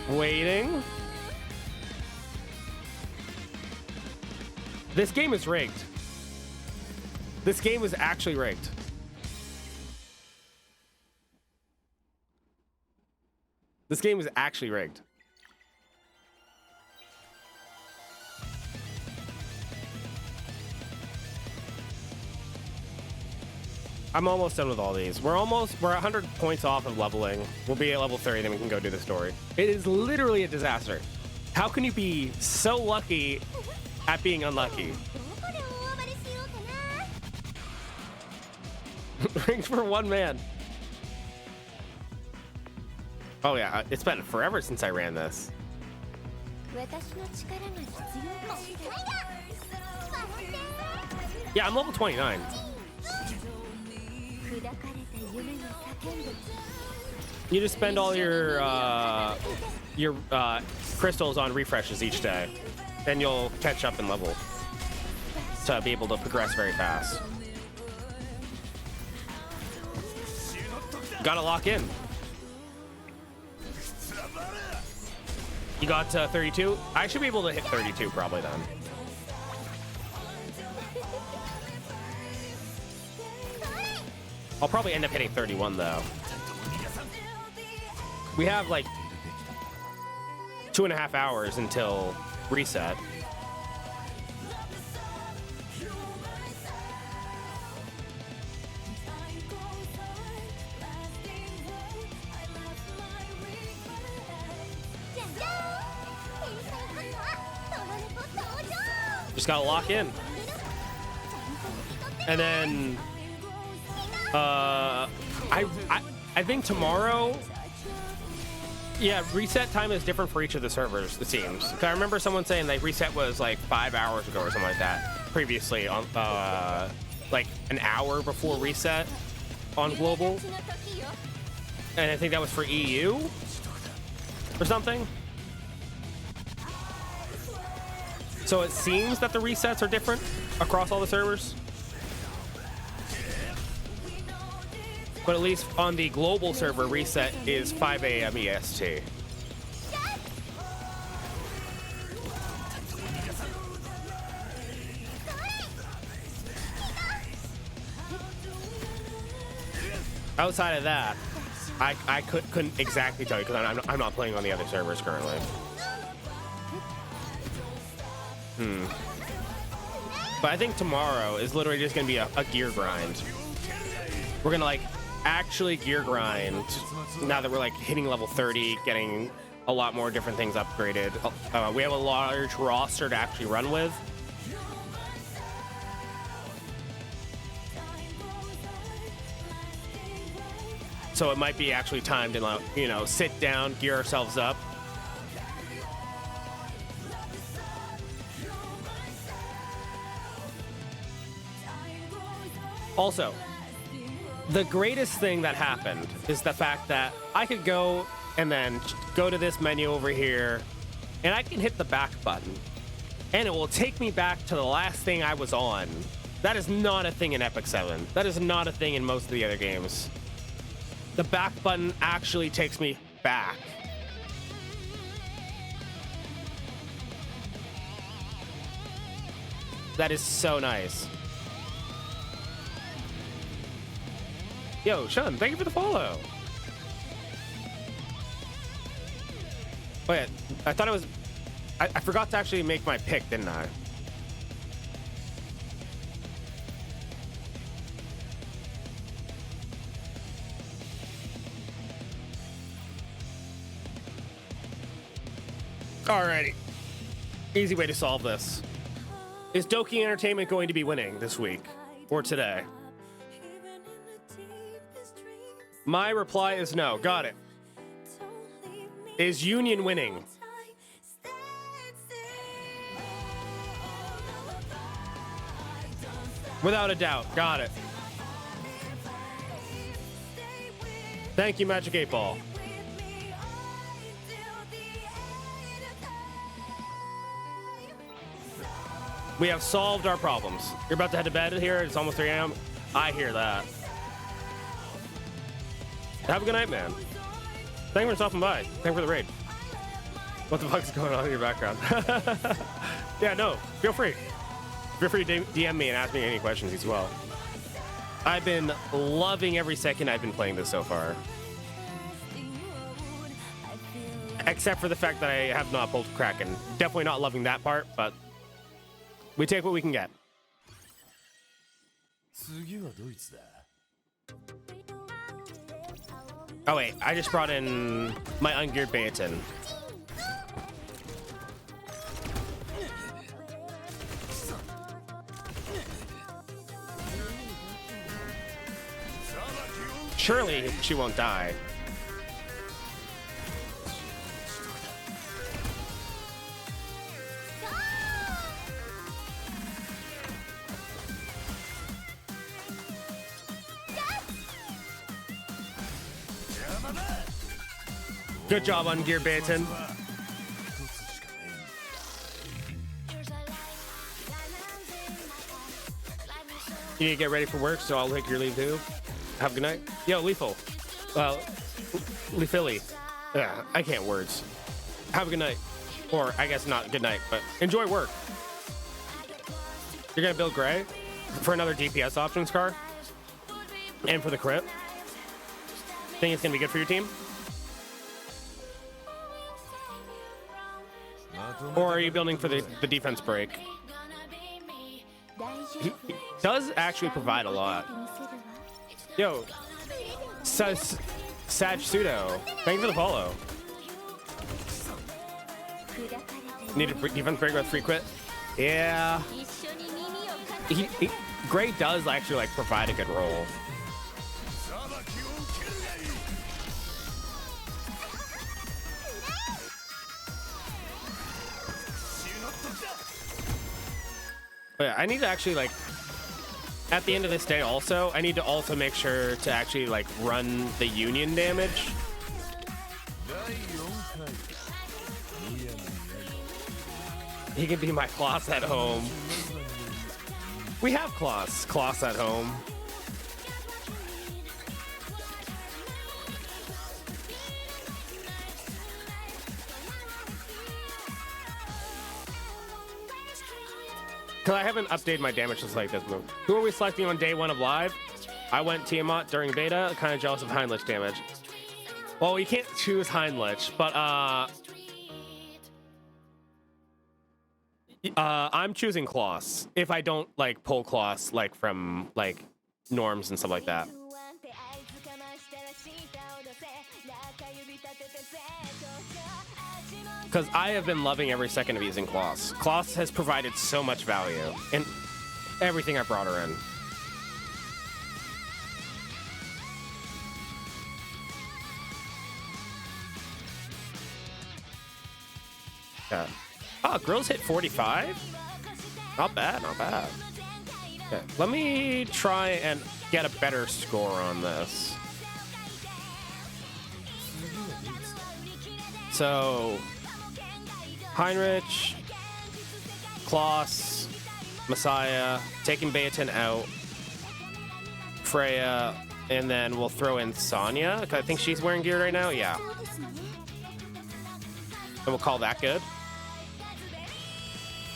Waiting. This game is rigged. This game is actually rigged. This game is actually rigged. I'm almost done with all these. We're 100 points off of leveling. We'll be at level 30, then we can go do the story. It is literally a disaster. How can you be so lucky at being unlucky? Rings for one man. Oh yeah, it's been forever since I ran this. 私の力が必要かしら。笑って。 Yeah, I'm level 29. 砕かれた夢が叫んでる。 You just spend all your crystals on refreshes each day, then you'll catch up in level to be able to progress very fast. Gotta lock in. You got 32? I should be able to hit 32 probably then. I'll probably end up hitting 31 though. We have like 2.5 hours until reset. Just gotta lock in. And then I think tomorrow, yeah, reset time is different for each of the servers, it seems. 'Cause I remember someone saying like reset was like 5 hours ago or something like that previously on like an hour before reset on global. And I think that was for EU or something. So it seems that the resets are different across all the servers. But at least on the global server, reset is 5 a.m. EST. Outside of that, I couldn't exactly tell you because I'm not playing on the other servers currently. But I think tomorrow is literally just gonna be a gear grind. We're gonna like actually gear grind now that we're like hitting level 30, getting a lot more different things upgraded. We have a large roster to actually run with. So it might be actually time to, you know, sit down, gear ourselves up. Also, the greatest thing that happened is the fact that I could go and then go to this menu over here and I can hit the back button and it will take me back to the last thing I was on. That is not a thing in Epic 7. That is not a thing in most of the other games. The back button actually takes me back. That is so nice. Yo, Sean, thank you for the follow. Wait, I thought it was... I forgot to actually make my pick, didn't I? Alrighty. Easy way to solve this. Is Doki Entertainment going to be winning this week? Or today? My reply is no. Got it. Is Union winning? Without a doubt. Got it. Thank you, Magic 8 Ball. We have solved our problems. You're about to head to bed here. It's almost 3 a.m. I hear that. Have a good night, man. Thank you for stopping by. Thank you for the raid. What the fuck is going on in your background? Yeah, no. Feel free. Feel free to DM me and ask me any questions as well. I've been loving every second I've been playing this so far. Except for the fact that I have not pulled Kraken. Definitely not loving that part, but we take what we can get. Oh wait, I just brought in my ungeared Baton. Surely she won't die. Good job on Gear Baton. You need to get ready for work, so I'll take your leave too. Have a good night. Yo, Lethal. Philly. Yeah, I can't words. Have a good night. Or I guess not good night, but enjoy work. You're gonna build Gray for another DPS options car and for the crit. Think it's gonna be good for your team? Or are you building for the defense break? He does actually provide a lot. Yo, Sag Pseudo, thank you for the follow. Need a defense break with free quit? Yeah. Gray does actually like provide a good role. But yeah, I need to actually like at the end of this day also, I need to also make sure to actually like run the union damage. He can be my Kloss at home. We have Kloss at home. Because I haven't updated my damage just like this move. Who are we selecting on day 1 of live? I went Tiamat during beta. Kind of jealous of Heinlich damage. Well, you can't choose Heinlich, but I'm choosing Kloss if I don't like pull Kloss like from like norms and stuff like that. Because I have been loving every second of using Kloss. Kloss has provided so much value in everything I brought her in. Yeah. Oh, Grills hit 45? Not bad, not bad. Okay, let me try and get a better score on this. So, Heinrich, Kloss, Messiah, taking Baton out, Freya, and then we'll throw in Sonya. I think she's wearing gear right now. Yeah. And we'll call that good.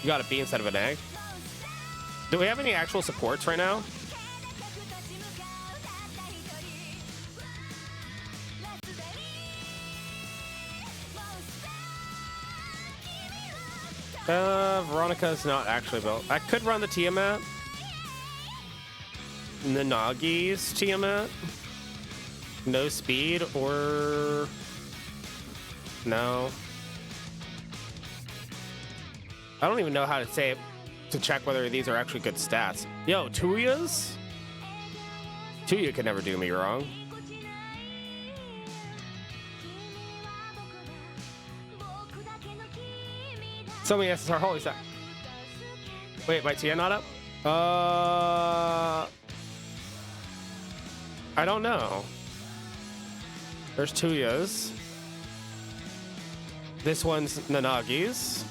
You got a B instead of an A. Do we have any actual supports right now? Veronica's not actually built. I could run the Tiamat. Nanagi's Tiamat. No speed or... No. I don't even know how to say it to check whether these are actually good stats. Yo, Tuya's? Tuya could never do me wrong. So many SSR, holy stack. Wait, my Tia not up? I don't know. There's Tuya's. This one's Nanagi's.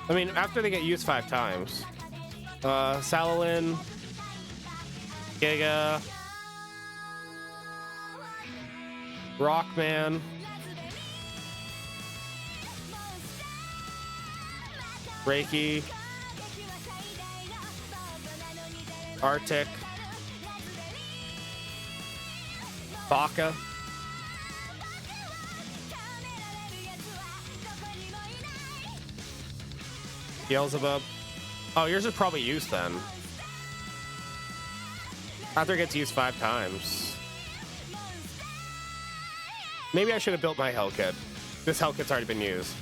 I mean, after they get used 5 times. Salalin. Giga. Rockman. Reiki. Arctic. Baka. Beelzebub. Oh, yours is probably used then. After it gets used 5 times. Maybe I should have built my Hell Kit. This Hell Kit's already been used.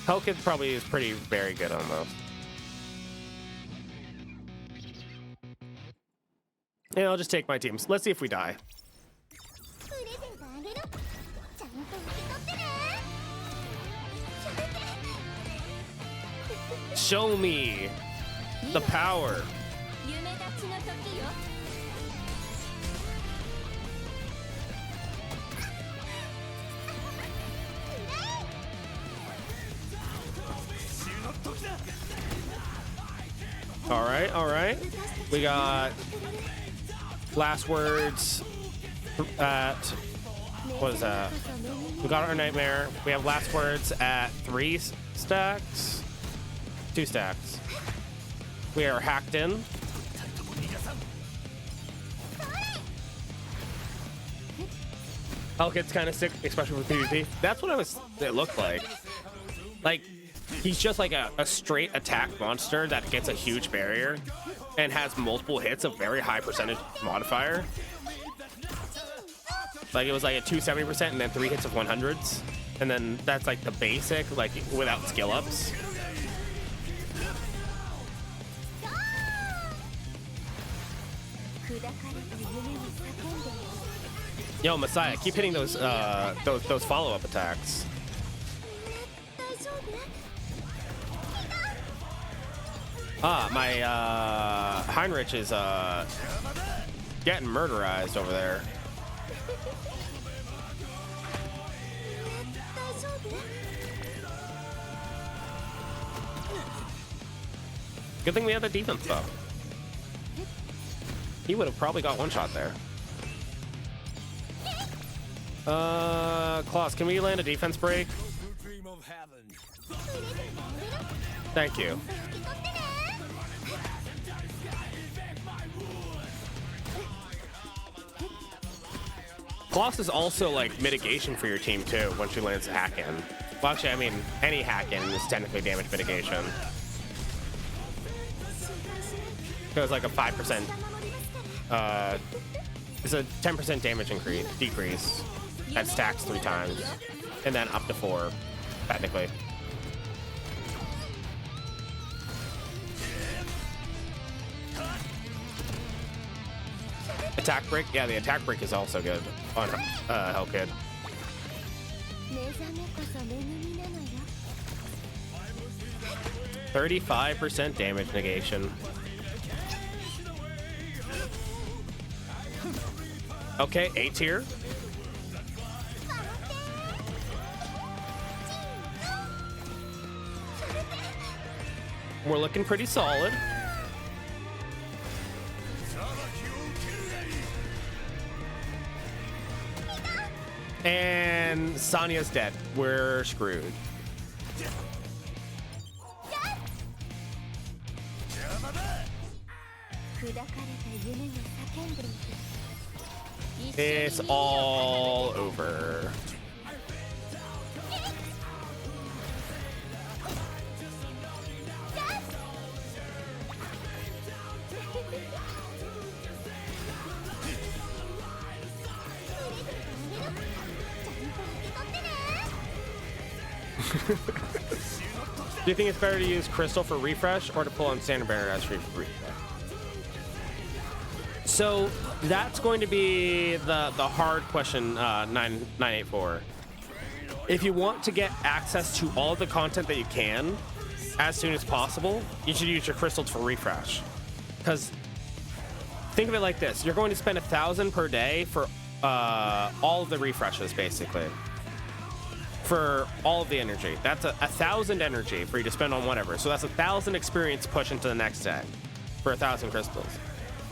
Hell Kit probably is very good almost. And I'll just take my teams. Let's see if we die. プレゼントあげる。ちゃんと受け取ってね。 Show me the power. 夢立ちの時よ。 All right, all right. We got last words at, what is that? We got our nightmare. We have last words at 3 stacks, 2 stacks. We are hacked in. Hellkid's kind of sick, especially for PvP. That's what it looked like. Like, he's just like a straight attack monster that gets a huge barrier and has multiple hits of very high percentage modifier. Like, it was like a 270% and then 3 hits of 100s. And then that's like the basic, like without skill ups. Yo, Messiah, keep hitting those follow-up attacks. Ah, my Heinrich is getting murderized over there. Good thing we have the defense though. He would have probably got one shot there. Klaus, can we land a defense break? Thank you. Klaus is also like mitigation for your team too once she lands a hack in. Well, actually, I mean, any hack in is technically damage mitigation. So it's like a 5%, it's a 10% damage decrease that stacks 3 times, and then up to 4, technically. Attack break? Yeah, the attack break is also good on Hellkid. 35% damage negation. Okay, A tier. We're looking pretty solid. And Sonya's dead. We're screwed. It's all over. Do you think it's better to use Crystal for refresh or to pull on Standard Banner as refresh? So that's going to be the hard question, 984. If you want to get access to all of the content that you can as soon as possible, you should use your crystals for refresh. Because think of it like this: you're going to spend 1,000 per day for all of the refreshes, basically. For all of the energy. That's 1,000 energy for you to spend on whatever. So that's 1,000 experience push into the next day for 1,000 crystals.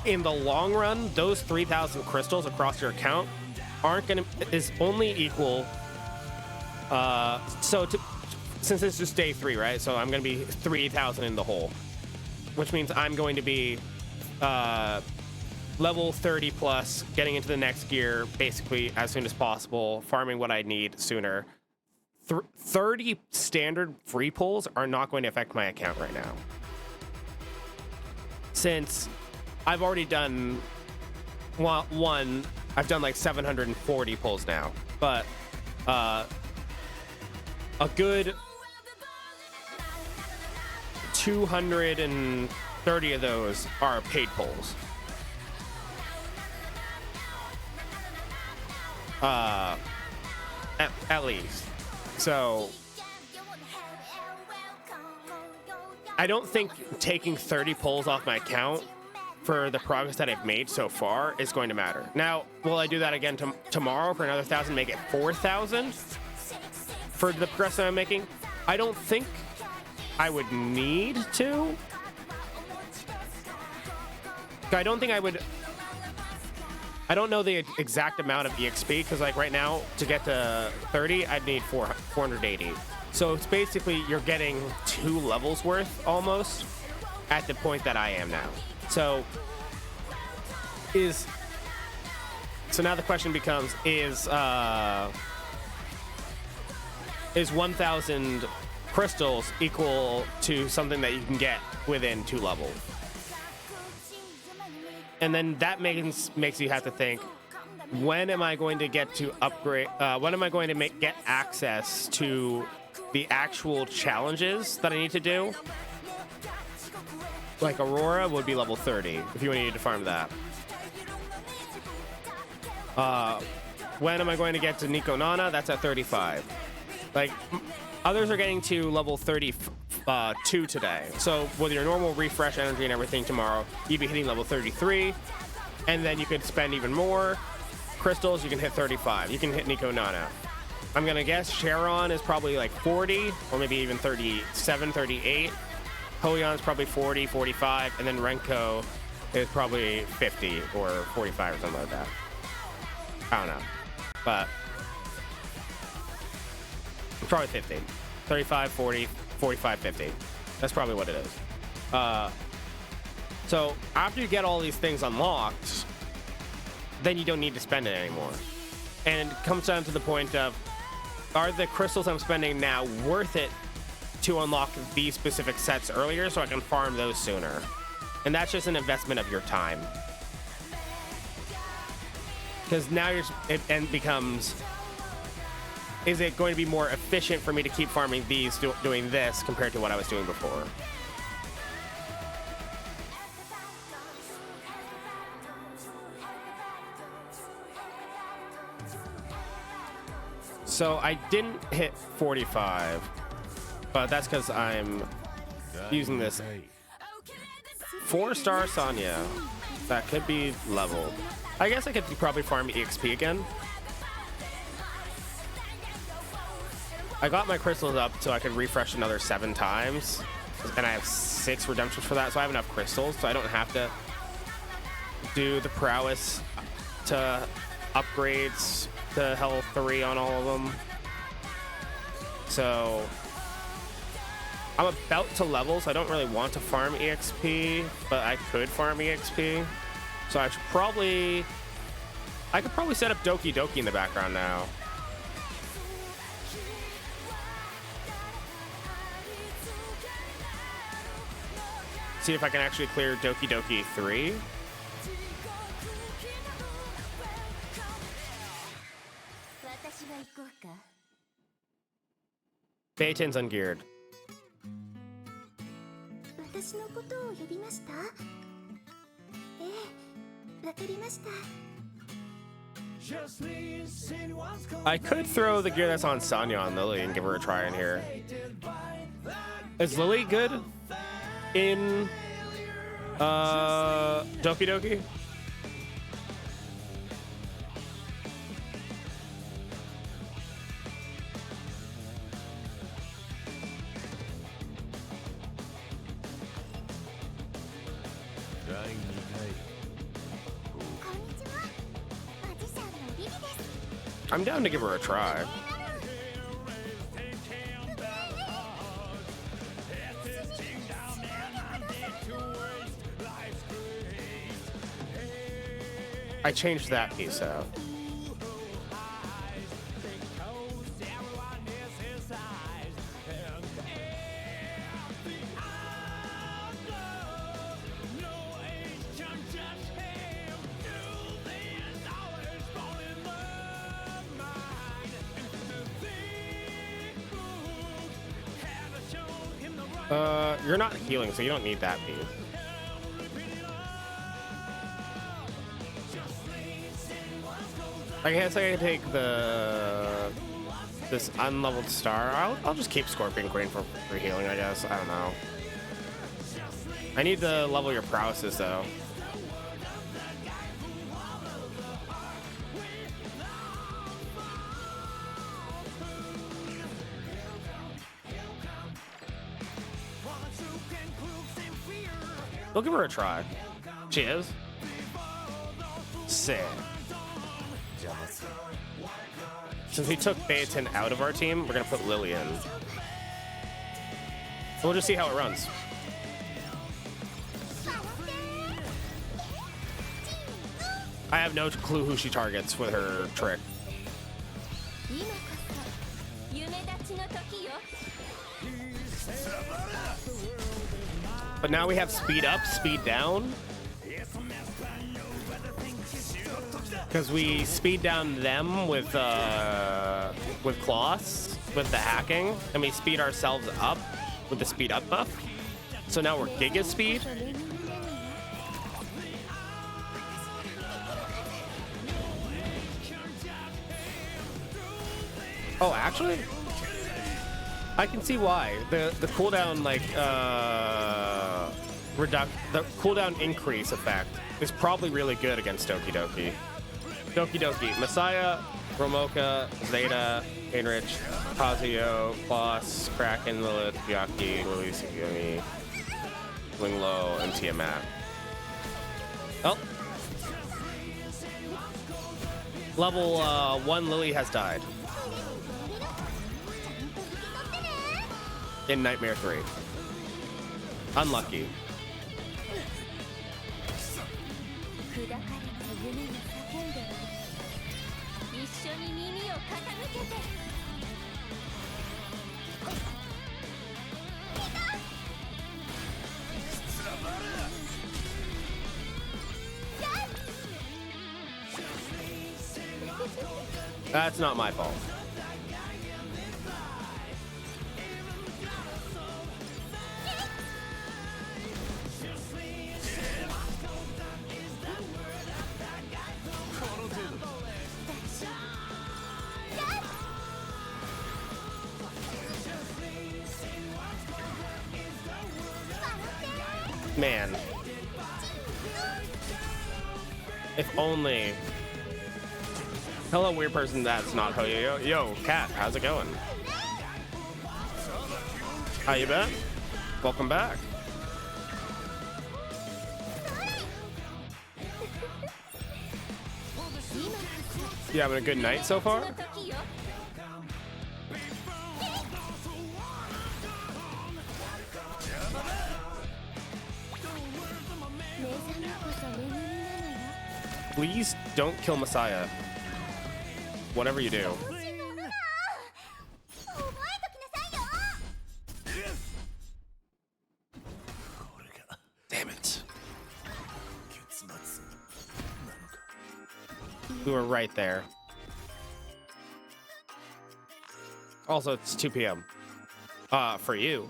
In the long run, those 3,000 crystals across your account is only equal. Since it's just day 3, right? So I'm going to be 3,000 in the hole, which means I'm going to be level 30 plus, getting into the next gear basically as soon as possible, farming what I need sooner. 30 standard free pulls are not going to affect my account right now, since I've already done one. I've done like 740 pulls now, but a good 230 of those are paid pulls. At least. So I don't think taking 30 pulls off my account for the progress that I've made so far is going to matter. Now, will I do that again tomorrow for another 1,000, make it 4,000 for the progress that I'm making? I don't think I would need to. I don't think I would. I don't know the exact amount of EXP because, like, right now to get to 30, I'd need 480. So it's basically you're getting 2 levels worth almost at the point that I am now. So now the question becomes: is 1,000 crystals equal to something that you can get within 2 levels? And then that makes you have to think, when am I going to get to upgrade? When am I going to get access to the actual challenges that I need to do? Like Aurora would be level 30 if you needed to farm that. When am I going to get to Nico Nana? That's at 35. Like, others are getting to level 32 today. So with your normal refresh energy and everything tomorrow, you'd be hitting level 33. And then you could spend even more crystals. You can hit 35. You can hit Nico Nana. I'm going to guess Sharon is probably like 40 or maybe even 37, 38. Hoyon is probably 40, 45. And then Renko is probably 50 or 45 or something like that. I don't know. But probably 50. 35, 40, 45, 50. That's probably what it is. So after you get all these things unlocked, then you don't need to spend it anymore. And it comes down to the point of, are the crystals I'm spending now worth it to unlock these specific sets earlier so I can farm those sooner? And that's just an investment of your time. Because now it becomes, is it going to be more efficient for me to keep farming these doing this compared to what I was doing before? So I didn't hit 45, but that's because I'm using this 4-star Sonya that could be leveled. I guess I could probably farm EXP again. I got my crystals up so I could refresh another 7 times, and I have 6 redemptions for that, so I have enough crystals, so I don't have to do the prowess to upgrades to health 3 on all of them. So I'm about to level, so I don't really want to farm EXP, but I could farm EXP. So I could probably set up Doki Doki in the background now. See if I can actually clear Doki Doki 3. Phaeton's ungeared. I could throw the gear that's on Sonya on Lily and give her a try in here. Is Lily good in Doki Doki? I'm down to give her a try. I changed that piece out. You're not healing, so you don't need that piece. I guess I can take this unleveled star. I'll just keep Scorpion Queen for free healing, I guess. I don't know. I need to level your prowesses though. We'll give her a try. She is. Sick. Since we took Baetin out of our team, we're gonna put Lily in. We'll just see how it runs. I have no clue who she targets with her trick. But now we have speed up, speed down. Because we speed down them with Kloss, with the hacking, and we speed ourselves up with the speed up buff. So now we're Giga speed. Oh, actually, I can see why. The cooldown the cooldown increase effect is probably really good against Doki Doki. Doki Doki, Messiah, Romoka, Zeta, Heinrich, Kazuyo, Kloss, Kraken, Lilith, Byaki, Louis, Yumi, Winglo, and Tiamat. Oh. Level 1 Lily has died. In Nightmare 3. Unlucky. That's not my fault. Man. If only. Hello, weird person that's not Hoyo. Yo, Cat, how's it going? How you been? Welcome back. You having a good night so far? Please don't kill Messiah. Whatever you do. Damn it. We were right there. Also, it's 2 p.m. For you.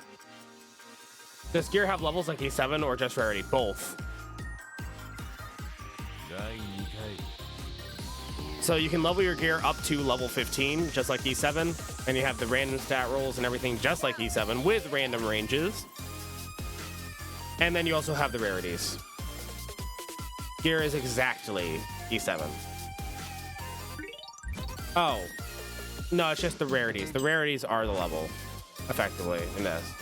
Does gear have levels like E7 or just rarity? Both. So you can level your gear up to level 15, just like E7, and you have the random stat rolls and everything just like E7 with random ranges. And then you also have the rarities. Gear is exactly E7. Oh. No, it's just the rarities. The rarities are the level, effectively, in this.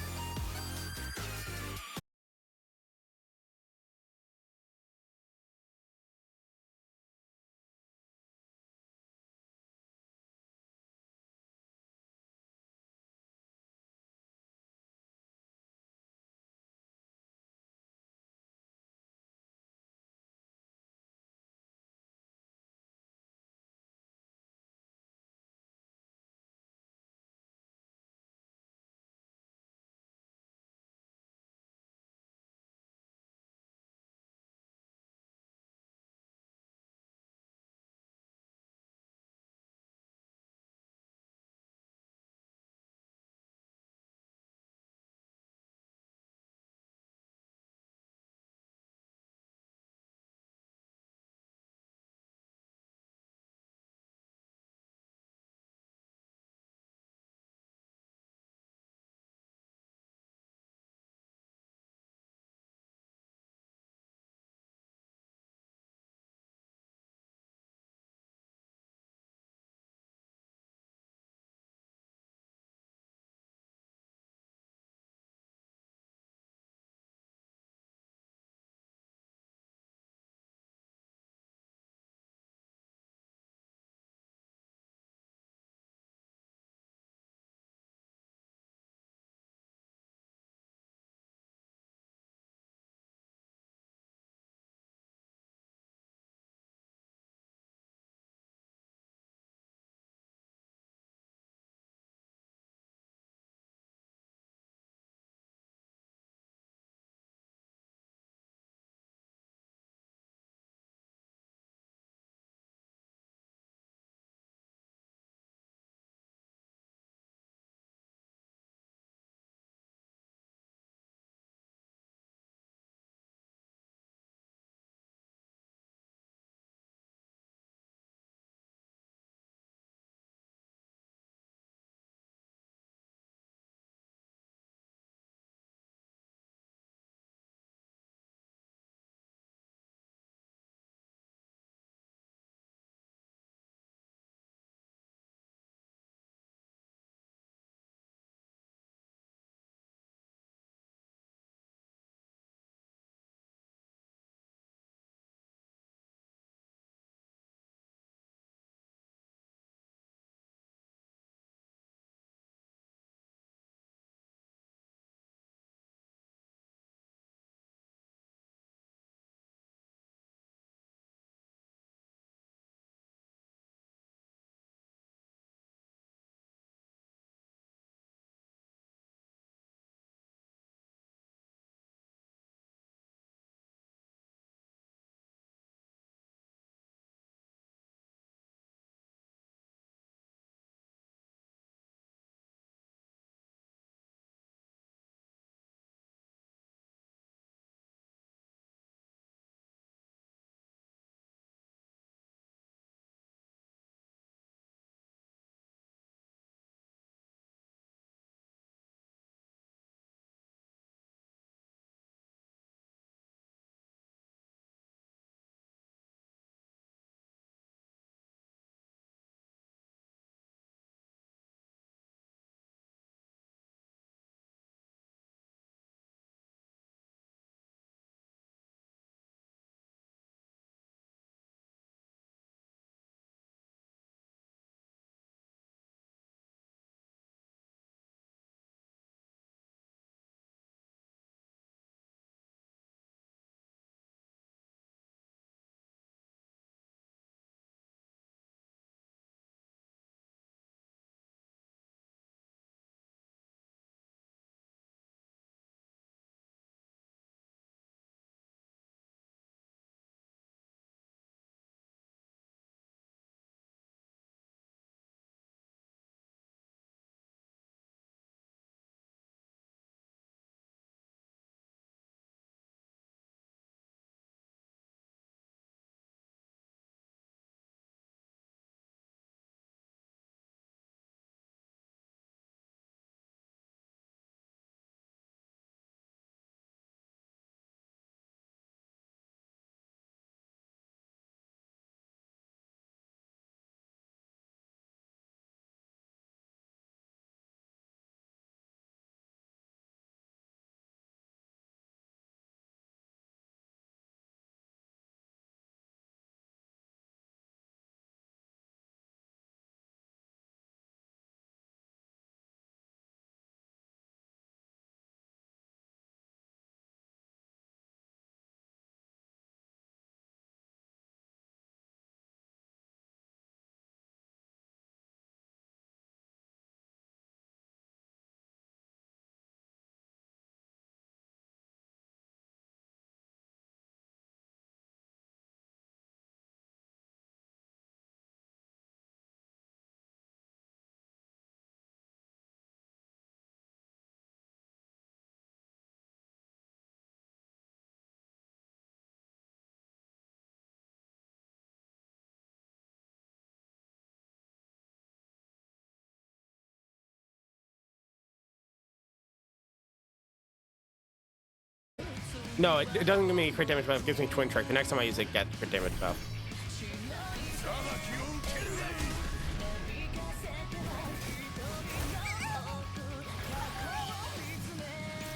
No, it doesn't give me crit damage buff. It gives me twin trick. The next time I use it, get crit damage buff.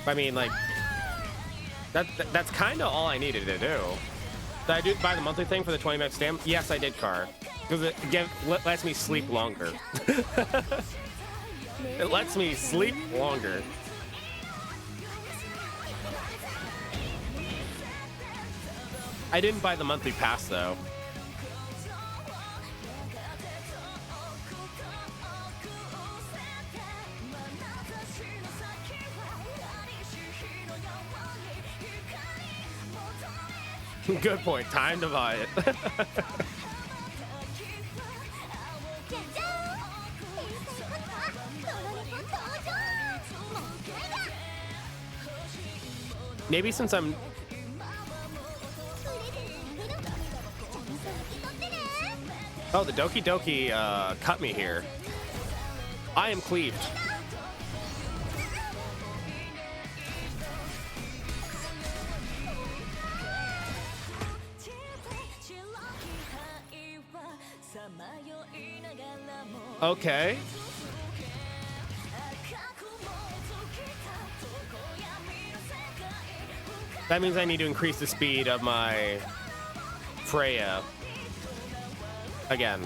I mean, like, that's kind of all I needed to do. Did I do buy the monthly thing for the 20 minute stamp? Yes, I did, Car. Because it again lets me sleep longer. It lets me sleep longer. I didn't buy the monthly pass though. Good point. Time to buy it. Maybe since I'm... Oh, the Doki Doki cut me here. I am cleaved. Okay. That means I need to increase the speed of my Freya again.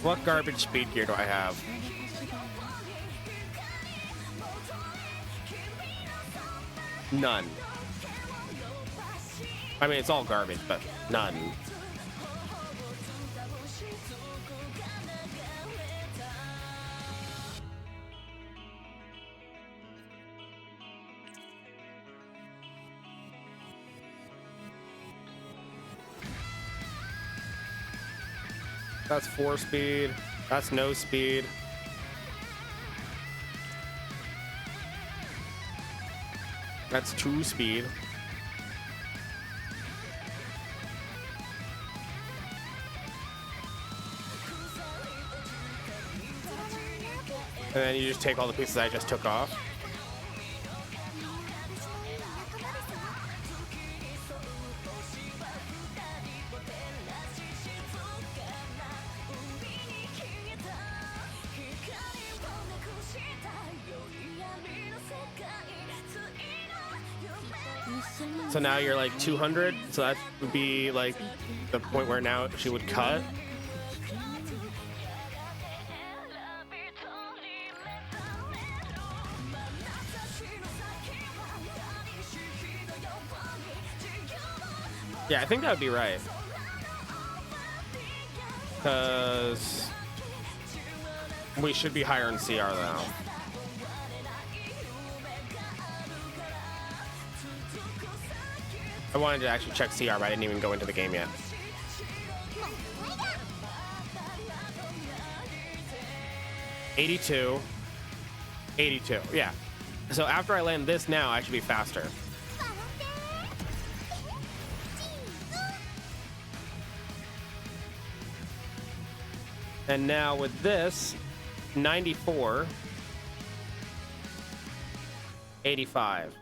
What garbage speed gear do I have? None. I mean, it's all garbage, but none. That's 4 speed. That's no speed. That's 2 speed. And then you just take all the pieces I just took off. So now you're like 200, so that would be like the point where now she would cut. Yeah, I think that would be right. Because we should be higher in CR though. I wanted to actually check CR, but I didn't even go into the game yet. $82. 82, yeah. So after I land this now, I should be faster. And now with this, 94, 85.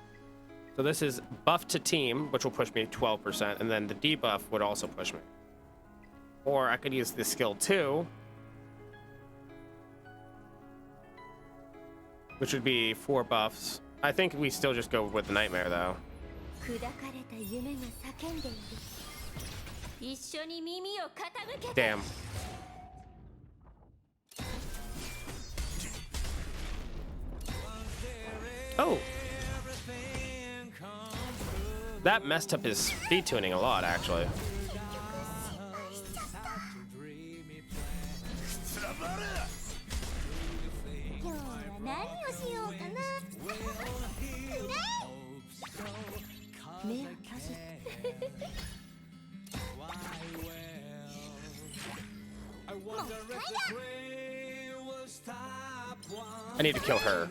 So this is buff to team, which will push me 12%, and then the debuff would also push me. Or I could use the skill 2, which would be 4 buffs. I think we still just go with the Nightmare, though. Damn. Oh! That messed up his speed tuning a lot, actually. I need to kill her.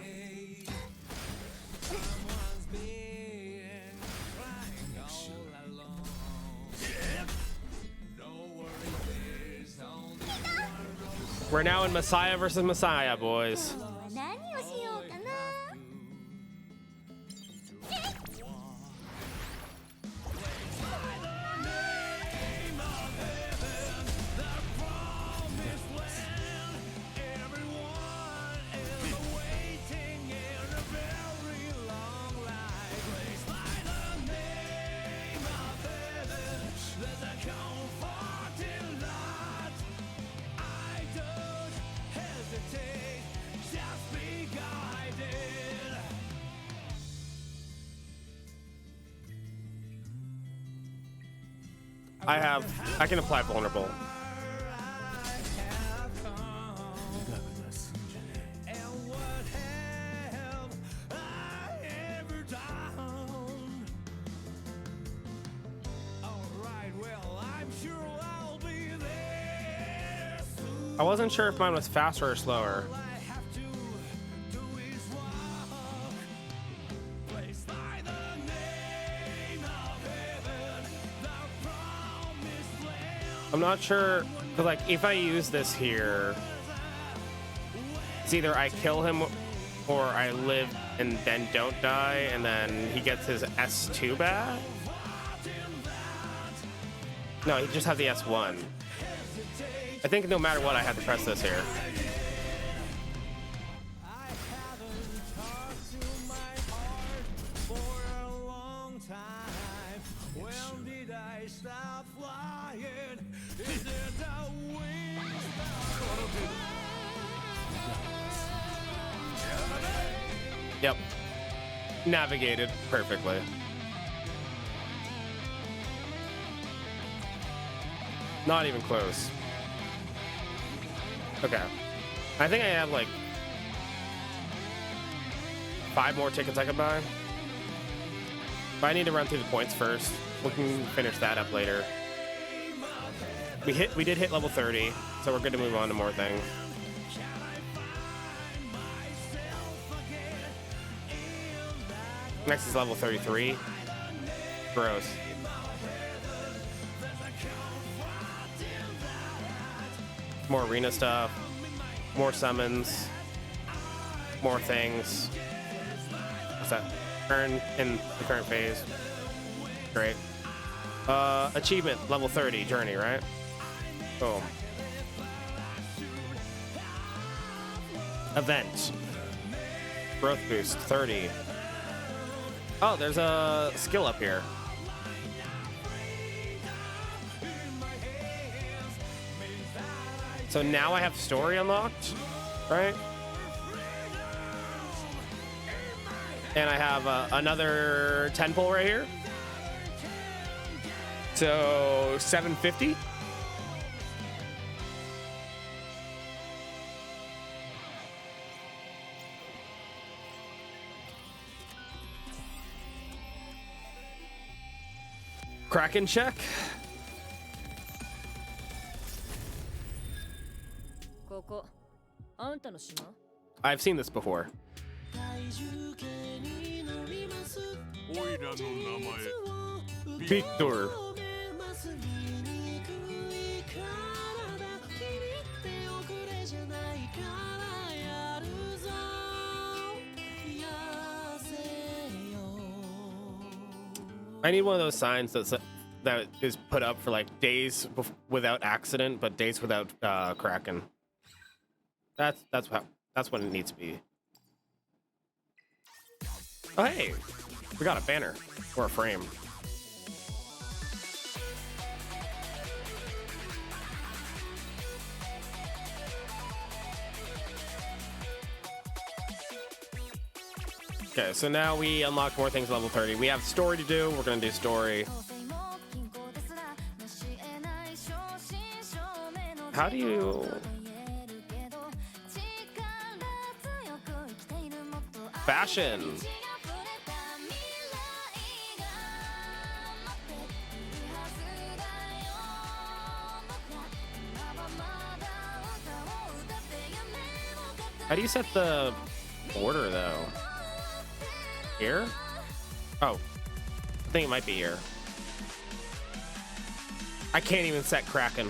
We're now in Messiah versus Messiah, boys. 何をしようかな。I can apply vulnerable. I wasn't sure if mine was faster or slower. I'm not sure, because like if I use this here, it's either I kill him or I live and then don't die, and then he gets his S2 back. No, he just has the S1. I think no matter what, I have to press this here. Yep. Navigated perfectly. Not even close. Okay. I think I have like 5 more tickets I could buy. But I need to run through the points first. We can finish that up later. We did hit level 30, so we're good to move on to more things. Next is level 33. Gross. More arena stuff. More summons. More things. What's that? Earn in the current phase. Great. Achievement, level 30, journey, right? Boom. Event. Growth boost, 30. Oh, there's a skill up here. So now I have story unlocked, right? And I have another 10 pull right here. So 750. Kraken check. ここあんたの島 I've seen this before. オイラの名前 Victor. I need one of those signs that is put up for like days without accident, but days without Kraken. That's what it needs to be. Oh hey, we got a banner or a frame. Okay, so now we unlock more things level 30. We have story to do. We're gonna do story. How do you... Fashion. How do you set the order though? Here? Oh, I think it might be here. I can't even set Kraken.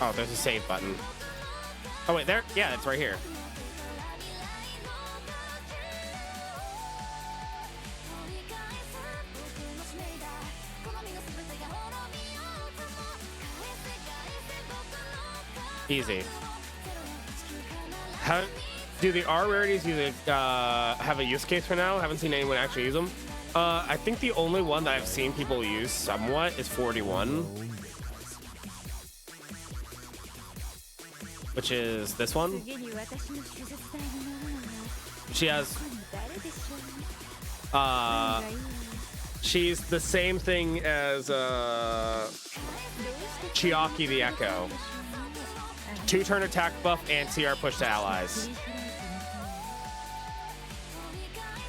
Oh, there's a save button. Oh wait, there. Yeah, it's right here. Easy. How do the R rarities have a use case for now? Haven't seen anyone actually use them. I think the only one that I've seen people use somewhat is 41, which is this one. She has she's the same thing as Chiaki the Echo. 2-turn attack buff and CR push to allies.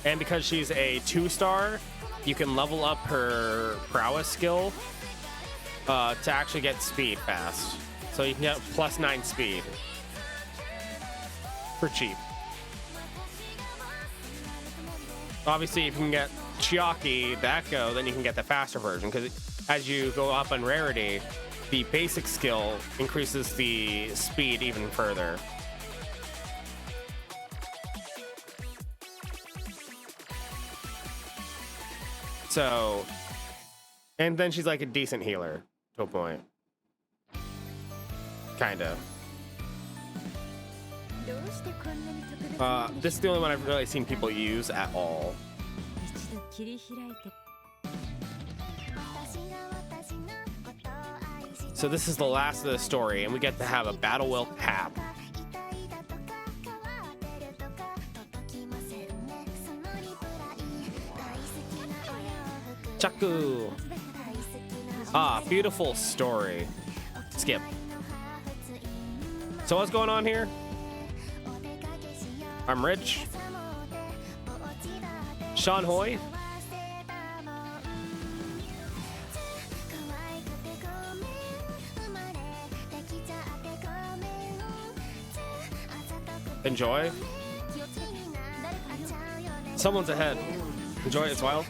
And because she's a 2-star, you can level up her prowess skill to actually get speed fast. So you can get +9 speed for cheap. Obviously, if you can get Chiaki the Echo, then you can get the faster version, because as you go up in rarity, the basic skill increases the speed even further. So, and then she's like a decent healer to a point. Kinda. This is the only one I've really seen people use at all. So this is the last of the story, and we get to have a Battle Will cap. Chaku. Ah, beautiful story. Skip. So what's going on here? I'm rich. Sean Hoy. Enjoy. Someone's ahead. Enjoy, it's wild.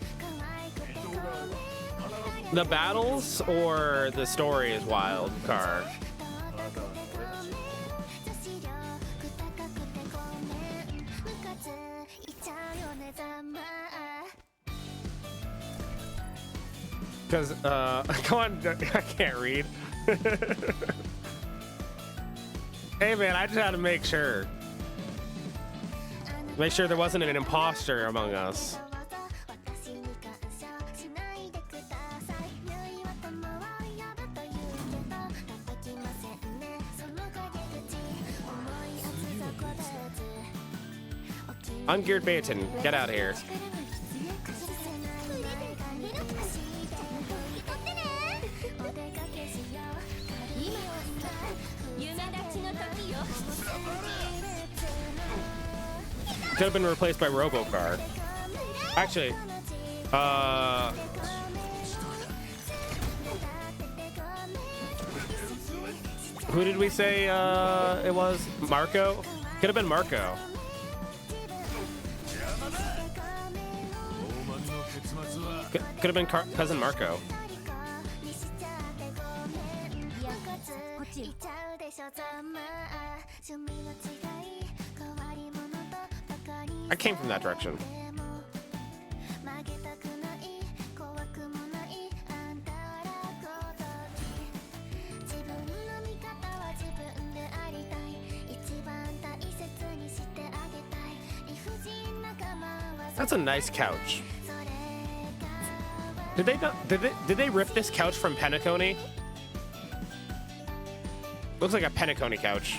The battles or the story is wild, Car. Because, come on, I can't read. Hey man, I just had to make sure. Make sure there wasn't an imposter among us. Ungeared Baton, get out of here. Could have been replaced by Robocar. Actually, who did we say it was? Marco? Could have been Marco. Could have been cousin Marco. I came from that direction. That's a nice couch. Did they rip this couch from Penacony? Looks like a Penacony couch.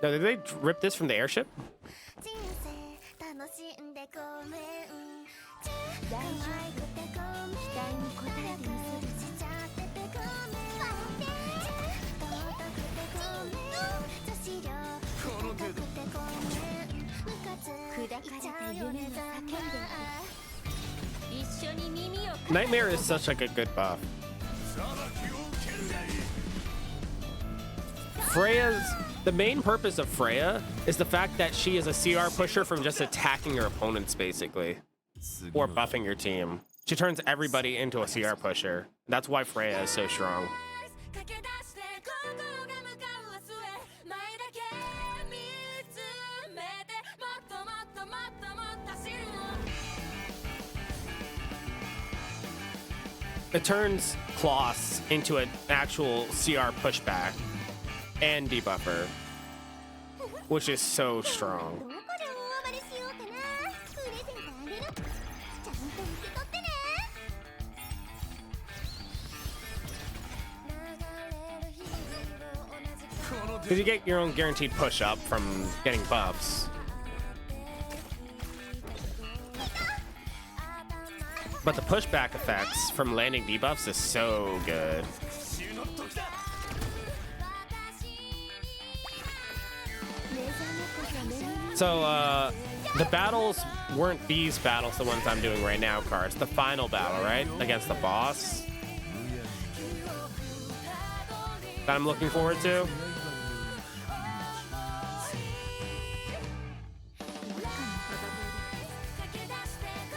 No, did they rip this from the airship? Nightmare is such like a good buff. The main purpose of Freya is the fact that she is a CR pusher from just attacking your opponents, basically, or buffing your team. She turns everybody into a CR pusher. That's why Freya is so strong. It turns Kloss into an actual CR pushback and debuffer, which is so strong. どこで大暴れしようかな。プレゼントあげる。ちゃんと受け取ってね。 Because you get your own guaranteed push up from getting buffs. But the pushback effects from landing debuffs is so good. So, the battles weren't these battles, the ones I'm doing right now, Cars. The final battle, right? Against the boss. That I'm looking forward to.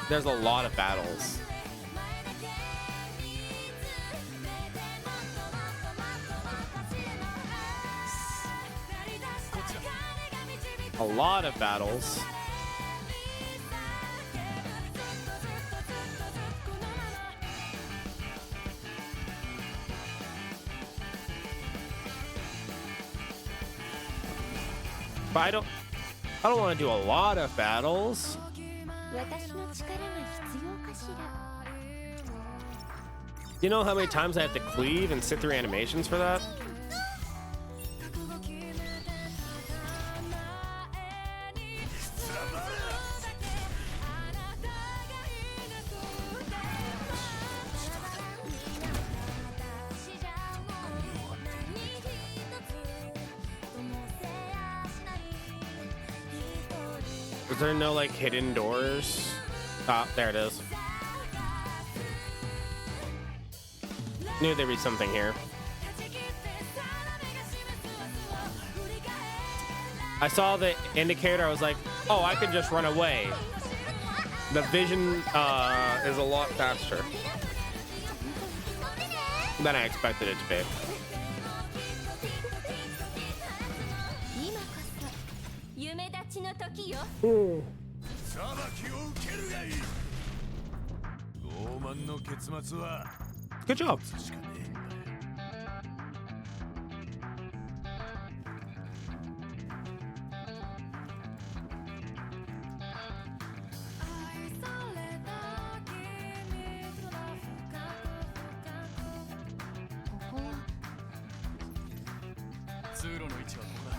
There's a lot of battles. A lot of battles. But I don't want to do a lot of battles. 私の力が必要かしら。 You know how many times I have to cleave and sit through animations for that? Is there no like hidden doors? Ah, there it is. Knew there'd be something here. I saw the indicator, I was like, oh, I can just run away. The vision is a lot faster than I expected it to be. 今こそ夢立ちの時よ。裁きを受けるがいい。傲慢の結末は Good job. しかねえんだ。ここは 通路の位置はここだ。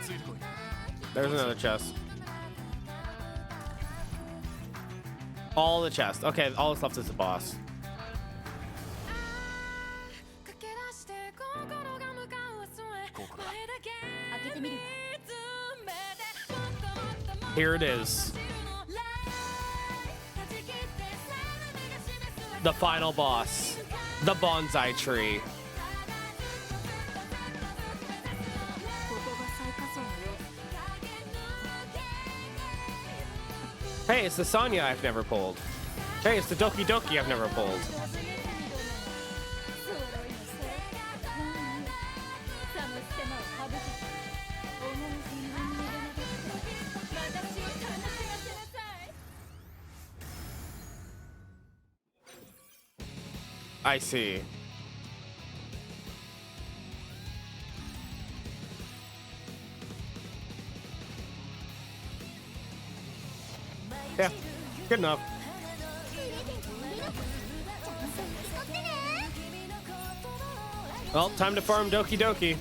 ついてこい。 There's another chest. All the chests. Okay, all that's left is the boss. Here it is. The final boss. The bonsai tree. ここが最下層のよ。 Hey, it's the Sonya I've never pulled. Hey, it's the Doki Doki I've never pulled. 揃いのせい。さも手間を省けて。思う存分に逃げなどって私を楽しませなさい。 I see. Yeah, good enough. Well, time to farm Doki Doki.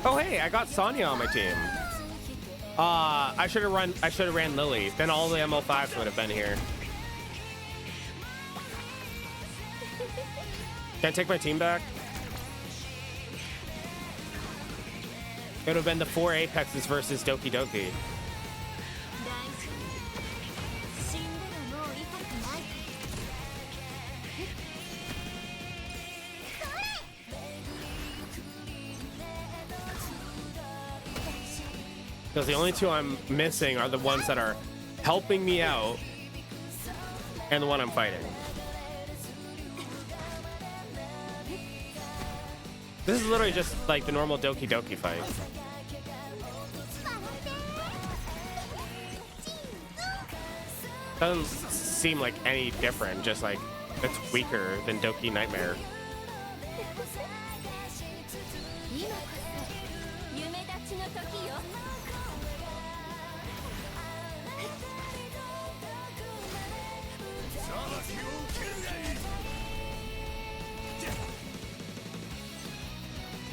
Oh hey, I got Sonya on my team. I should have ran Lily. Then all the ML5s would have been here. Can I take my team back? It would have been the 4 Apexes versus Doki Doki. Because the only two I'm missing are the ones that are helping me out and the one I'm fighting. This is literally just like the normal Doki Doki fight. Doesn't seem like any different, just like it's weaker than Doki Nightmare.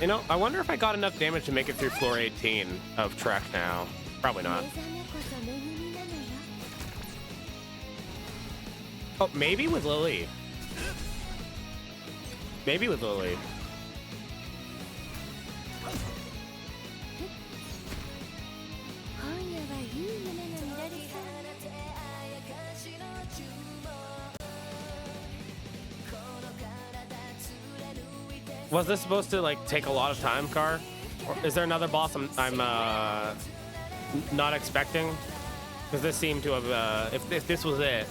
You know, I wonder if I got enough damage to make it through floor 18 of Trek now. Probably not. Oh, maybe with Lily. Maybe with Lily. Was this supposed to like take a lot of time, Car? Or is there another boss I'm not expecting? Because this seemed to have, if this was it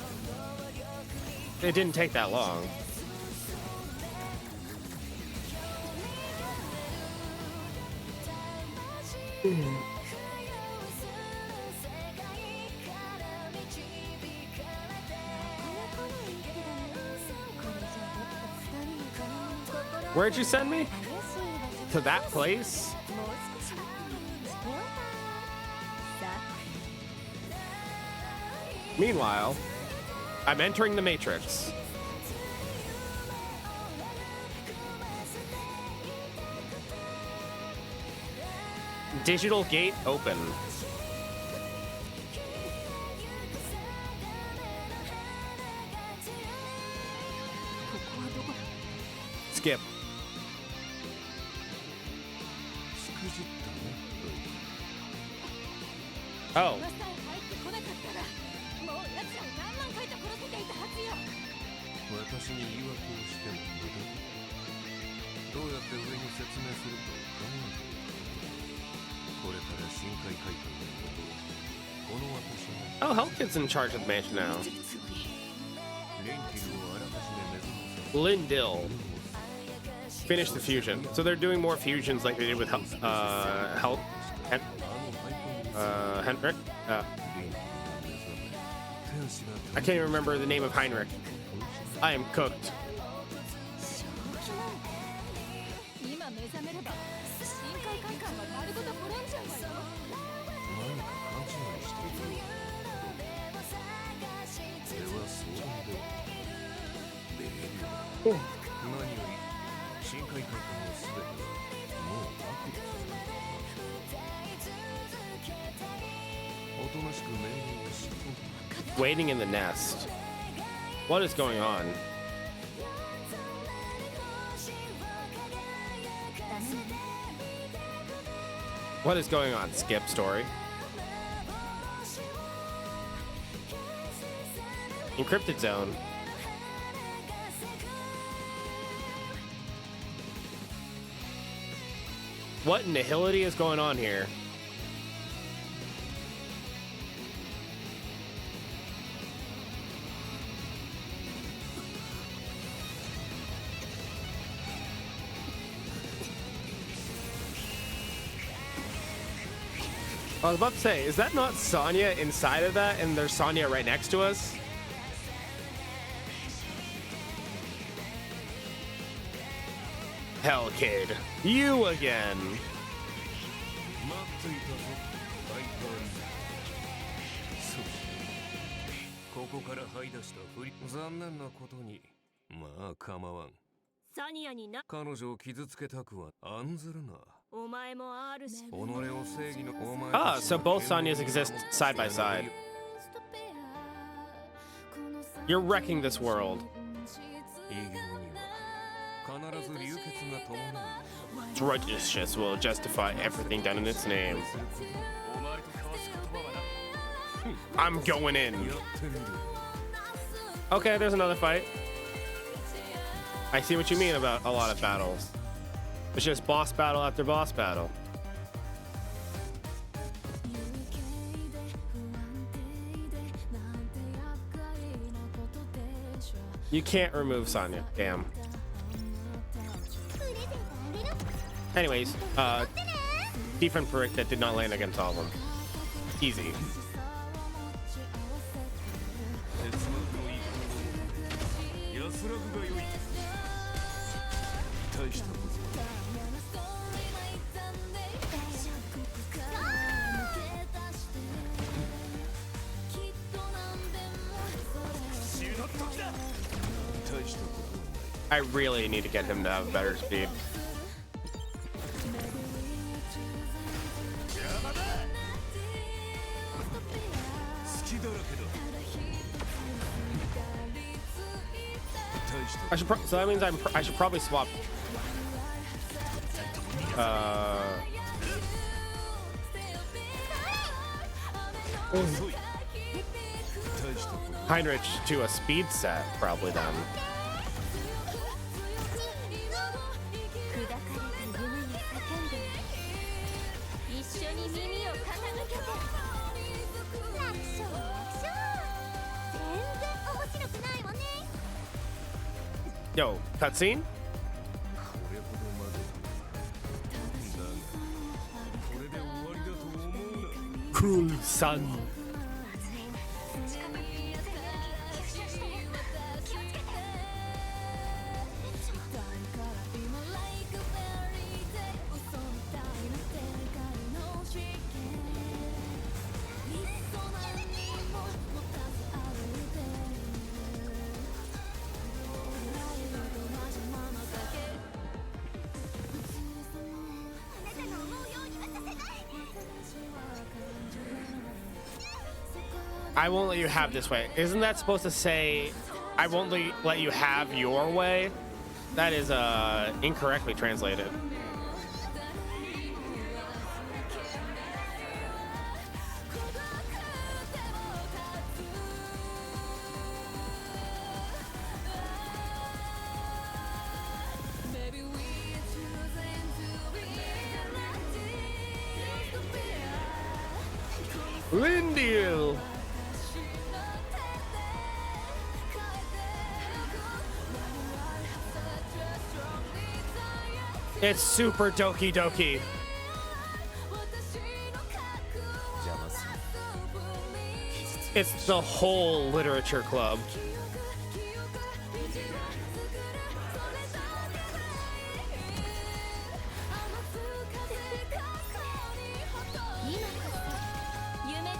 didn't take that long. Where'd you send me? To that place? Meanwhile, I'm entering the Matrix. Digital gate open. Skip. Oh. Oh, Hellkid's in charge of the mansion now. Lindil. Finish the fusion. So they're doing more fusions like they did with Henrik. I can't even remember the name of Heinrich. I am cooked. Ooh. Waiting in the nest. What is going on? What is going on? Skip story. Encrypted zone. What nihility is going on here? I was about to say, is that not Sonya inside of that, and there's Sonya right next to us? Hell, kid. You again. Ah, so both Sonyas exist side by side. You're wrecking this world. Righteousness will justify everything done in its name. I'm going in. Okay, there's another fight. I see what you mean about a lot of battles. It's just boss battle after boss battle. You can't remove Sonya. Damn. Anyways, different brick that did not land against all of them. Easy. 鉄のといい安らぐがよい大したこと大したこと I really need to get him to have better speed. 好きだらけだ大した I should so that means I should probably swap. Heinrich to a speed set probably then. 砕かれた夢に叫んで一緒に耳を傾けて楽勝楽勝全然面白くないわね Yo, cutscene? これほどまでだがこれで終わりだと思うな Cool son. 近くに吸収して気をつけて I won't let you have this way. Isn't that supposed to say, I won't let you have your way? That is incorrectly translated. Lindy! It's super Doki Doki. 邪魔する It's the whole literature club.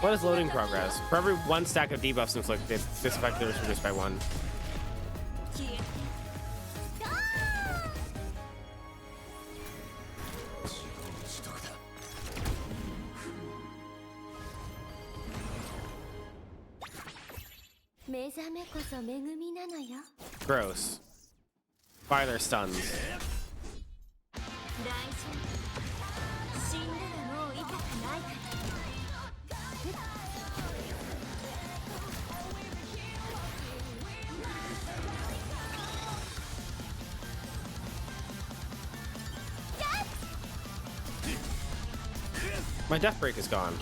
What is loading progress? For every one stack of debuffs inflicted, this effect is reduced by one. Gross. Fire their stuns. My death break is gone.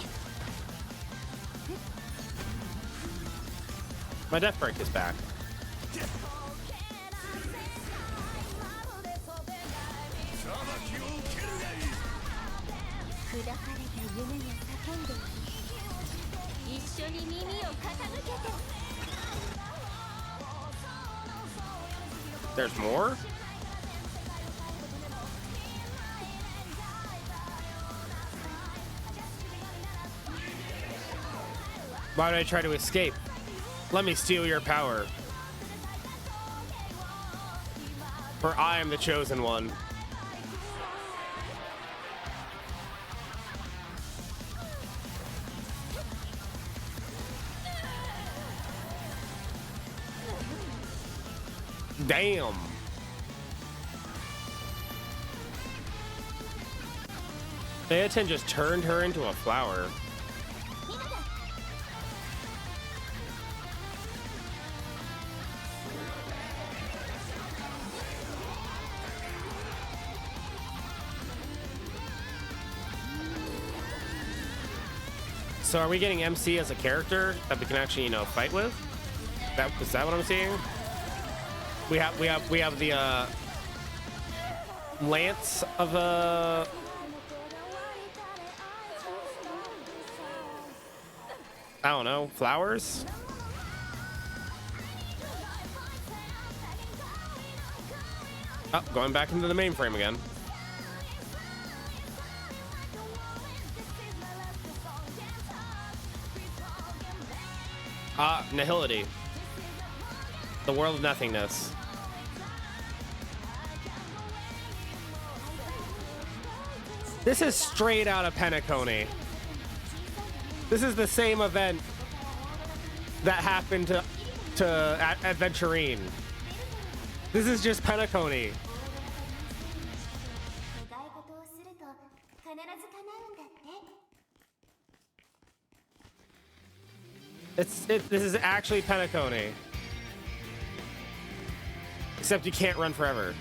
My death break is back. There's more? Why did I try to escape? Let me steal your power. For I am the chosen one. Damn. Theatin just turned her into a flower. So are we getting MC as a character that we can actually, you know, fight with? Is that what I'm seeing? We have the lance of I don't know, flowers. Oh, going back into the mainframe again. Nihility. The world of nothingness. This is straight out of Penacony. This is the same event that happened to Adventurine. This is just Penacony. 願い事をすると必ず叶うんだって This is actually Penacony. Except you can't run forever.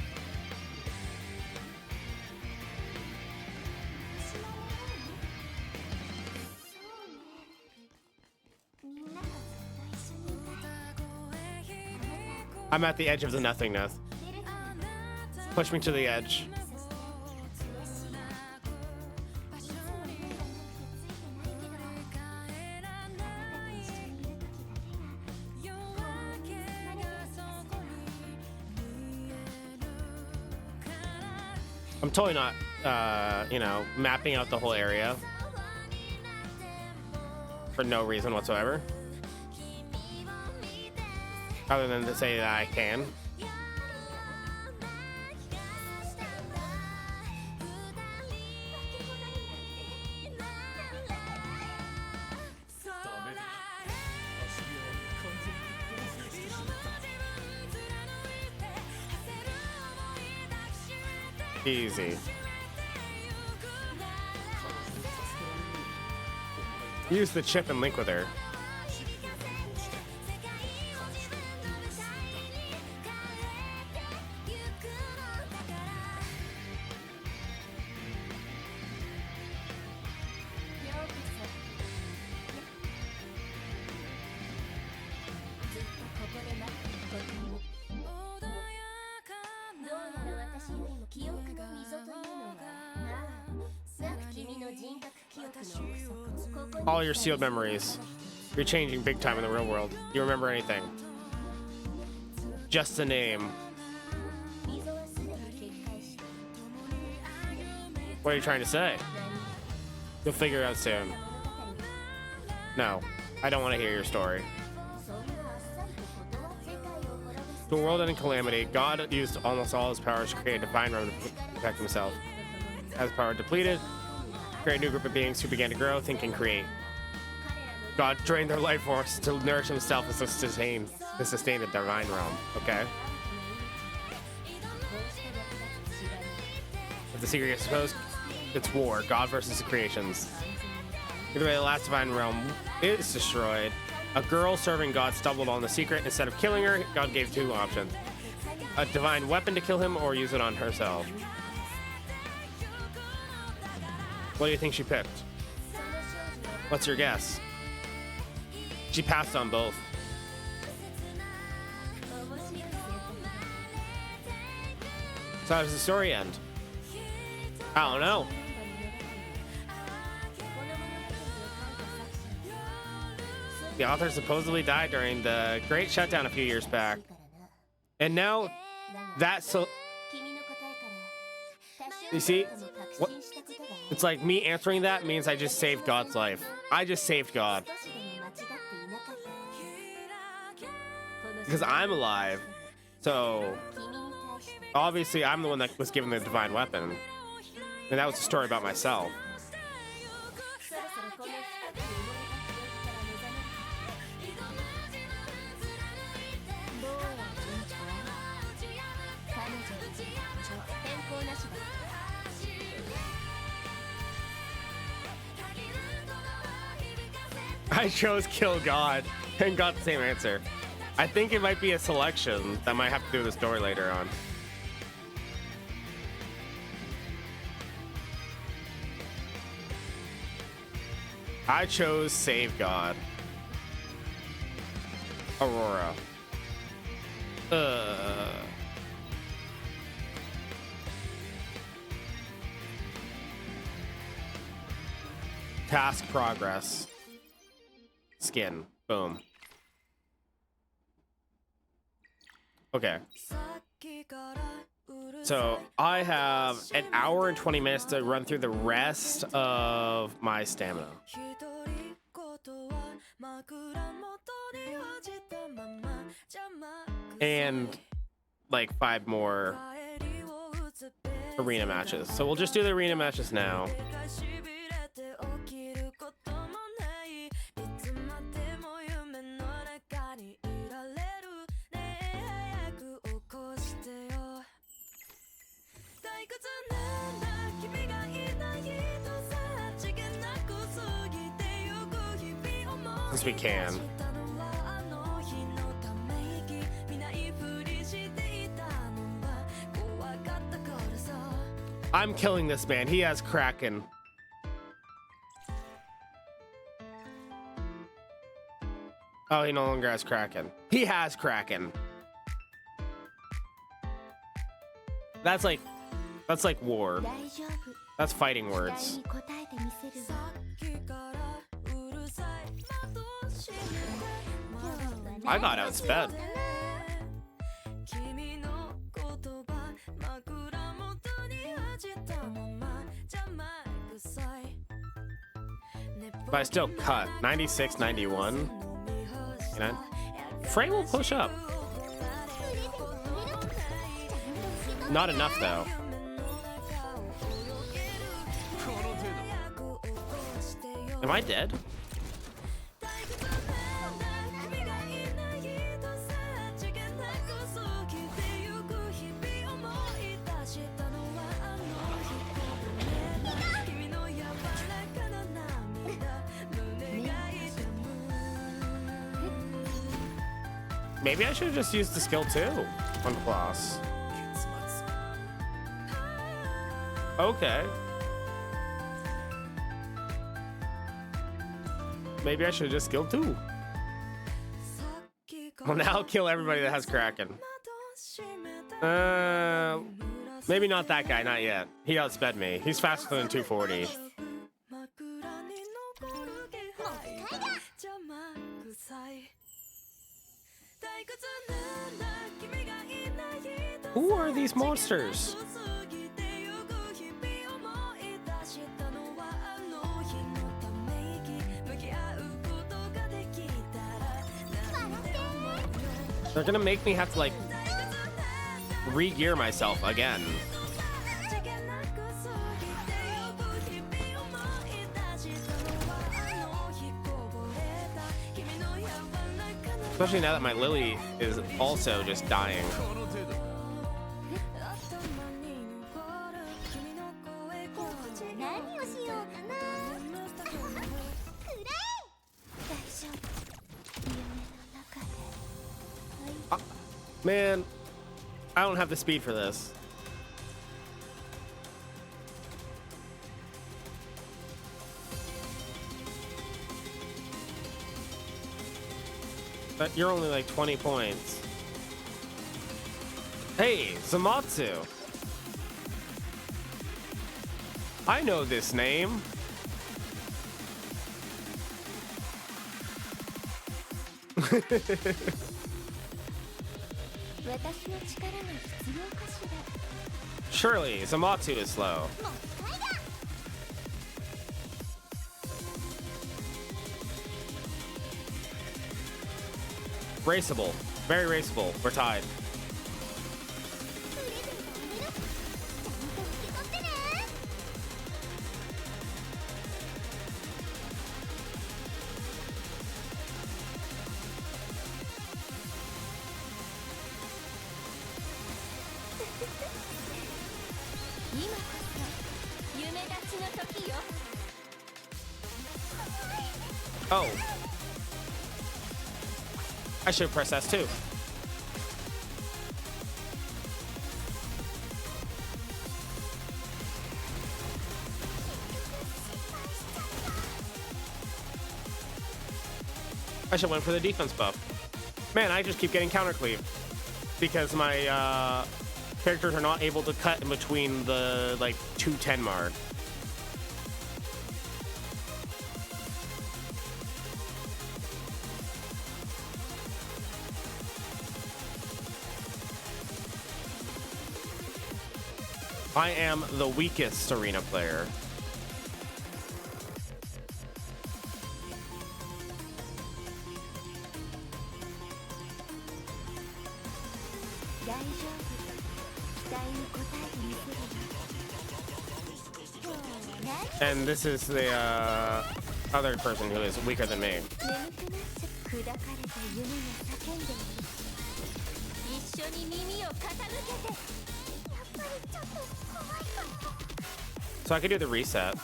みんなとずっと一緒にいたい I'm at the edge of the nothingness. Push me to the edge. そして嬉しいいつもの仲間ってついてないけどあなたと一緒にいる時だけが本当に何かが I'm totally not, you know, mapping out the whole area for no reason whatsoever. Other than to say that I can. Easy. Use the chip and link with her. All your sealed memories. You're changing big time in the real world. You remember anything? Just a name. What are you trying to say? You'll figure it out soon. No, I don't want to hear your story. To a world-ending calamity, God used almost all his powers to create a divine realm to protect himself. As power depleted, create a new group of beings who began to grow, think, and create. God drained their life force to nourish himself and sustain the divine realm. Okay? If the secret gets exposed, it's war. God versus the creations. Either way, the last divine realm is destroyed. A girl serving God stumbled on the secret. Instead of killing her, God gave two options. A divine weapon to kill him or use it on herself. What do you think she picked? What's your guess? She passed on both. So how does the story end? I don't know. The author supposedly died during the Great Shutdown a few years back. And now that's so... You see? What? It's like me answering that means I just saved God's life. I just saved God. Because I'm alive. So, obviously I'm the one that was given the divine weapon. And that was a story about myself. I chose kill God and got the same answer. I think it might be a selection that might have to do with the story later on. I chose save God. Aurora. Task progress. Skin. Boom. Okay. So I have an hour and 20 minutes to run through the rest of my stamina. And like 5 more arena matches. So we'll just do the arena matches now. Since we can. I'm killing this man. He has Kraken. Oh, he no longer has Kraken. He has Kraken. That's like war. That's fighting words. I got outsped. But I still cut. 96, 91. Frame will push up. Not enough, though. Am I dead? Maybe I should have just used the skill too on the boss. Okay. Maybe I should have just skilled too. Well, now I'll kill everybody that has Kraken. Maybe not that guy, not yet. He outsped me. He's faster than 240. Who are these monsters? They're gonna make me have to like re-gear myself again. Especially now that my Lily is also just dying. Man, I don't have the speed for this. But you're only like 20 points. Hey, Zamatsu. I know this name. Surely, Zamatsu is slow. Raceable. Very raceable. We're tied. Oh. I should press S2. I should went for the defense buff. Man, I just keep getting counter cleave. because my characters are not able to cut in between the like 210 mark. I am the weakest arena player. And this is the other person who is weaker than me. So I could do the reset.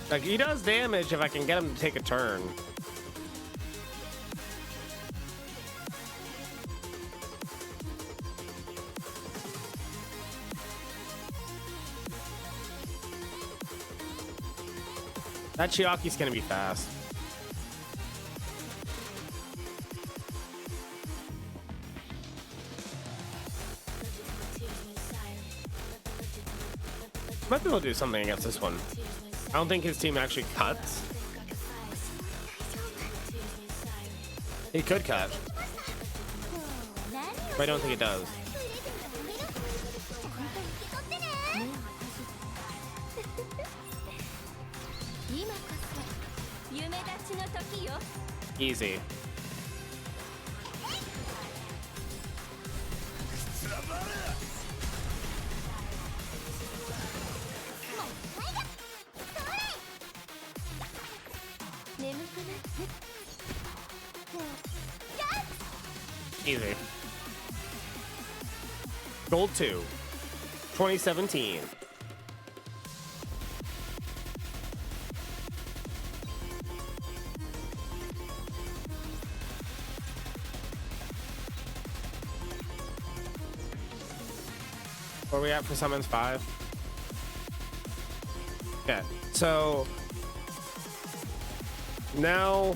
Like, he does damage if I can get him to take a turn. That Chiaki's gonna be fast. Might be able to do something against this one. I don't think his team actually cuts. He could cut, but I don't think it does. Easy. Easy. Gold 2, 2017. Where are we at for summons 5? Okay, so now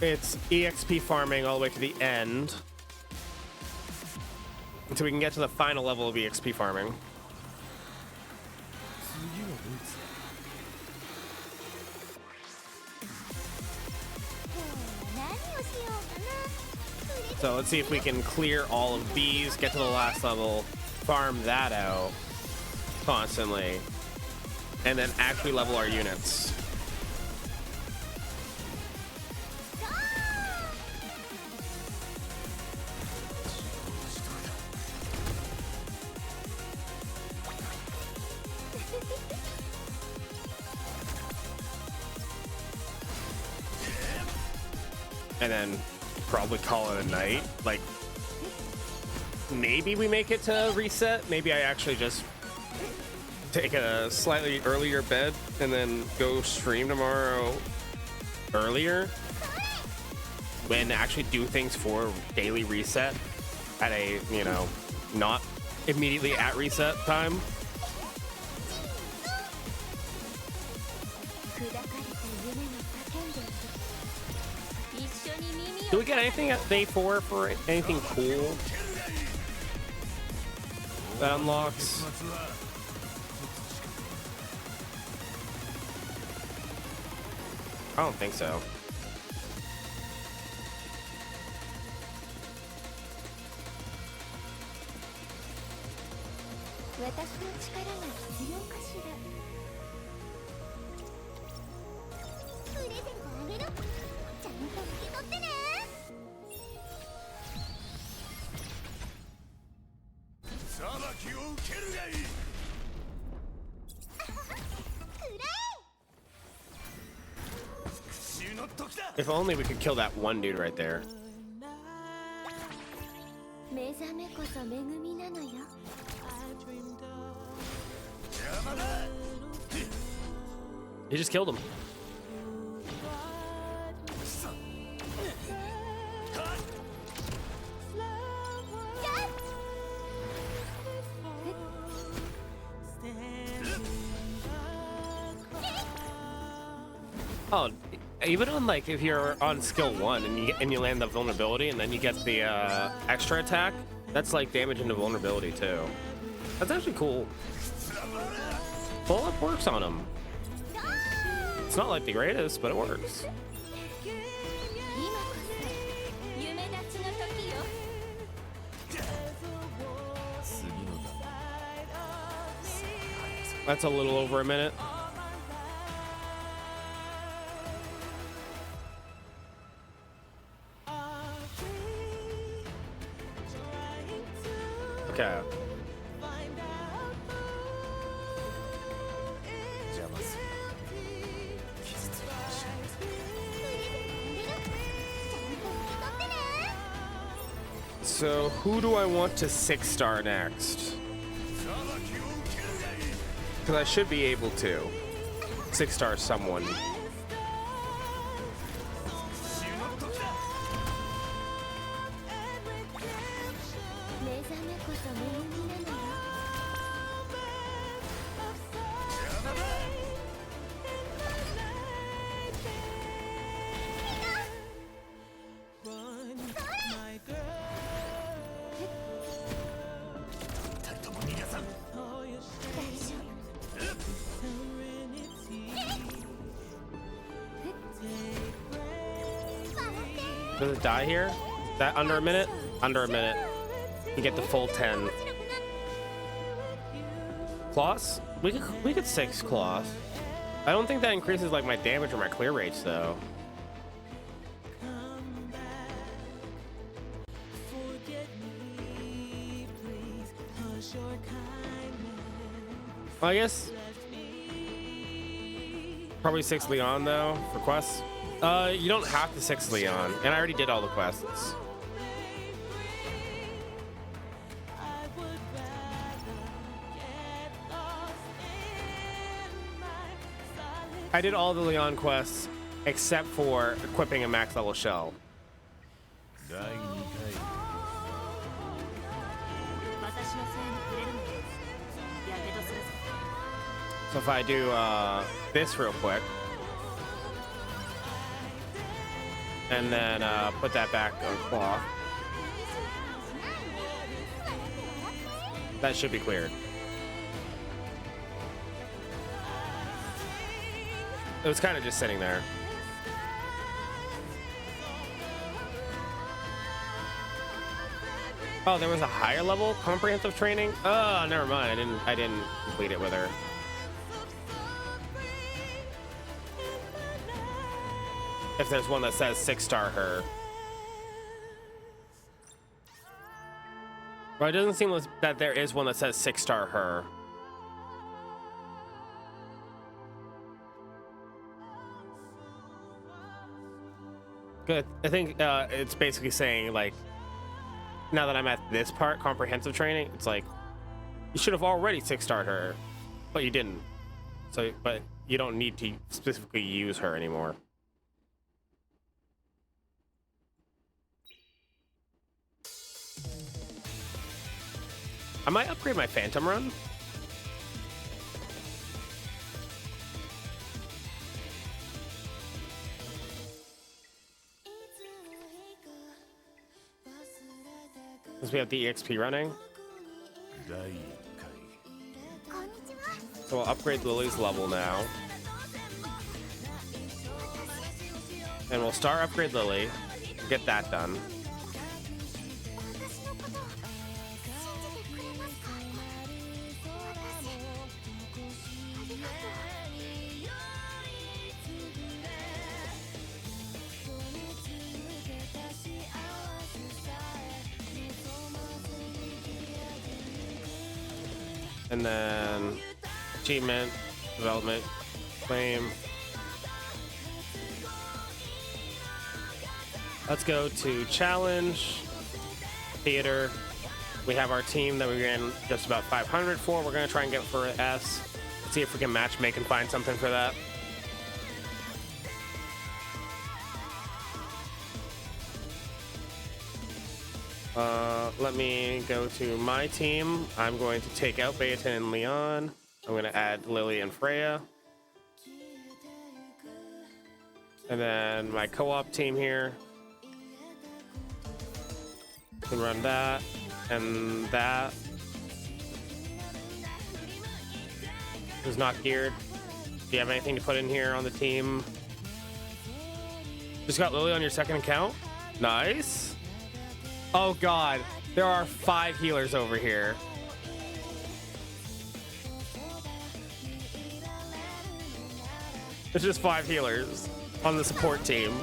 it's EXP farming all the way to the end until we can get to the final level of EXP farming. So let's see if we can clear all of these, get to the last level, farm that out constantly, and then actually level our units. And then probably call it a night. Like, maybe we make it to reset. Maybe I actually just take a slightly earlier bed and then go stream tomorrow earlier and actually do things for daily reset at a, you know, not immediately at reset time. Do we get anything at day 4 for anything cool that unlocks? I don't think so. If only we could kill that one dude right there. He just killed him. Oh, even on like if you're on skill 1 and you land the vulnerability and then you get the extra attack, that's like damage into vulnerability too. That's actually cool. Pull up works on him. It's not like the greatest, but it works. 今こそ夢立ちの時よ That's a little over a minute. Okay. So who do I want to 6-star next? Because I should be able to 6-star someone. Does it die here? Is that under a minute? Under a minute. You get the full 10. Claws? We could 6 claws. I don't think that increases like my damage or my clear rates though. Well, I guess probably 6 Leon though for quests. You don't have to 6 Leon, and I already did all the quests. I did all the Leon quests except for equipping a max level shell. So if I do this real quick, and then put that back on cloth, that should be cleared. It was kind of just sitting there. Oh, there was a higher level comprehensive training? Oh, never mind. I didn't complete it with her. If there's one that says 6-star her. Well, it doesn't seem that there is one that says 6-star her. Good. I think it's basically saying, like, now that I'm at this part, comprehensive training, it's like, you should have already 6-starred her, but you didn't. So, but you don't need to specifically use her anymore. I might upgrade my Phantom Run. Because we have the EXP running. So we'll upgrade Lily's level now. And we'll start upgrade Lily. Get that done. And then achievement, development, claim. Let's go to challenge, theater. We have our team that we ran just about 500 for. We're gonna try and get for an S. Let's see if we can match make and find something for that. Let me go to my team. I'm going to take out Bayatin and Leon. I'm going to add Lily and Freya. And then my co-op team here can run that and that. Who's not geared? Do you have anything to put in here on the team? Just got Lily on your second account? Nice. Oh god, there are 5 healers over here. It's just 5 healers on the support team.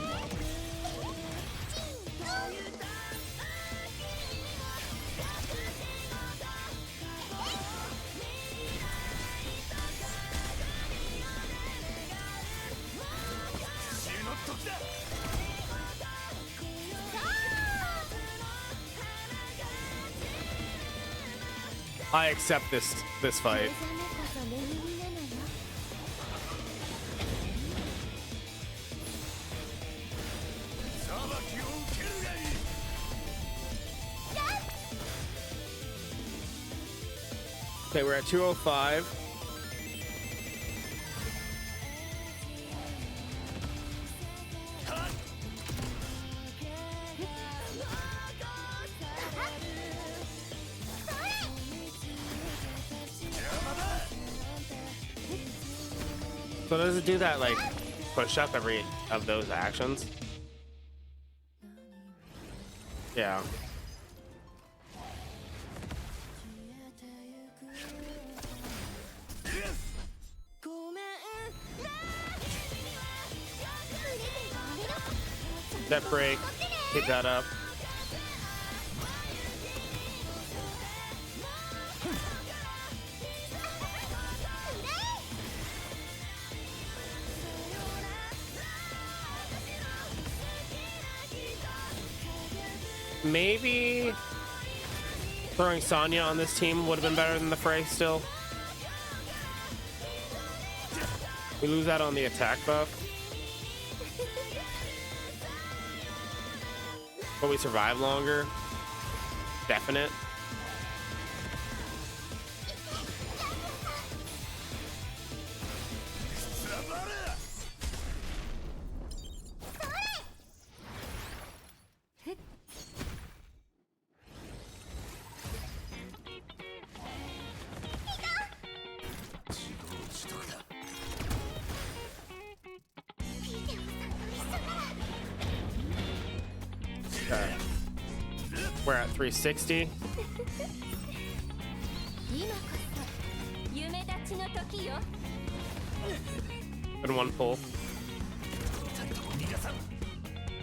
I accept this fight. Okay, we're at 205. So does it do that like push up every of those actions? Yeah. Step break, pick that up. Maybe throwing Sonya on this team would have been better than the Frey still. We lose out on the attack buff. But we survive longer. Definite. Okay. We're at 360. And 1 pull.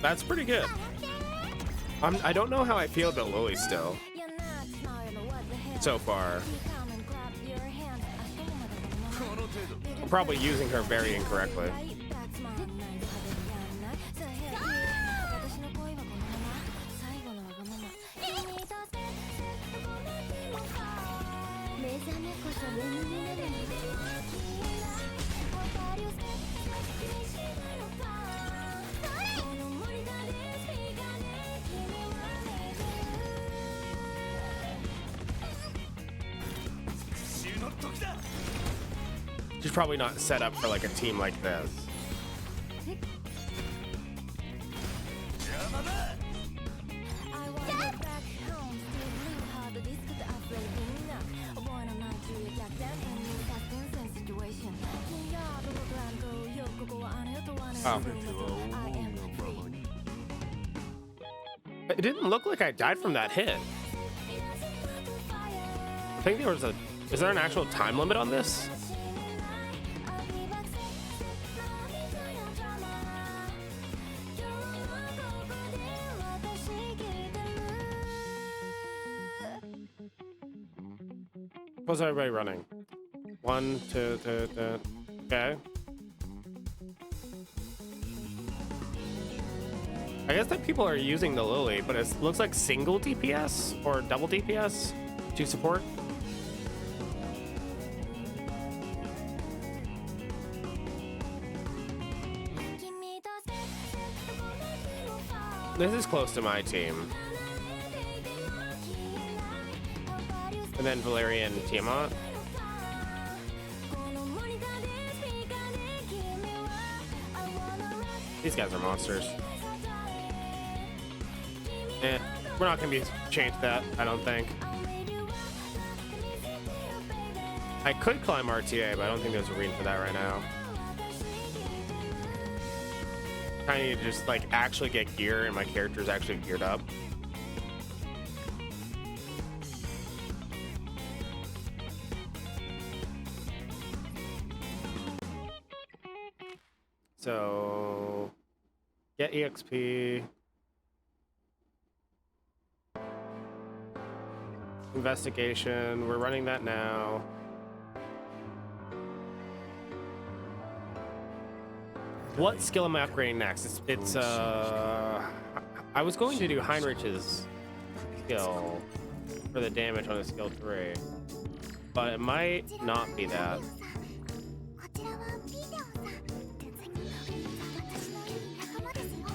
That's pretty good. I don't know how I feel about Lily still. So far. I'm probably using her very incorrectly. She's probably not set up for like a team like this. Oh. It didn't look like I died from that hit. I think there was a... Is there an actual time limit on this? What's everybody running? 1, 2, 2, 2. Okay. I guess that people are using the Lily, but it looks like single DPS or double DPS to support. This is close to my team. And then Valerian Tiamat. These guys are monsters. We're not gonna be changed that, I don't think. I could climb RTA, but I don't think there's a reason for that right now. I need to just like actually get gear and my character's actually geared up. So get EXP. Investigation, we're running that now. What skill am I upgrading next? I was going to do Heinrich's skill for the damage on the skill 3, but it might not be that. こちらはビデオさ私の仲間ですよ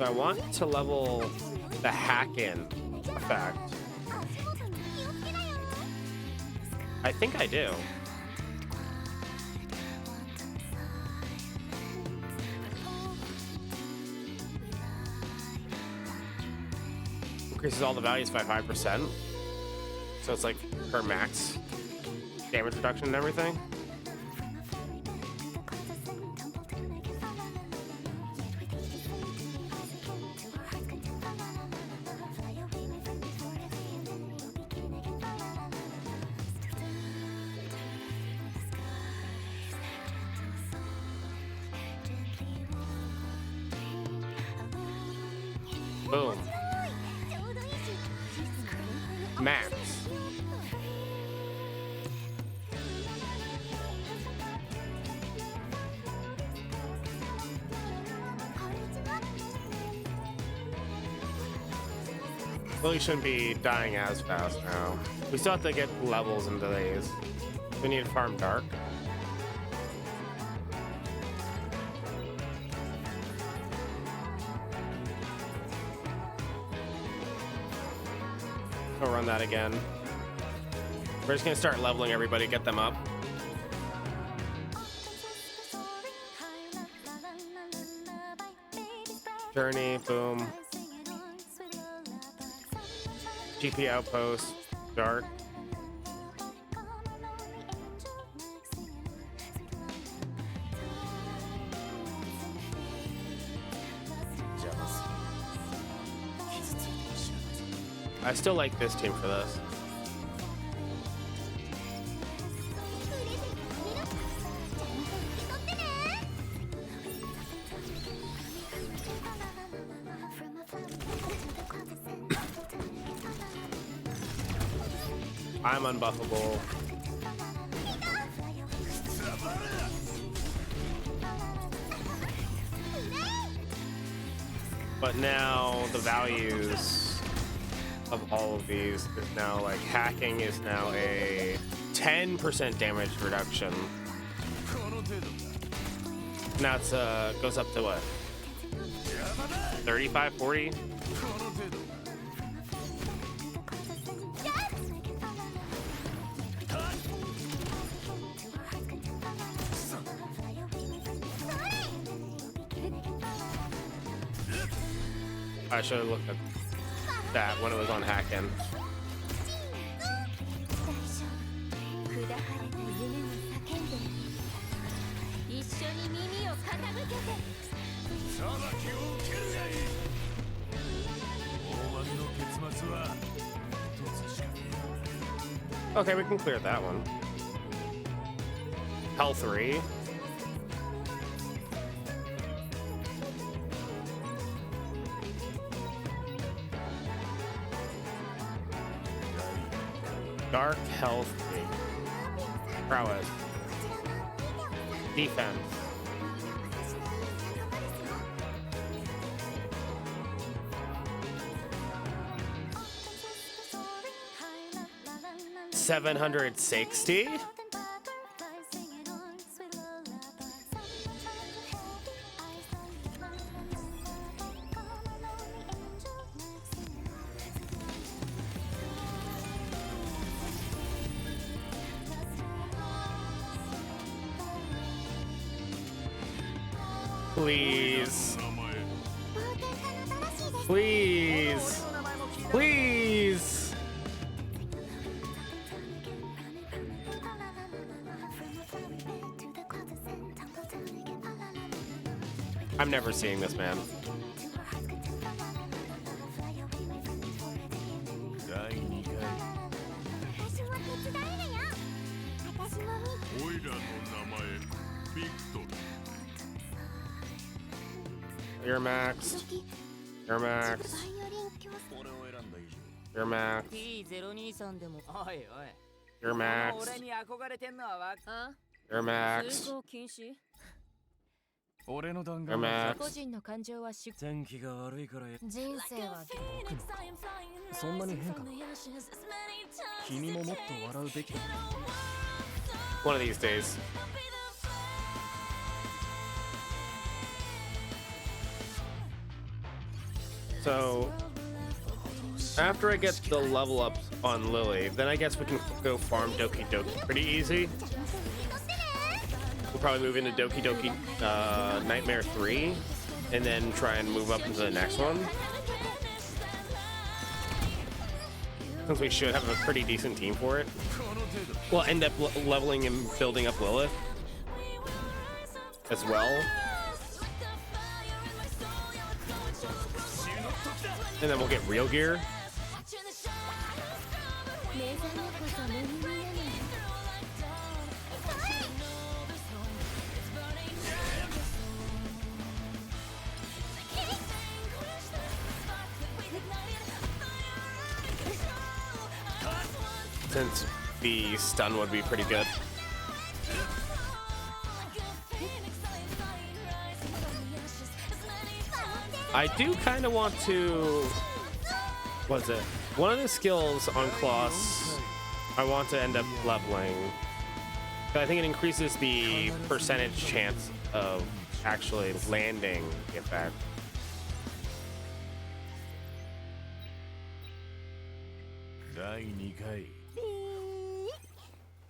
So I want to level the hack-in effect. I think I do. Increases all the values by 5%. So it's like her max damage reduction and everything. Boom. Max. Really shouldn't be dying as fast now. We still have to get levels into these. We need to farm dark. We'll run that again. We're just gonna start leveling everybody, get them up. Journey, boom. GP outpost, dark. I still like this team for this. I'm unbuffable. But now the values of all of these is now like hacking is now a 10% damage reduction. Now it's goes up to what? 35, 40? I should have looked at that when it was on Hack-In. Okay, we can clear that one. Hell 3. Dark health, prowess, defense, $760. Please. 冒険家の新しいです Please. Please. I'm never seeing this, man. 第2回私も手伝えるよ私もオイラの名前ビクトル You're maxed. You're maxed. バイオリン教室 俺を選んだ以 You're maxed. T023 でもおいおい You're 俺 maxed. に憧れてんのはわあ You're 通 maxed. 行禁止上俺の弾 You're 丸は maxed. 個人の感情はし天気が悪いからや人生はそんなに変かな君ももっと笑うべきだ One of these days. So, after I get the level up on Lily, then I guess we can go farm Doki Doki pretty easy. We'll probably move into Doki Doki Nightmare 3, and then try and move up into the next one. Since we should have a pretty decent team for it. We'll end up leveling and building up Lilith as well. And then we'll get real gear. 目覚めこそ目耳なのよ Since the stun would be pretty good. I do kind of want to... What is it? One of the skills on Kloss I want to end up leveling. But I think it increases the percentage chance of actually landing the effect. 第2回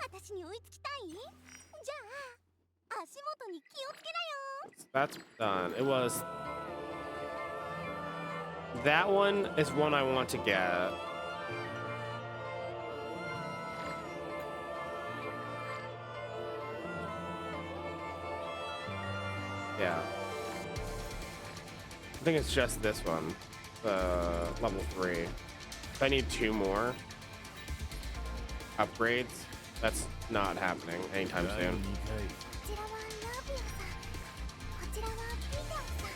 私に追いつきたいじゃあ足元に気をつけ That's done. It was... That one is one I want to get. Yeah. I think it's just this one. Level 3. If I need 2 more upgrades, that's not happening anytime 第 soon. 2回こちらはナービオさんこちらはピーターさん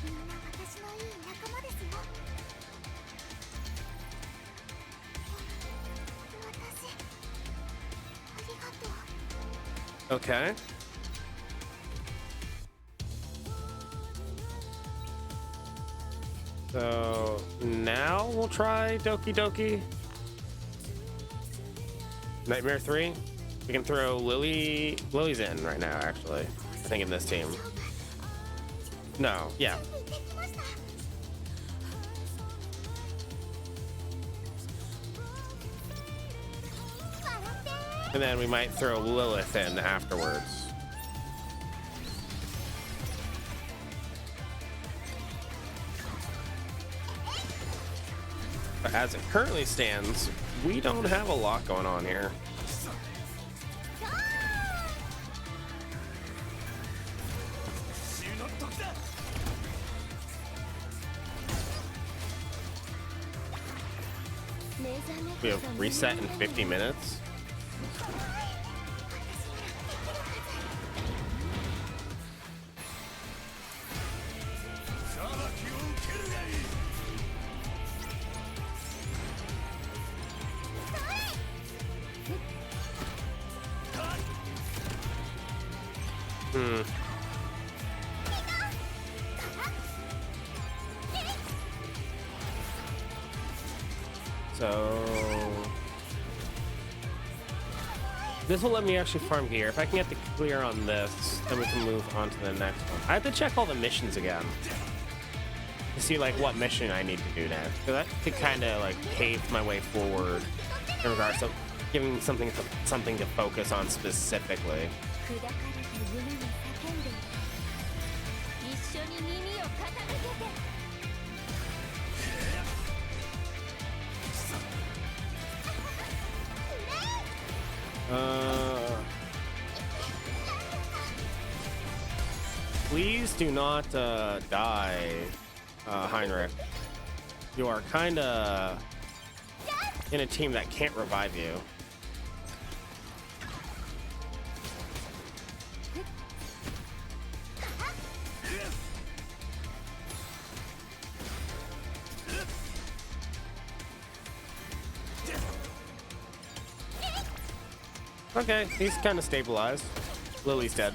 みんな私のいい仲間ですよ私ありがとう Okay. So now we'll try Doki Doki. Nightmare 3. We can throw Lily. Lily's in right now, actually. I think in this team. No, yeah. 行ってきました And then we might throw Lilith in afterwards. But as it currently stands, we don't have a lot going on here. We have reset in 50 minutes. So this will let me actually farm gear. If I can get the clear on this, then we can move on to the next one. I have to check all the missions again to see like what mission I need to do next. So that could kind of like pave my way forward in regards to giving something to focus on specifically. 砕かれた夢に叫んで Please do not die, Heinrich. You are kind of in a team that can't revive you. Okay, he's kind of stabilized. Lily's dead.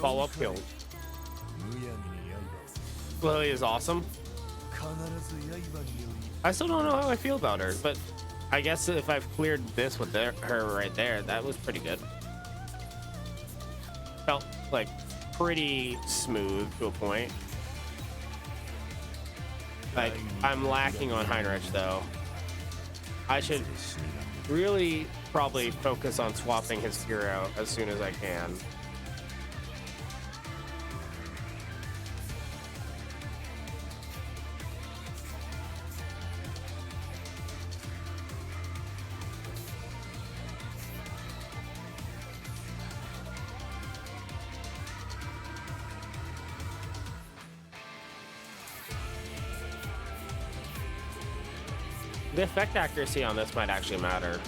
Follow-up kill. Lily is awesome. I still don't know how I feel about her, but I guess if I've cleared this with her right there, that was pretty good. Felt like pretty smooth to a point. Like, I'm lacking on Heinrich though. I should really probably focus on swapping his hero as soon as I can. The effect accuracy on this might actually matter.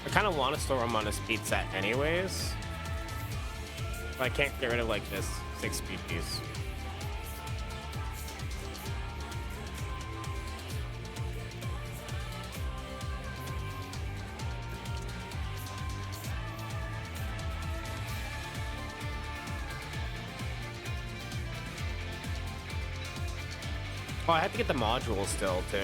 I kind of want to store him on a speed set anyways. But I can't get rid of like this 6 speed piece. Oh, I have to get the module still, too.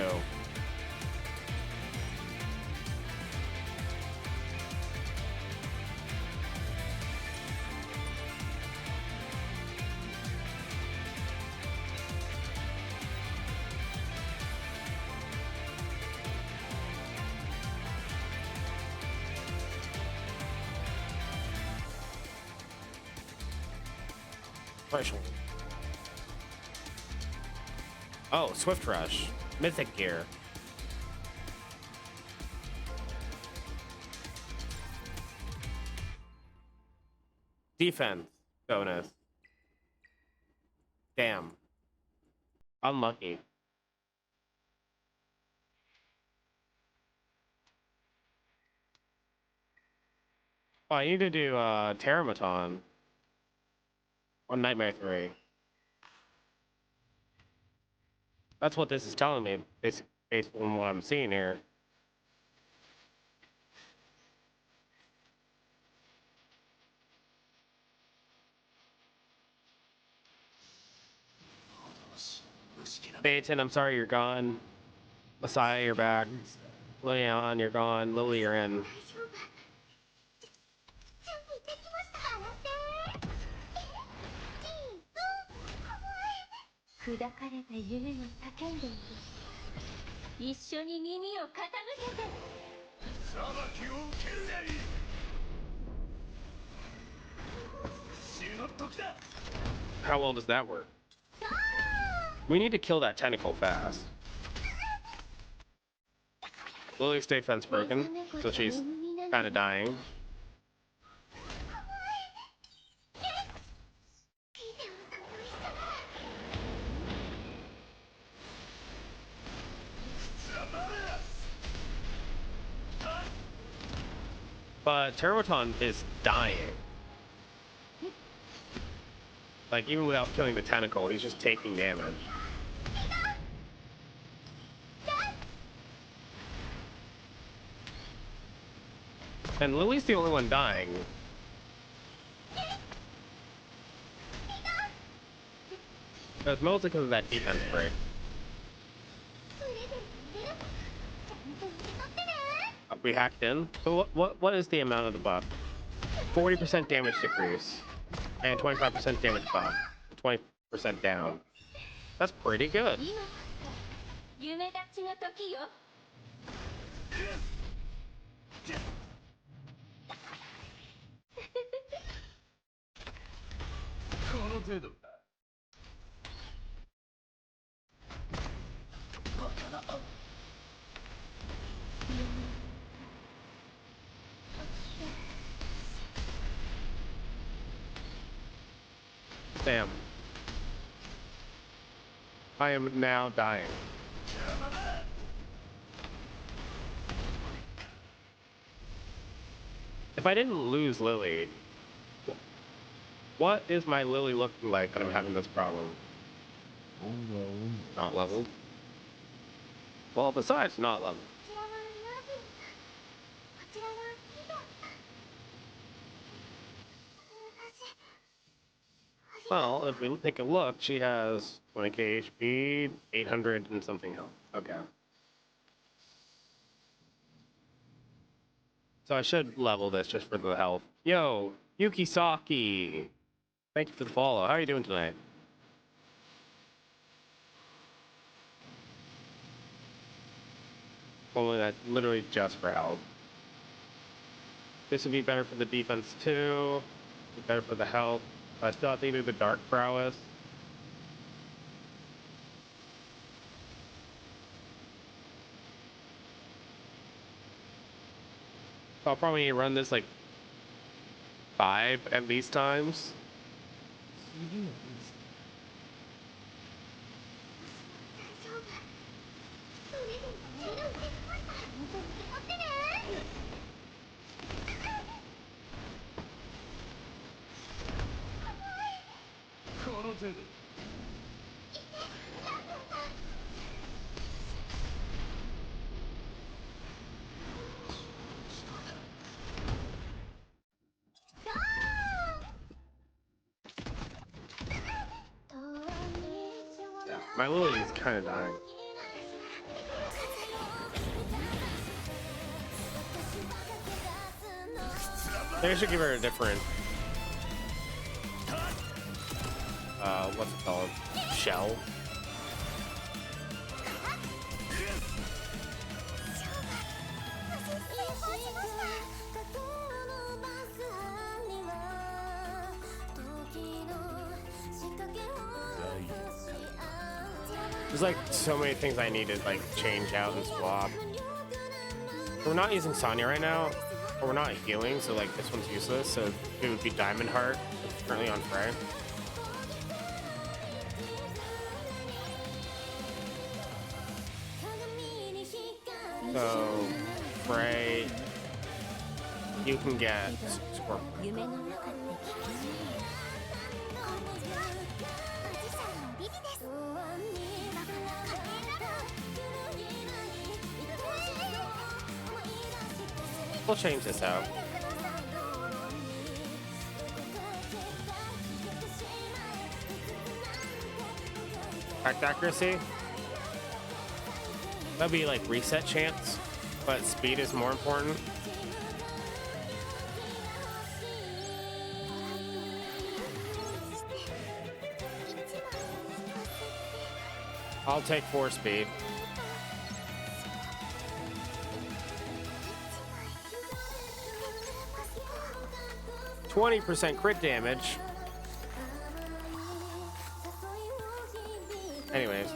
Threshold. Oh, Swift Rush. Mythic gear. Defense bonus. Damn. Unlucky. Oh, I need to do Terramaton on Nightmare 3. That's what this is telling me, based on what I'm seeing here. Baton, I'm sorry you're gone. Messiah, you're back. Leon, you're gone. Lily, you're in. 砕かれた夢を叫んでいる。一緒に耳を傾けて。裁きを受けるがいい。死の時だ。 How well does that work? We need to kill that tentacle fast. Lily's defense broken, so she's kind of dying. But Terraton is dying. Like, even without killing the tentacle, he's just taking damage. And Lily's the only one dying. It's mostly because of that defense break. We hacked in. So what is the amount of the buff? 40% damage decrease. And 25% damage buff. 20% down. That's pretty good. 今夢立ちの時よ Damn. I am now dying. If I didn't lose Lily, what is my Lily looking like that I'm having this problem? Not leveled. Well, besides not leveled. こちらはラビこちらは私 Well, if we take a look, she has 20k HP, 800 and something health. Okay. So I should level this just for the health. Yo, Yukisaki! Thank you for the follow. How are you doing tonight? Only that literally just for health. This would be better for the defense too. Be better for the health. I still have to do the dark prowess. I'll probably run this like 5 at least times. My Lily is kind of dying. Maybe I should give her a different, what's it called? Shell? There's like so many things I need to like change out and swap. We're not using Sonya right now, or we're not healing, so like this one's useless. So it would be Diamond Heart. It's currently on Frey. So Frey, you can get Scorpion. 夢の中って聞かないマジシャンのビビです We'll change this out. Act accuracy. That'd be like reset chance, but speed is more important. I'll take 4 speed. 20% crit damage. Anyways.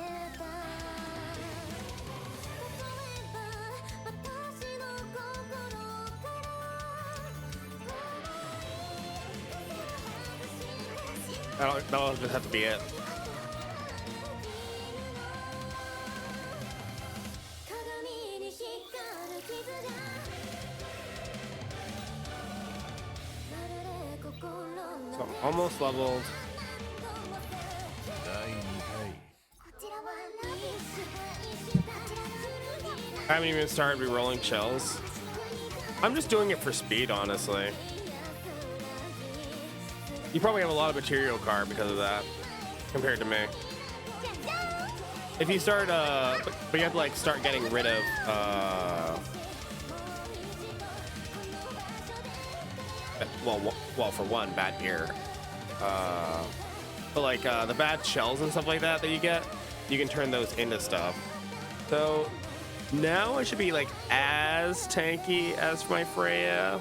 That'll just have to be it. So I'm almost leveled. I haven't even started re-rolling shells. I'm just doing it for speed, honestly. You probably have a lot of material card because of that, compared to me. If you start, but you have to like start getting rid of, well, for one, bad gear. But like the bad shells and stuff like that you get, you can turn those into stuff. So now I should be like as tanky as my Freya,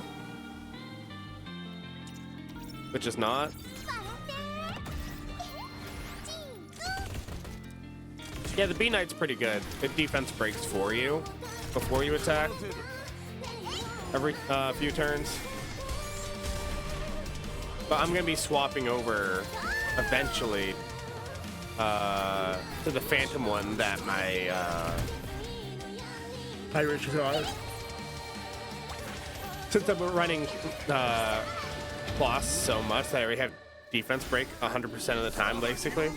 which is not. Yeah, the B Knight's pretty good. It defense breaks for you before you attack every few turns. But I'm gonna be swapping over eventually to the Phantom one that my Irish got. Since I'm running boss so much that I already have defense break 100% of the time, basically.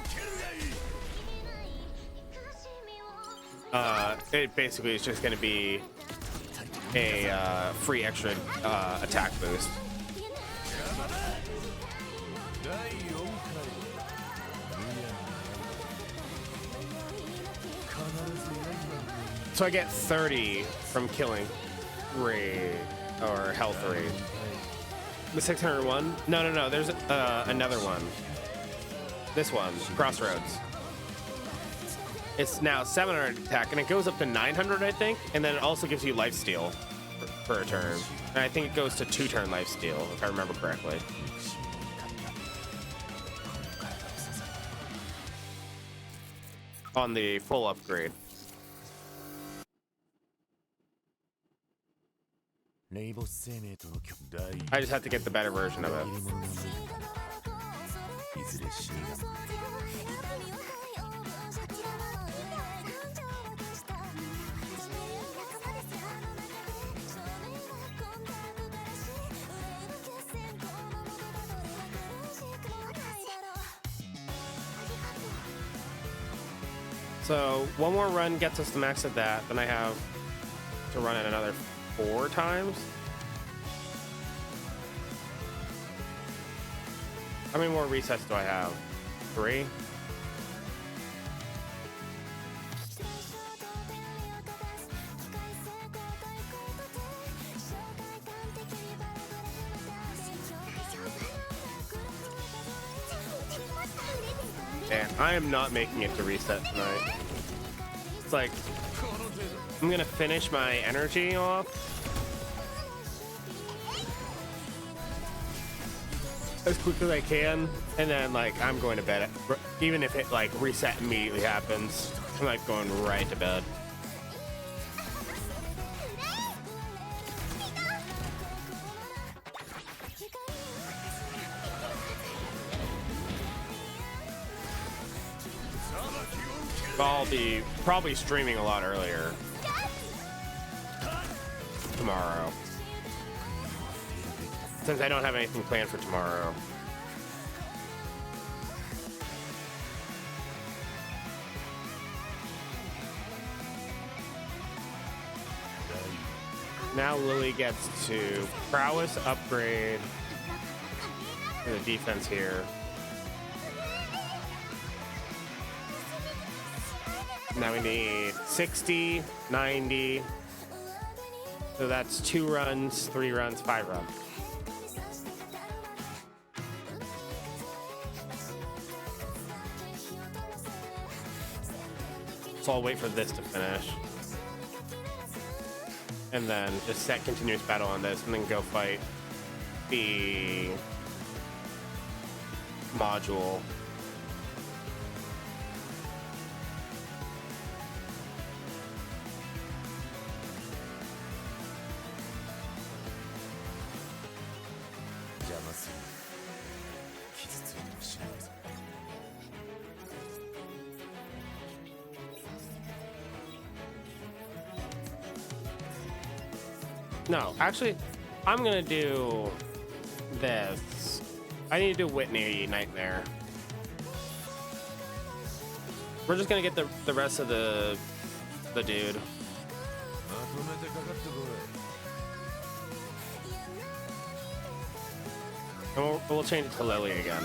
It basically is just going to be a free extra attack boost. So I get 30 from killing 3 or health 3. The 601? No. There's another one. This one, Crossroads. It's now 700 attack, and it goes up to 900, I think. And then it also gives you lifesteal for a turn. And I think it goes to 2-turn lifesteal, if I remember correctly. On the full upgrade. I just have to get the better version of it. So one more run gets us to max at that. Then I have to run it another 4 times. How many more resets do I have? 3? And I am not making it to reset tonight. It's like, I'm gonna finish my energy off. As quick as I can, and then like I'm going to bed. Even if it like reset immediately happens, I'm like going right to bed. I'll be probably streaming a lot earlier tomorrow, since I don't have anything planned for tomorrow. Now Lily gets to prowess upgrade for the defense here. Now we need 60, 90. So that's 2 runs, 3 runs, 5 runs. So I'll wait for this to finish. And then just set continuous battle on this and then go fight the module. No, actually, I'm gonna do this. I need to do Whitney Nightmare. We're just gonna get the rest of the dude. And we'll change it to Lily again.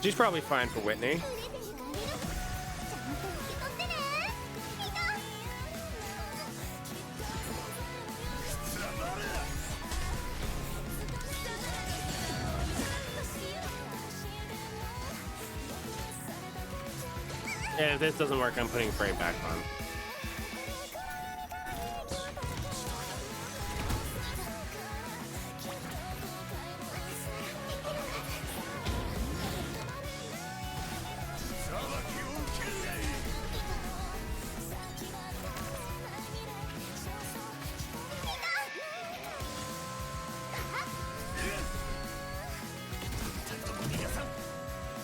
She's probably fine for Whitney. And if this doesn't work, I'm putting frame back on.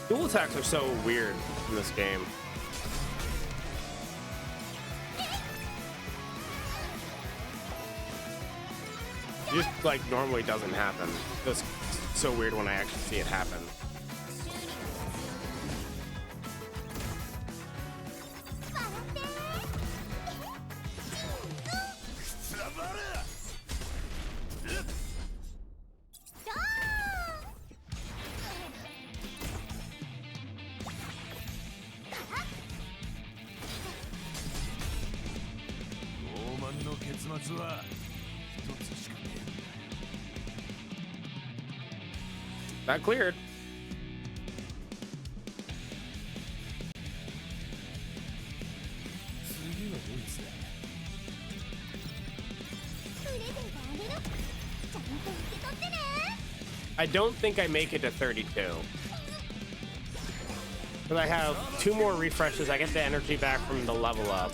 Dual attacks are so weird in this game. It just like normally doesn't happen. It's so weird when I actually see it happen. That cleared. I don't think I make it to 32. But I have 2 more refreshes. I get the energy back from the level up.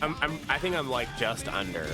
I think I'm like just under.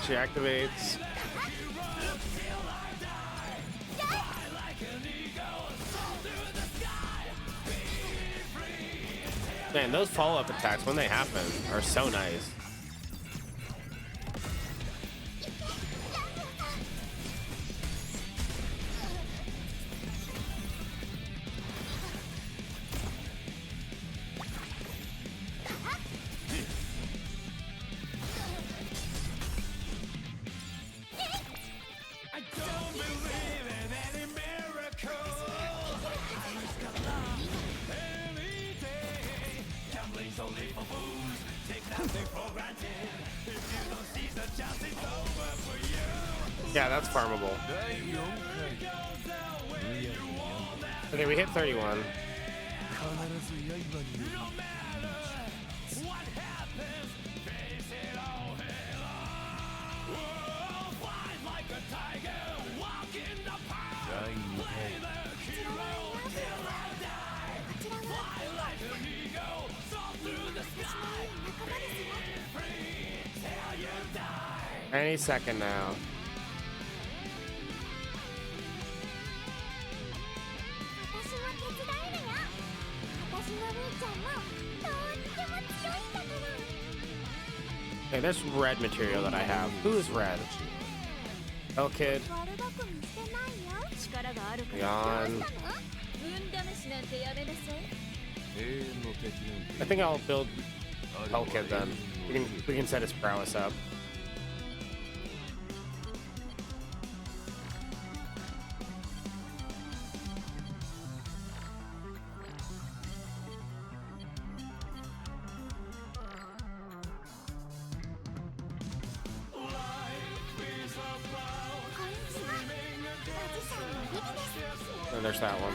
She activates. Man, those follow-up attacks, when they happen, are so nice. Yeah, that's farmable. Okay, we hit 31. Any second now. Okay, there's red material that I have. Who is red? Oh, kid. Yawn. I think I'll build Hellkid then. We can set his prowess up. And there's that one.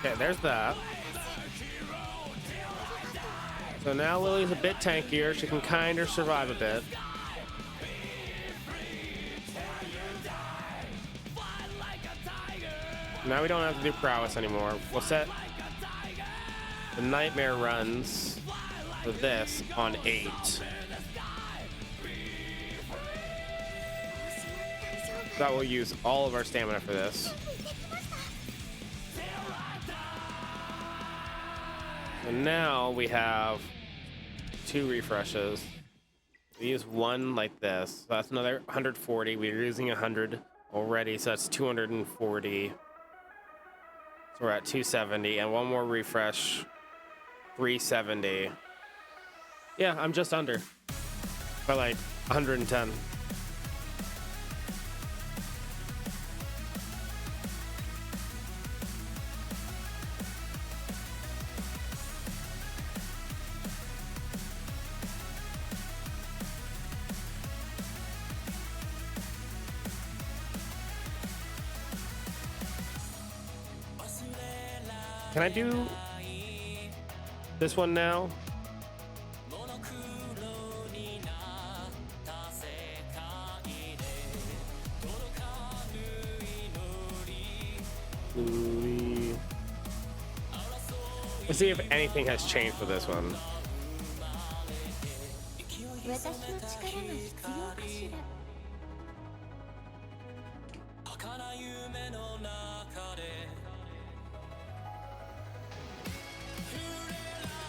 Okay, there's that. So now Lily's a bit tankier. She can kind of survive a bit. Now we don't have to do prowess anymore. We'll set the nightmare runs for this on 8. That will use all of our stamina for this. And now we have 2 refreshes. We use 1 like this. So that's another 140. We're using 100 already, so that's 240. So we're at 270, and 1 more refresh, 370. Yeah, I'm just under by like 110. Can I do this one now? Let's see if anything has changed for this one. 私の力が必要かしら。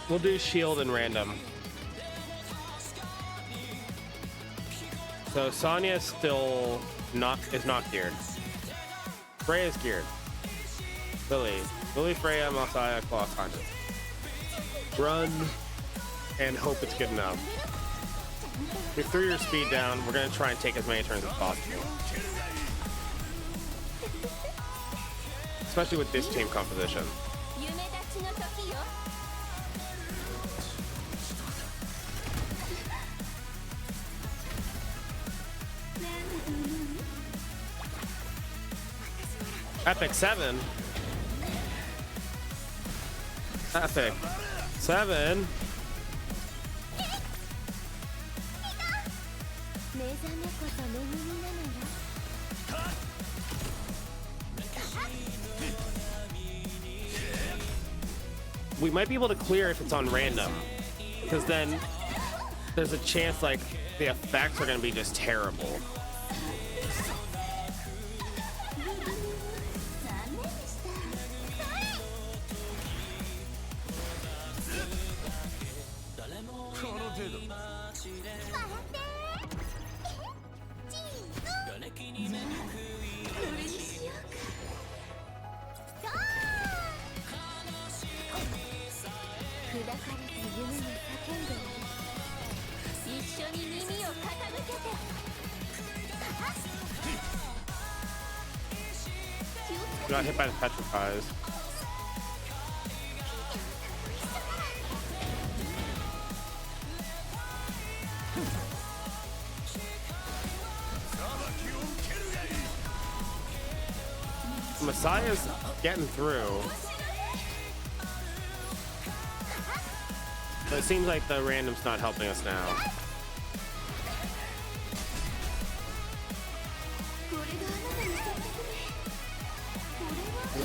We'll do shield and random. So Sonya is still not geared. Freya is geared. Lily, Freya, Messiah, Claw, Sonya. Run and hope it's good enough. We threw your speed down. We're gonna try and take as many turns as possible. Especially with this team composition. 夢立ちの時よ。 Epic 7. Epic 7. 目覚めこそ恵みなのよ。 We might be able to clear if it's on random, because then there's a chance like the effects are going to be just terrible. Got hit by the petrifies. Messiah's getting through. But it seems like the random's not helping us now.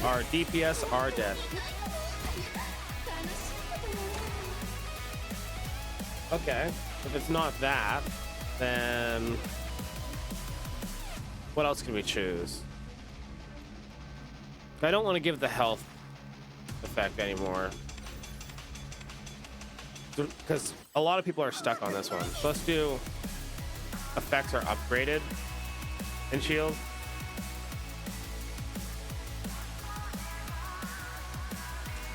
Our DPS are dead. Okay, if it's not that, then what else can we choose? I don't want to give the health effect anymore, because a lot of people are stuck on this one. So let's do effects are upgraded in shield.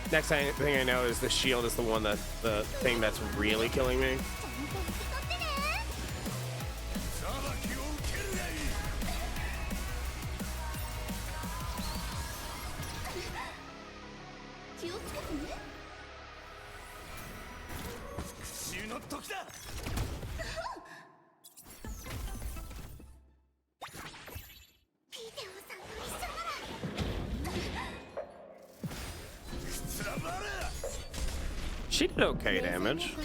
Next thing I know is the shield is the one that the thing that's really killing me. She did okay damage.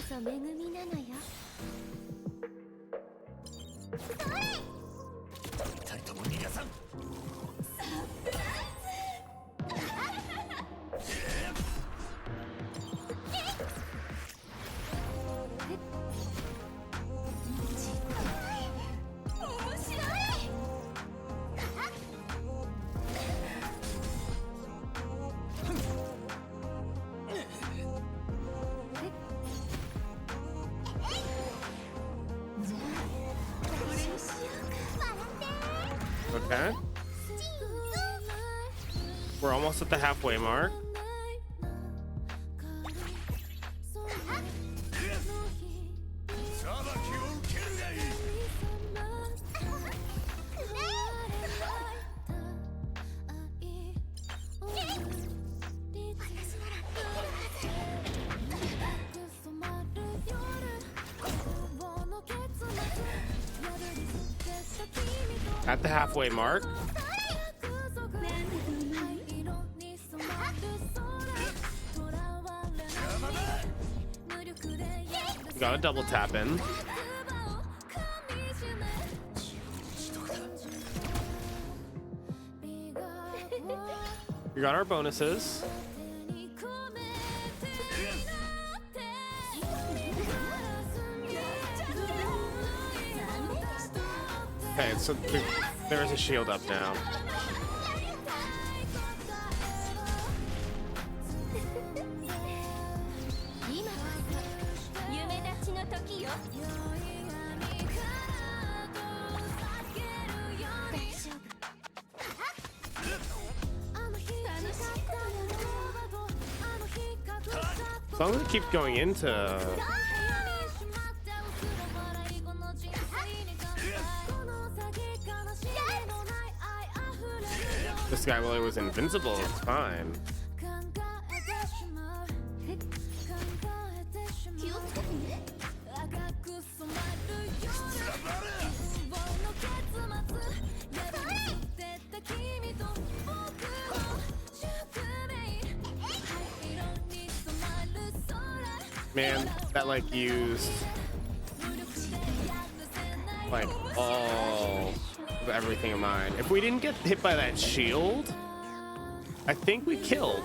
Okay. We're almost at the halfway mark. At the halfway mark. Got a double tap in. We got our bonuses. Okay, so there is a shield up now. So I'm gonna keep going into this guy while he was invincible. It's fine. Man, that like used like all of everything of mine. If we didn't get hit by that shield, I think we killed.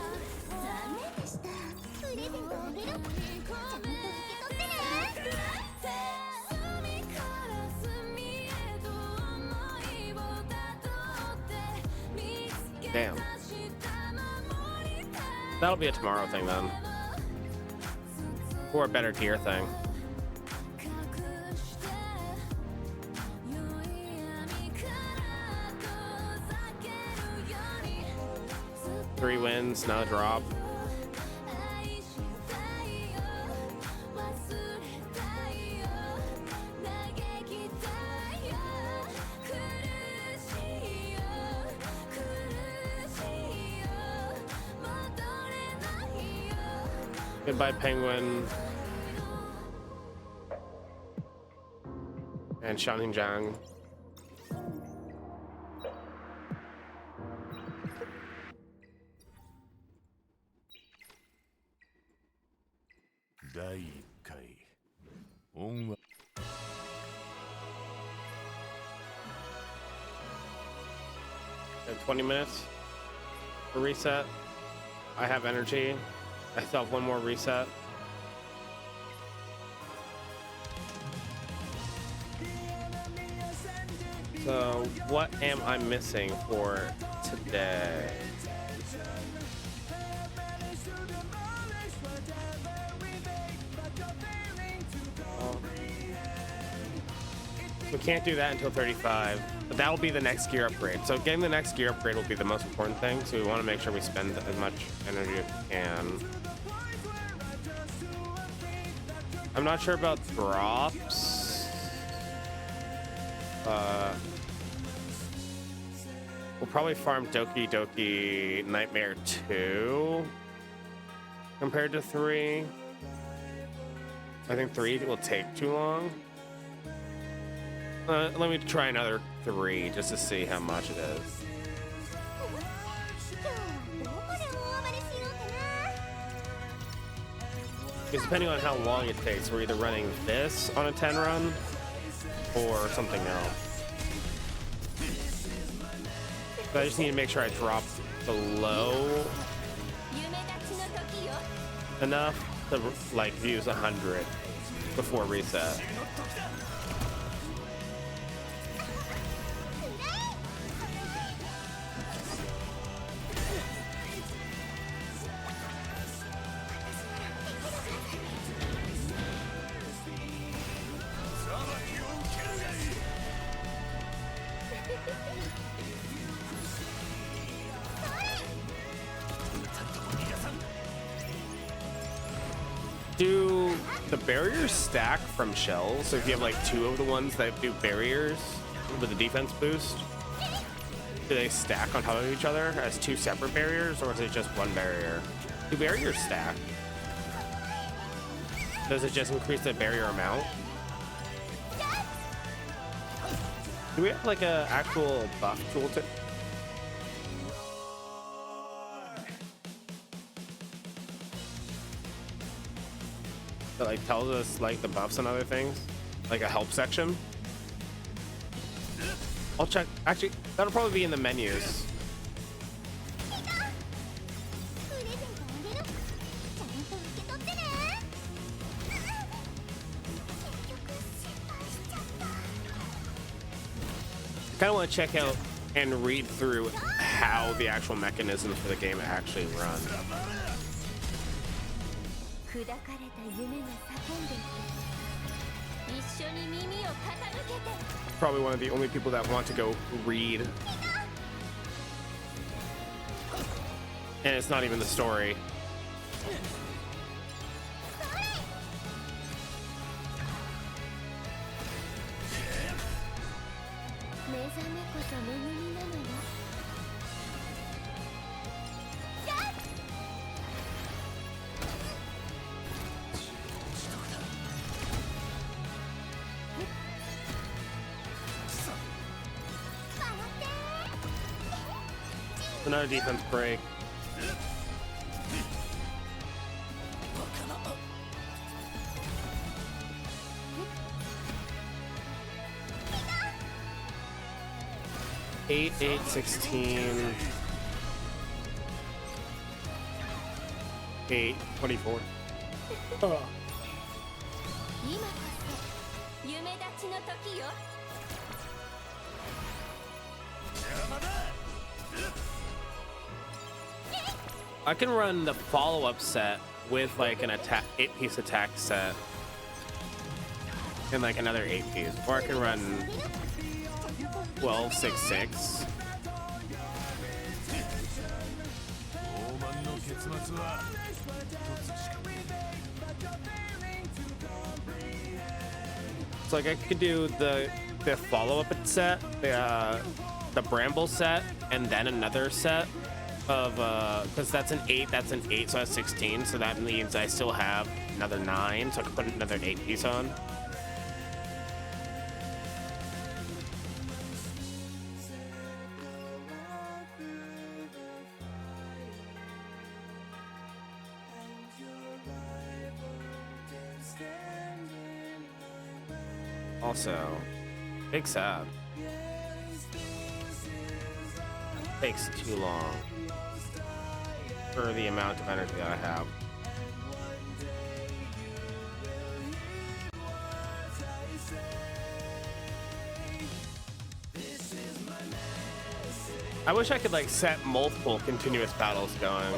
Damn. That'll be a tomorrow thing then. Or a better tier thing. Three wins, not a drop. Goodbye, Penguin. And Shanjang. Got 20 minutes for reset. I have energy. I still have one more reset. So, what am I missing for today? We can't do that until 35, but that will be the next gear upgrade. So getting the next gear upgrade will be the most important thing, so we want to make sure we spend as much energy as we can. I'm not sure about drops. We'll probably farm Doki Doki Nightmare 2 compared to 3. I think 3 will take too long. Let me try another 3 just to see how much it is. Because depending on how long it takes, we're either running this on a 10 run or something else. So I just need to make sure I drop below enough to like use 100 before reset. the barriers stack from shells. So if you have like two of the ones that do barriers with the defense boost, do they stack on top of each other as two separate barriers, or is it just one barrier? Do barriers stack? Does it just increase the barrier amount? Do we have like a actual buff tooltip? That like tells us like the buffs and other things, like a help section. I'll check. Actually, that'll probably be in the menus. Kind of want to check out and read through how the actual mechanisms for the game actually run. Probably one of the only people that want to go read. And it's not even the story. Another defense break. Eight, 16. 8, 24. Oh. I can run the follow-up set with like an attack 8-piece attack set and like another 8-piece, or I can run 12, 6, 6. So like I could do the follow-up set, the Bramble set, and then another set of because that's an 8, so that's 16, so that means I still have another 9, so I can put another 8-piece on. Also, big sad. Takes too long for the amount of energy that I have. I wish I could like set multiple continuous battles going.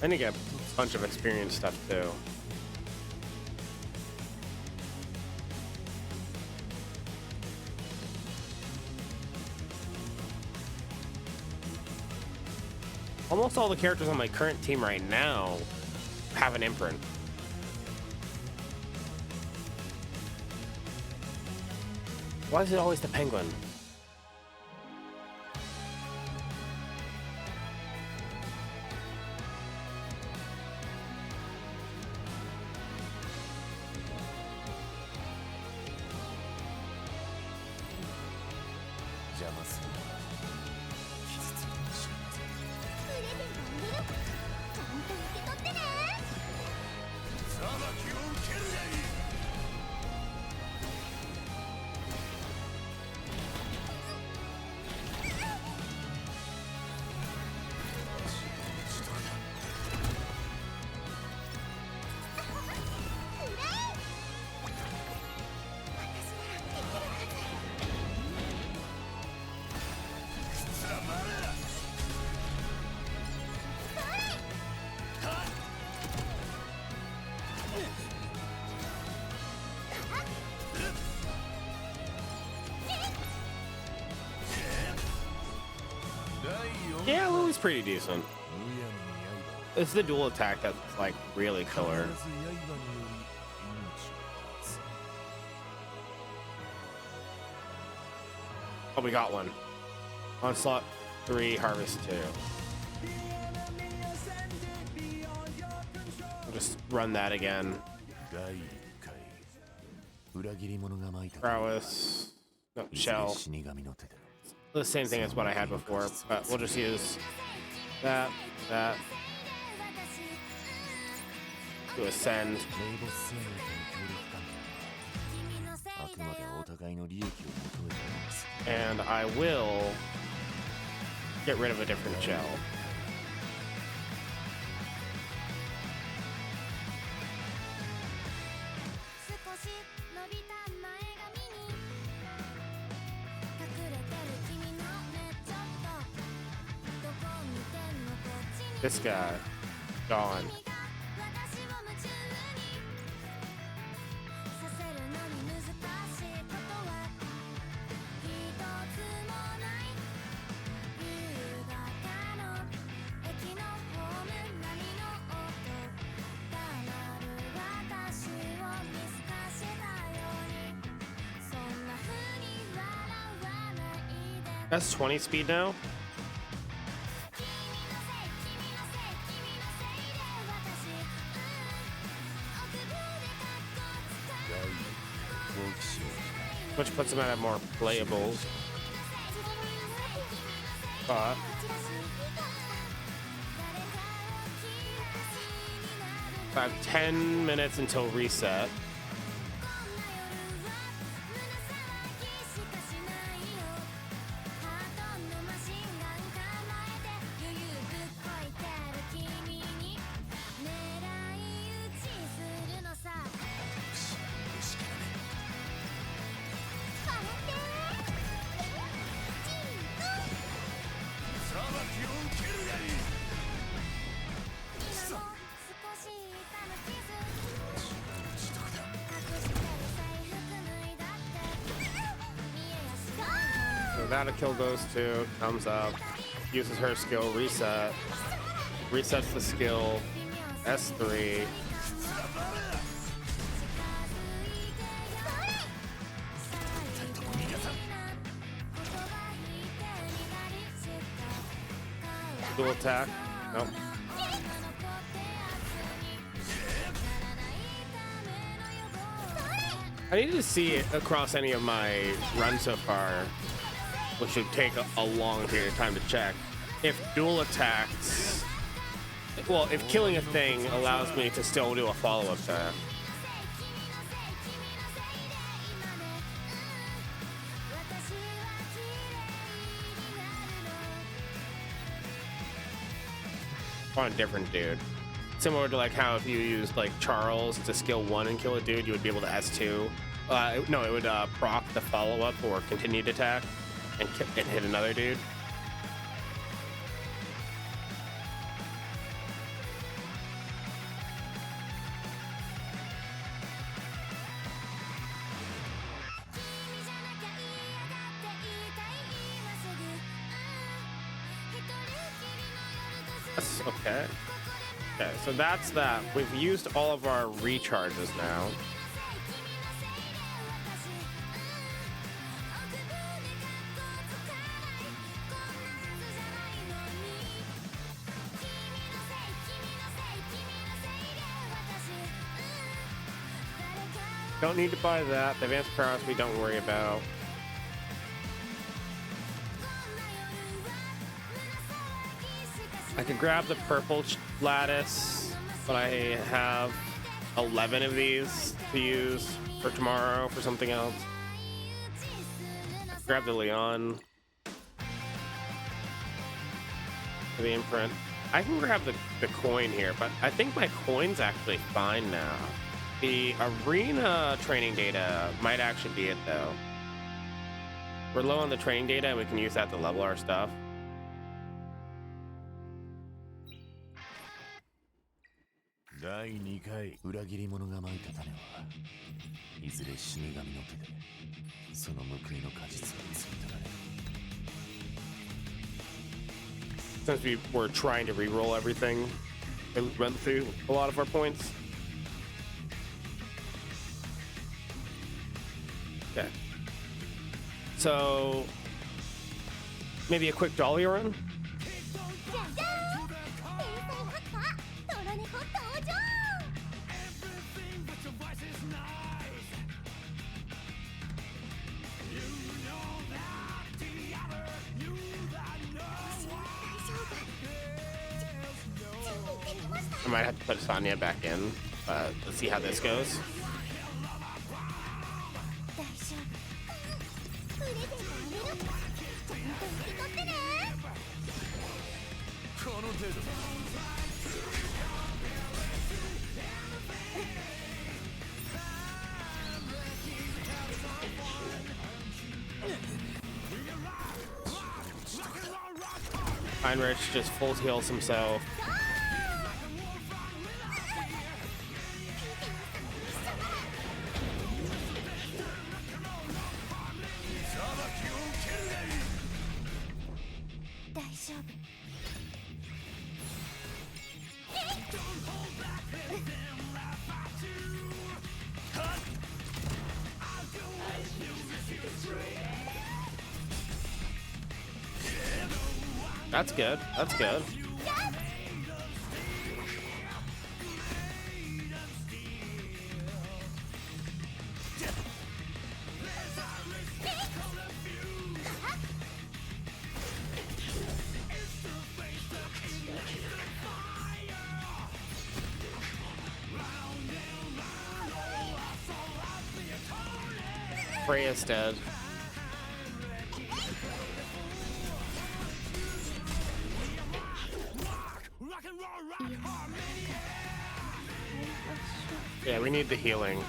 I need to get a bunch of experience stuff too. Almost all the characters on my current team right now have an imprint. Why is it always the penguin? Yeah, Lily's pretty decent. むやみに刃 It's the dual attack that's like really を killer. 必ず刃により命を断つ Oh, we got one. Onslaught 3, Harvest 2. We'll just run that again. 第1回裏切り者が撒いた Prowess. No, いずれ Shell. 死神の手で The same thing as what I had before, but we'll just use that, that. To ascend. 霊没生命との協力関係はあくまでお互いの利益を求めております And I will get rid of a different shell. 少し伸びた前髪に隠れてる君の目ちょっとどこ見てんのこっちに This guy. Gone. 君が私を夢中にさせるのに難しいことは一つもない夕方の駅のホーム並みの音黙る私を見透かしたようにそんな風に笑わないで That's 20 speed now? 君のせい君のせい君のせいで私奥歯でカッコつか第1回好奇心を Which puts him at a more playable spot. I have 10 minutes until reset. So that'll kill those two. Comes up, uses her skill, reset, resets the skill, S3. Dual attack. Nope. I needed to see it across any of my runs so far, which should take a long period of time to check. If dual attacks, well, if killing a thing allows me to still do a follow-up attack. On a different dude. Similar to like how if you used like Charles to skill 1 and kill a dude, you would be able to S2. No, it would proc the follow-up or continued attack and hit another dude. That's okay. Okay, so that's that. We've used all of our recharges now. Don't need to buy that. The advanced prowess we don't worry about. I could grab the purple lattice, but I have 11 of these to use for tomorrow for something else. Grab the Leon for the imprint. I can grab the coin here, but I think my coin's actually fine now. The arena training data might actually be it though. We're low on the training data and we can use that to level our stuff.第2回裏切り者が撒いた種はいずれ死神の手でその報いの果実を摘み取られる。since we were trying to re-roll everything and run through a lot of our points. Okay. So maybe a quick dolly run. じゃじゃーん天才ハッカートロネコ登場 I might have to put Sonya back in, but let's see how this goes. 大丈夫プレゼントあげるちゃんと受け取ってね Heinrich just full heals himself. That's good. That's good. Freya's dead. Yeah, we need the healing.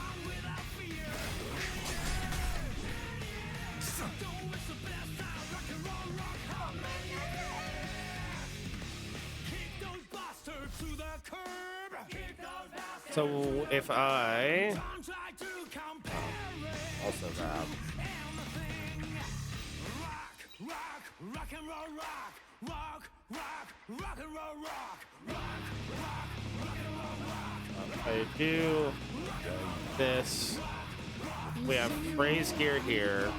So if I also grab I do this. We have phrase gear here.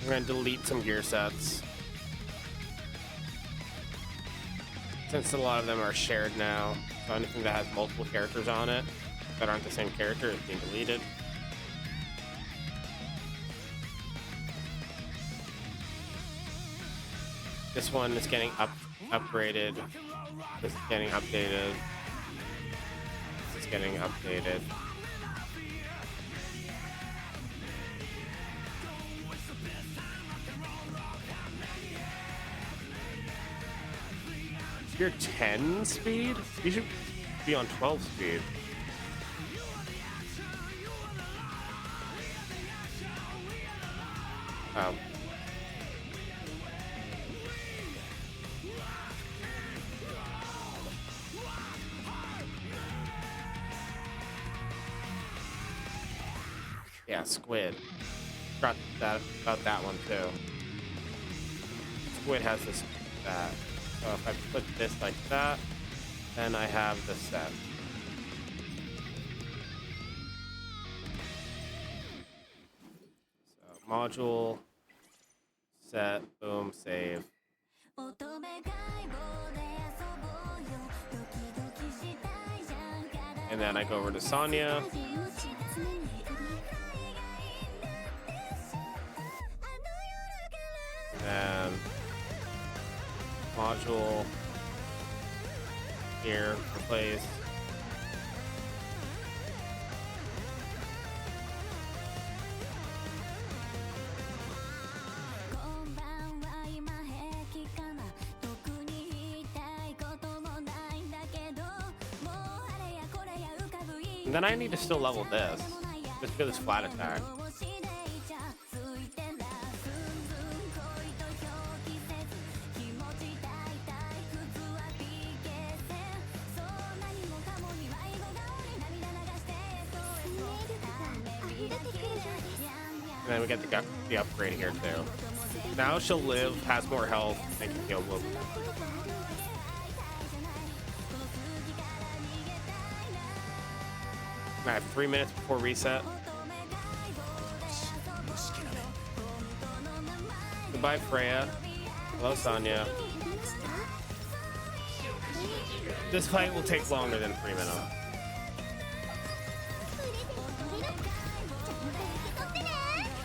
We're gonna delete some gear sets. Since a lot of them are shared now, so anything that has multiple characters on it that aren't the same character is being deleted. This one is getting upgraded. This is getting updated. This is getting updated. You're 10 speed? You should be on 12 speed. Oh. Yeah, squid. Forgot about that one too. Squid has this that. So if I put this like that, then I have the set. So module, set, boom, save. And then I go over to Sonya. And module here, replace. And then I need to still level this, just for this flat attack. And then we get the upgrade here too. Now she'll live, has more health, and can heal a little bit. I have 3 minutes before reset. Goodbye, Freya. Hello, Sonya. This fight will take longer than 3 minutes.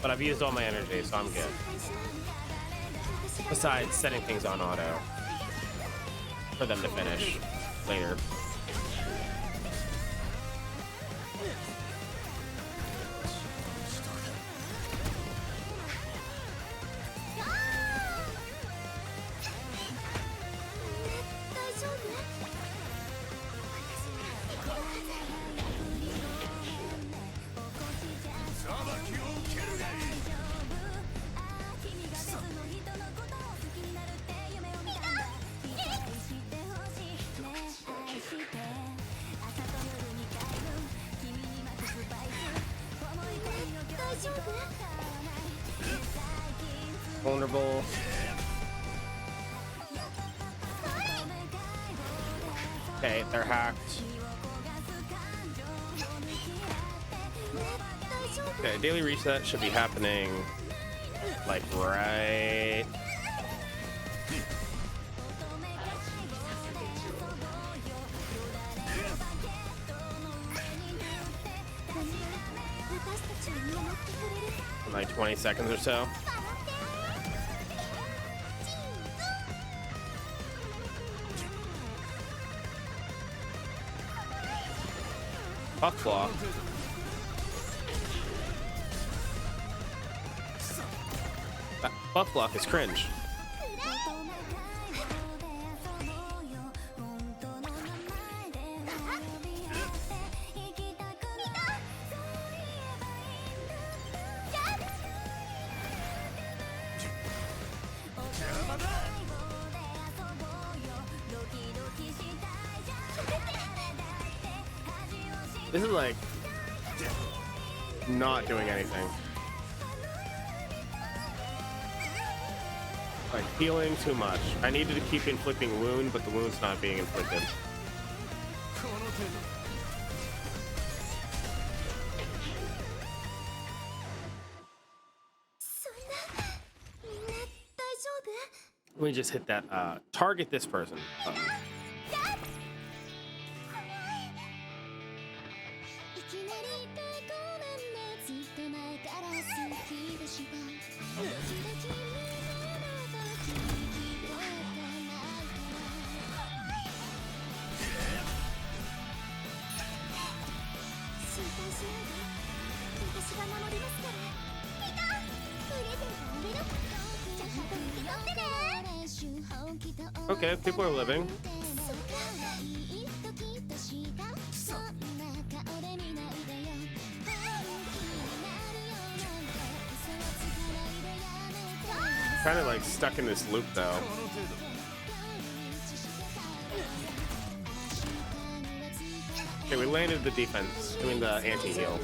But I've used all my energy, so I'm good. Besides setting things on auto for them to finish later. Vulnerable. Okay, they're hacked. Okay, daily reset should be happening like right. In like 20 seconds or so. Buck block. That buck block is cringe. This is like not doing anything. Like healing too much. I needed to keep inflicting wound, but the wound's not being inflicted. Let me just hit that target this person button. Okay, people are living. Kind of like stuck in this loop though. Okay, we landed the defense, I mean the anti-heal.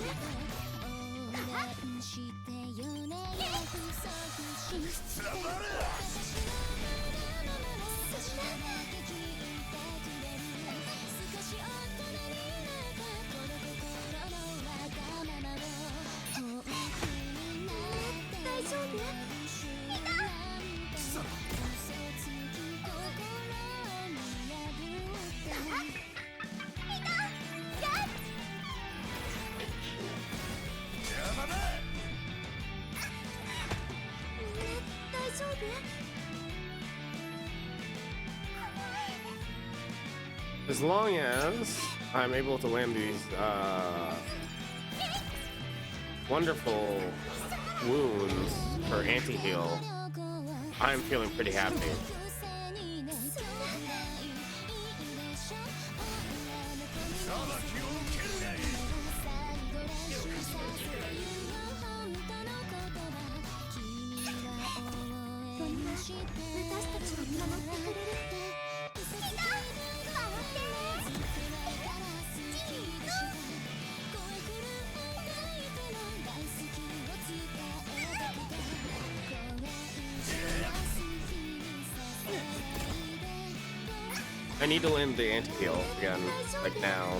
As long as I'm able to land these wonderful wounds for anti-heal, I'm feeling pretty happy. need to land the anti-heal again, like now.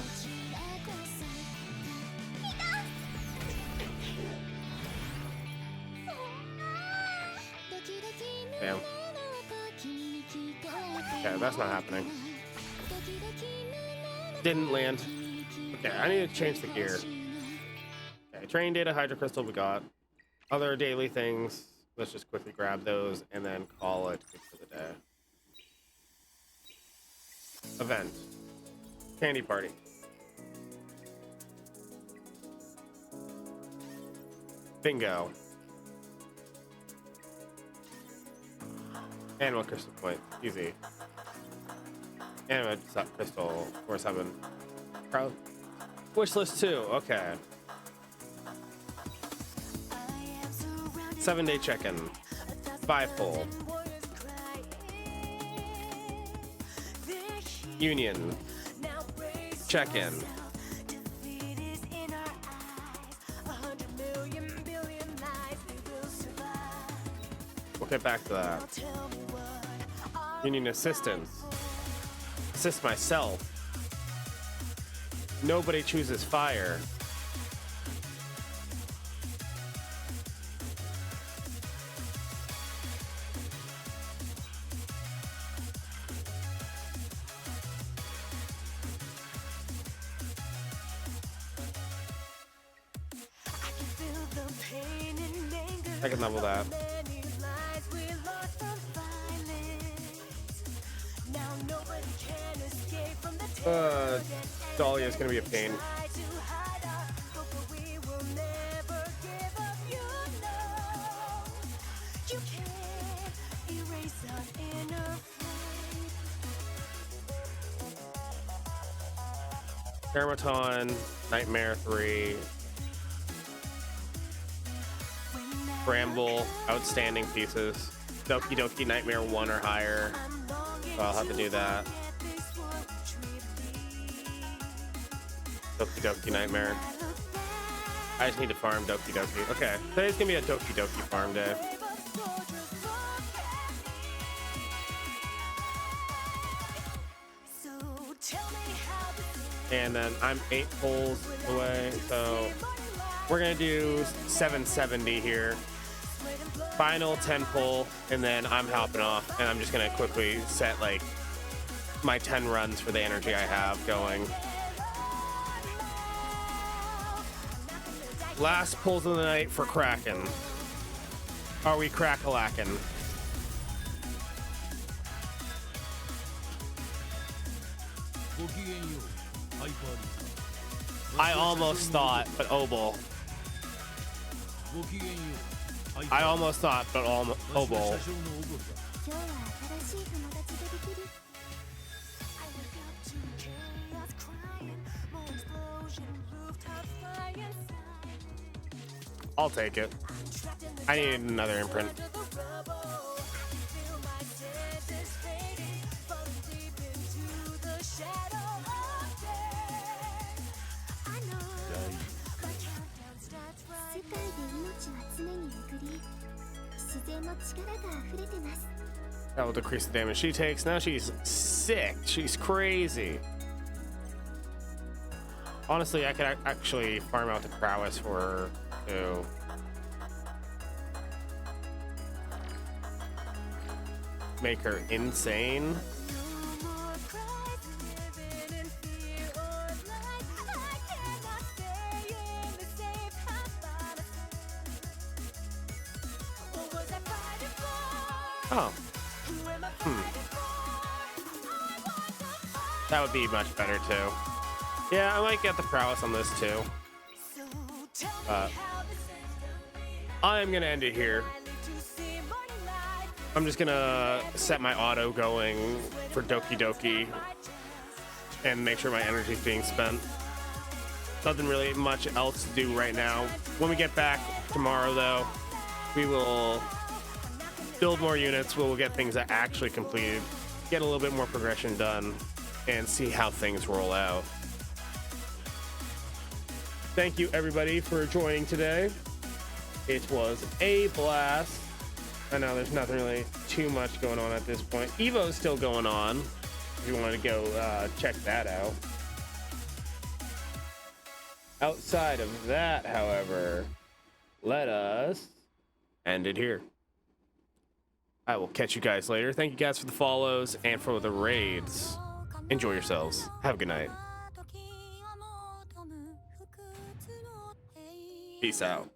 Damn. Okay, that's not happening. Didn't land. Okay, I need to change the gear. Okay, training data, Hydro Crystal we got. Other daily things, let's just quickly grab those and then call it good for the day. Event. Candy party. Bingo. Animal crystal point. Easy. Animal crystal 4-7. Pro. Wish list 2. Okay. 7-day check-in. 5 full. Union. Check-in. We'll get back to that. Union assistance. Assist myself. Nobody chooses fire. I can level that. Dahlia's gonna be a pain. Dermaton, Nightmare 3. Bramble, outstanding pieces. Doki Doki Nightmare 1 or higher. So I'll have to do that. Doki Doki Nightmare. I just need to farm Doki Doki. Okay, today's gonna be a Doki Doki farm day. And then I'm 8 pulls away, so we're gonna do 770 here. Final 10 pull, and then I'm hopping off, and I'm just gonna quickly set like my 10 runs for the energy I have going. Last pulls of the night for Kraken. Are we crack-a-lackin'? I almost thought, but Obol. I almost thought, but Obol. I'll take it. I need another imprint. That will decrease the damage she takes. Now she's sick. She's crazy. Honestly, I could actually farm out the prowess for her too. Make her insane. Oh. That would be much better too. Yeah, I might get the prowess on this too. I'm gonna end it here. I'm just gonna set my auto going for Doki Doki and make sure my energy is being spent. Nothing really much else to do right now. When we get back tomorrow though, we will build more units, we'll get things that actually completed, get a little bit more progression done, and see how things roll out. Thank you everybody for joining today. It was a blast. I know there's nothing really too much going on at this point. Evo's still going on. if you want to go check that out. Outside of that, however, let us end it here. I will catch you guys later. Thank you guys for the follows and for the raids. Enjoy yourselves. Have a good night. Peace out.